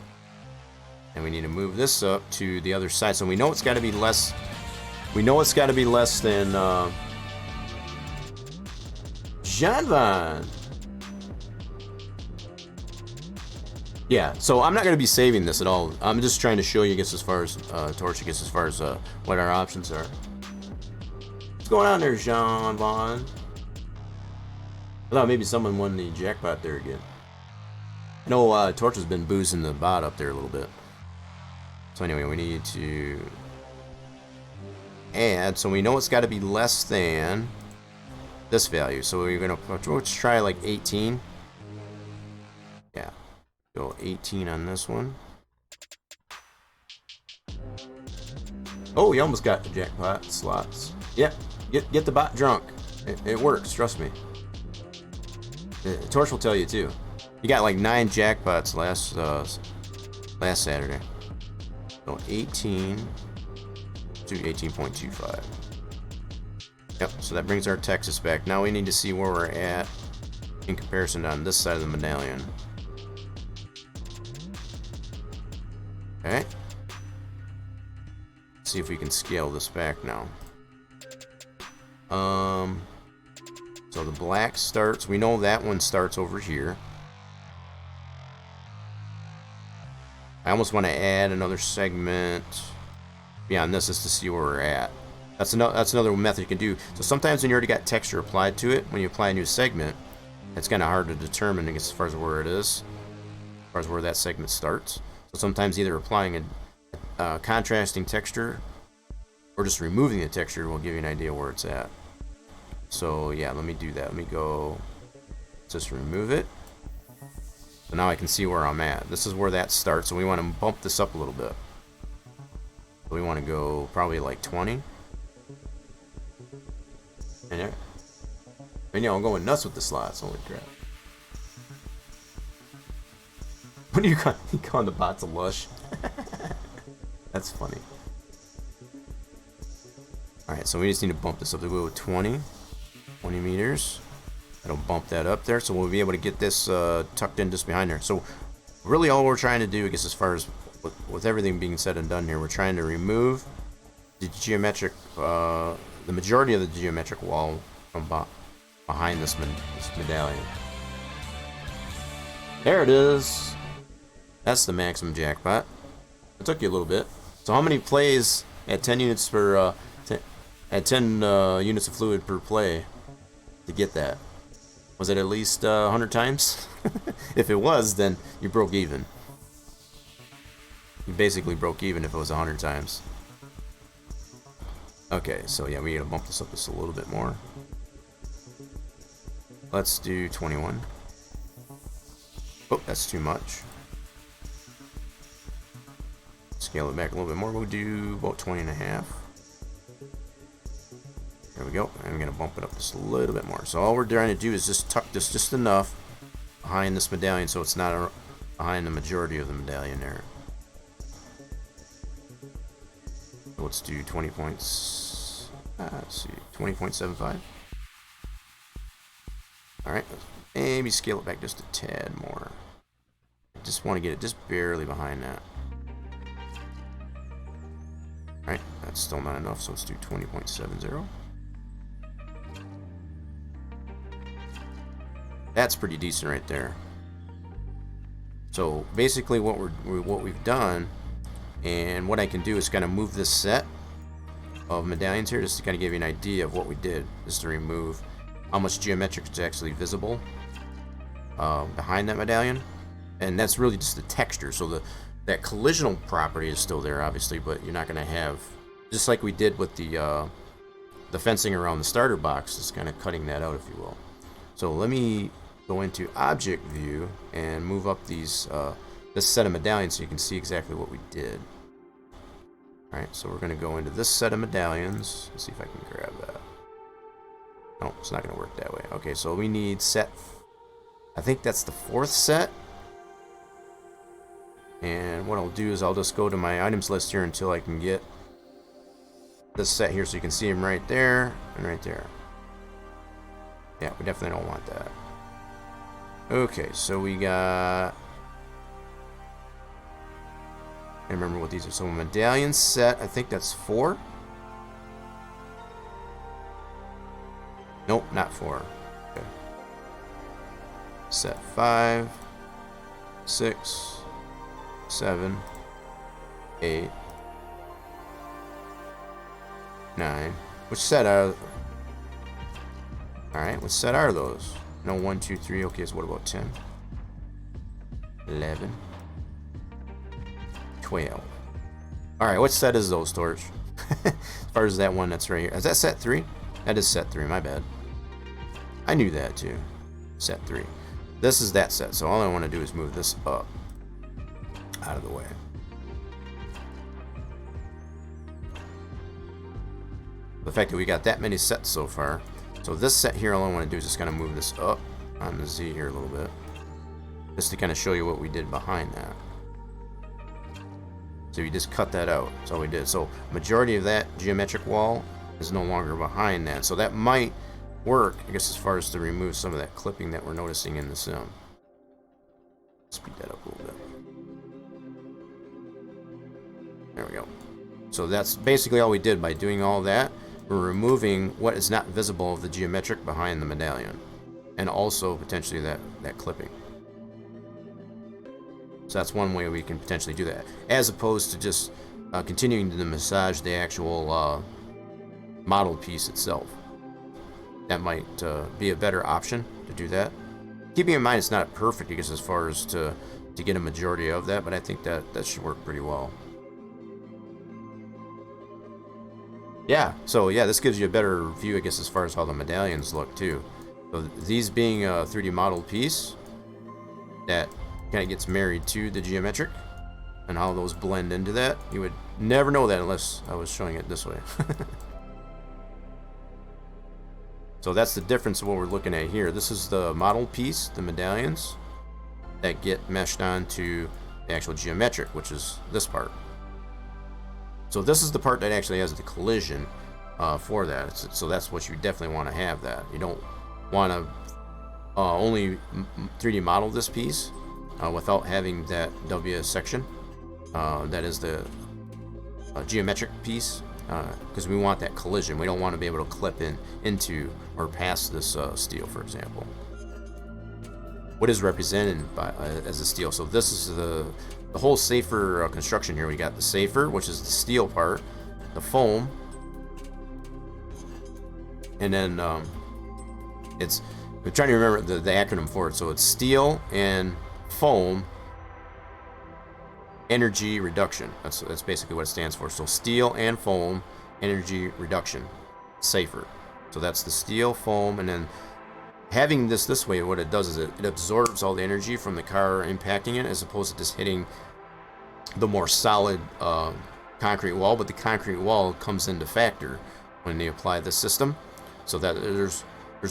And we need to move this up to the other side. So we know it's got to be less. We know it's got to be less than Jean Van. Yeah, so I'm not going to be saving this at all. I'm just trying to show you, I guess, as far as Torch, I guess, as far as what our options are. What's going on there, Jean Van? I thought maybe someone won the jackpot there again. I know Torch has been boozing the bot up there a little bit. So anyway, we need to add, so we know it's got to be less than this value. So we're going to try like 18. Yeah, go 18 on this one. Oh, we almost got the jackpot slots. Yep, get the bot drunk. It works, trust me. Torch will tell you too. You got like 9 jackpots last Saturday. So 18 to 18.25. Yep, so that brings our Texas back. Now we need to see where we're at in comparison on this side of the medallion. Okay. See if we can scale this back now. So the black starts, we know that one starts over here. I almost want to add another segment beyond this just to see where we're at. That's another method you can do. So sometimes when you already got texture applied to it, when you apply a new segment, it's kind of hard to determine as far as where it is, as far as where that segment starts. So sometimes either applying a contrasting texture or just removing the texture will give you an idea where it's at. So yeah, let me do that. Let me go, just remove it. So now I can see where I'm at. This is where that starts, so we want to bump this up a little bit. So we want to go probably like 20. And there. And yeah, I'm going nuts with the slots. Holy crap. What do you calling the bots a lush? That's funny. Alright, so we just need to bump this up to go with 20 meters. That'll bump that up there, so we'll be able to get this tucked in just behind there. So really all we're trying to do, I guess, as far as with everything being said and done here, we're trying to remove the geometric, the majority of the geometric wall from behind this medallion. There it is. That's the maximum jackpot. It took you a little bit. So how many plays at 10 units per at 10 units of fluid per play to get that? Was it at least 100 times? If it was, then you broke even. You basically broke even if it was 100 times. Okay, so yeah, we gotta bump this up just a little bit more. Let's do 21. Oh, that's too much. Scale it back a little bit more. We'll do about 20 and a half. There we go. And I'm going to bump it up just a little bit more. So all we're trying to do is just tuck this just enough behind this medallion so it's not behind the majority of the medallion there. So let's do 20 points. Let's see, 20.75. Alright, maybe scale it back just a tad more. Just want to get it just barely behind that. Alright, that's still not enough, so let's do 20.70. That's pretty decent right there. So basically what we've done, and what I can do is kind of move this set of medallions here just to kind of give you an idea of what we did, just to remove how much geometric is actually visible behind that medallion. And that's really just the texture. So that collisional property is still there, obviously, but you're not going to have, just like we did with the fencing around the starter box, just kind of cutting that out, if you will. So let me go into Object View and move up these this set of medallions so you can see exactly what we did. Alright, so we're going to go into this set of medallions. Let's see if I can grab that. No, it's not going to work that way. Okay, so we need set, I think that's the 4th set. And what I'll do is I'll just go to my items list here until I can get this set here so you can see them right there and right there. Yeah, we definitely don't want that. Okay, so we got, I remember what these are. So medallion set, I think that's 4. Nope, not 4. Okay. Set 5, 6, 7, 8, 9. Which set are? Alright, what set are those? No, 1, 2, 3. Okay, so what about 10? 11. 12. Alright, what set is those, Torch? As far as that one that's right here. Is that set 3? That is set 3, my bad. I knew that too. Set 3. This is that set, so all I want to do is move this up out of the way. The fact that we got that many sets so far. So this set here, all I want to do is just kind of move this up on the Z here a little bit. Just to kind of show you what we did behind that. So you just cut that out. That's all we did. So majority of that geometric wall is no longer behind that. So that might work, I guess, as far as to remove some of that clipping that we're noticing in the sim. Speed that up a little bit. There we go. So that's basically all we did by doing all that. We're removing what is not visible of the geometric behind the medallion, and also potentially that clipping. So that's one way we can potentially do that, as opposed to just continuing to massage the actual model piece itself. That might be a better option to do that. Keeping in mind it's not perfect, because as far as to get a majority of that, but I think that should work pretty well. Yeah, so yeah, this gives you a better view, I guess, as far as how the medallions look too. So these being a 3D modeled piece that kind of gets married to the geometric, and how those blend into that. You would never know that unless I was showing it this way. So that's the difference of what we're looking at here. This is the model piece, the medallions, that get meshed onto the actual geometric, which is this part. So this is the part that actually has the collision for that. So that's what you definitely want to have. That you don't want to only 3D model this piece without having that W section. That is the geometric piece, because we want that collision. We don't want to be able to clip into or past this steel, for example. What is represented by as a steel? So this is the whole safer construction here. We got the safer, which is the steel part, the foam, and then it's, I'm trying to remember the acronym for it. So it's steel and foam energy reduction. That's basically what it stands for. So steel and foam energy reduction, safer. So that's the steel, foam, and then having this way, what it does is it absorbs all the energy from the car impacting it, as opposed to just hitting the more solid concrete wall. But the concrete wall comes into factor when they apply this system, so that there's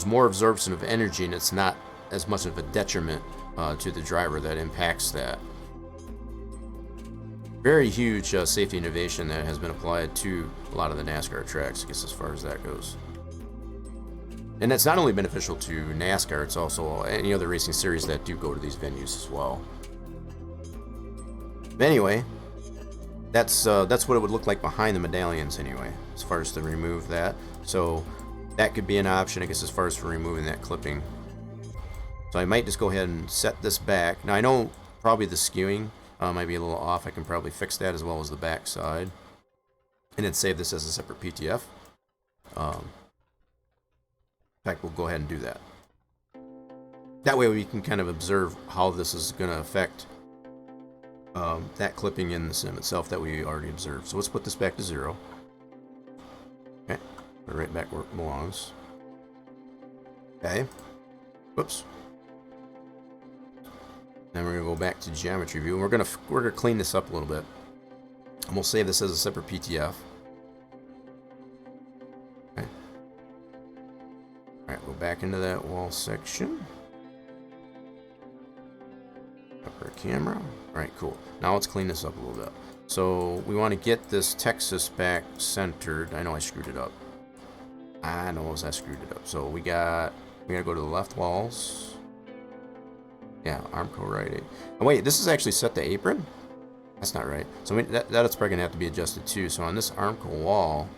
more absorption of energy, and it's not as much of a detriment to the driver that impacts that. Very huge safety innovation that has been applied to a lot of the NASCAR tracks, I guess, as far as that goes. And that's not only beneficial to NASCAR, it's also any other racing series that do go to these venues as well. But anyway, that's what it would look like behind the medallions anyway, as far as to remove that. So that could be an option, I guess, as far as for removing that clipping. So I might just go ahead and set this back. Now I know probably the skewing might be a little off. I can probably fix that, as well as the back side, and then save this as a separate PTF. In fact, we'll go ahead and do that. That way we can kind of observe how this is going to affect that clipping in the sim itself that we already observed. So let's put this back to 0. Okay, put it right back where it belongs. Okay, whoops. Then we're going to go back to geometry view, and we're going to clean this up a little bit, and we'll save this as a separate PTF. Okay. Alright, go back into that wall section. Upper camera. Alright, cool. Now let's clean this up a little bit. So we want to get this Texas back centered. I know I screwed it up. I screwed it up. So we gotta go to the left walls. Yeah, Armco right. Oh wait, this is actually set to apron? That's not right. So that's probably gonna have to be adjusted too. So on this Armco wall,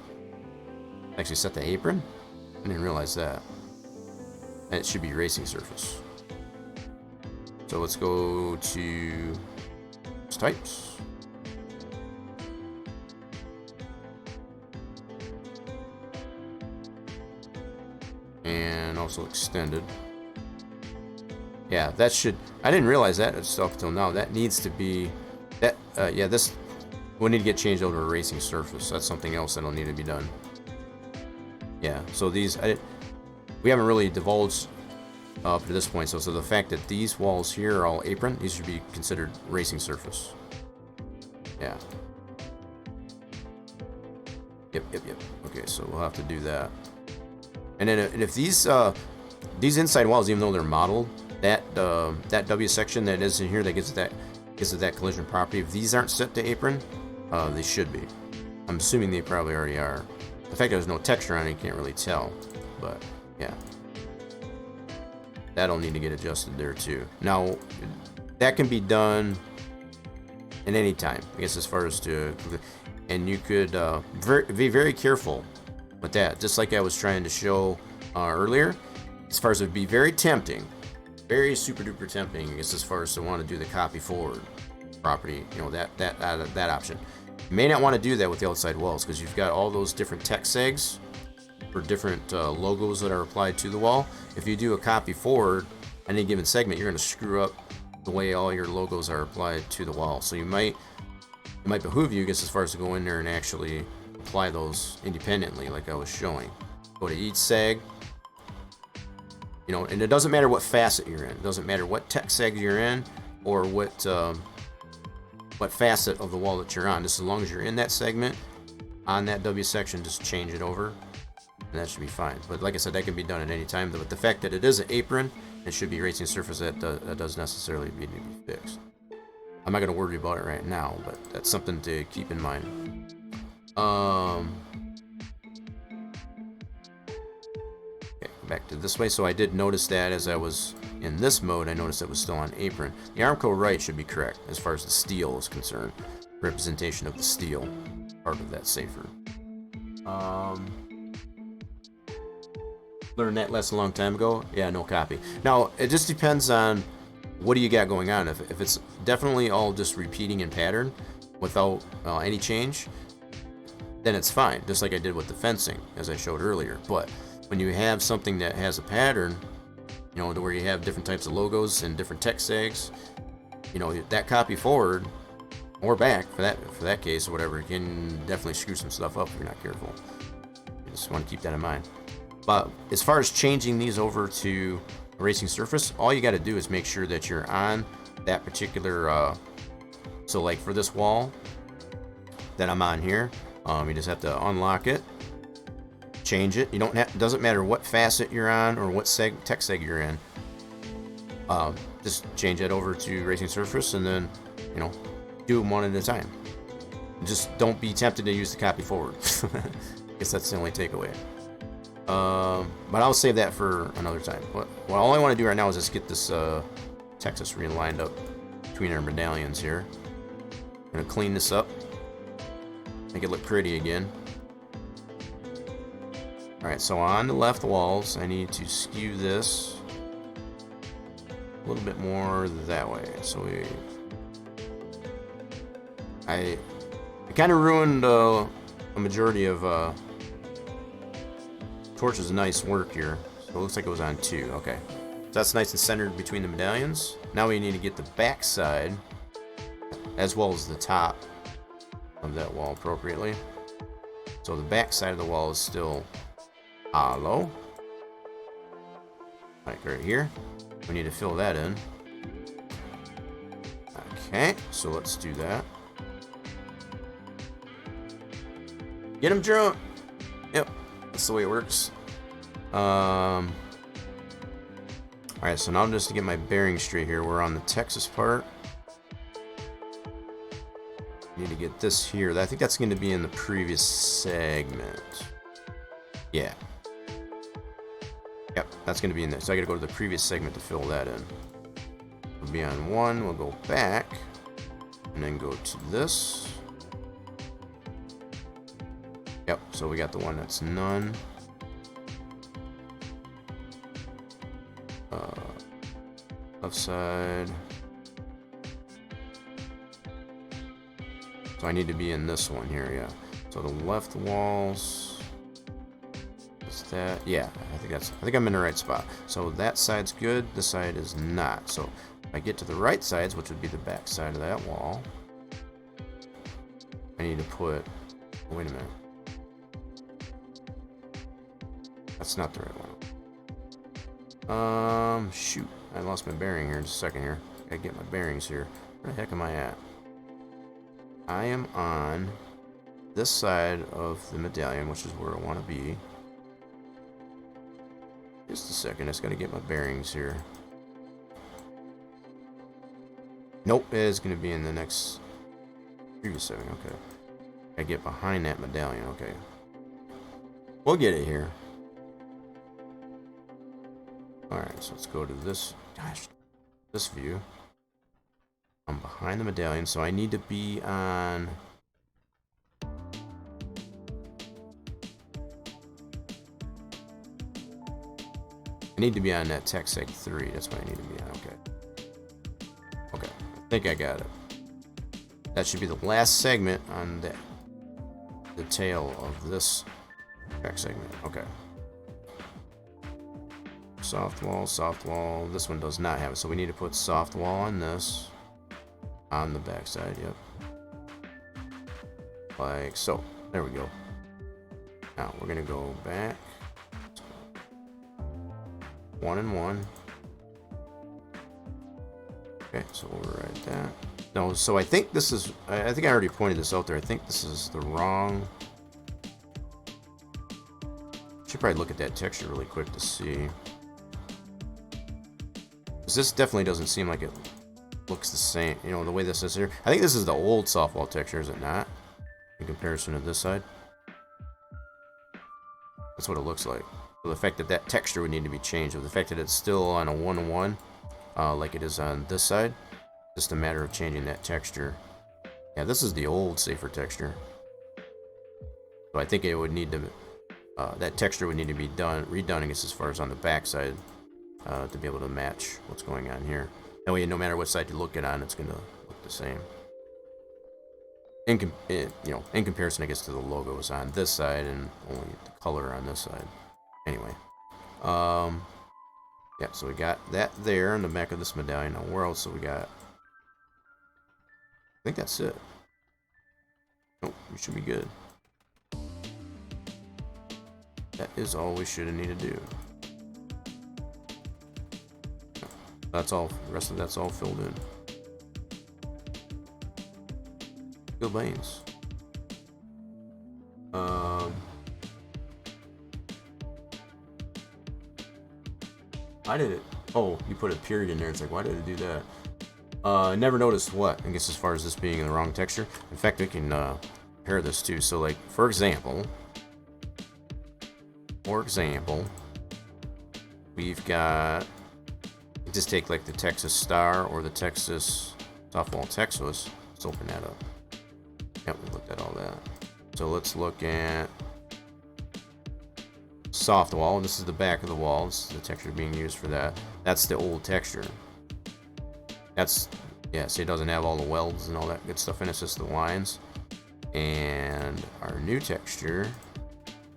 actually set to apron? I didn't realize that. And it should be racing surface. So let's go to types. And also extended. Yeah, that should, I didn't realize that stuff until now. That needs to be, that, yeah, this will need to get changed over to a racing surface. That's something else that'll need to be done. Yeah, so these, we haven't really divulged up to this point. So the fact that these walls here are all apron, these should be considered racing surface. Yeah. Yep. Okay, so we'll have to do that. And then if these inside walls, even though they're modeled, that W section that is in here that gives it that collision property, if these aren't set to apron, They should be. I'm assuming they probably already are. The fact there's no texture on it, you can't really tell. But, yeah. That'll need to get adjusted there, too. Now, that can be done at any time, I guess, as far as to... And you could be very careful with that. Just like I was trying to show earlier. As far as it would be very tempting. Very super duper tempting, I guess, as far as to want to do the copy forward property. You know, that option. You may not want to do that with the outside walls because you've got all those different text segs for different logos that are applied to the wall. If you do a copy forward on any given segment, you're going to screw up the way all your logos are applied to the wall. So it might behoove you, I guess, as far as to go in there and actually apply those independently, like I was showing. Go to each seg, you know, and it doesn't matter what facet you're in. It doesn't matter what text seg you're in or what facet of the wall that you're on. Just as long as you're in that segment, on that W section, just change it over, and that should be fine. But like I said, that can be done at any time. But the fact that it is an apron, it should be racing surface, that does necessarily need to be fixed. I'm not going to worry about it right now, but that's something to keep in mind. Okay, back to this way. So I did notice that as I was in this mode, I noticed it was still on apron. The Armco right should be correct as far as the steel is concerned. Representation of the steel, part of that safer. Learned that lesson a long time ago. Yeah, no copy. Now, it just depends on what do you got going on. If it's definitely all just repeating in pattern without any change, then it's fine, just like I did with the fencing, as I showed earlier. But when you have something that has a pattern, you know, to where you have different types of logos and different text tags, you know, that copy forward or back for that case or whatever, you can definitely screw some stuff up if you're not careful. You just want to keep that in mind. But as far as changing these over to a racing surface, all you got to do is make sure that you're on that particular. So like for this wall that I'm on here, you just have to unlock it, change it. You don't have, it doesn't matter what facet you're on or what text seg you're in. Just change that over to racing surface, and then, you know, do them one at a time. Just don't be tempted to use the copy forward. I guess that's the only takeaway. But I'll save that for another time. What all I want to do right now is just get this Texas realigned up between our medallions here. I'm gonna clean this up, make it look pretty again. Alright, so on the left walls, I need to skew this a little bit more that way. So I kind of ruined a majority of Torch's nice work here. So it looks like it was on 2. Okay. So that's nice and centered between the medallions. Now we need to get the back side as well as the top of that wall appropriately. So the back side of the wall is still hollow. Like right here. We need to fill that in. Okay, so let's do that. Get him drunk! Yep. That's the way it works. Alright, so now just to get my bearing straight here, we're on the Texas part. Need to get this here. I think that's going to be in the previous segment. Yeah. Yep, that's going to be in there. So I got to go to the previous segment to fill that in. We'll be on 1, we'll go back, and then go to this. Yep, so we got the one that's none. Left side. So I need to be in this one here, yeah. So the left walls. Is that? Yeah, I think I'm in the right spot. So that side's good, this side is not. So if I get to the right sides, which would be the back side of that wall, I need to put, wait a minute. That's not the right one. Shoot. I lost my bearing here in just a second here. Gotta get my bearings here. Where the heck am I at? I am on this side of the medallion, which is where I want to be. Just a second. I just gotta get my bearings here. Nope, it's gonna be in the next previous segment. Okay. I get behind that medallion. Okay. We'll get it here. Alright, so let's go to this. Gosh, this view. I'm behind the medallion, so I need to be on. I need to be on that tech seg 3. That's what I need to be on. Okay. Okay. I think I got it. That should be the last segment on the tail of this track segment. Okay. Soft wall, soft wall. This one does not have it, so we need to put soft wall on this. On the back side, yep. Like so. There we go. Now we're gonna go back. 1 and 1. Okay, so we'll write that. No, so I think this is. I think I already pointed this out there. I think this is the wrong. Should probably look at that texture really quick to see. Because this definitely doesn't seem like it looks the same. You know, the way this is here. I think this is the old softwall texture, is it not? In comparison to this side. That's what it looks like. So the fact that that texture would need to be changed, or the fact that it's still on a 1-1, like it is on this side, just a matter of changing that texture. Yeah, this is the old safer texture. So I think it would need to, that texture would need to be redone, I guess, as far as on the back side, to be able to match what's going on here. That way, no matter what side you look it on, it's going to look the same. In comparison, I guess, to the logos on this side and only the color on this side. Anyway, yeah, so we got that there in the back of this medallion. Now, where else have we got? I think that's it. Nope, we should be good. That is all we should need to do. That's all. The rest of that's all filled in. Good lanes. Why did it? Oh, you put a period in there. It's like, why did it do that? I never noticed what. I guess as far as this being in the wrong texture. In fact, we can compare this too. So, like, for example, we've got. Just take like the Texas Star or the Texas Softball Texas. Let's open that up. Yep, we looked at all that. So let's look at soft wall. This is the back of the wall. This is the texture being used for that. That's the old texture. That's, yeah, see, it doesn't have all the welds and all that good stuff in it. It's just the lines. And our new texture,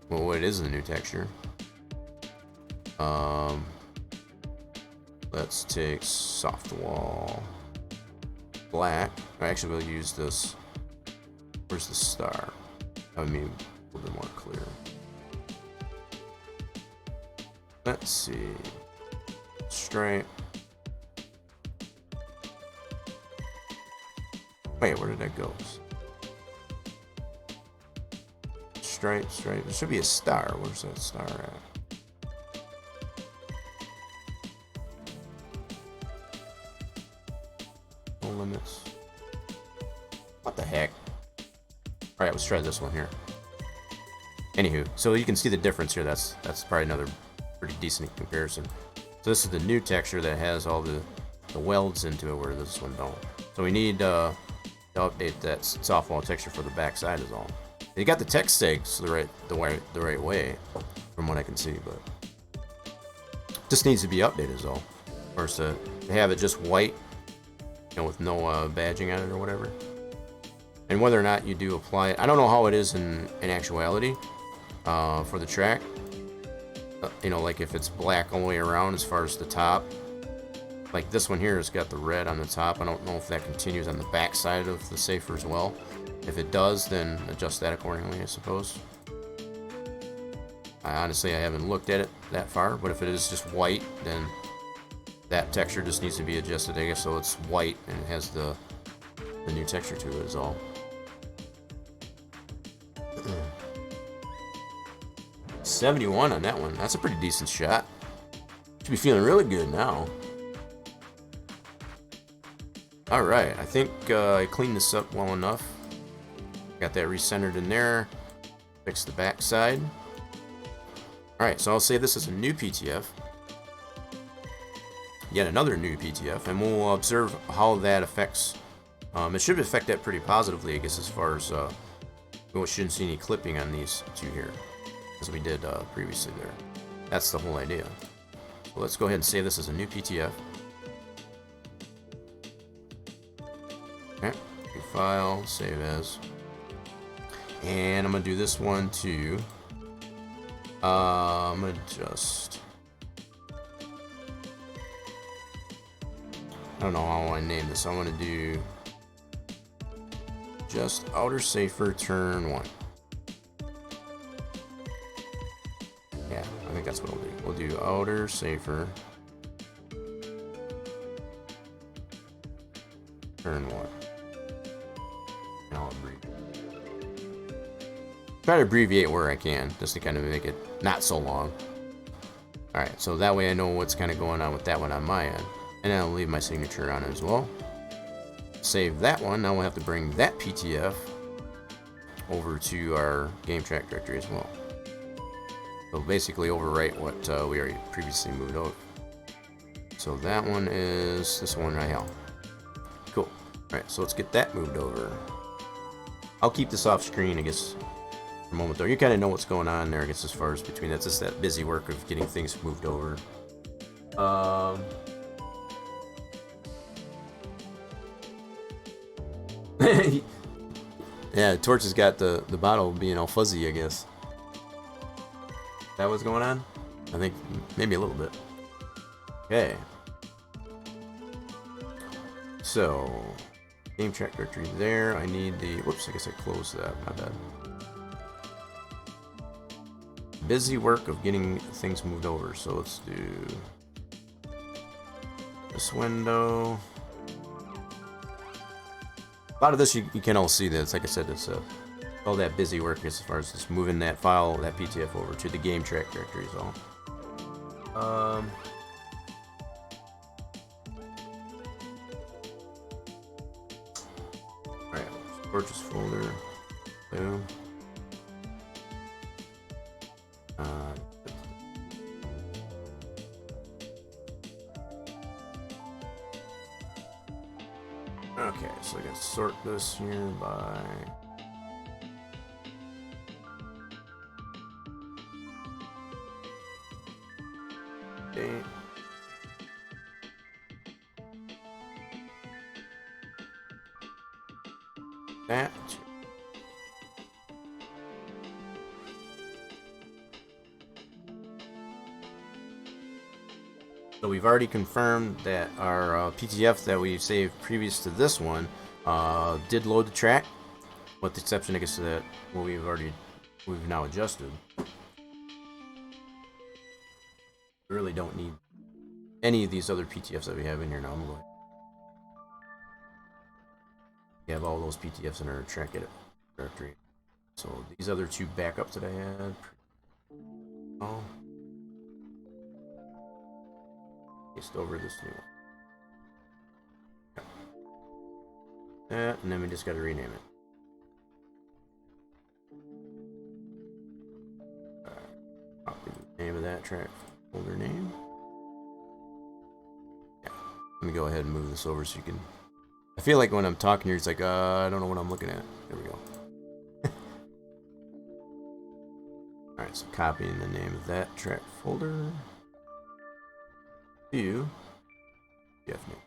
well, what is the new texture? Let's take soft wall black. Actually, we'll use this. Where's the star? I mean, a little bit more clear. Let's see. Stripe. Wait, where did that go? Stripe, stripe. There should be a star. Where's that star at? No limits. What the heck? Alright, let's try this one here. Anywho, so you can see the difference here. That's probably another pretty decent comparison. So this is the new texture that has all the welds into it, where this one don't. So we need to update that softball texture for the back side is all. You got the text stakes the right way, from what I can see, but just needs to be updated is all. Or to have it just white, you know, with no badging on it or whatever. And whether or not you do apply it, I don't know how it is in actuality for the track. You know, like if it's black all the way around as far as the top. Like this one here has got the red on the top. I don't know if that continues on the back side of the safer as well. If it does, then adjust that accordingly, I suppose. Honestly, I haven't looked at it that far, but if it is just white, then that texture just needs to be adjusted, I guess, so it's white and it has the new texture to it is all. 71 on that one. That's a pretty decent shot. Should be feeling really good now. Alright, I think I cleaned this up well enough. Got that recentered in there. Fix the back side. Alright, so I'll save this as a new PTF. Yet another new PTF, and we'll observe how that affects. It should affect that pretty positively, I guess, as far as we shouldn't see any clipping on these two here, as we did previously there. That's the whole idea. So let's go ahead and save this as a new PTF. Okay, new file, save as. And I'm going to do this one too. I'm going to just... I don't know how I want to name this. I want to do just outer safer turn 1. Yeah, I think that's what we'll do. We'll do outer safer turn 1. And I'll try to abbreviate where I can, just to kind of make it not so long. Alright, so that way I know what's kind of going on with that one on my end. And I'll leave my signature on it as well. Save that one. Now we'll have to bring that PTF over to our game track directory as well. So basically overwrite what we already previously moved over. So that one is this one right here. Cool. Alright, so let's get that moved over. I'll keep this off screen, I guess, for a moment though. You kind of know what's going on there, I guess, as far as between that's just that busy work of getting things moved over. Yeah, Torch has got the bottle being all fuzzy, I guess. That what's going on? I think maybe a little bit. Okay. So, game track directory there. I need the... Whoops, I guess I closed that. My bad. Busy work of getting things moved over. So let's do this window. A lot of this you can all see that it's like I said, it's all that busy work as far as just moving that file, that PTF over to the game track directory is all. Alright, purchase folder. Boom. Okay, so I gotta sort this here by date. That. So we've already confirmed that our PTF that we saved previous to this one did load the track, with the exception, I guess, that what we've now adjusted. We really don't need any of these other PTFs that we have in here now. We have all those PTFs in our track edit directory. So these other two backups that I had. Oh. Paste over this new one. That, and then we just got to rename it. Copy the name of that track folder name. Yeah. Let me go ahead and move this over so you can. I feel like when I'm talking here, it's like, I don't know what I'm looking at. There we go. Alright, so copying the name of that track folder to PTF name.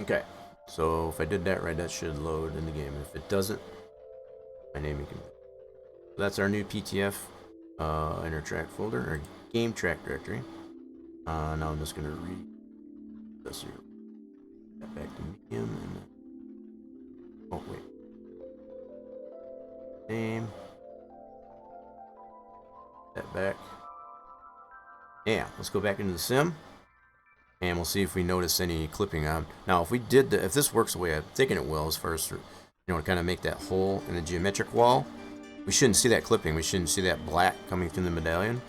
Okay, so if I did that right, that should load in the game. If it doesn't, my name can. So that's our new PTF in our track folder, or game track directory. Now I'm just gonna read this here. That back to medium and oh wait, name. that back. Yeah, let's go back into the sim. And we'll see if we notice any clipping on. Now, if we did, if this works the way I'm thinking it will, as far as, you know, to kind of make that hole in the geometric wall, we shouldn't see that clipping. We shouldn't see that black coming through the medallion.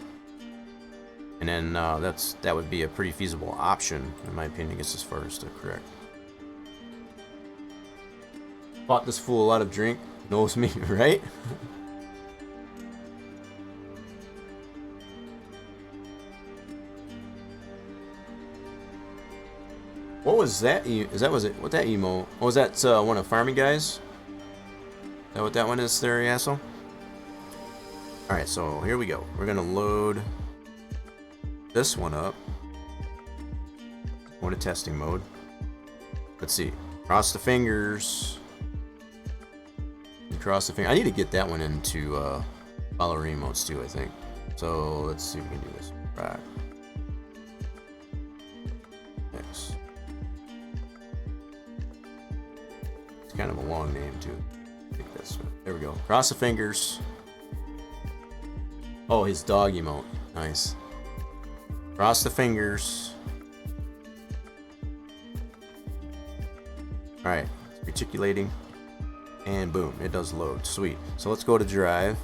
And then that would be a pretty feasible option, in my opinion, I guess, as far as to correct. Bought this fool a lot of drink. Knows me, right? What was that? What that emo? Oh, was that one of farming guys? Is that what that one is there, you asshole? Alright, so here we go. We're gonna load this one up. Go to testing mode. Let's see. Cross the fingers. Cross the finger. I need to get that one into ballerina modes too, I think. So let's see if we can do this. Right. X. It's kind of a long name too. I think that's right. There we go. Cross the fingers. Oh, his dog emote. Nice. Cross the fingers. Alright. Reticulating. And boom, it does load. Sweet. So let's go to drive.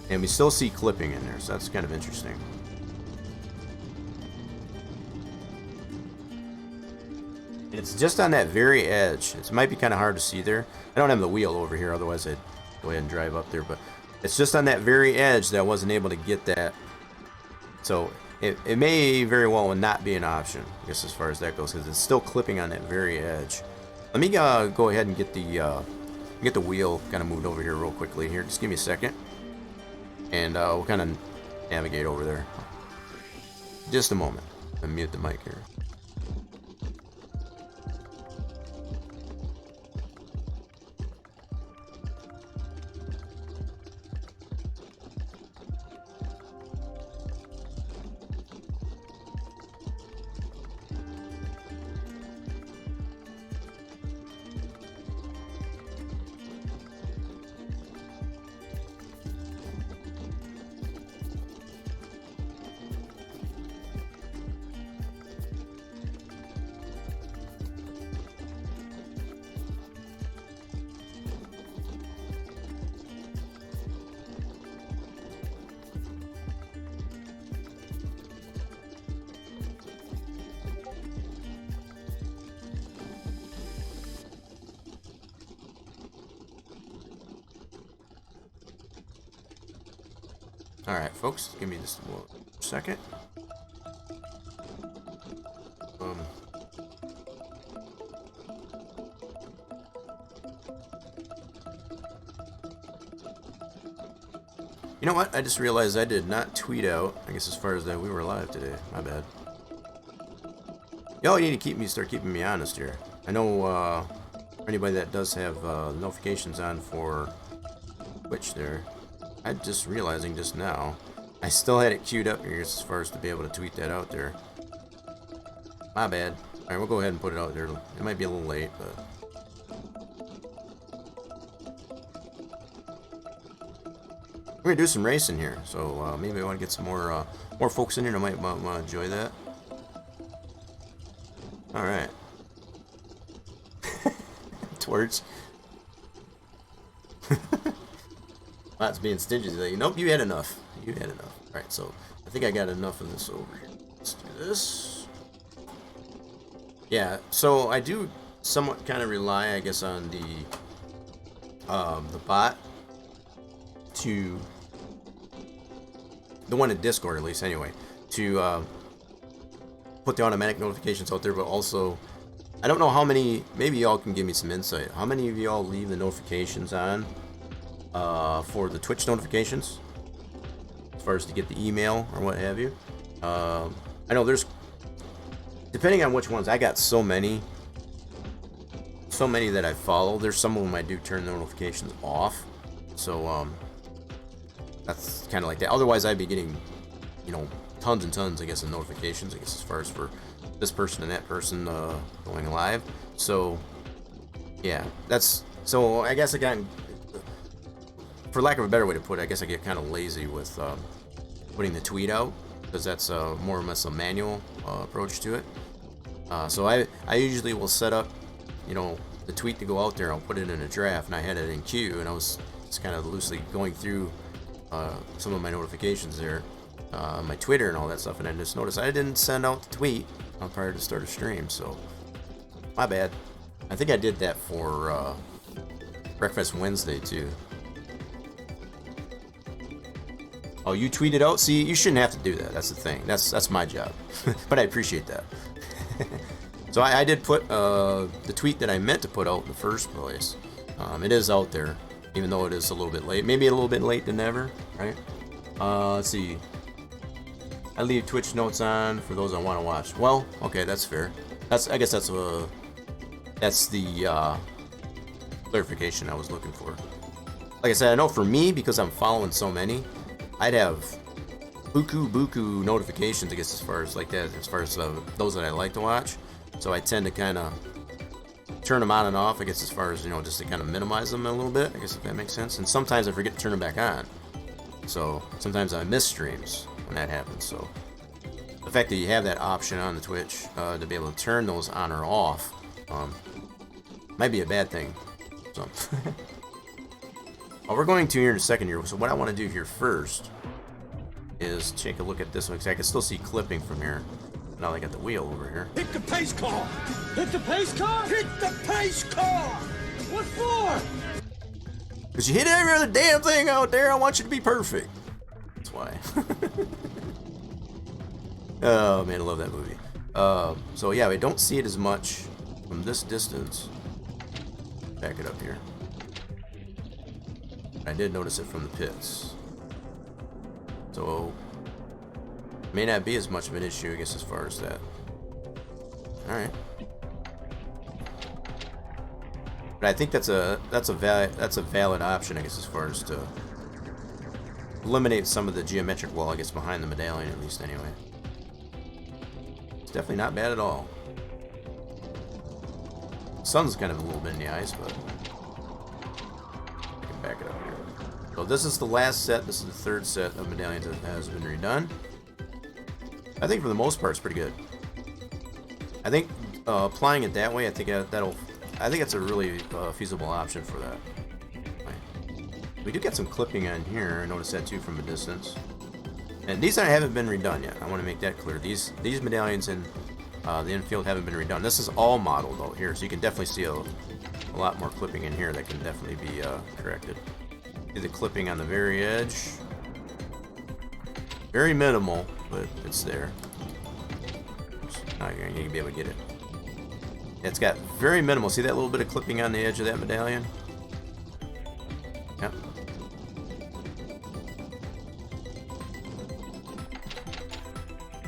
And we still see clipping in there, so that's kind of interesting. It's just on that very edge. It might be kind of hard to see there. I don't have the wheel over here, otherwise I'd go ahead and drive up there. But it's just on that very edge that I wasn't able to get that. So it may very well not be an option, I guess, as far as that goes, because it's still clipping on that very edge. Let me go ahead and get the wheel kind of moved over here real quickly. Here, just give me a second, and we'll kind of navigate over there. Just a moment. I'll mute the mic here. Alright, folks, give me just a second. You know what? I just realized I did not tweet out, I guess, as far as that we were live today. My bad. Y'all need to start keeping me honest here. I know for anybody that does have notifications on for Twitch there, I'm just realizing just now, I still had it queued up here as far as to be able to tweet that out there. My bad. Alright, we'll go ahead and put it out there. It might be a little late, but... we're gonna do some racing here, so maybe I want to get some more folks in here that might want to enjoy that. Alright. Twerks. Lots being stingy today. Nope, you had enough. You had enough. Alright, so I think I got enough of this over here. Let's do this. Yeah, so I do somewhat kind of rely, I guess, on the bot to... the one in Discord, at least, anyway, to put the automatic notifications out there, but also, I don't know how many, maybe y'all can give me some insight. How many of y'all leave the notifications on for the Twitch notifications, as far as to get the email or what have you? I know there's, depending on which ones, I got so many that I follow. There's some of them I do turn the notifications off, so that's kind of like that. Otherwise, I'd be getting, you know, tons and tons, I guess, of notifications, I guess, as far as for this person and that person going live. So, yeah, that's, so I guess again, for lack of a better way to put it, I guess I get kind of lazy with putting the tweet out, because that's more or less a manual approach to it. So I usually will set up, you know, the tweet to go out there. I'll put it in a draft, and I had it in queue, and I was just kind of loosely going through some of my notifications there, my Twitter and all that stuff, and I just noticed I didn't send out the tweet prior to start a stream, so my bad. I think I did that for Breakfast Wednesday too. Oh, you tweeted out? See, you shouldn't have to do that. That's the thing. That's my job. But I appreciate that. So I did put the tweet that I meant to put out in the first place. It is out there, even though it is a little bit late. Maybe a little bit late than ever, right? Let's see. I leave Twitch notes on for those that want to watch. Well, okay, that's fair. I guess that's the clarification I was looking for. Like I said, I know for me, because I'm following so many, I'd have buku notifications, I guess, as far as like that, as far as those that I like to watch. So I tend to kind of turn them on and off, I guess, as far as, you know, just to kind of minimize them a little bit, I guess, if that makes sense. And sometimes I forget to turn them back on. So sometimes I miss streams when that happens. So the fact that you have that option on the Twitch to be able to turn those on or off might be a bad thing. So well, we're going to here in a second here. So what I want to do here first is take a look at this one, because I can still see clipping from here. Now I got the wheel over here. Hit the pace car! Hit the pace car! Hit the pace car! What for? Because you hit every other damn thing out there, I want you to be perfect. That's why. Oh man, I love that movie. So yeah, we don't see it as much from this distance. Back it up here. I did notice it from the pits. So may not be as much of an issue, I guess, as far as that. Alright. But I think that's a valid option, I guess, as far as to eliminate some of the geometric wall, I guess, behind the medallion, at least anyway. It's definitely not bad at all. Sun's kind of a little bit in the ice, but I can back it up here. So this is the last set. This is the third set of medallions that has been redone. I think for the most part it's pretty good. I think applying it that way, I think it's a really feasible option for that. We do get some clipping on here. I noticed that too from a distance. And these haven't been redone yet. I want to make that clear. These medallions in the infield haven't been redone. This is all modeled out here, so you can definitely see a lot more clipping in here that can definitely be corrected. See the clipping on the very edge. Very minimal, but it's there. Now you're going to be able to get it. It's got very minimal. See that little bit of clipping on the edge of that medallion? Yep.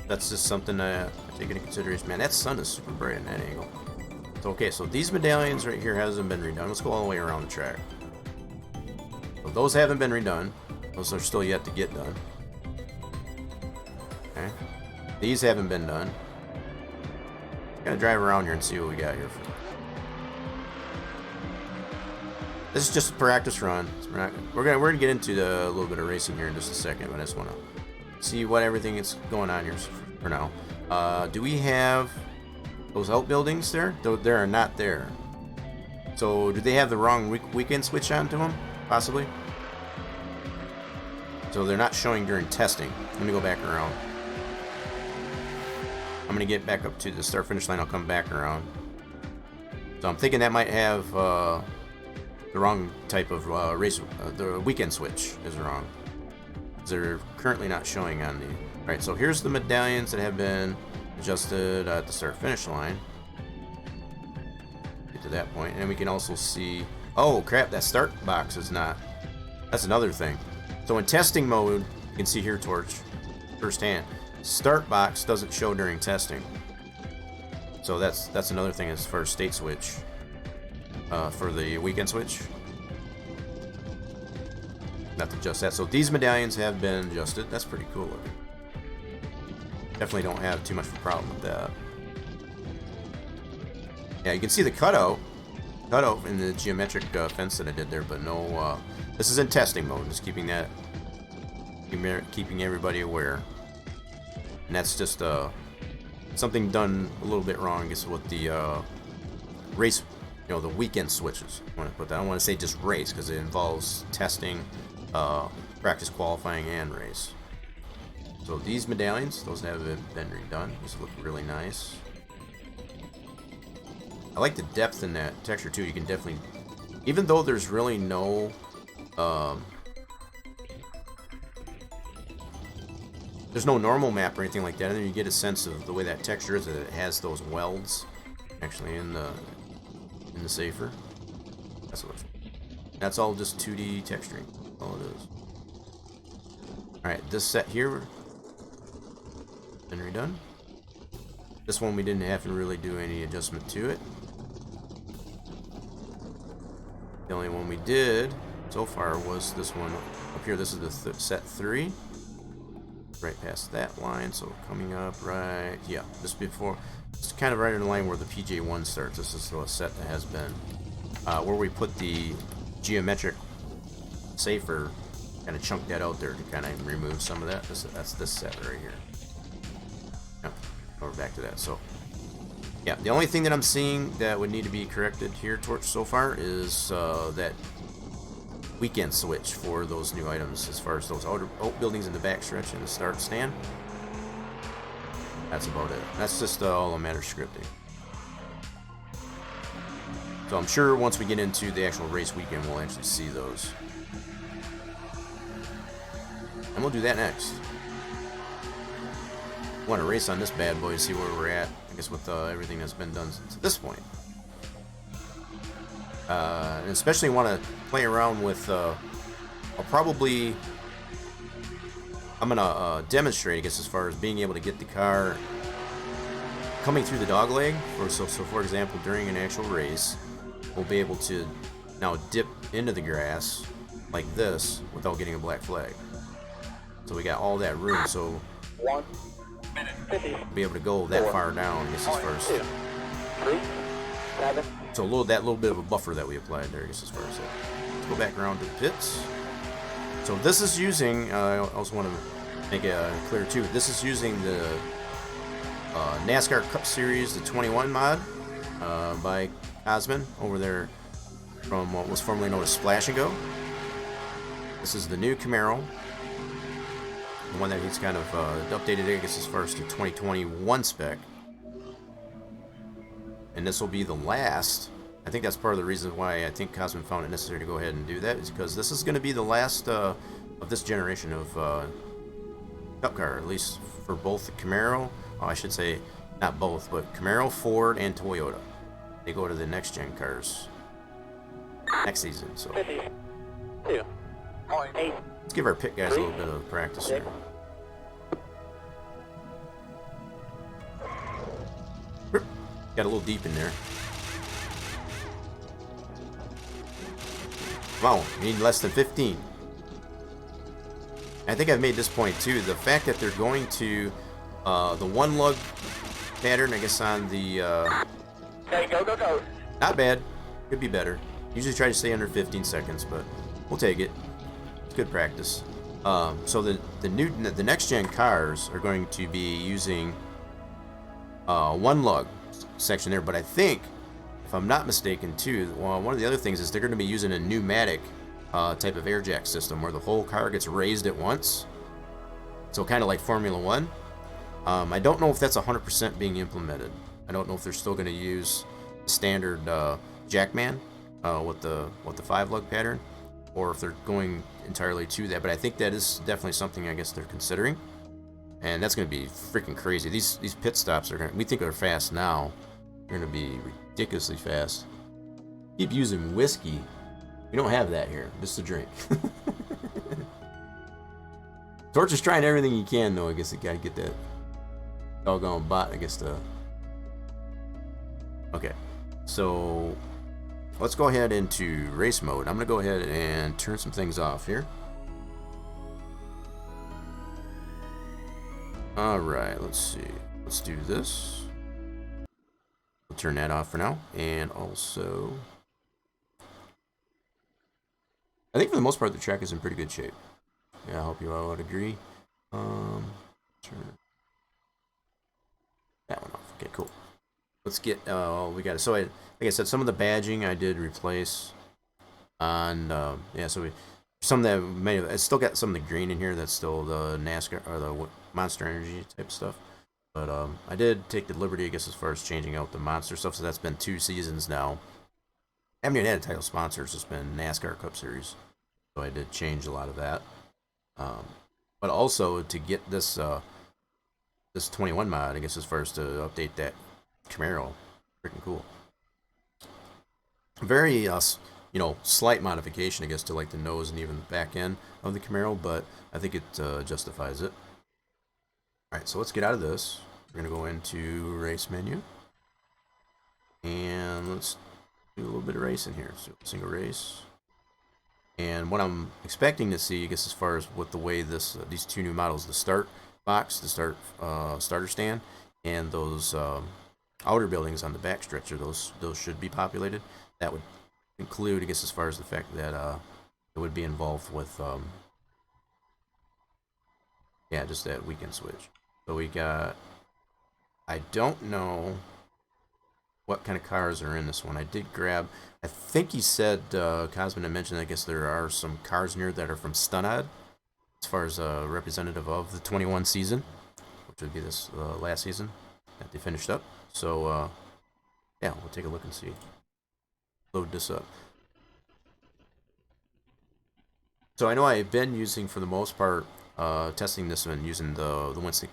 That's just something I take into consideration. Man, that sun is super bright in that angle. So, okay, so these medallions right here hasn't been redone. Let's go all the way around the track. So those haven't been redone. Those are still yet to get done. Okay. These haven't been done. Gotta drive around here and see what we got here. This is just a practice run. We're gonna get into a little bit of racing here in just a second, but I just wanna see what everything is going on here for now. Do we have those outbuildings there? They are not there. So do they have the wrong weekend switch onto them? Possibly. So they're not showing during testing. Let me go back around. I'm going to get back up to the start-finish line. I'll come back around. So I'm thinking that might have the wrong type of race. The weekend switch is wrong. They're currently not showing on the... Alright, so here's the medallions that have been adjusted at the start-finish line. Get to that point. And we can also see... Oh, crap, that start box is not... That's another thing. So in testing mode, you can see here, Torch, firsthand. Start box doesn't show during testing. So that's another thing as far as state switch. For the weekend switch. Not to adjust that. So these medallions have been adjusted. That's pretty cool looking. Definitely don't have too much of a problem with that. Yeah, you can see the cutout in the geometric fence that I did there, but no This is in testing mode, just keeping everybody aware. And that's just something done a little bit wrong, I guess, with the race, the weekend switches. I want to put that. I don't want to say just race because it involves testing, practice qualifying, and race. So these medallions, those have been redone. These look really nice. I like the depth in that texture too. You can definitely, even though there's really no there's no normal map or anything like that, and then you get a sense of the way that texture is, that it has those welds actually in the safer. That's all just 2D texturing. All it is. Alright, this set here been redone. This one we didn't have to really do any adjustment to it. The only one we did so far was this one up here. This is the set 3. Right past that line, so coming up right, yeah, just before, it's kind of right in the line where the PJ1 starts. This is a set that has been, where we put the geometric safer, kind of chunk that out there to kind of remove some of that. That's this set right here. Yeah, over back to that. So, yeah, the only thing that I'm seeing that would need to be corrected here so far is that weekend switch for those new items, as far as those outbuildings in the back stretch and the start stand. That's about it. That's just all a matter of scripting. So I'm sure once we get into the actual race weekend, we'll actually see those. And we'll do that next. I want to race on this bad boy to see where we're at, I guess, with everything that's been done to this point. And especially want to play around with, I'm going to demonstrate, I guess, as far as being able to get the car coming through the dog leg. So for example, during an actual race, we'll be able to now dip into the grass like this without getting a black flag. So we got all that room, so 1 minute 50. we'll be able to go that far down, I guess, as far as... 3, 7. So that little bit of a buffer that we applied there, I guess, as far as that. Let's go back around to the pits. So this is using, I also want to make it clear too, this is using the NASCAR Cup Series, the 21 mod by Osman over there from what was formerly known as Splash and Go. This is the new Camaro. The one that he's kind of updated, I guess, as far as the 2021 spec. And this will be the last. I think that's part of the reason why I think Cosmin found it necessary to go ahead and do that, is because this is going to be the last of this generation of Cup car, at least for both the Camaro. Oh, I should say not both, but Camaro, Ford, and Toyota. They go to the next gen cars next season. So 52.8. let's give our pit guys a little bit of practice here. Got a little deep in there. Come on, we need less than 15. I think I've made this point too. The fact that they're going to the one lug pattern, I guess, on the Okay, go. not bad. Could be better. Usually try to stay under 15 seconds, but we'll take it. It's good practice. So the next gen cars are going to be using one lug section there, but I think, if I'm not mistaken too, one of the other things is they're going to be using a pneumatic type of air jack system where the whole car gets raised at once, so kind of like Formula One. I don't know if that's 100% being implemented. I don't know if they're still going to use the standard Jackman with the 5-lug pattern, or if they're going entirely to that, but I think that is definitely something I guess they're considering. And that's going to be freaking crazy. These pit stops are we think they're fast now. They're going to be ridiculously fast. Keep using whiskey. We don't have that here. Just a drink. Torch is trying everything he can, though. I guess you got to get that doggone bot, I guess, to... Okay. So, let's go ahead into race mode. I'm going to go ahead and turn some things off here. Alright, let's see. Let's do this. We'll turn that off for now. And also, I think for the most part the track is in pretty good shape. Yeah, I hope you all would agree. Turn that one off. Okay, cool. Let's get. We got it. So like I said, some of the badging I did replace. On yeah, so some that may have, I still got some of the green in here. That's still the NASCAR or the Monster Energy type stuff. But I did take the liberty, I guess, as far as changing out the Monster stuff. So that's been 2 seasons now. I haven't even had a title sponsor. It's just been NASCAR Cup Series. So I did change a lot of that. But also to get this this 21 mod, I guess, as far as to update that Camaro, freaking cool. Very you know, slight modification, I guess, to like the nose and even the back end of the Camaro, but I think it justifies it. All right, so let's get out of this. We're gonna go into race menu, and let's do a little bit of racing here. So single race. And what I'm expecting to see, I guess, as far as with the way this these 2 new models, the start box, the starter stand, and those outer buildings on the back stretcher, those should be populated. That would include, I guess, as far as the fact that it would be involved with yeah, just that weekend switch. So we got, I don't know what kind of cars are in this one. I did grab, I think he said, Cosman had mentioned, I guess there are some cars in here that are from Stunad, as far as representative of the 21 season, which would be this last season that they finished up. So yeah, we'll take a look and see. Load this up. So I know I've been using, for the most part, testing this one using the Winston,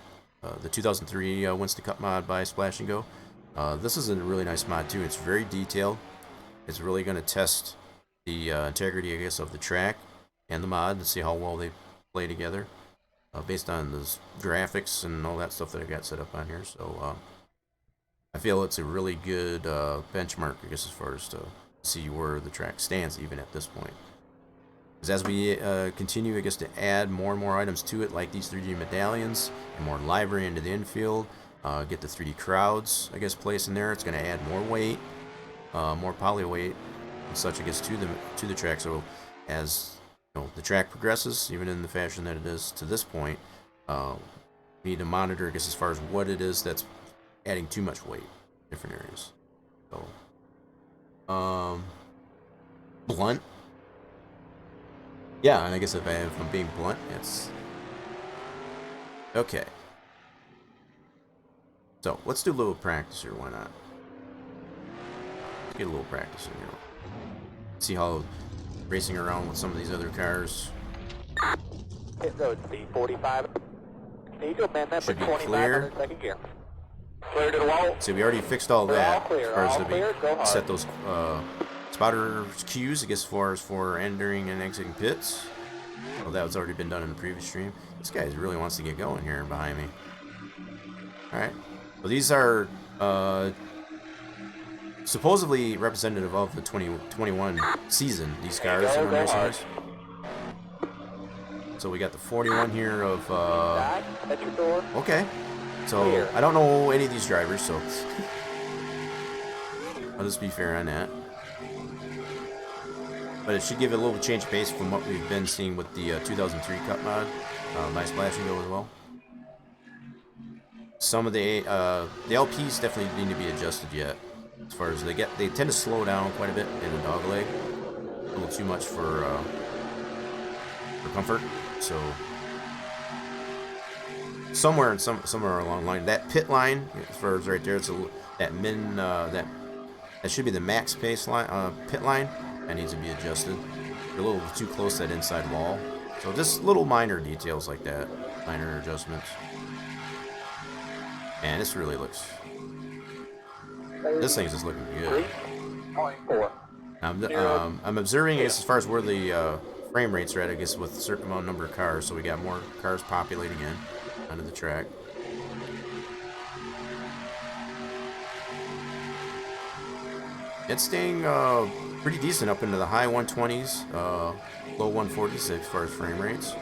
the 2003 Winston Cup mod by Splash and Go. This is a really nice mod too. It's very detailed. It's really going to test the integrity, I guess, of the track and the mod to see how well they play together, based on the graphics and all that stuff that I got set up on here. So I feel it's a really good benchmark, I guess, as far as to see where the track stands even at this point. Because as we continue, I guess, to add more and more items to it, like these 3D medallions and more library into the infield, get the 3D crowds, I guess, placed in there. It's going to add more weight, more poly weight, and such, I guess, to the track. So as you know, the track progresses, even in the fashion that it is to this point, we need to monitor, I guess, as far as what it is that's adding too much weight in different areas. So, blunt. Yeah, and I guess if I'm being blunt, it's okay. So let's do a little practice here. Why not? Let's get a little practice in here. See how racing around with some of these other cars. Hit road speed 45. Need to amend that for 25 on the second gear. Clear to the wall. See, we already fixed all that. Clear, As far as all clear, go hard. set those spotter cues, I guess, as far as for entering and exiting pits. Well, that was already been done in the previous stream. This guy really wants to get going here behind me. Alright. Well, these are supposedly representative of the 2021 season, these cars that we're racing with. So we got the 41 here of okay. So I don't know any of these drivers, so I'll just be fair on that. But it should give it a little change of pace from what we've been seeing with the 2003 Cup mod by Splash and Go as well. Some of the LPs definitely need to be adjusted yet. As far as they tend to slow down quite a bit in the dog leg, a little too much for comfort. So somewhere along the line, that pit line, as far as right there, it's that should be the max pace line, pit line. That needs to be adjusted. They're a little too close to that inside wall. So just little minor details like that, minor adjustments. And this really looks. This thing's just looking good. 3.4. I'm observing, I guess, as far as where the frame rates are at, I guess, with a certain amount of number of cars. So we got more cars populating in onto the track. It's staying pretty decent up into the high 120s, low 140s as far as frame rates.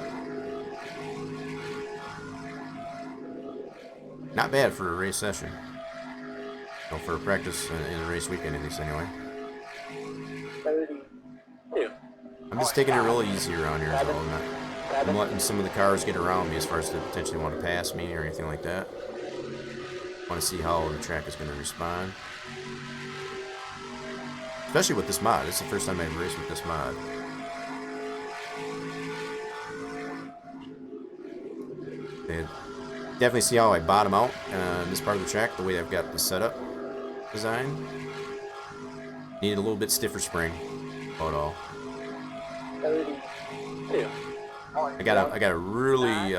Not bad for a race session. Well, for a practice in a race weekend, at least, anyway. 32. I'm just taking it real easy around here, so I'm letting some of the cars get around me as far as they potentially want to pass me or anything like that. I want to see how the track is going to respond. Especially with this mod. It's the first time I've raced with this mod. And definitely see how I bottom out in this part of the track, the way I've got the setup design. Need a little bit stiffer spring. About all. I got a really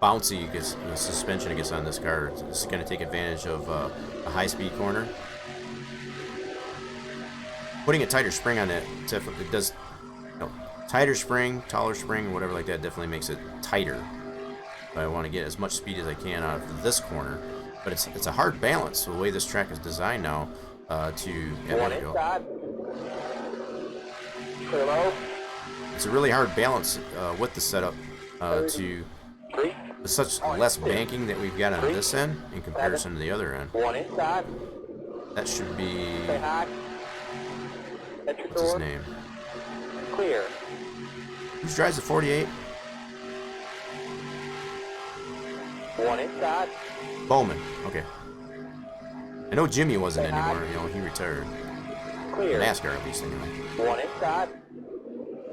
bouncy suspension I guess on this car. This is going to take advantage of a high-speed corner. Putting a tighter spring on it does, you know, tighter spring, taller spring, whatever like that definitely makes it tighter. But I want to get as much speed as I can out of this corner. But it's a hard balance the way this track is designed now there we go. It's a really hard balance with the setup to such less banking that we've got on this end in comparison to the other end. That should be, what's his name? Clear. Who drives the 48? One inside. Bowman. Okay. I know Jimmy wasn't anymore. You know, he retired. Clear. NASCAR at least anyway. One inside.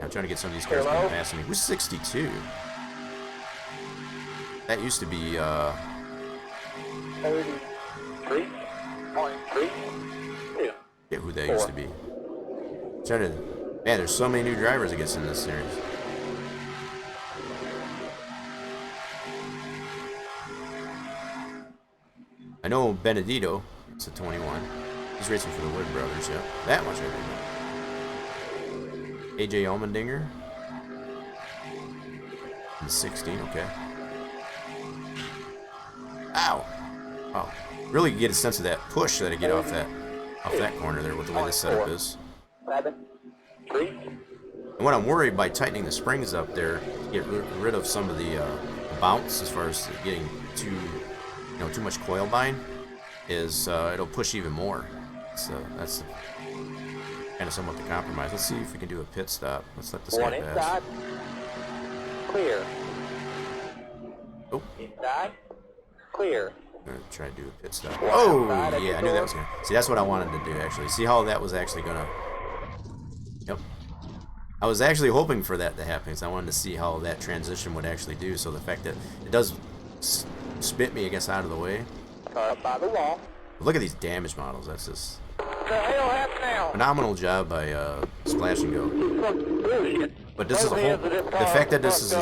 I'm trying to get some of these cars going past me. Who's 62? That used to be 33.32. Forget who that used to be. Trying to, man, there's so many new drivers I guess in this series. I know Benedito, it's a 21. He's racing for the Wood Brothers, yeah. That much I didn't know. AJ Allmendinger. And 16, okay. Ow! Wow. Really get a sense of that push that I get off that corner there with the way this setup is. 7, 3. And what I'm worried by tightening the springs up there, get rid of some of the bounce as far as getting too much coil bind, is it'll push even more. So that's kind of somewhat the compromise. Let's see if we can do a pit stop. Let's let this guy pass. Clear. Oh. Inside. Clear. I'm gonna try to do a pit stop. Oh, yeah, I knew that was gonna. See, that's what I wanted to do actually. See how that was actually gonna. Yep. I was actually hoping for that to happen because I wanted to see how that transition would actually do. So the fact that it does spit me, I guess, out of the way. Up by the wall. Look at these damage models. That's just Now. phenomenal job by Splash and Go. But this is a whole. The fact that this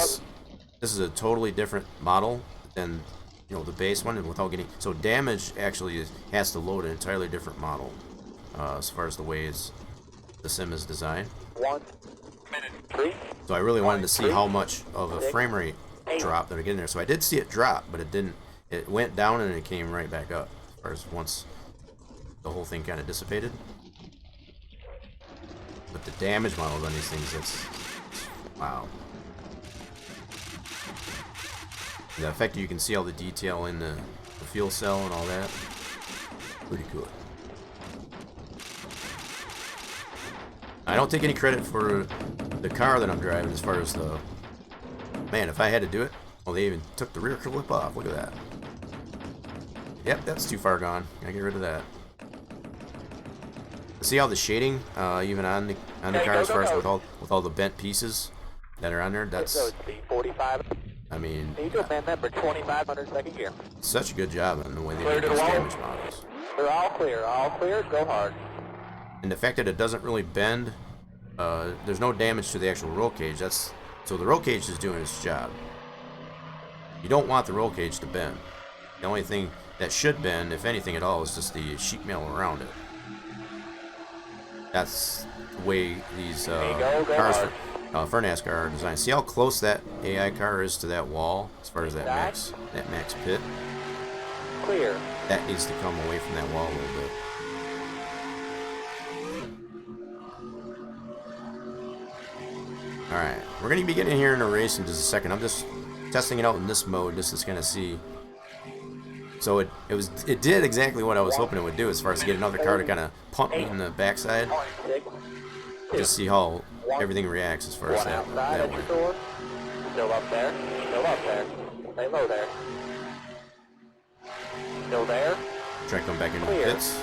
is a totally different model than the base one, and without getting so damage actually has to load an entirely different model as far as the ways the sim is designed. 1 minute 3. So I really wanted to see how much of a frame rate drop that I get in there. So I did see it drop, but it didn't. It went down and it came right back up as far as once the whole thing kind of dissipated. But the damage models on these things, it's wow. The fact that you can see all the detail in the fuel cell and all that, pretty good. I don't take any credit for the car that I'm driving as far as the... Man, if I had to do it... Well, they even took the rear clip off. Look at that. Yep, that's too far gone. Gotta get rid of that. See all the shading, even on the car, as far as with all the bent pieces that are on there. That's... 45. I mean... Man number 2500 second gear. Such a good job on the way they make these damage models. They're all clear. All clear. Go hard. And the fact that it doesn't really bend, there's no damage to the actual roll cage. So the roll cage is doing its job. You don't want the roll cage to bend. The only thing that should bend, if anything at all, is just the sheet metal around it. That's the way these cars for NASCAR are designed. See how close that AI car is to that wall as far as that max pit? Clear. That needs to come away from that wall a little bit. Alright, we're going to be getting here in a race in just a second. I'm just testing it out in this mode just to kind of see. So it did exactly what I was hoping it would do as far as to get another car to kind of pump me in the backside. just see how everything reacts as far as One that outside at way. your door. Still up there. Still up there. Stay low there. Still there. Try to come back into the Clear. pits.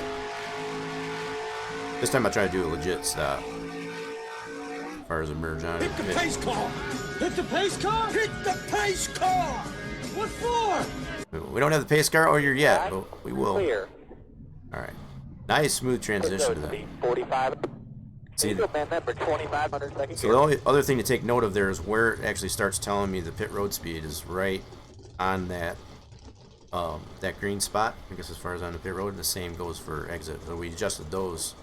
This time I try to do a legit stop. As far as a merge on Hit the pace car! Hit the pace car! Hit the pace car! What for? We don't have the pace car over here yet, Back. but we will. Clear. Alright. Nice smooth transition to that. Speed 45. See, Diesel man number 2500 second so gear. the only other thing to take note of there is where it actually starts telling me the pit road speed is right on that that green spot. I guess as far as on the pit road, the same goes for exit. So we adjusted those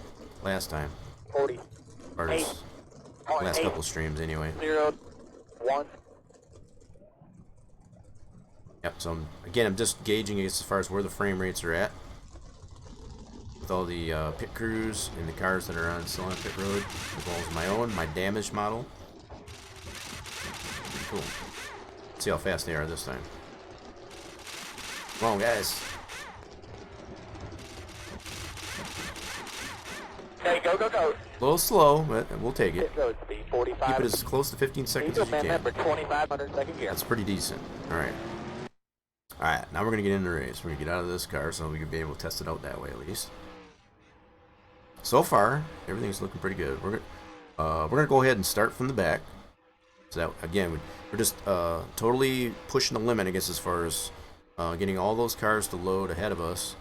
last time. 40. Or Eight. last couple streams anyway. 0. 1. Yep, so again, I'm just gauging it as far as where the frame rates are at. With all the pit crews and the cars that are on still on pit road, as well as my own, my damaged model. Cool. Let's see how fast they are this time. Come on, guys. Okay, go, go, go. A little slow, but we'll take it. Pit road speed 45. Keep it as close to 15 seconds Diesel as you man can. number 2500 second gear. That's pretty decent. Alright. Alright, now we're going to get into the race. We're going to get out of this car so we can be able to test it out that way at least. So far, everything's looking pretty good. We're gonna go ahead and start from the back. So that, again, we're just totally pushing the limit, I guess, as far as getting all those cars to load ahead of us,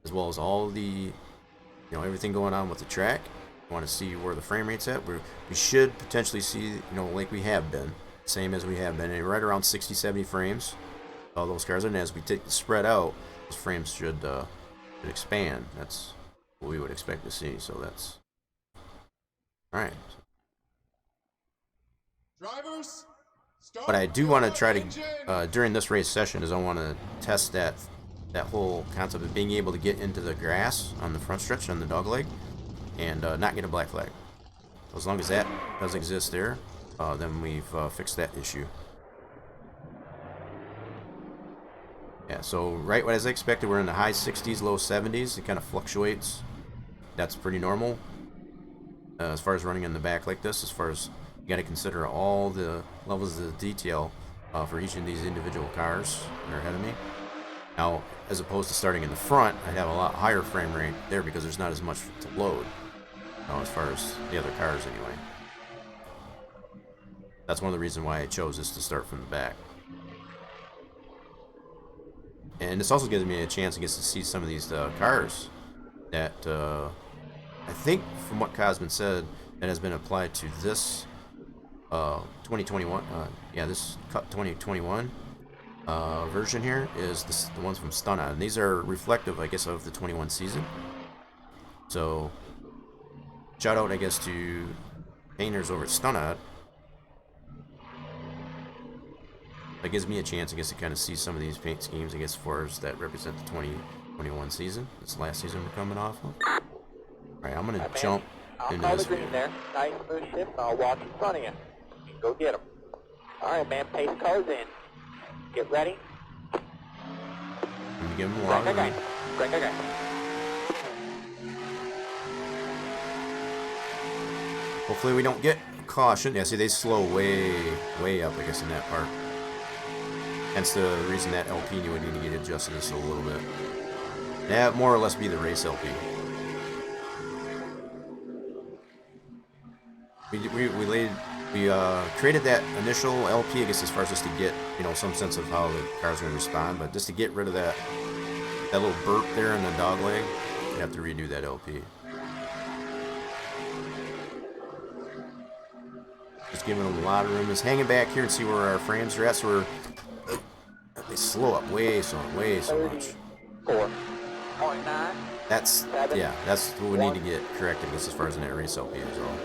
as well as all the, everything going on with the track. We want to see where the frame rate's at. We should potentially see, like we have been, same as we have been, and right around 60, 70 frames. All those cars, and as we take the spread out, those frames should expand. That's what we would expect to see. So that's all right. Drivers, But I do want to try to during this race session is I want to test that whole concept of being able to get into the grass on the front stretch on the dog leg and not get a black flag. As long as that does exist there, then we've fixed that issue. Yeah, so right as I expected, we're in the high 60s, low 70s. It kind of fluctuates. That's pretty normal as far as running in the back like this. As far as you got to consider all the levels of detail for each of these individual cars that are ahead of me. Now, as opposed to starting in the front, I'd have a lot higher frame rate there because there's not as much to load as far as the other cars anyway. That's one of the reasons why I chose this to start from the back. And this also gives me a chance, I guess, to see some of these cars that I think, from what Cosman said, that has been applied to this 2021. This Cup 2021 version here is the ones from Stunna, and these are reflective, I guess, of the 21 season. So, shout out, I guess, to painters over at Stunna. That gives me a chance, I guess, to kind of see some of these paint schemes, I guess, as far as that represent the 2021 season. This last season we're coming off of. Alright, I'm going to jump into I'll this call the green there. Nice smooth shift. I'll walk in front of you. Go get them. Alright, man. Pace cars in. Get ready. I'm going to give them a lot of room. Bring her. Hopefully we don't get caution. Yeah, see, they slow way up, I guess, in that part. Hence the reason that LP would need to get adjusted just a little bit. That more or less be the race LP. We created that initial LP, I guess, as far as just to get some sense of how the car's going to respond, but just to get rid of that little burp there in the dog leg, you have to redo that LP. Just giving them a lot of room. Just hanging back here and see where our frames are at. So they slow up way so much. 4.9. That's what we need to get corrected as far as in that race LP as well.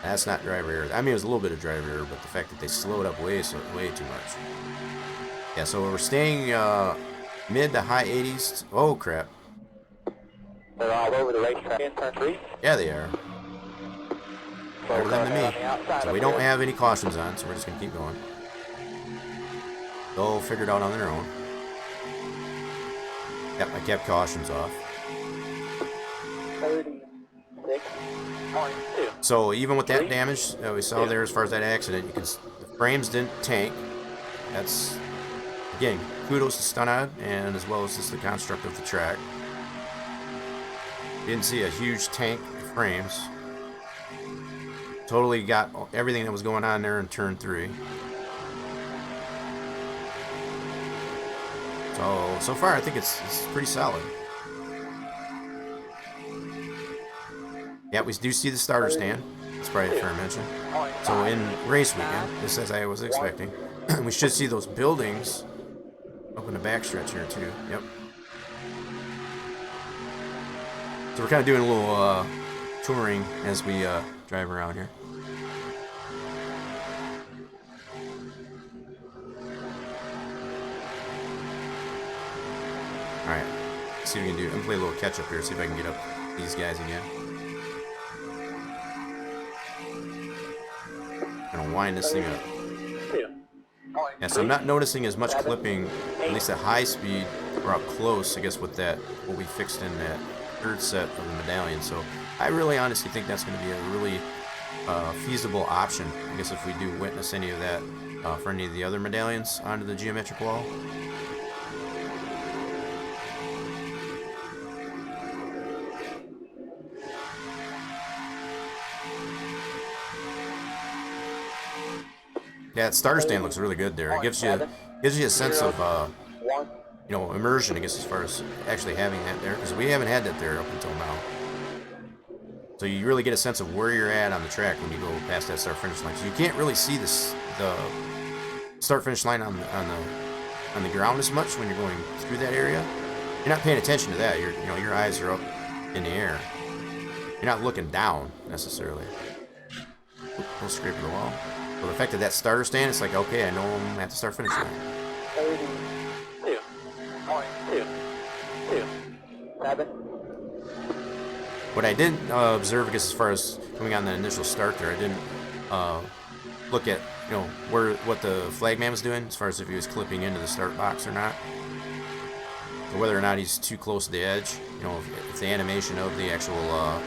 That's not driver error. I mean, it was a little bit of driver error, but the fact that they slowed up way too much. Yeah, so we're staying mid to high 80s. Oh crap! They're all over the racetrack in turn 3. Yeah, they are. Better than me. So we don't have any cautions on, so we're just gonna keep going. They'll figure it out on their own. Yep, I kept cautions off. 30. 6.2. So even with that damage that we saw there as far as that accident, you can the frames didn't tank. That's, again, kudos to Stunod and as well as just the construct of the track. Didn't see a huge tank of frames. Totally got everything that was going on there in turn 3. So far I think it's pretty solid. Yeah, we do see the starter stand. That's probably a fair mention. So in race weekend, just as I was expecting, we should see those buildings up in the backstretch here too. Yep. So we're kind of doing a little touring as we drive around here. All right, let's see what we can do. I'm gonna play a little catch up here. See if I can get up these guys again. Gonna wind this thing up. Yeah, so I'm not noticing as much clipping, at least at high speed or up close, I guess, with that, what we fixed in that third set of the medallion. So I really honestly think that's going to be a really feasible option, I guess, if we do witness any of that for any of the other medallions onto the geometric wall. Yeah, that starter stand looks really good there. It gives you a sense of you know, immersion, I guess, as far as actually having that there, because we haven't had that there up until now. So you really get a sense of where you're at on the track when you go past that start-finish line. So you can't really see the start-finish line on the ground as much when you're going through that area. You're not paying attention to that. Your eyes are up in the air. You're not looking down necessarily. We'll scrape the wall. So the fact that that starter stand, it's like, okay, I know I'm at the start-finish line. 32.2. What I didn't observe, I guess, as far as coming on the initial start there, I didn't look at, you know, what the flagman was doing, as far as if he was clipping into the start box or not, or whether or not he's too close to the edge. You know, if the animation of the actual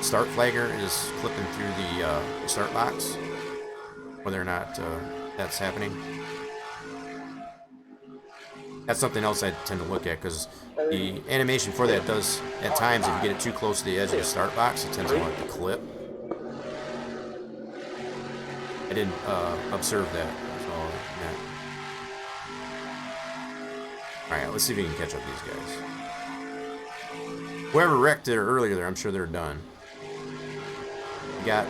start flagger is clipping through the start box, whether or not that's happening. That's something else I tend to look at, because the animation for that does, at times, if you get it too close to the edge of the start box, it tends to want to clip. I didn't observe that. So, yeah. Alright, let's see if we can catch up these guys. Whoever wrecked there earlier there, I'm sure they're done. We got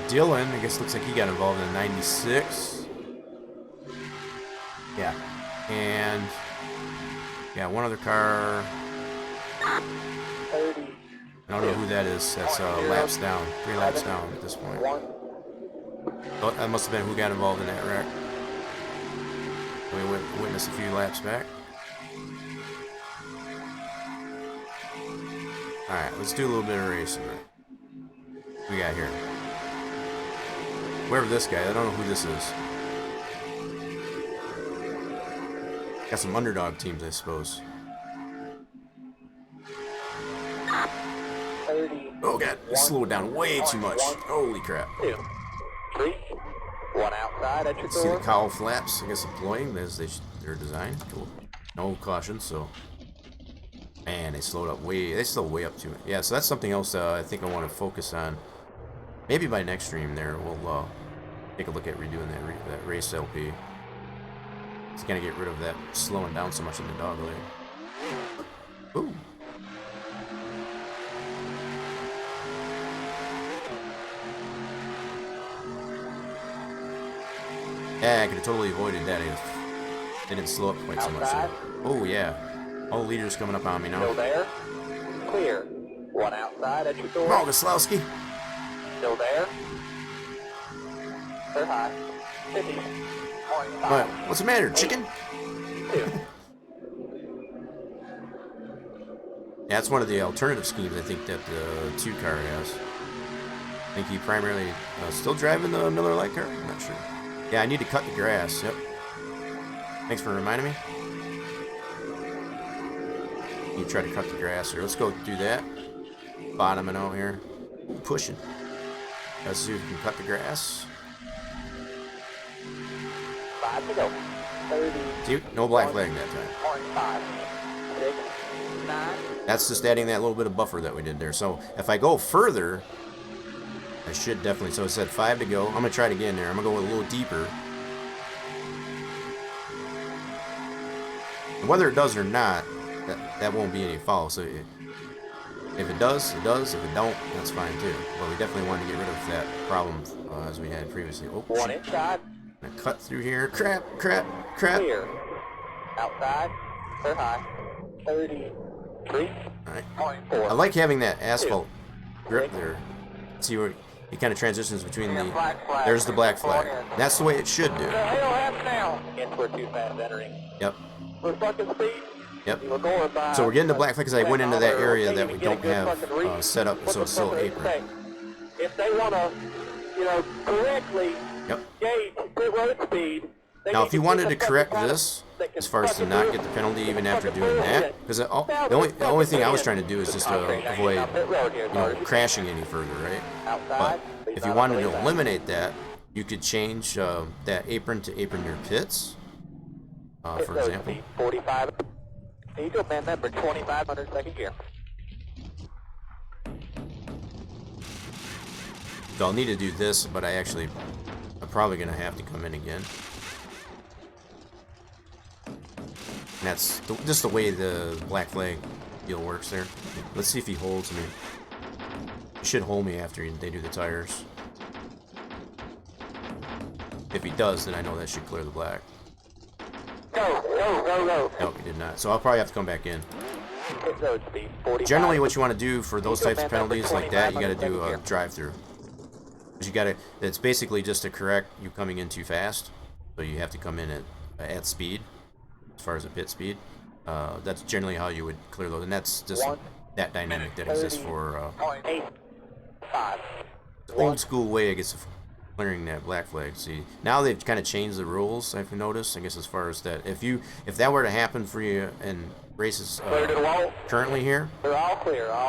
Dylan, I guess looks like he got involved in 96. Yeah. And yeah, one other car. I don't know who that is. That's laps down, 3 laps down at this point. Oh, that must have been who got involved in that wreck. We witnessed a few laps back. All right, let's do a little bit of racing. What we got here? Whoever this guy, I don't know who this is. Got some underdog teams, I suppose. Oh god, slow it down way too much. Holy crap. 2, 3, 1 outside at your See the door. cowl flaps, I guess, deploying as they're designed. Cool. No caution, so. Man, they slowed up way. They slowed way up to it. Yeah, so that's something else I think I want to focus on. Maybe by next stream there, we'll take a look at redoing that race LP. To kind of get rid of that slowing down so much in the dog leg. Ooh. Yeah, I could have totally avoided that if they didn't slow up quite so much. So. Oh yeah, all the leaders coming up on me now. Still there. Clear. 1 outside at your door. Come on, Goslowski. Still there. They're high. 50. What? What's the matter, chicken? 2. Yeah, that's one of the alternative schemes I think that the 2 car has. I think he primarily still driving the Miller Lite car? I'm not sure. Yeah, I need to cut the grass. Yep. Thanks for reminding me. You try to cut the grass here. Let's go do that. bottoming out here. Ooh, pushing. Let's see if we can cut the grass. 5 to go. 30. See, no black flag that time. 5, 6, 9. That's just adding that little bit of buffer that we did there. So if I go further, I should definitely. So it said 5 to go. I'm gonna try it again there. I'm gonna go a little deeper. And whether it does or not, that won't be any foul. So if it does, it does. If it don't, that's fine too. But we definitely wanted to get rid of that problem as we had previously. Oh, 1 inside. gonna cut through here. Crap. Clear. Outside. Clear high. 33. Alright. 0.4. I like having that asphalt grip there. See where it kind of transitions between the. There's the black flag. That's the way it should do. Now. Against we're too fast entering. Yep. We're fucking speed. Yep. We're going by. So we're getting the black flag because I went into that area that we don't have set up, so it's still apron. If they want to, correctly gauge pit road speed. Now, if you wanted to correct this, as far as to not get the penalty even after doing that, because the only thing I was trying to do is just to avoid, crashing any further, right? But if you wanted to eliminate that, you could change that apron to apron your pits, for example. 45. Eagle man number 2500 second gear. So I'll need to do this, but I'm probably going to have to come in again. And that's just the way the black flag deal works there. Let's see if he holds me. He should hold me after they do the tires. If he does, then I know that should clear the black. Go. No, he did not. So I'll probably have to come back in. Pit road speed 45. Generally, what you want to do for those types of penalties like that, you got to do a drive-through. It's basically just to correct you coming in too fast. So you have to come in at speed, as far as the pit speed. That's generally how you would clear those, and that's just that dynamic that exists for 0.85. the old school way, I guess, of clearing that black flag. See, now they've kind of changed the rules. I've noticed. I guess as far as that, if that were to happen for you in races currently here,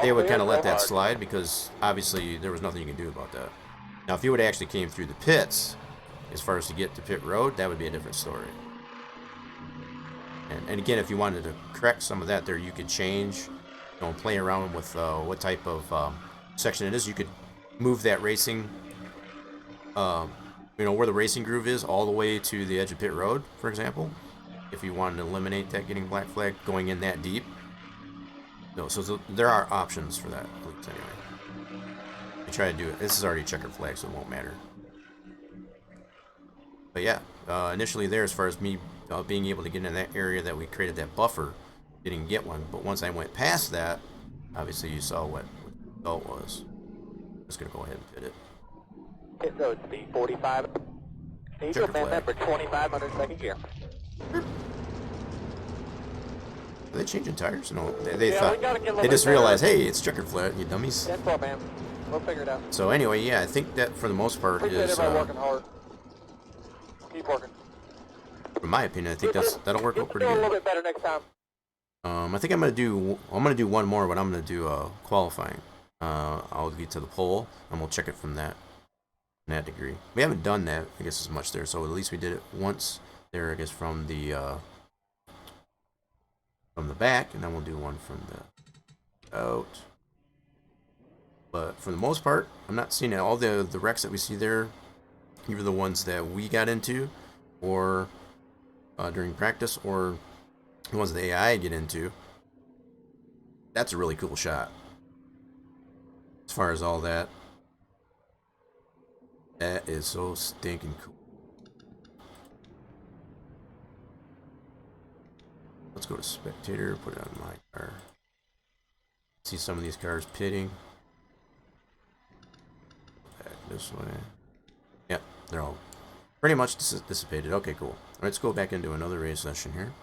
they would kind of let that slide because obviously there was nothing you can do about that. Now, if you would actually came through the pits, as far as to get to pit road, that would be a different story. And again, if you wanted to correct some of that there, you could change, play around with what type of section it is. You could move that racing, where the racing groove is, all the way to the edge of pit road, for example. If you wanted to eliminate that getting black flag going in that deep. No, so there are options for that, at least anyway. I try to do it. This is already checkered flag, so it won't matter. But yeah, initially there, as far as me being able to get in that area that we created that buffer, didn't get one. But once I went past that, obviously you saw what the result was. I'm just going to go ahead and pit it. Pit road speed 45. Eagle man number 2500 second gear. Are they changing tires? No, they thought they just realized, hey, it's checkered flag, you dummies. That's all, man. We'll figure it out. So anyway, yeah, I think that for the most part is. Working hard. Keep working. In my opinion, I think that'll work out pretty Do a good. little bit better next time. I think I'm gonna do one more, but I'm gonna do qualifying. I'll get to the pole and we'll check it from that degree. We haven't done that, I guess, as much there, so at least we did it once there, I guess, from the back, and then we'll do one from the out. But for the most part, I'm not seeing it. All the wrecks that we see there, either the ones that we got into, or during practice, or the ones the AI get into. That's a really cool shot. As far as all that, that is so stinking cool. Let's go to spectator, put it on my car. See some of these cars pitting. Back this way. Yep, they're all pretty much dissipated. Okay, cool. Let's go back into another race session here.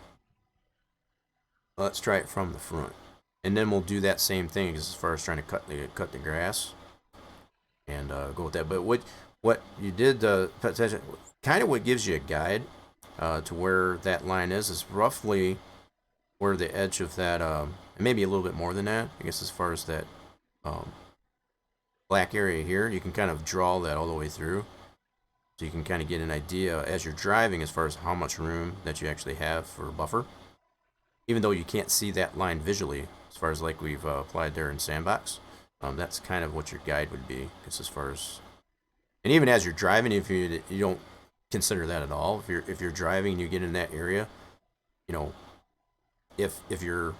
Let's try it from the front, and then we'll do that same thing as far as trying to cut the grass and go with that. But what you did, kind of what gives you a guide to where that line is roughly where the edge of that, and maybe a little bit more than that, I guess, as far as that black area here, you can kind of draw that all the way through. So you can kind of get an idea as you're driving as far as how much room that you actually have for buffer. Even though you can't see that line visually, as far as like we've applied there in Sandbox, that's kind of what your guide would be. Because as far as, and even as you're driving, if you don't consider that at all, if you're driving and you get in that area, you know, if you're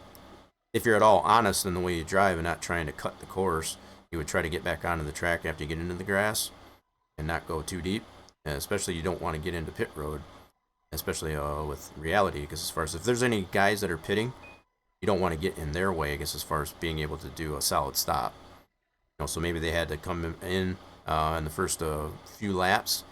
at all honest in the way you drive and not trying to cut the course, you would try to get back onto the track after you get into the grass and not go too deep. And especially you don't want to get into pit road, especially with reality, because as far as if there's any guys that are pitting, you don't want to get in their way, I guess, as far as being able to do a solid stop. You know, so maybe they had to come in the first few laps,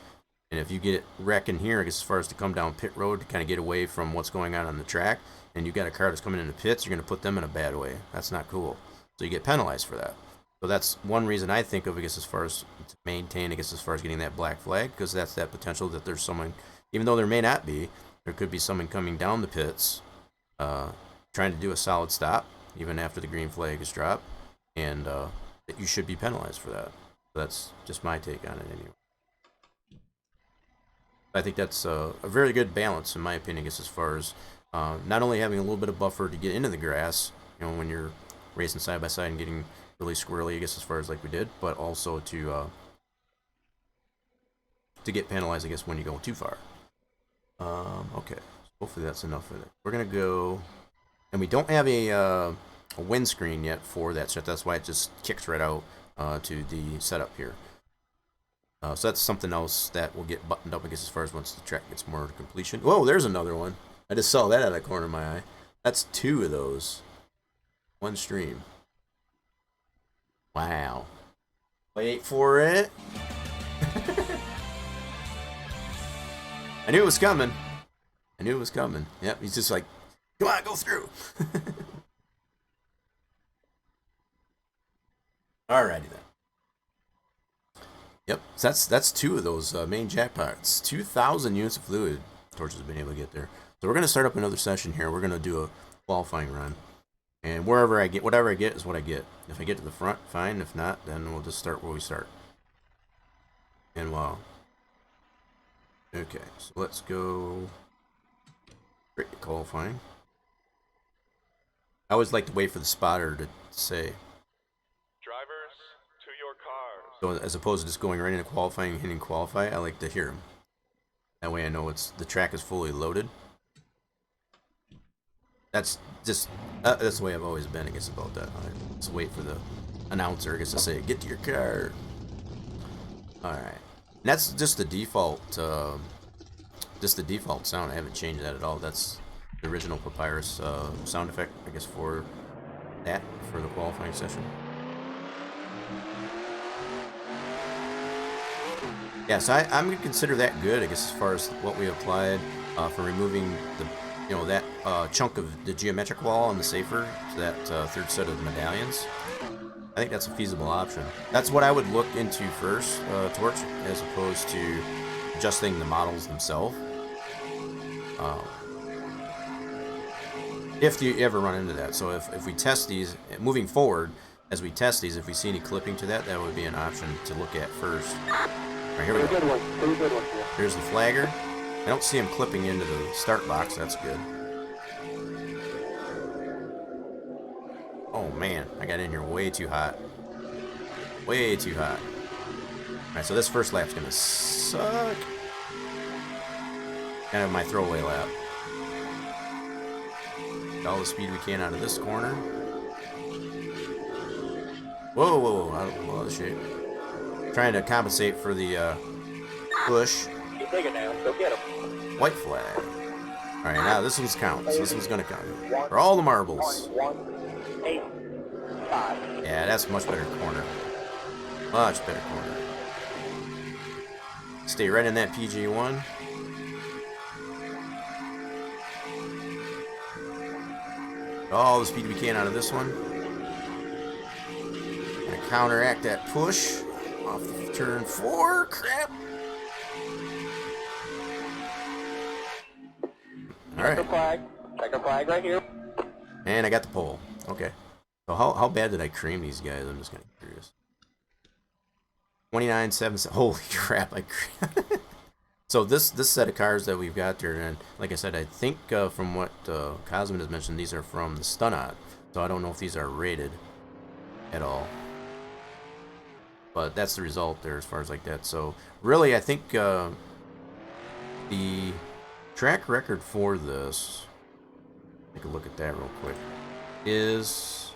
and if you get wrecking here, I guess, as far as to come down pit road to kind of get away from what's going on the track, and you got a car that's coming into pits, you're going to put them in a bad way. That's not cool. So you get penalized for that. So that's one reason I think of, I guess, as far as to maintain, I guess, as far as getting that black flag, because that's that potential that there's someone, even though there may not be, there could be someone coming down the pits trying to do a solid stop, even after the green flag is dropped, and that you should be penalized for that. So that's just my take on it anyway. I think that's a very good balance, in my opinion, I guess, as far as not only having a little bit of buffer to get into the grass, you know, when you're racing side by side and getting really squirrely, I guess, as far as like we did, but also to get penalized, I guess, when you go too far. Okay, hopefully that's enough for that. We're gonna go, and we don't have a windscreen yet for that set. That's why it just kicks right out to the setup here. So that's something else that will get buttoned up, I guess, as far as once the track gets more to completion. Whoa, there's another one. I just saw that out of the corner of my eye. That's 2 of those. One stream. Wow. Wait for it. I knew it was coming. I knew it was coming. Yep, he's just like, come on, go through. Alrighty then. Yep, so that's 2 of those main jackpots. 2,000 units of fluid Torch has been able to get there. So we're going to start up another session here. We're going to do a qualifying run. And wherever I get, whatever I get is what I get. If I get to the front, fine. If not, then we'll just start where we start. And wow. Okay, so let's go straight to qualifying. I always like to wait for the spotter to say. Drivers, to your cars. So as opposed to just going right into qualifying and hitting qualify, I like to hear him. That way I know the track is fully loaded. That's just that's the way I've always been, I guess, about that. I just wait for the announcer, I guess, to say, get to your car. Alright. And that's just the default sound. I haven't changed that at all. That's the original Papyrus sound effect, I guess, for that, for the qualifying session. Yeah, so I'm going to consider that good, I guess, as far as what we applied for removing the, that chunk of the geometric wall on the safer, so that third set of medallions. I think that's a feasible option. That's what I would look into first, Torch, as opposed to adjusting the models themselves. If you ever run into that. So if we test these, moving forward, as we test these, if we see any clipping to that, that would be an option to look at first. Alright, here we go. Here's the flagger. I don't see him clipping into the start box. That's good. Oh man, I got in here way too hot. Way too hot. Alright, so this first lap's gonna suck. Kind of my throwaway lap. Get all the speed we can out of this corner. Whoa, whoa, whoa, out of the shape. Trying to compensate for the push. Keep digging now. Go get him. White flag. Alright, now this one's counts. This one's gonna count. For all the marbles. 1, 8, 5. Yeah, that's much better corner. Much better corner. Stay right in that PG1. All the speed we can out of this one. Gonna counteract that push. Off the turn 4. Crap. Alright. Checker flag right here. And I got the pole. Okay. So how bad did I cream these guys? I'm just kind of curious. 29.7. Holy crap! So this set of cars that we've got there, and like I said, I think from what Cosmin has mentioned, these are from the Stunot. So I don't know if these are rated at all. But that's the result there as far as like that. So really, I think the track record for this, take a look at that real quick, is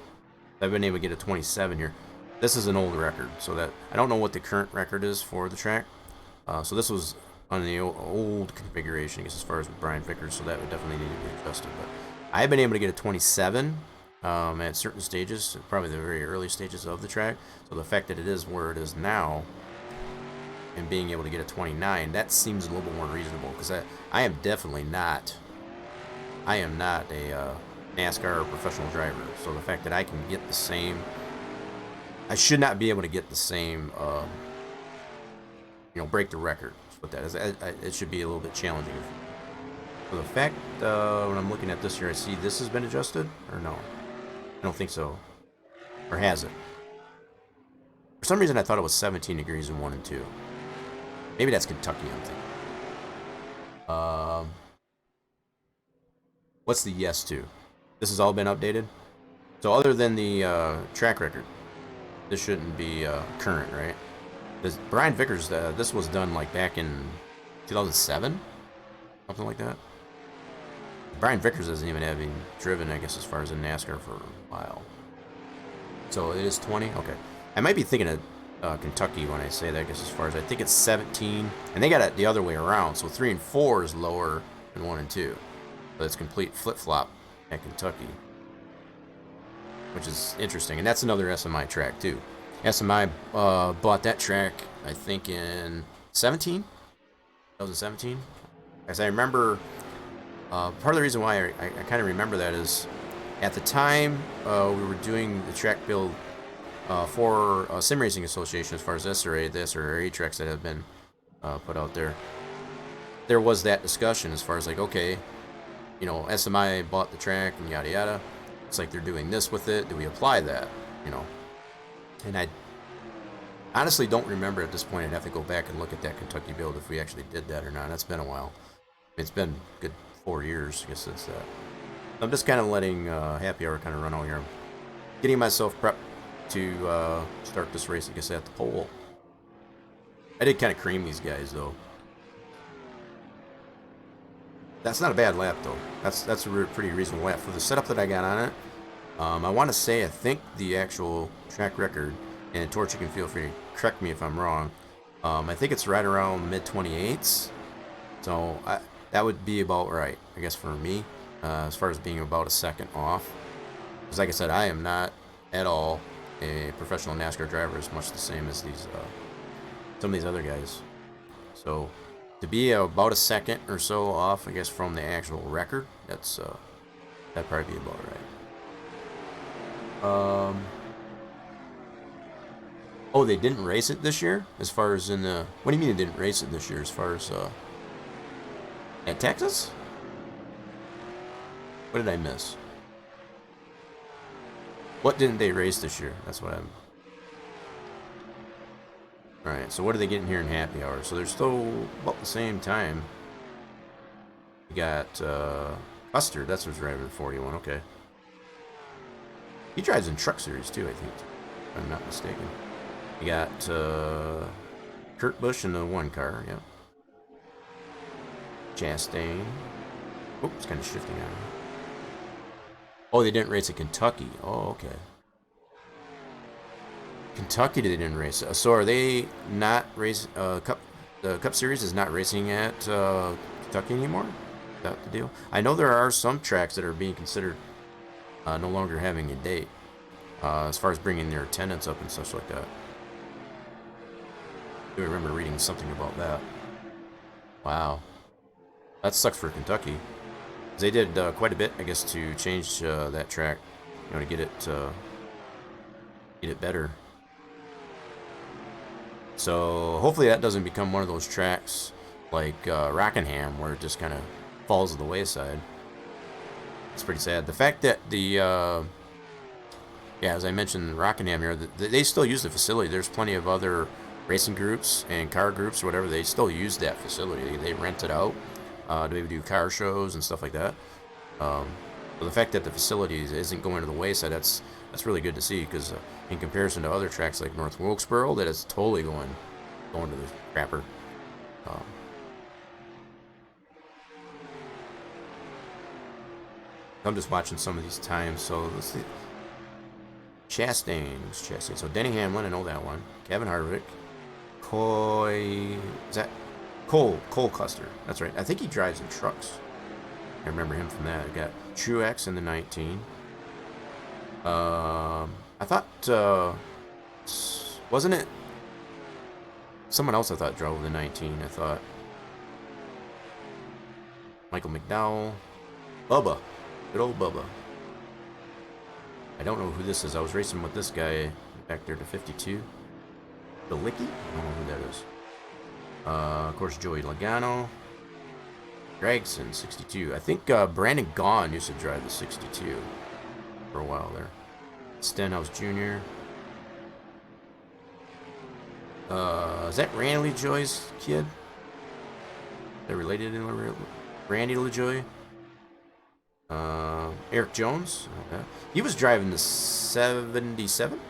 I've been able to get a 27 here. This is an old record, so that I don't know what the current record is for the track. So this was on the old configuration, I guess, as far as with Brian Vickers, so that would definitely need to be adjusted. But I've been able to get a 27 at certain stages, probably the very early stages of the track. So the fact that it is where it is now, and being able to get a 29, that seems a little bit more reasonable, because I am definitely not. I am not a NASCAR or professional driver. So the fact that I can get the same, I should not be able to get the same, break the record. That's what that is. It should be a little bit challenging. So the fact, when I'm looking at this here, I see this has been adjusted, or no? I don't think so. Or has it? For some reason, I thought it was 17 degrees in 1 and 2. Maybe that's Kentucky, I'm thinking. What's the yes to? This has all been updated? So other than the track record, this shouldn't be current, right? This Brian Vickers, this was done like back in 2007? Something like that? Brian Vickers doesn't even have been driven, I guess, as far as in NASCAR for a while. So it is 20? Okay. I might be thinking of Kentucky when I say that, I guess, as far as I think it's 17. And they got it the other way around. So 3 and 4 is lower than 1 and 2. But it's complete flip-flop at Kentucky, which is interesting. And that's another SMI track, too. SMI bought that track, I think, in 2017? As I remember, part of the reason why I kind of remember that is at the time we were doing the track build for Sim Racing Association, as far as SRA, the SRA tracks that have been put out there. There was that discussion as far as like, okay, SMI bought the track and yada yada. It's like they're doing this with it. Do we apply that? And I honestly don't remember at this point. I'd have to go back and look at that Kentucky build if we actually did that or not. That's been a while. It's been a good 4 years, I guess, since that. I'm just kind of letting happy hour kind of run out here. I'm getting myself prepped to start this race, I guess, at the pole. I did kind of cream these guys, though. That's not a bad lap, though. That's a pretty reasonable lap for the setup that I got on it. I want to say, I think the actual track record, and Torch, you can feel free to correct me if I'm wrong. I think it's right around mid-28s. So that would be about right, I guess, for me, as far as being about a second off. Because like I said, I am not at all a professional NASCAR driver, as much the same as these some of these other guys. So to be about a second or so off, I guess, from the actual record, that'd probably be about right. Oh, they didn't race it this year? As far as in the... What do you mean they didn't race it this year? As far as... at Texas? What did I miss? What didn't they race this year? That's what I'm... Alright, so what are they getting here in happy hour? So they're still about the same time. You got Custer, that's who's driving 41, okay. He drives in Truck Series too, I think, if I'm not mistaken. You got Kurt Busch in the one car, yep. Chastain. Oh, it's kind of shifting out. Oh, they didn't race at Kentucky. Oh, okay. Kentucky they didn't race. So are they not racing? The Cup Series is not racing at Kentucky anymore? Is that the deal? I know there are some tracks that are being considered no longer having a date as far as bringing their attendance up and such like that. I remember reading something about that. Wow. That sucks for Kentucky. They did quite a bit, I guess, to change that track, to get it better. So hopefully that doesn't become one of those tracks like Rockingham, where it just kind of falls to the wayside. It's pretty sad. The fact that the yeah, as I mentioned, Rockingham here, they still use the facility. There's plenty of other racing groups and car groups or whatever. They still use that facility. They rent it out to maybe do car shows and stuff like that. But the fact that the facility isn't going to the wayside, that's really good to see, because in comparison to other tracks like North Wilkesboro, that is totally going to the crapper. I'm just watching some of these times, so let's see. Chastain. So Denny Hamlin, I know that one. Kevin Harvick. Is that Cole Custer? That's right. I think he drives in trucks. I remember him from that. I got Truex in the 19. I thought, wasn't it someone else I thought drove the 19? I thought Michael McDowell. Bubba. Good old Bubba. I don't know who this is. I was racing with this guy back there to 52. Bilicki? I don't know who that is. Of course, Joey Logano. Gregson, 62. I think Brandon Gaughan used to drive the 62 for a while there. Stenhouse Jr. Is that Randy LaJoie's kid? They're related to Randy LaJoie? Eric Jones. Okay. He was driving the 77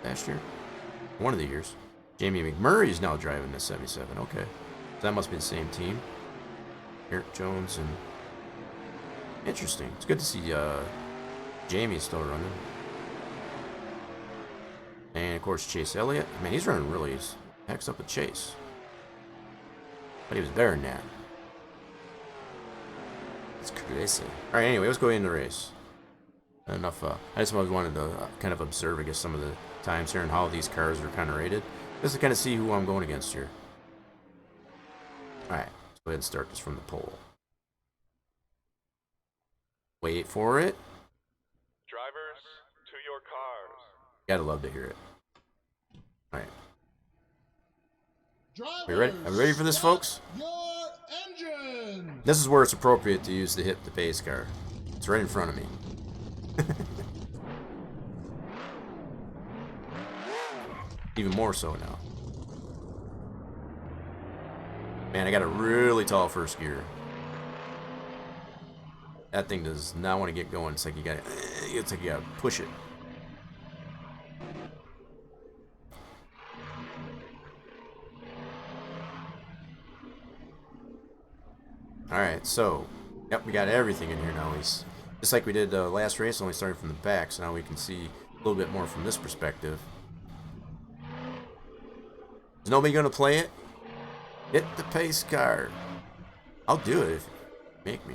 last year. One of the years. Jamie McMurray is now driving the 77. Okay. So that must be the same team. Eric Jones and... Interesting. It's good to see Jamie is still running. And of course Chase Elliott. I mean, he's running really hex up with Chase. But he was better than that. It's crazy. Alright, anyway, let's go into the race. Enough, I just wanted to kind of observe, I guess, some of the times here and how these cars are kind of rated. Just to kind of see who I'm going against here. Alright, let's go ahead and start this from the pole. Wait for it. Drivers, to your cars. Gotta love to hear it. Alright. Are we ready? Are we ready for this, folks? This is where it's appropriate to use the hit the pace car. It's right in front of me. Even more so now. Man, I got a really tall first gear. That thing does not want to get going. It's like you gotta push it. Alright, so, yep, we got everything in here now. Just like we did last race, only starting from the back, so now we can see a little bit more from this perspective. Is nobody going to play it? Hit the pace car. I'll do it if you make me.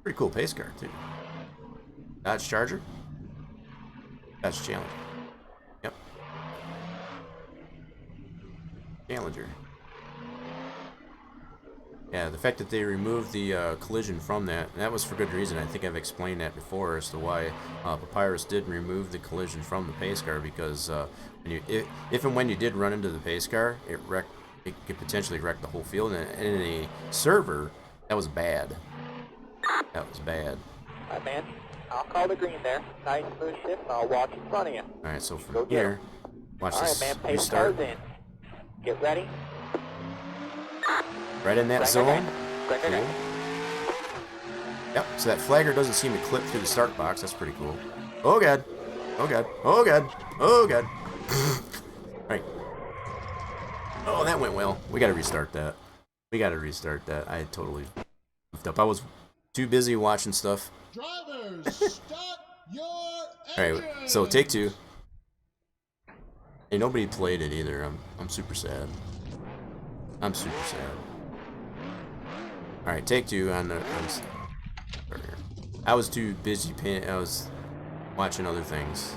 Pretty cool pace car, too. Dodge Charger. Dodge Challenger. Yep. Challenger. Yeah, the fact that they removed the collision from that was for good reason. I think I've explained that before as to why Papyrus did remove the collision from the pace car, because if and when you did run into the pace car, it could potentially wreck the whole field. And in a server, that was bad. That was bad. Alright, man. I'll call the green there. Nice smooth shift. I'll watch in front of you. Alright, so from here, watch this. Alright, man. Pace Restart. car's in. Get ready. Right in that zone. Cool. Yep, so that flagger doesn't seem to clip through the start box. That's pretty cool. Oh god. Oh god. Oh god. Oh god. Right. Oh, that went well. We gotta restart that. I totally goofed up. I was too busy watching stuff. Drivers, start your engine. Alright, so take two. Hey, nobody played it either. I'm super sad. I'm super sad. Alright, take two on the... I was too busy I was watching other things.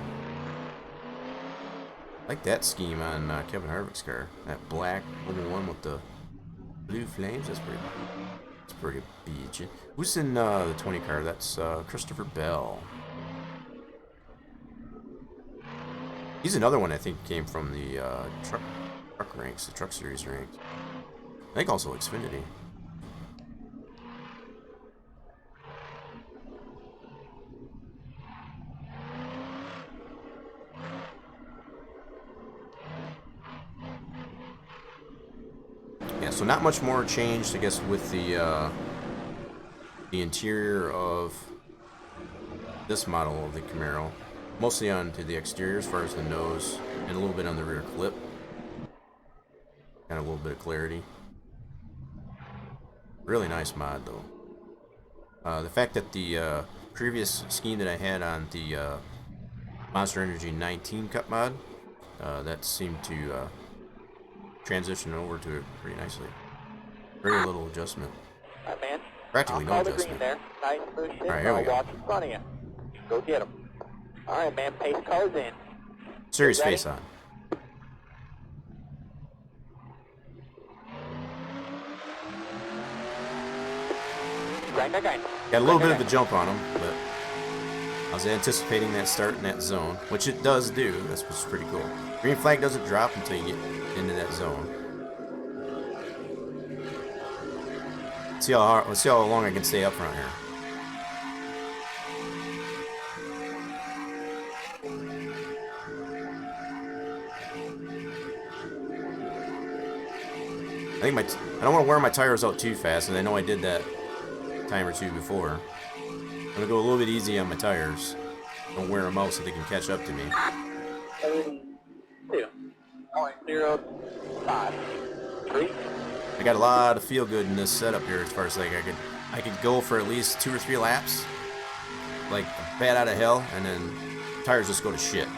I like that scheme on Kevin Harvick's car. That black little one with the blue flames. That's pretty beach. Who's in the 20 car? That's Christopher Bell. He's another one I think came from the truck ranks, the truck series ranks. I think also Xfinity. So not much more changed, I guess, with the interior of this model of the Camaro. Mostly onto the exterior as far as the nose and a little bit on the rear clip. Kind of a little bit of clarity. Really nice mod though. The fact that the previous scheme that I had on the Monster Energy 19 Cup mod, that seemed to transition over to it pretty nicely. Very little adjustment. Alright, man. Practically no adjustment. There. Nice smooth shit. Alright, here we go. Watch in front of you. Go get them. Alright, man. Pace car's in. Serious face on. Grind. Got a little bit of the jump on him, but I was anticipating that start in that zone, which it does do. That's what's pretty cool. Green flag doesn't drop until you get into that zone. Let's see how long I can stay up front here. I don't want to wear my tires out too fast, and I know I did that a time or two before. I'm gonna go a little bit easy on my tires. Don't wear them out so they can catch up to me. 32.05. 3. I got a lot of feel good in this setup here as far as like I could go for at least 2 or 3 laps, like bat out of hell, and then tires just go to shit.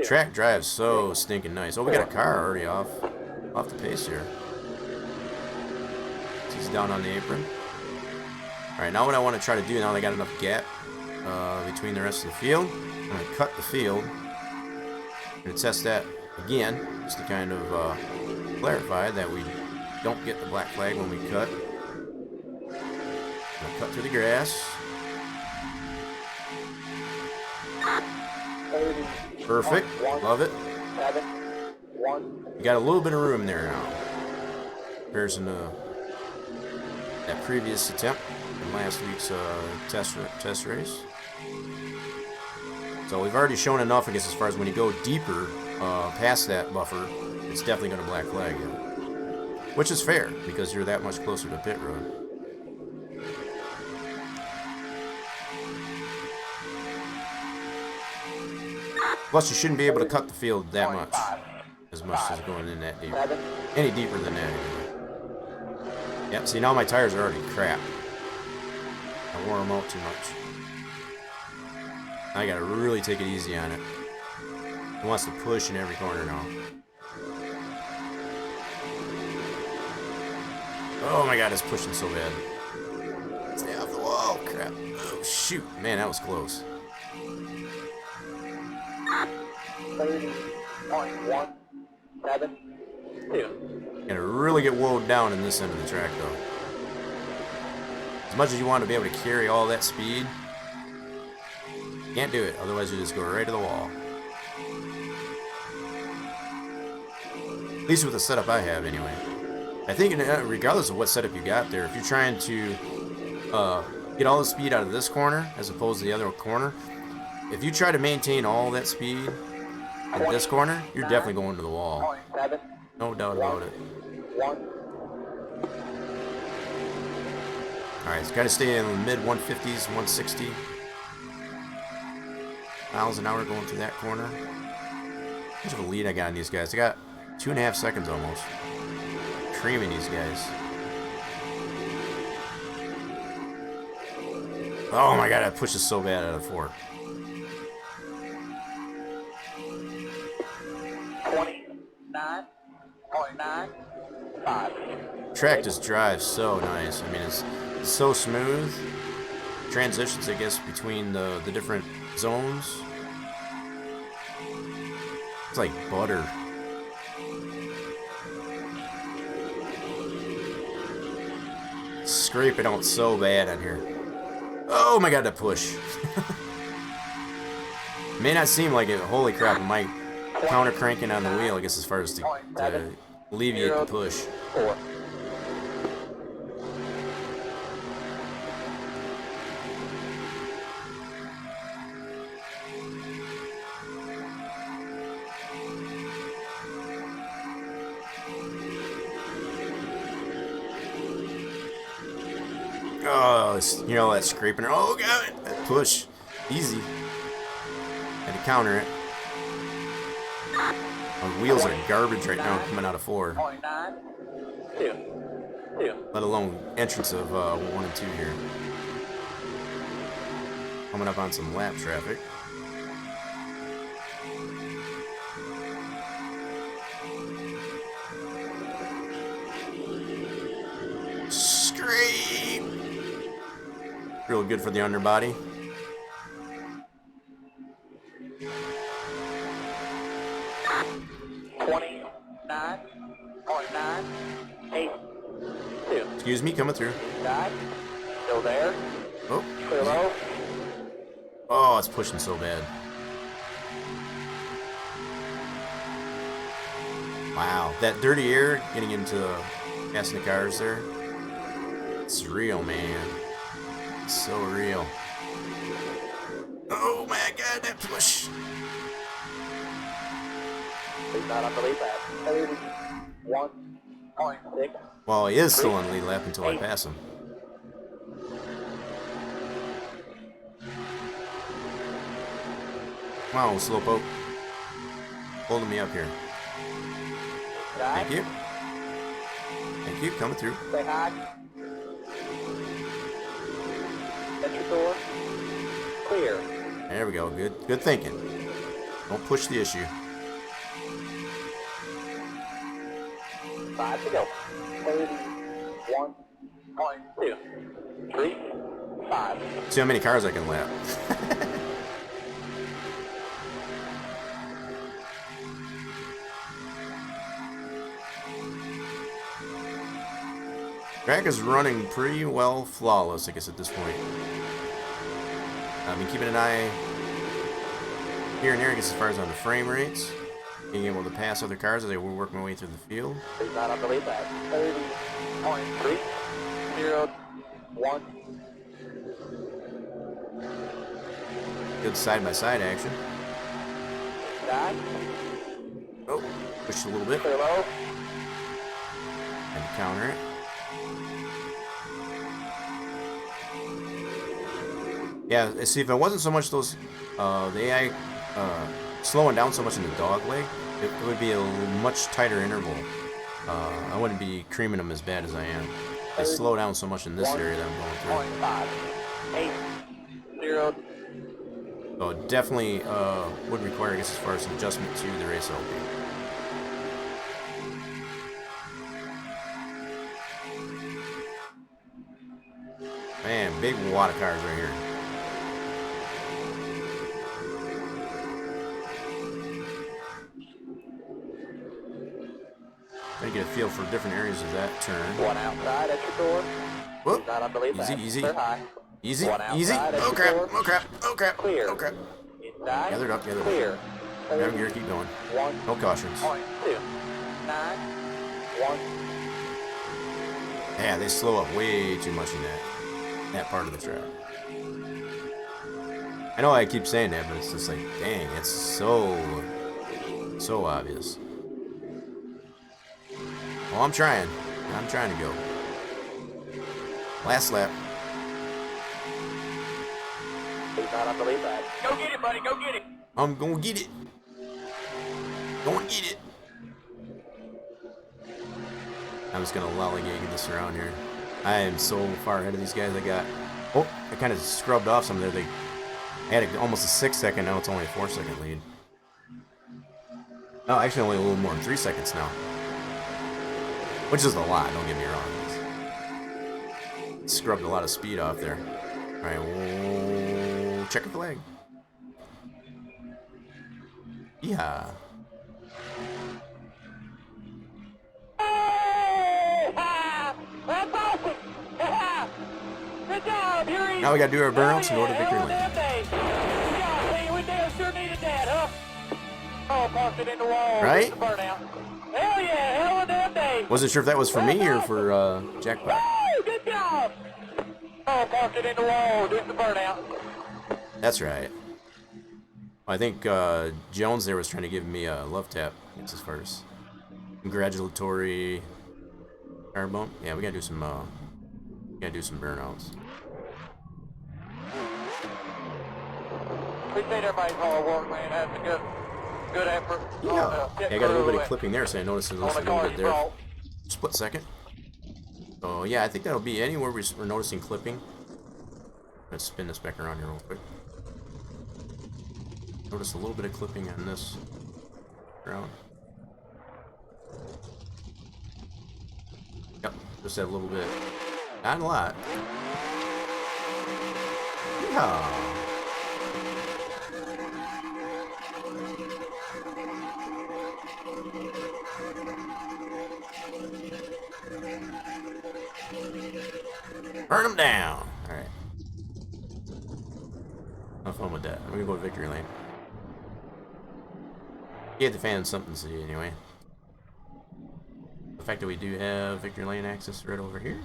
Track drives so stinking nice. Oh, we got a car already off the pace here. He's down on the apron. Alright, now what I want to try to do, now that I got enough gap between the rest of the field, I'm going to cut the field. I'm going to test that again, just to kind of clarify that we don't get the black flag when we cut. I'm going to cut through the grass. Perfect. Love it. You got a little bit of room there now. Comparison to that previous attempt in last week's test race. So we've already shown enough, I guess, as far as when you go deeper past that buffer, it's definitely going to black flag you. Which is fair, because you're that much closer to pit road. Plus, you shouldn't be able to cut the field that much, as going in that deep. Any deeper than that, anyway. Yep, see, now my tires are already crap. I wore them out too much. I gotta really take it easy on it. It wants to push in every corner now. Oh my god, it's pushing so bad. Stay off the wall, crap. Oh, shoot. Man, that was close. 30.172. Gotta really get woed down in this end of the track, though. As much as you want to be able to carry all that speed, you can't do it. Otherwise, you just go right to the wall. At least with the setup I have, anyway. I think, regardless of what setup you got there, if you're trying to get all the speed out of this corner as opposed to the other corner, if you try to maintain all that speed in this corner, you're definitely going to the wall. No doubt about it. Alright, it's got to stay in the mid 150s, 160 miles an hour going through that corner. How much of a lead I got in these guys? I got 2.5 seconds almost. Creaming these guys. Oh my god, I pushed it so bad out of 4. 29.95. Track just drives so nice. I mean, it's so smooth. Transitions, I guess, between the different zones. It's like butter. Scrape it out so bad on here. Oh my god, that push. May not seem like it. Holy crap, am I counter cranking on the wheel, I guess, as far as to alleviate the push. 4. Oh, you know that scraping. Oh, got it. That push. Easy. Had to counter it. Our wheels are garbage right now coming out of 4. 0.9. 2. Let alone entrance of 1 and 2 here. Coming up on some lap traffic. Scrape! Real good for the underbody. Excuse me, coming through. Still there. Oh. Clear low. Oh, it's pushing so bad. Wow, that dirty air getting into passing the cars there. It's real, man. It's so real. Oh my God, that push. Please not unbelieve that. 31.6. Well, he is still on the lead lap until I pass him. Come on, Slowpoke. Holding me up here. Thank you. Thank you, coming through. Say hi. Set your door. Clear. There we go. Good thinking. Don't push the issue. 5 to go. 31.2. 3, 5. See how many cars I can lap. Track is running pretty well flawless, I guess, at this point. I've been keeping an eye here and there, I guess, as far as on the frame rates. Being able to pass other cars as I work my way through the field. Please not unbelieve that. 30.3. 0, 1. Good side-by-side action. Side. Oh, pushed a little bit. Clear low. And counter it. Yeah, see, if it wasn't so much those, the AI slowing down so much in the dog leg, it would be a much tighter interval. I wouldn't be creaming them as bad as I am. They slow down so much in this area that I'm going through. 8, 0. So it definitely would require, I guess, as far as adjustment to the race LP. Man, big wad of cars right here. Try to get a feel for different areas of that turn. 1 outside at your door. Whoop. Not unbelieve that. Easy. Clear high. Easy, One easy. outside at Oh your crap, door. oh crap, oh crap, Clear. oh crap. Inside. Gathered up. Clear. Grab gear, keep going. 1. No cautions. 0.2. 9. 1. Yeah, they slow up way too much in that part of the track. I know I keep saying that, but it's just like, dang, it's so obvious. Well, I'm trying to go. Last lap. Please not unbelieve that. Go get it, buddy. Go get it. I'm gonna get it. Gonna get it. I'm just gonna lollygag this around here. I am so far ahead of these guys. I kind of scrubbed off some there. They had almost a 6-second. Now it's only a 4-second lead. No, actually only a little more than 3 seconds now. Which is a lot, don't get me wrong. Scrubbed a lot of speed off there. Alright, we'll check the flag. Yeah. That's awesome! Good job! Now we gotta do our burnouts and go to victory lane. We damn sure needed that, huh? Oh, parked it in the wall. Right? Hell yeah! Hell of a damn Wasn't sure if that was for me or for Jackpot. Woo! Good job! Oh, parked it in the wall. There's the burnout. That's right. I think Jones there was trying to give me a love tap. That's his first congratulatory car bump. Yeah, we gotta do some burnouts. Appreciate everybody's hard work, man. That's a good effort. Yeah, I got a little bit of clipping there, so I noticed a little bit there. Split second. So yeah, I think that'll be anywhere we're noticing clipping. Let's spin this back around here real quick. Notice a little bit of clipping on this ground. Yep, just that little bit. Not a lot. Yeah. Burn them down. All right. Have fun with that. I'm gonna go to victory lane. Give the fans something to see anyway. The fact that we do have victory lane access right over here.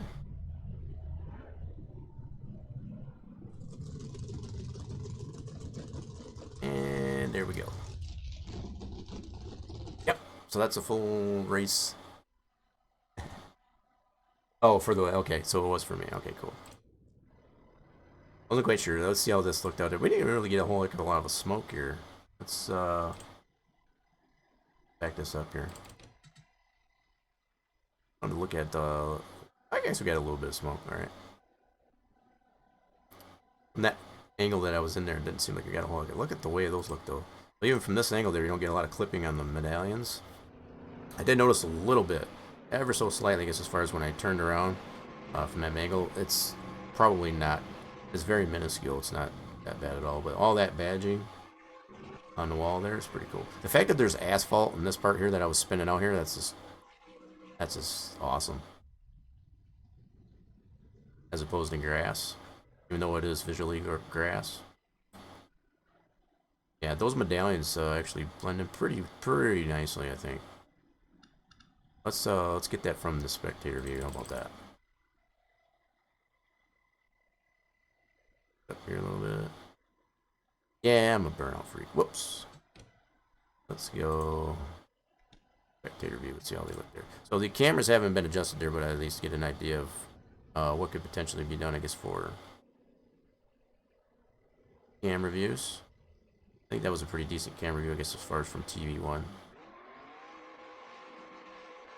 And there we go. Yep. So that's a full race. Oh, for the okay. So it was for me. Okay, cool. Wasn't quite sure. Let's see how this looked out there. We didn't really get a whole heck of a lot of smoke here. Let's back this up here. I'm gonna look at the. I guess we got a little bit of smoke. All right. From that angle that I was in there, it didn't seem like we got a whole lot. Look at the way those look though. But even from this angle there, you don't get a lot of clipping on the medallions. I did notice a little bit, ever so slightly, I guess, as far as when I turned around from that angle. It's probably not. It's very minuscule. It's not that bad at all. But all that badging on the wall there is pretty cool. The fact that there's asphalt in this part here that I was spinning out here, that's just awesome. As opposed to grass, even though it is visually grass. Yeah, those medallions actually blend in pretty nicely, I think. Let's get that from the spectator view. How about that? Up here a little bit. Yeah, I'm a burnout freak. Whoops. Let's go spectator view. Let's see how they look there. So the cameras haven't been adjusted there, but I at least get an idea of what could potentially be done, I guess, for camera views. I think that was a pretty decent camera view, I guess, as far as from TV1.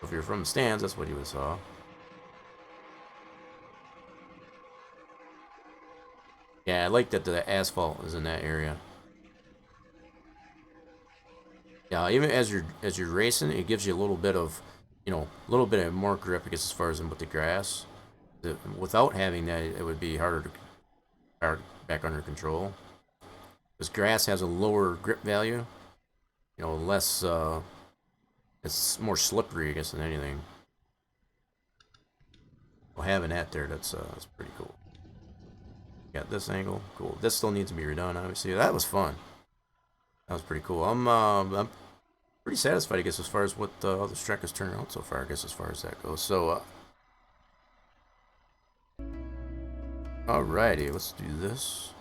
If you're from the stands, that's what you would have saw. Yeah, I like that the asphalt is in that area. Yeah, even as you're racing, it gives you a little bit of, a little bit of more grip, I guess, as far as in with the grass. Without having that, it would be harder to back under control. Because grass has a lower grip value, less. It's more slippery, I guess, than anything. Well, having that there, that's pretty cool. Got this angle, cool. This still needs to be redone, obviously. That was fun. That was pretty cool. I'm pretty satisfied, I guess, as far as what the other track has turned out so far. I guess as far as that goes. So, alrighty, let's do this.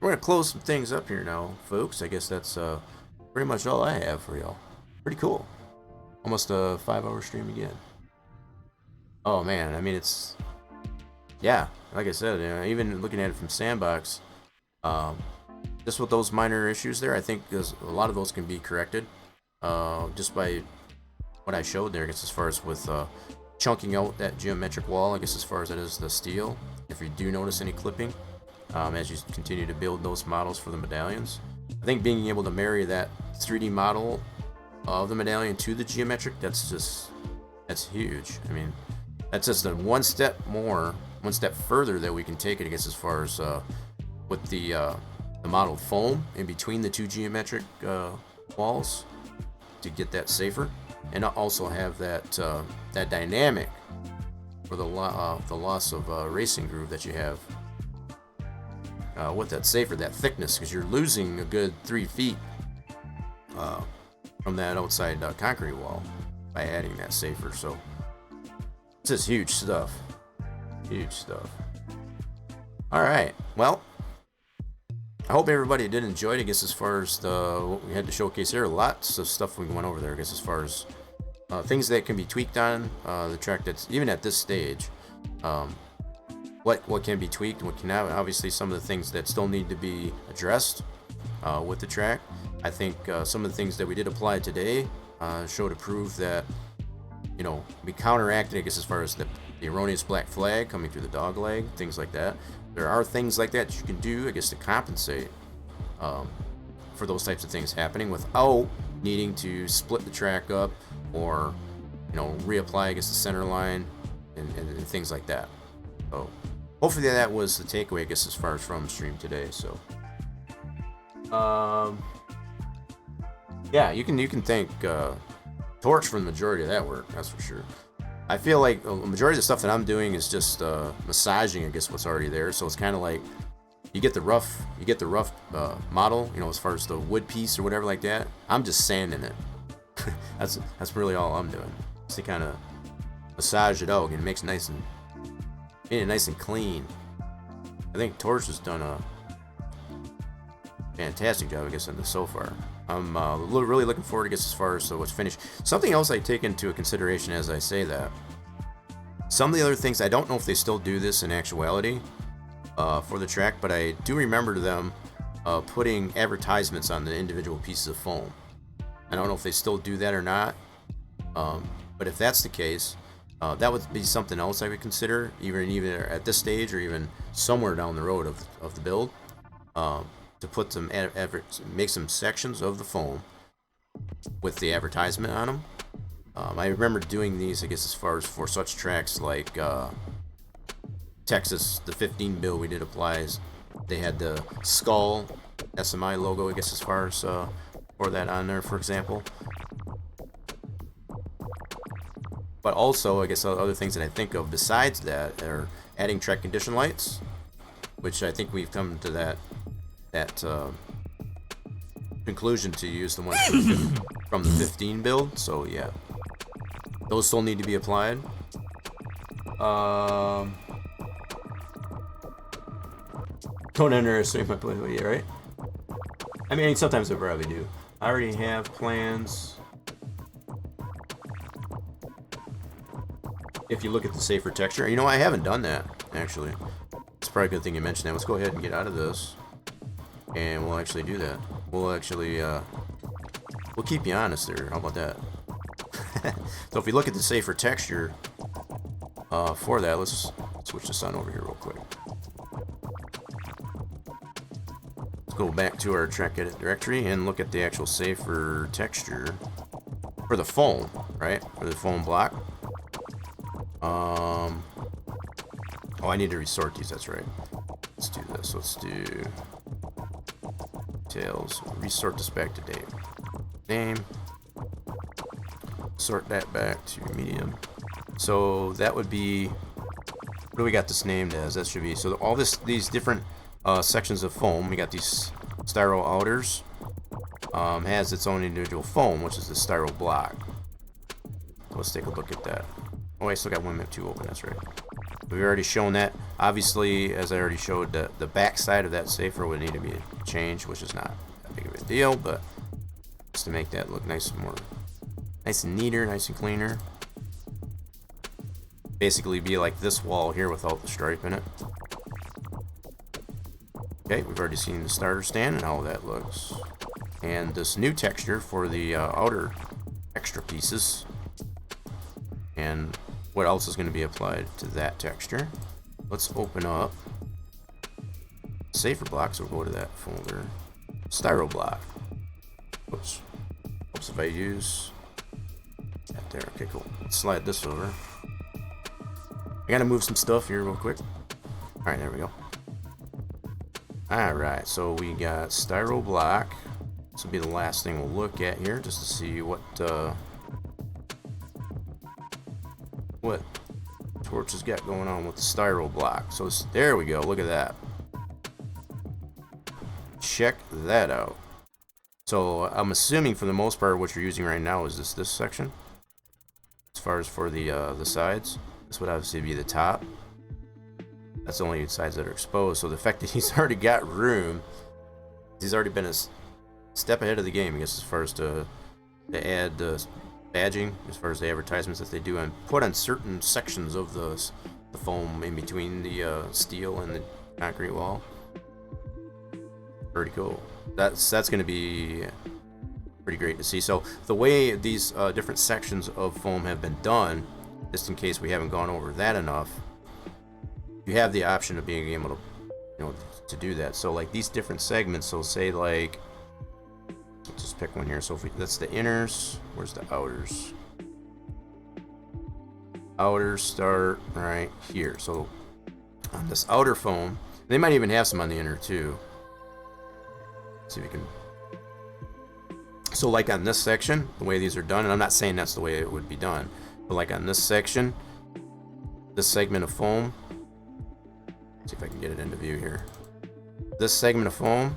We're gonna close some things up here now, folks. I guess that's pretty much all I have for y'all. Pretty cool. Almost a 5-hour stream again. Oh man, I mean it's. Yeah, like I said, even looking at it from Sandbox, just with those minor issues there, I think a lot of those can be corrected just by what I showed there. I guess as far as with chunking out that geometric wall, I guess as far as it is the steel. If you do notice any clipping, as you continue to build those models for the medallions, I think being able to marry that 3D model of the medallion to the geometric, that's huge. I mean, that's just a one step further that we can take it, I guess, as far as with the modeled foam in between the two geometric walls to get that safer, and also have that that dynamic for the loss of racing groove that you have with that safer, that thickness, because you're losing a good 3 feet from that outside concrete wall by adding that safer. So it's just huge stuff. Huge stuff. All right. Well, I hope everybody did enjoy it. I guess as far as what we had to showcase here, lots of stuff we went over there. I guess as far as things that can be tweaked on the track, that's even at this stage. What can be tweaked and what cannot. Obviously, some of the things that still need to be addressed with the track. I think some of the things that we did apply today show to prove that, you know, we counteracted, I guess, as far as the erroneous black flag coming through the dog leg, things like that. There are things like that you can do, I guess, to compensate for those types of things happening without needing to split the track up or, you know, reapply, I guess, the center line and things like that. So hopefully that was the takeaway, I guess, as far as from the stream today. So yeah, you can thank Torch for the majority of that work, that's for sure. I feel like a majority of the stuff that I'm doing is just massaging, I guess, what's already there. So it's kind of like you get the rough model, you know, as far as the wood piece or whatever like that. I'm just sanding it. that's really all I'm doing, just to kind of massage it out and it makes it nice and clean. I think Torch has done a fantastic job, I guess, on this so far. I'm really looking forward, I guess, as far as what's finished. Something else I take into consideration as I say that, some of the other things, I don't know if they still do this in actuality for the track, but I do remember them putting advertisements on the individual pieces of foam. I don't know if they still do that or not, but if that's the case, that would be something else I would consider, even at this stage or even somewhere down the road of the build. To put some make some sections of the foam with the advertisement on them. I remember doing these, I guess, as far as for such tracks like Texas, the 15 bill we did applies. They had the skull SMI logo, I guess, as far as for that on there, for example. But also, I guess, other things that I think of besides that are adding track condition lights, which I think we've come to that conclusion to use the ones from the 15 build. So yeah, those still need to be applied. Don't underestimate my play, yeah, right? I mean, sometimes I probably do. I already have plans. If you look at the safer texture, you know, I haven't done that actually. It's probably a good thing you mentioned that. Let's go ahead and get out of this. And we'll actually do that. We'll actually, we'll keep you honest there. How about that? So if we look at the safer texture for that, let's switch this on over here real quick. Let's go back to our track edit directory and look at the actual safer texture for the foam, right? For the foam block. Oh, I need to resort these. That's right. Let's do this. Let's do details. Resort this back to date. Name. Sort that back to medium. So that would be, what do we got this named as? That should be, so all these different sections of foam. We got these styro outers. Has its own individual foam, which is the styro block. So let's take a look at that. Oh, I still got one map 2 open. That's right. We've already shown that. Obviously, as I already showed, the back side of that safer would need to be changed, which is not that big of a deal, but just to make that look nice and neater, nice and cleaner. Basically be like this wall here without the stripe in it. Okay, we've already seen the starter stand and how that looks. And this new texture for the outer extra pieces. And what else is going to be applied to that texture? Let's open up safer block, so we'll go to that folder. Styro block. Oops. Oops, if I use that there. Okay, cool. Let's slide this over. I gotta move some stuff here real quick. Alright, there we go. Alright, so we got styro block. This will be the last thing we'll look at here, just to see what Torch has got going on with the styro block. So there we go. Look at that. Check that out. So I'm assuming for the most part what you're using right now is this section. As far as for the sides, this would obviously be the top. That's the only sides that are exposed. So the fact that he's already got room, he's already been a step ahead of the game, I guess, as far as to add badging, as far as the advertisements that they do and put on certain sections of the foam in between the steel and the concrete wall. Pretty cool. That's going to be pretty great to see. So the way these different sections of foam have been done, just in case we haven't gone over that enough, you have the option of being able to, to do that. So like these different segments, so say like, let's just pick one here. So if that's the inners, where's the outers? Outers start right here. So on this outer foam, they might even have some on the inner too. Let's see if we can. So like on this section, the way these are done, and I'm not saying that's the way it would be done, but like on this section, this segment of foam, let's see if I can get it into view here. This segment of foam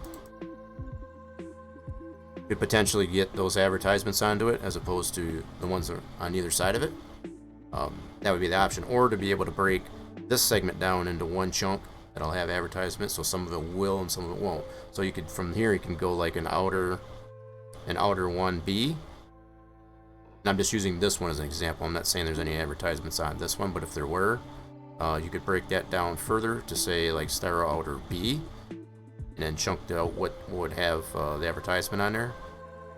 could potentially get those advertisements onto it as opposed to the ones that are on either side of it. That would be the option, or to be able to break this segment down into one chunk that'll have advertisements, so some of it will and some of it won't. So you could, from here, you can go like an outer 1B. And I'm just using this one as an example. I'm not saying there's any advertisements on this one, but if there were, you could break that down further to say like Styro Outer B, and then chunked out what would have the advertisement on there.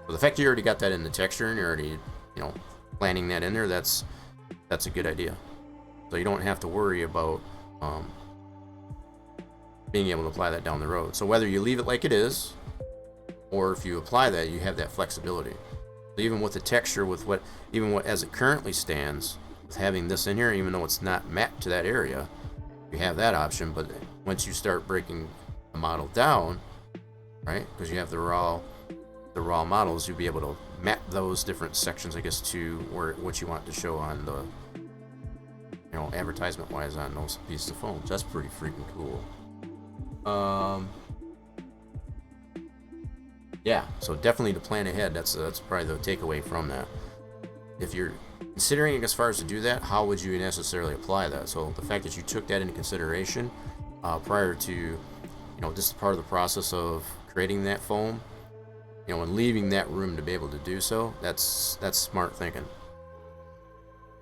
So the fact that you already got that in the texture and you're already, planning that in there, that's a good idea. So you don't have to worry about being able to apply that down the road. So whether you leave it like it is, or if you apply that, you have that flexibility. So even with the texture, with what as it currently stands, with having this in here, even though it's not mapped to that area, you have that option. But once you start breaking the model down, right, because you have the raw models, you'll be able to map those different sections, I guess, to what you want to show on the, advertisement wise on those pieces of foam. So that's pretty freaking cool. Yeah, so definitely to plan ahead. That's probably the takeaway from that. If you're considering as far as to do that, how would you necessarily apply that? So the fact that you took that into consideration prior to, this is part of the process of creating that foam, and leaving that room to be able to do so, that's smart thinking.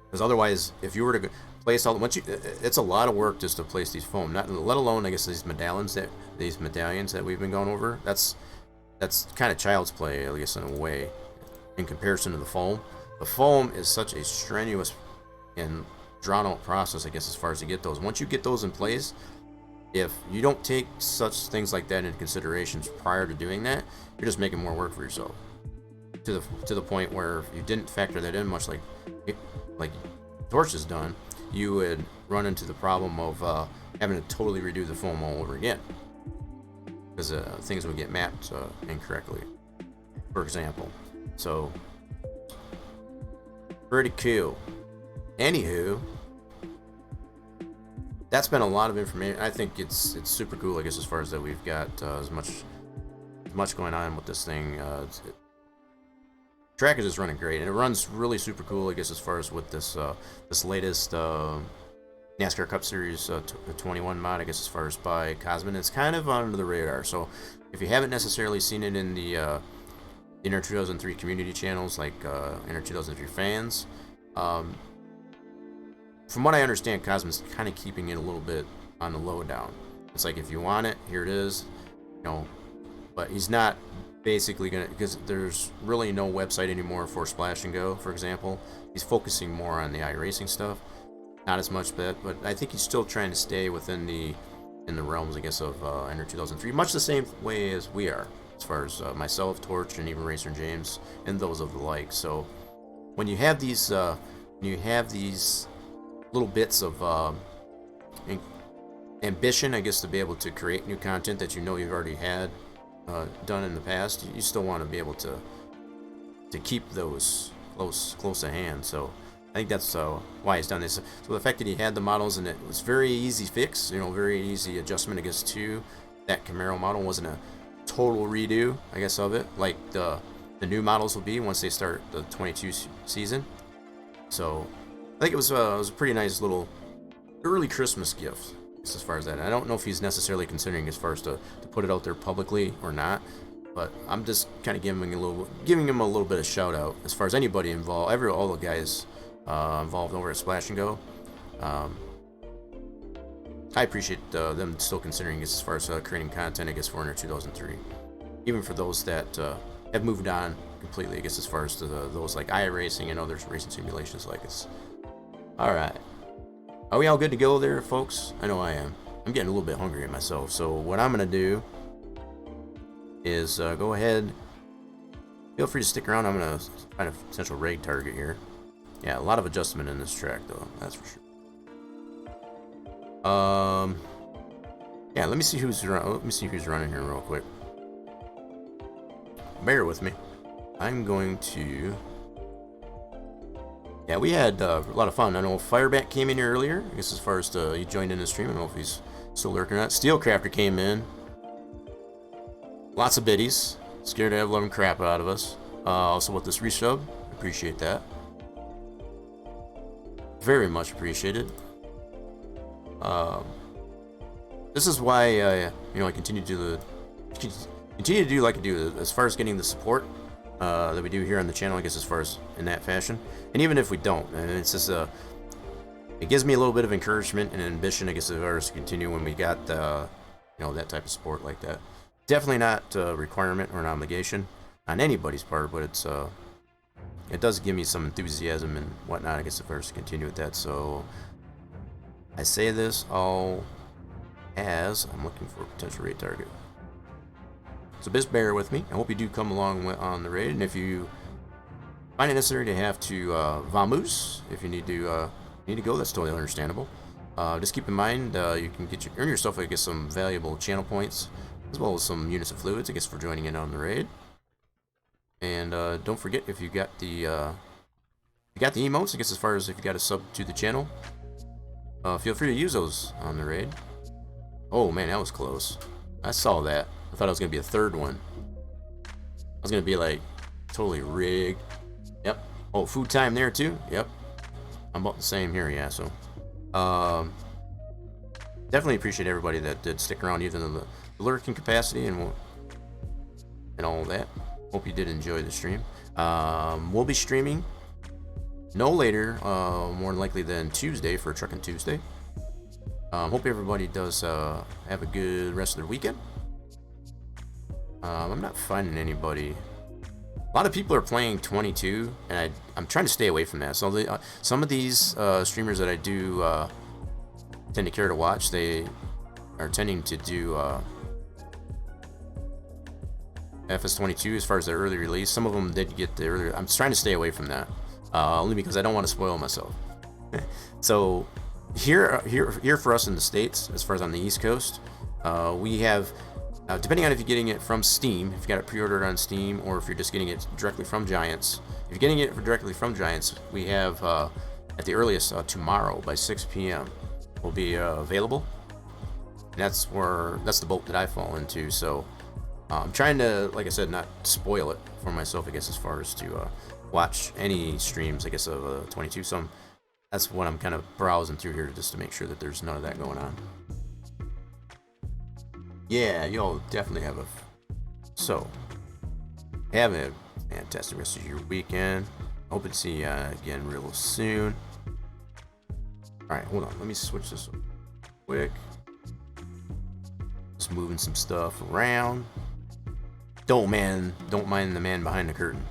Because otherwise, if you were to place it's a lot of work just to place these foam, let alone, I guess, these medallions that we've been going over. That's kind of child's play, I guess, in a way, in comparison to the foam. The foam is such a strenuous and drawn-out process, I guess, as far as to get those. Once you get those in place, if you don't take such things like that into consideration prior to doing that, you're just making more work for yourself. To the point where if you didn't factor that in, much like Torch has done, you would run into the problem of having to totally redo the foam all over again, because things would get mapped incorrectly, for example. So pretty cool. Anywho, that's been a lot of information. I think it's super cool, I guess, as far as that we've got as much going on with this thing. Track is just running great, and it runs really super cool, I guess, as far as with this latest NASCAR Cup Series 21 mod, I guess, as far as by Cosmin. It's kind of under the radar. So if you haven't necessarily seen it in the Inner 2003 community channels, like Inner 2003 fans, from what I understand, Cosmin's kind of keeping it a little bit on the low down. It's like, if you want it, here it is, but he's not basically gonna, because there's really no website anymore for Splash and Go, for example. He's focusing more on the iRacing stuff, not as much that, but I think he's still trying to stay within the realms, I guess, of Inner 2003, much the same way as we are, as far as myself, Torch, and even Racer James, and those of the like. So when you have these little bits of ambition, I guess, to be able to create new content that you've already had done in the past, you still want to be able to keep those close at hand. So I think that's why he's done this. So the fact that he had the models, and it was very easy fix, very easy adjustment, I guess, to that Camaro model. Wasn't a total redo, I guess, of it, like the new models will be once they start the 22 season. So I think it was a pretty nice little early Christmas gift as far as that. I don't know if he's necessarily considering as far as to put it out there publicly or not, but I'm just kind of giving him a little bit of shout out as far as anybody involved, all the guys involved over at Splash and Go. I appreciate them still considering this as far as creating content, I guess, for 2003. Even for those that have moved on completely, I guess, as far as to those like iRacing and other racing simulations like this. Alright. Are we all good to go there, folks? I know I am. I'm getting a little bit hungry myself, so what I'm going to do is go ahead. Feel free to stick around. I'm going to find a potential raid target here. Yeah, a lot of adjustment in this track, though. That's for sure. Yeah, let me see who's running here real quick. Bear with me. I'm going to. Yeah, we had a lot of fun. I know Fireback came in here earlier. I guess as far as he joined in the stream. I don't know if he's still lurking or not. Steelcrafter came in. Lots of biddies. Scared to have let him crap out of us. Also with this resub. Appreciate that. Very much appreciated. This is why I continue to do like I do as far as getting the support that we do here on the channel. I guess as far as in that fashion, and even if we don't, and it's just it gives me a little bit of encouragement and ambition, I guess, as far as to continue when we got that type of support like that. Definitely not a requirement or an obligation on anybody's part, but it does give me some enthusiasm and whatnot, I guess, as far as to continue with that. So I say this all as I'm looking for a potential raid target. So just bear with me. I hope you do come along on the raid, and if you find it necessary to have to vamoose, if you need to go, that's totally understandable. Just keep in mind you can earn yourself, I guess, some valuable channel points as well as some units of fluids, I guess, for joining in on the raid. And don't forget, if you got the emotes, I guess, as far as if you got a sub to the channel, feel free to use those on the raid. Oh man, that was close. I saw that. I thought it was gonna be a third one. I was gonna be like totally rigged. Yep. Oh, food time there too. Yep. I'm about the same here, yeah. So, definitely appreciate everybody that did stick around, even in the lurking capacity and all that. Hope you did enjoy the stream. We'll be streaming no later, more than likely than Tuesday for Truckin' Tuesday. Hope everybody does have a good rest of their weekend. I'm not finding anybody. A lot of people are playing 22, and I'm trying to stay away from that. So some of these streamers that I do tend to care to watch, they are tending to do FS22 as far as the early release. Some of them did get the earlier. I'm trying to stay away from that, only because I don't want to spoil myself. So here for us in the States, as far as on the East Coast, we have, depending on if you're getting it from Steam, if you got it pre-ordered on Steam, or if you're just getting it directly from Giants. If you're getting it directly from Giants, we have at the earliest tomorrow by 6 p.m. will be available. And that's the boat that I fall into. So I'm trying to, like I said, not spoil it for myself, I guess, as far as to watch any streams, I guess, of 22. So that's what I'm kind of browsing through here, just to make sure that there's none of that going on. Yeah, you'll definitely have so have a fantastic rest of your weekend. Hope to see you again real soon. Alright, hold on, let me switch this up quick. Just moving some stuff around. Don't mind the man behind the curtain.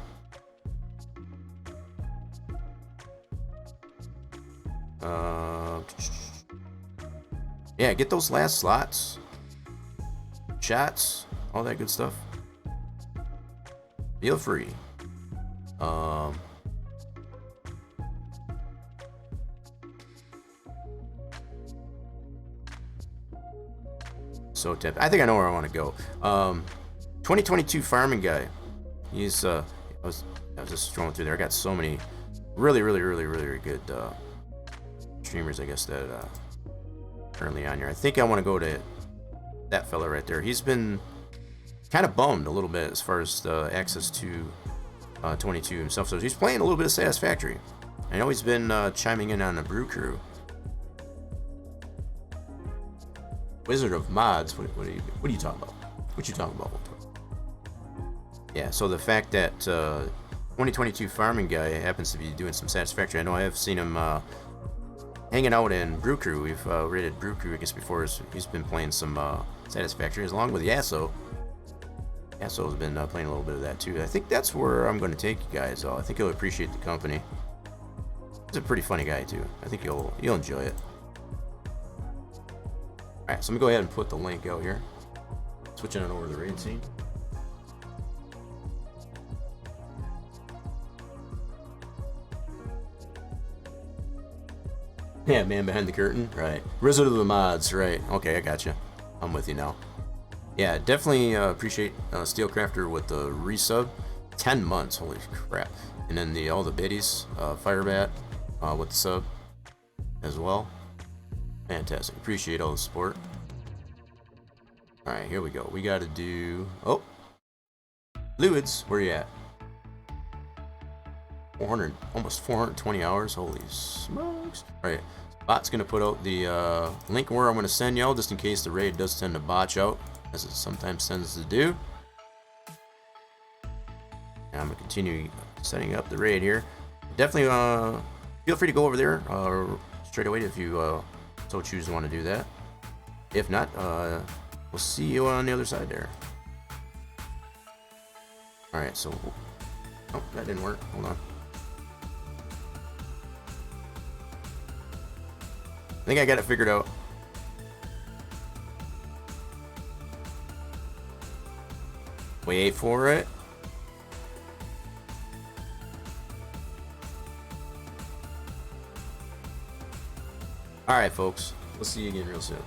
Yeah, get those last slots, shots, all that good stuff. Feel free. So tempted. I think I know where I want to go. 2022 farming guy. He's I was just scrolling through there. I got so many really good streamers, I guess, that currently on here. I think I want to go to that fella right there. He's been kind of bummed a little bit as far as the access to 22 himself. So he's playing a little bit of Satisfactory. I know he's been chiming in on the Brew Crew. Wizard of Mods. What are you talking about? What you talking about? Yeah. So the fact that 2022 farming guy happens to be doing some Satisfactory. I know I have seen him hanging out in Brew Crew. We've rated Brew Crew, I guess, before. He's been playing some Satisfactory along with Yasso. Yasso's been playing a little bit of that too. I think that's where I'm going to take you guys. I think you'll appreciate the company. He's a pretty funny guy too. I think you'll enjoy it. Alright, so I'm going to go ahead and put the link out here. Switching on over to the raid scene. Yeah, man behind the curtain. Right. Wizard of the Mods. Right. Okay, I got you. I'm with you now. Yeah, definitely appreciate Steelcrafter with the resub. 10 months. Holy crap. And then all the biddies. Firebat with the sub as well. Fantastic. Appreciate all the support. Alright, here we go. We got to do... Oh! Fluids. Where you at? 400, almost 420 hours. Holy smokes. Alright. Bot's going to put out the link where I'm going to send y'all, just in case the raid does tend to botch out, as it sometimes tends to do. And I'm going to continue setting up the raid here. Definitely feel free to go over there straight away if you so choose to want to do that. If not, we'll see you on the other side there. Alright, so... Oh, that didn't work. Hold on. I think I got it figured out. Wait for it. Alright, folks. We'll see you again real soon.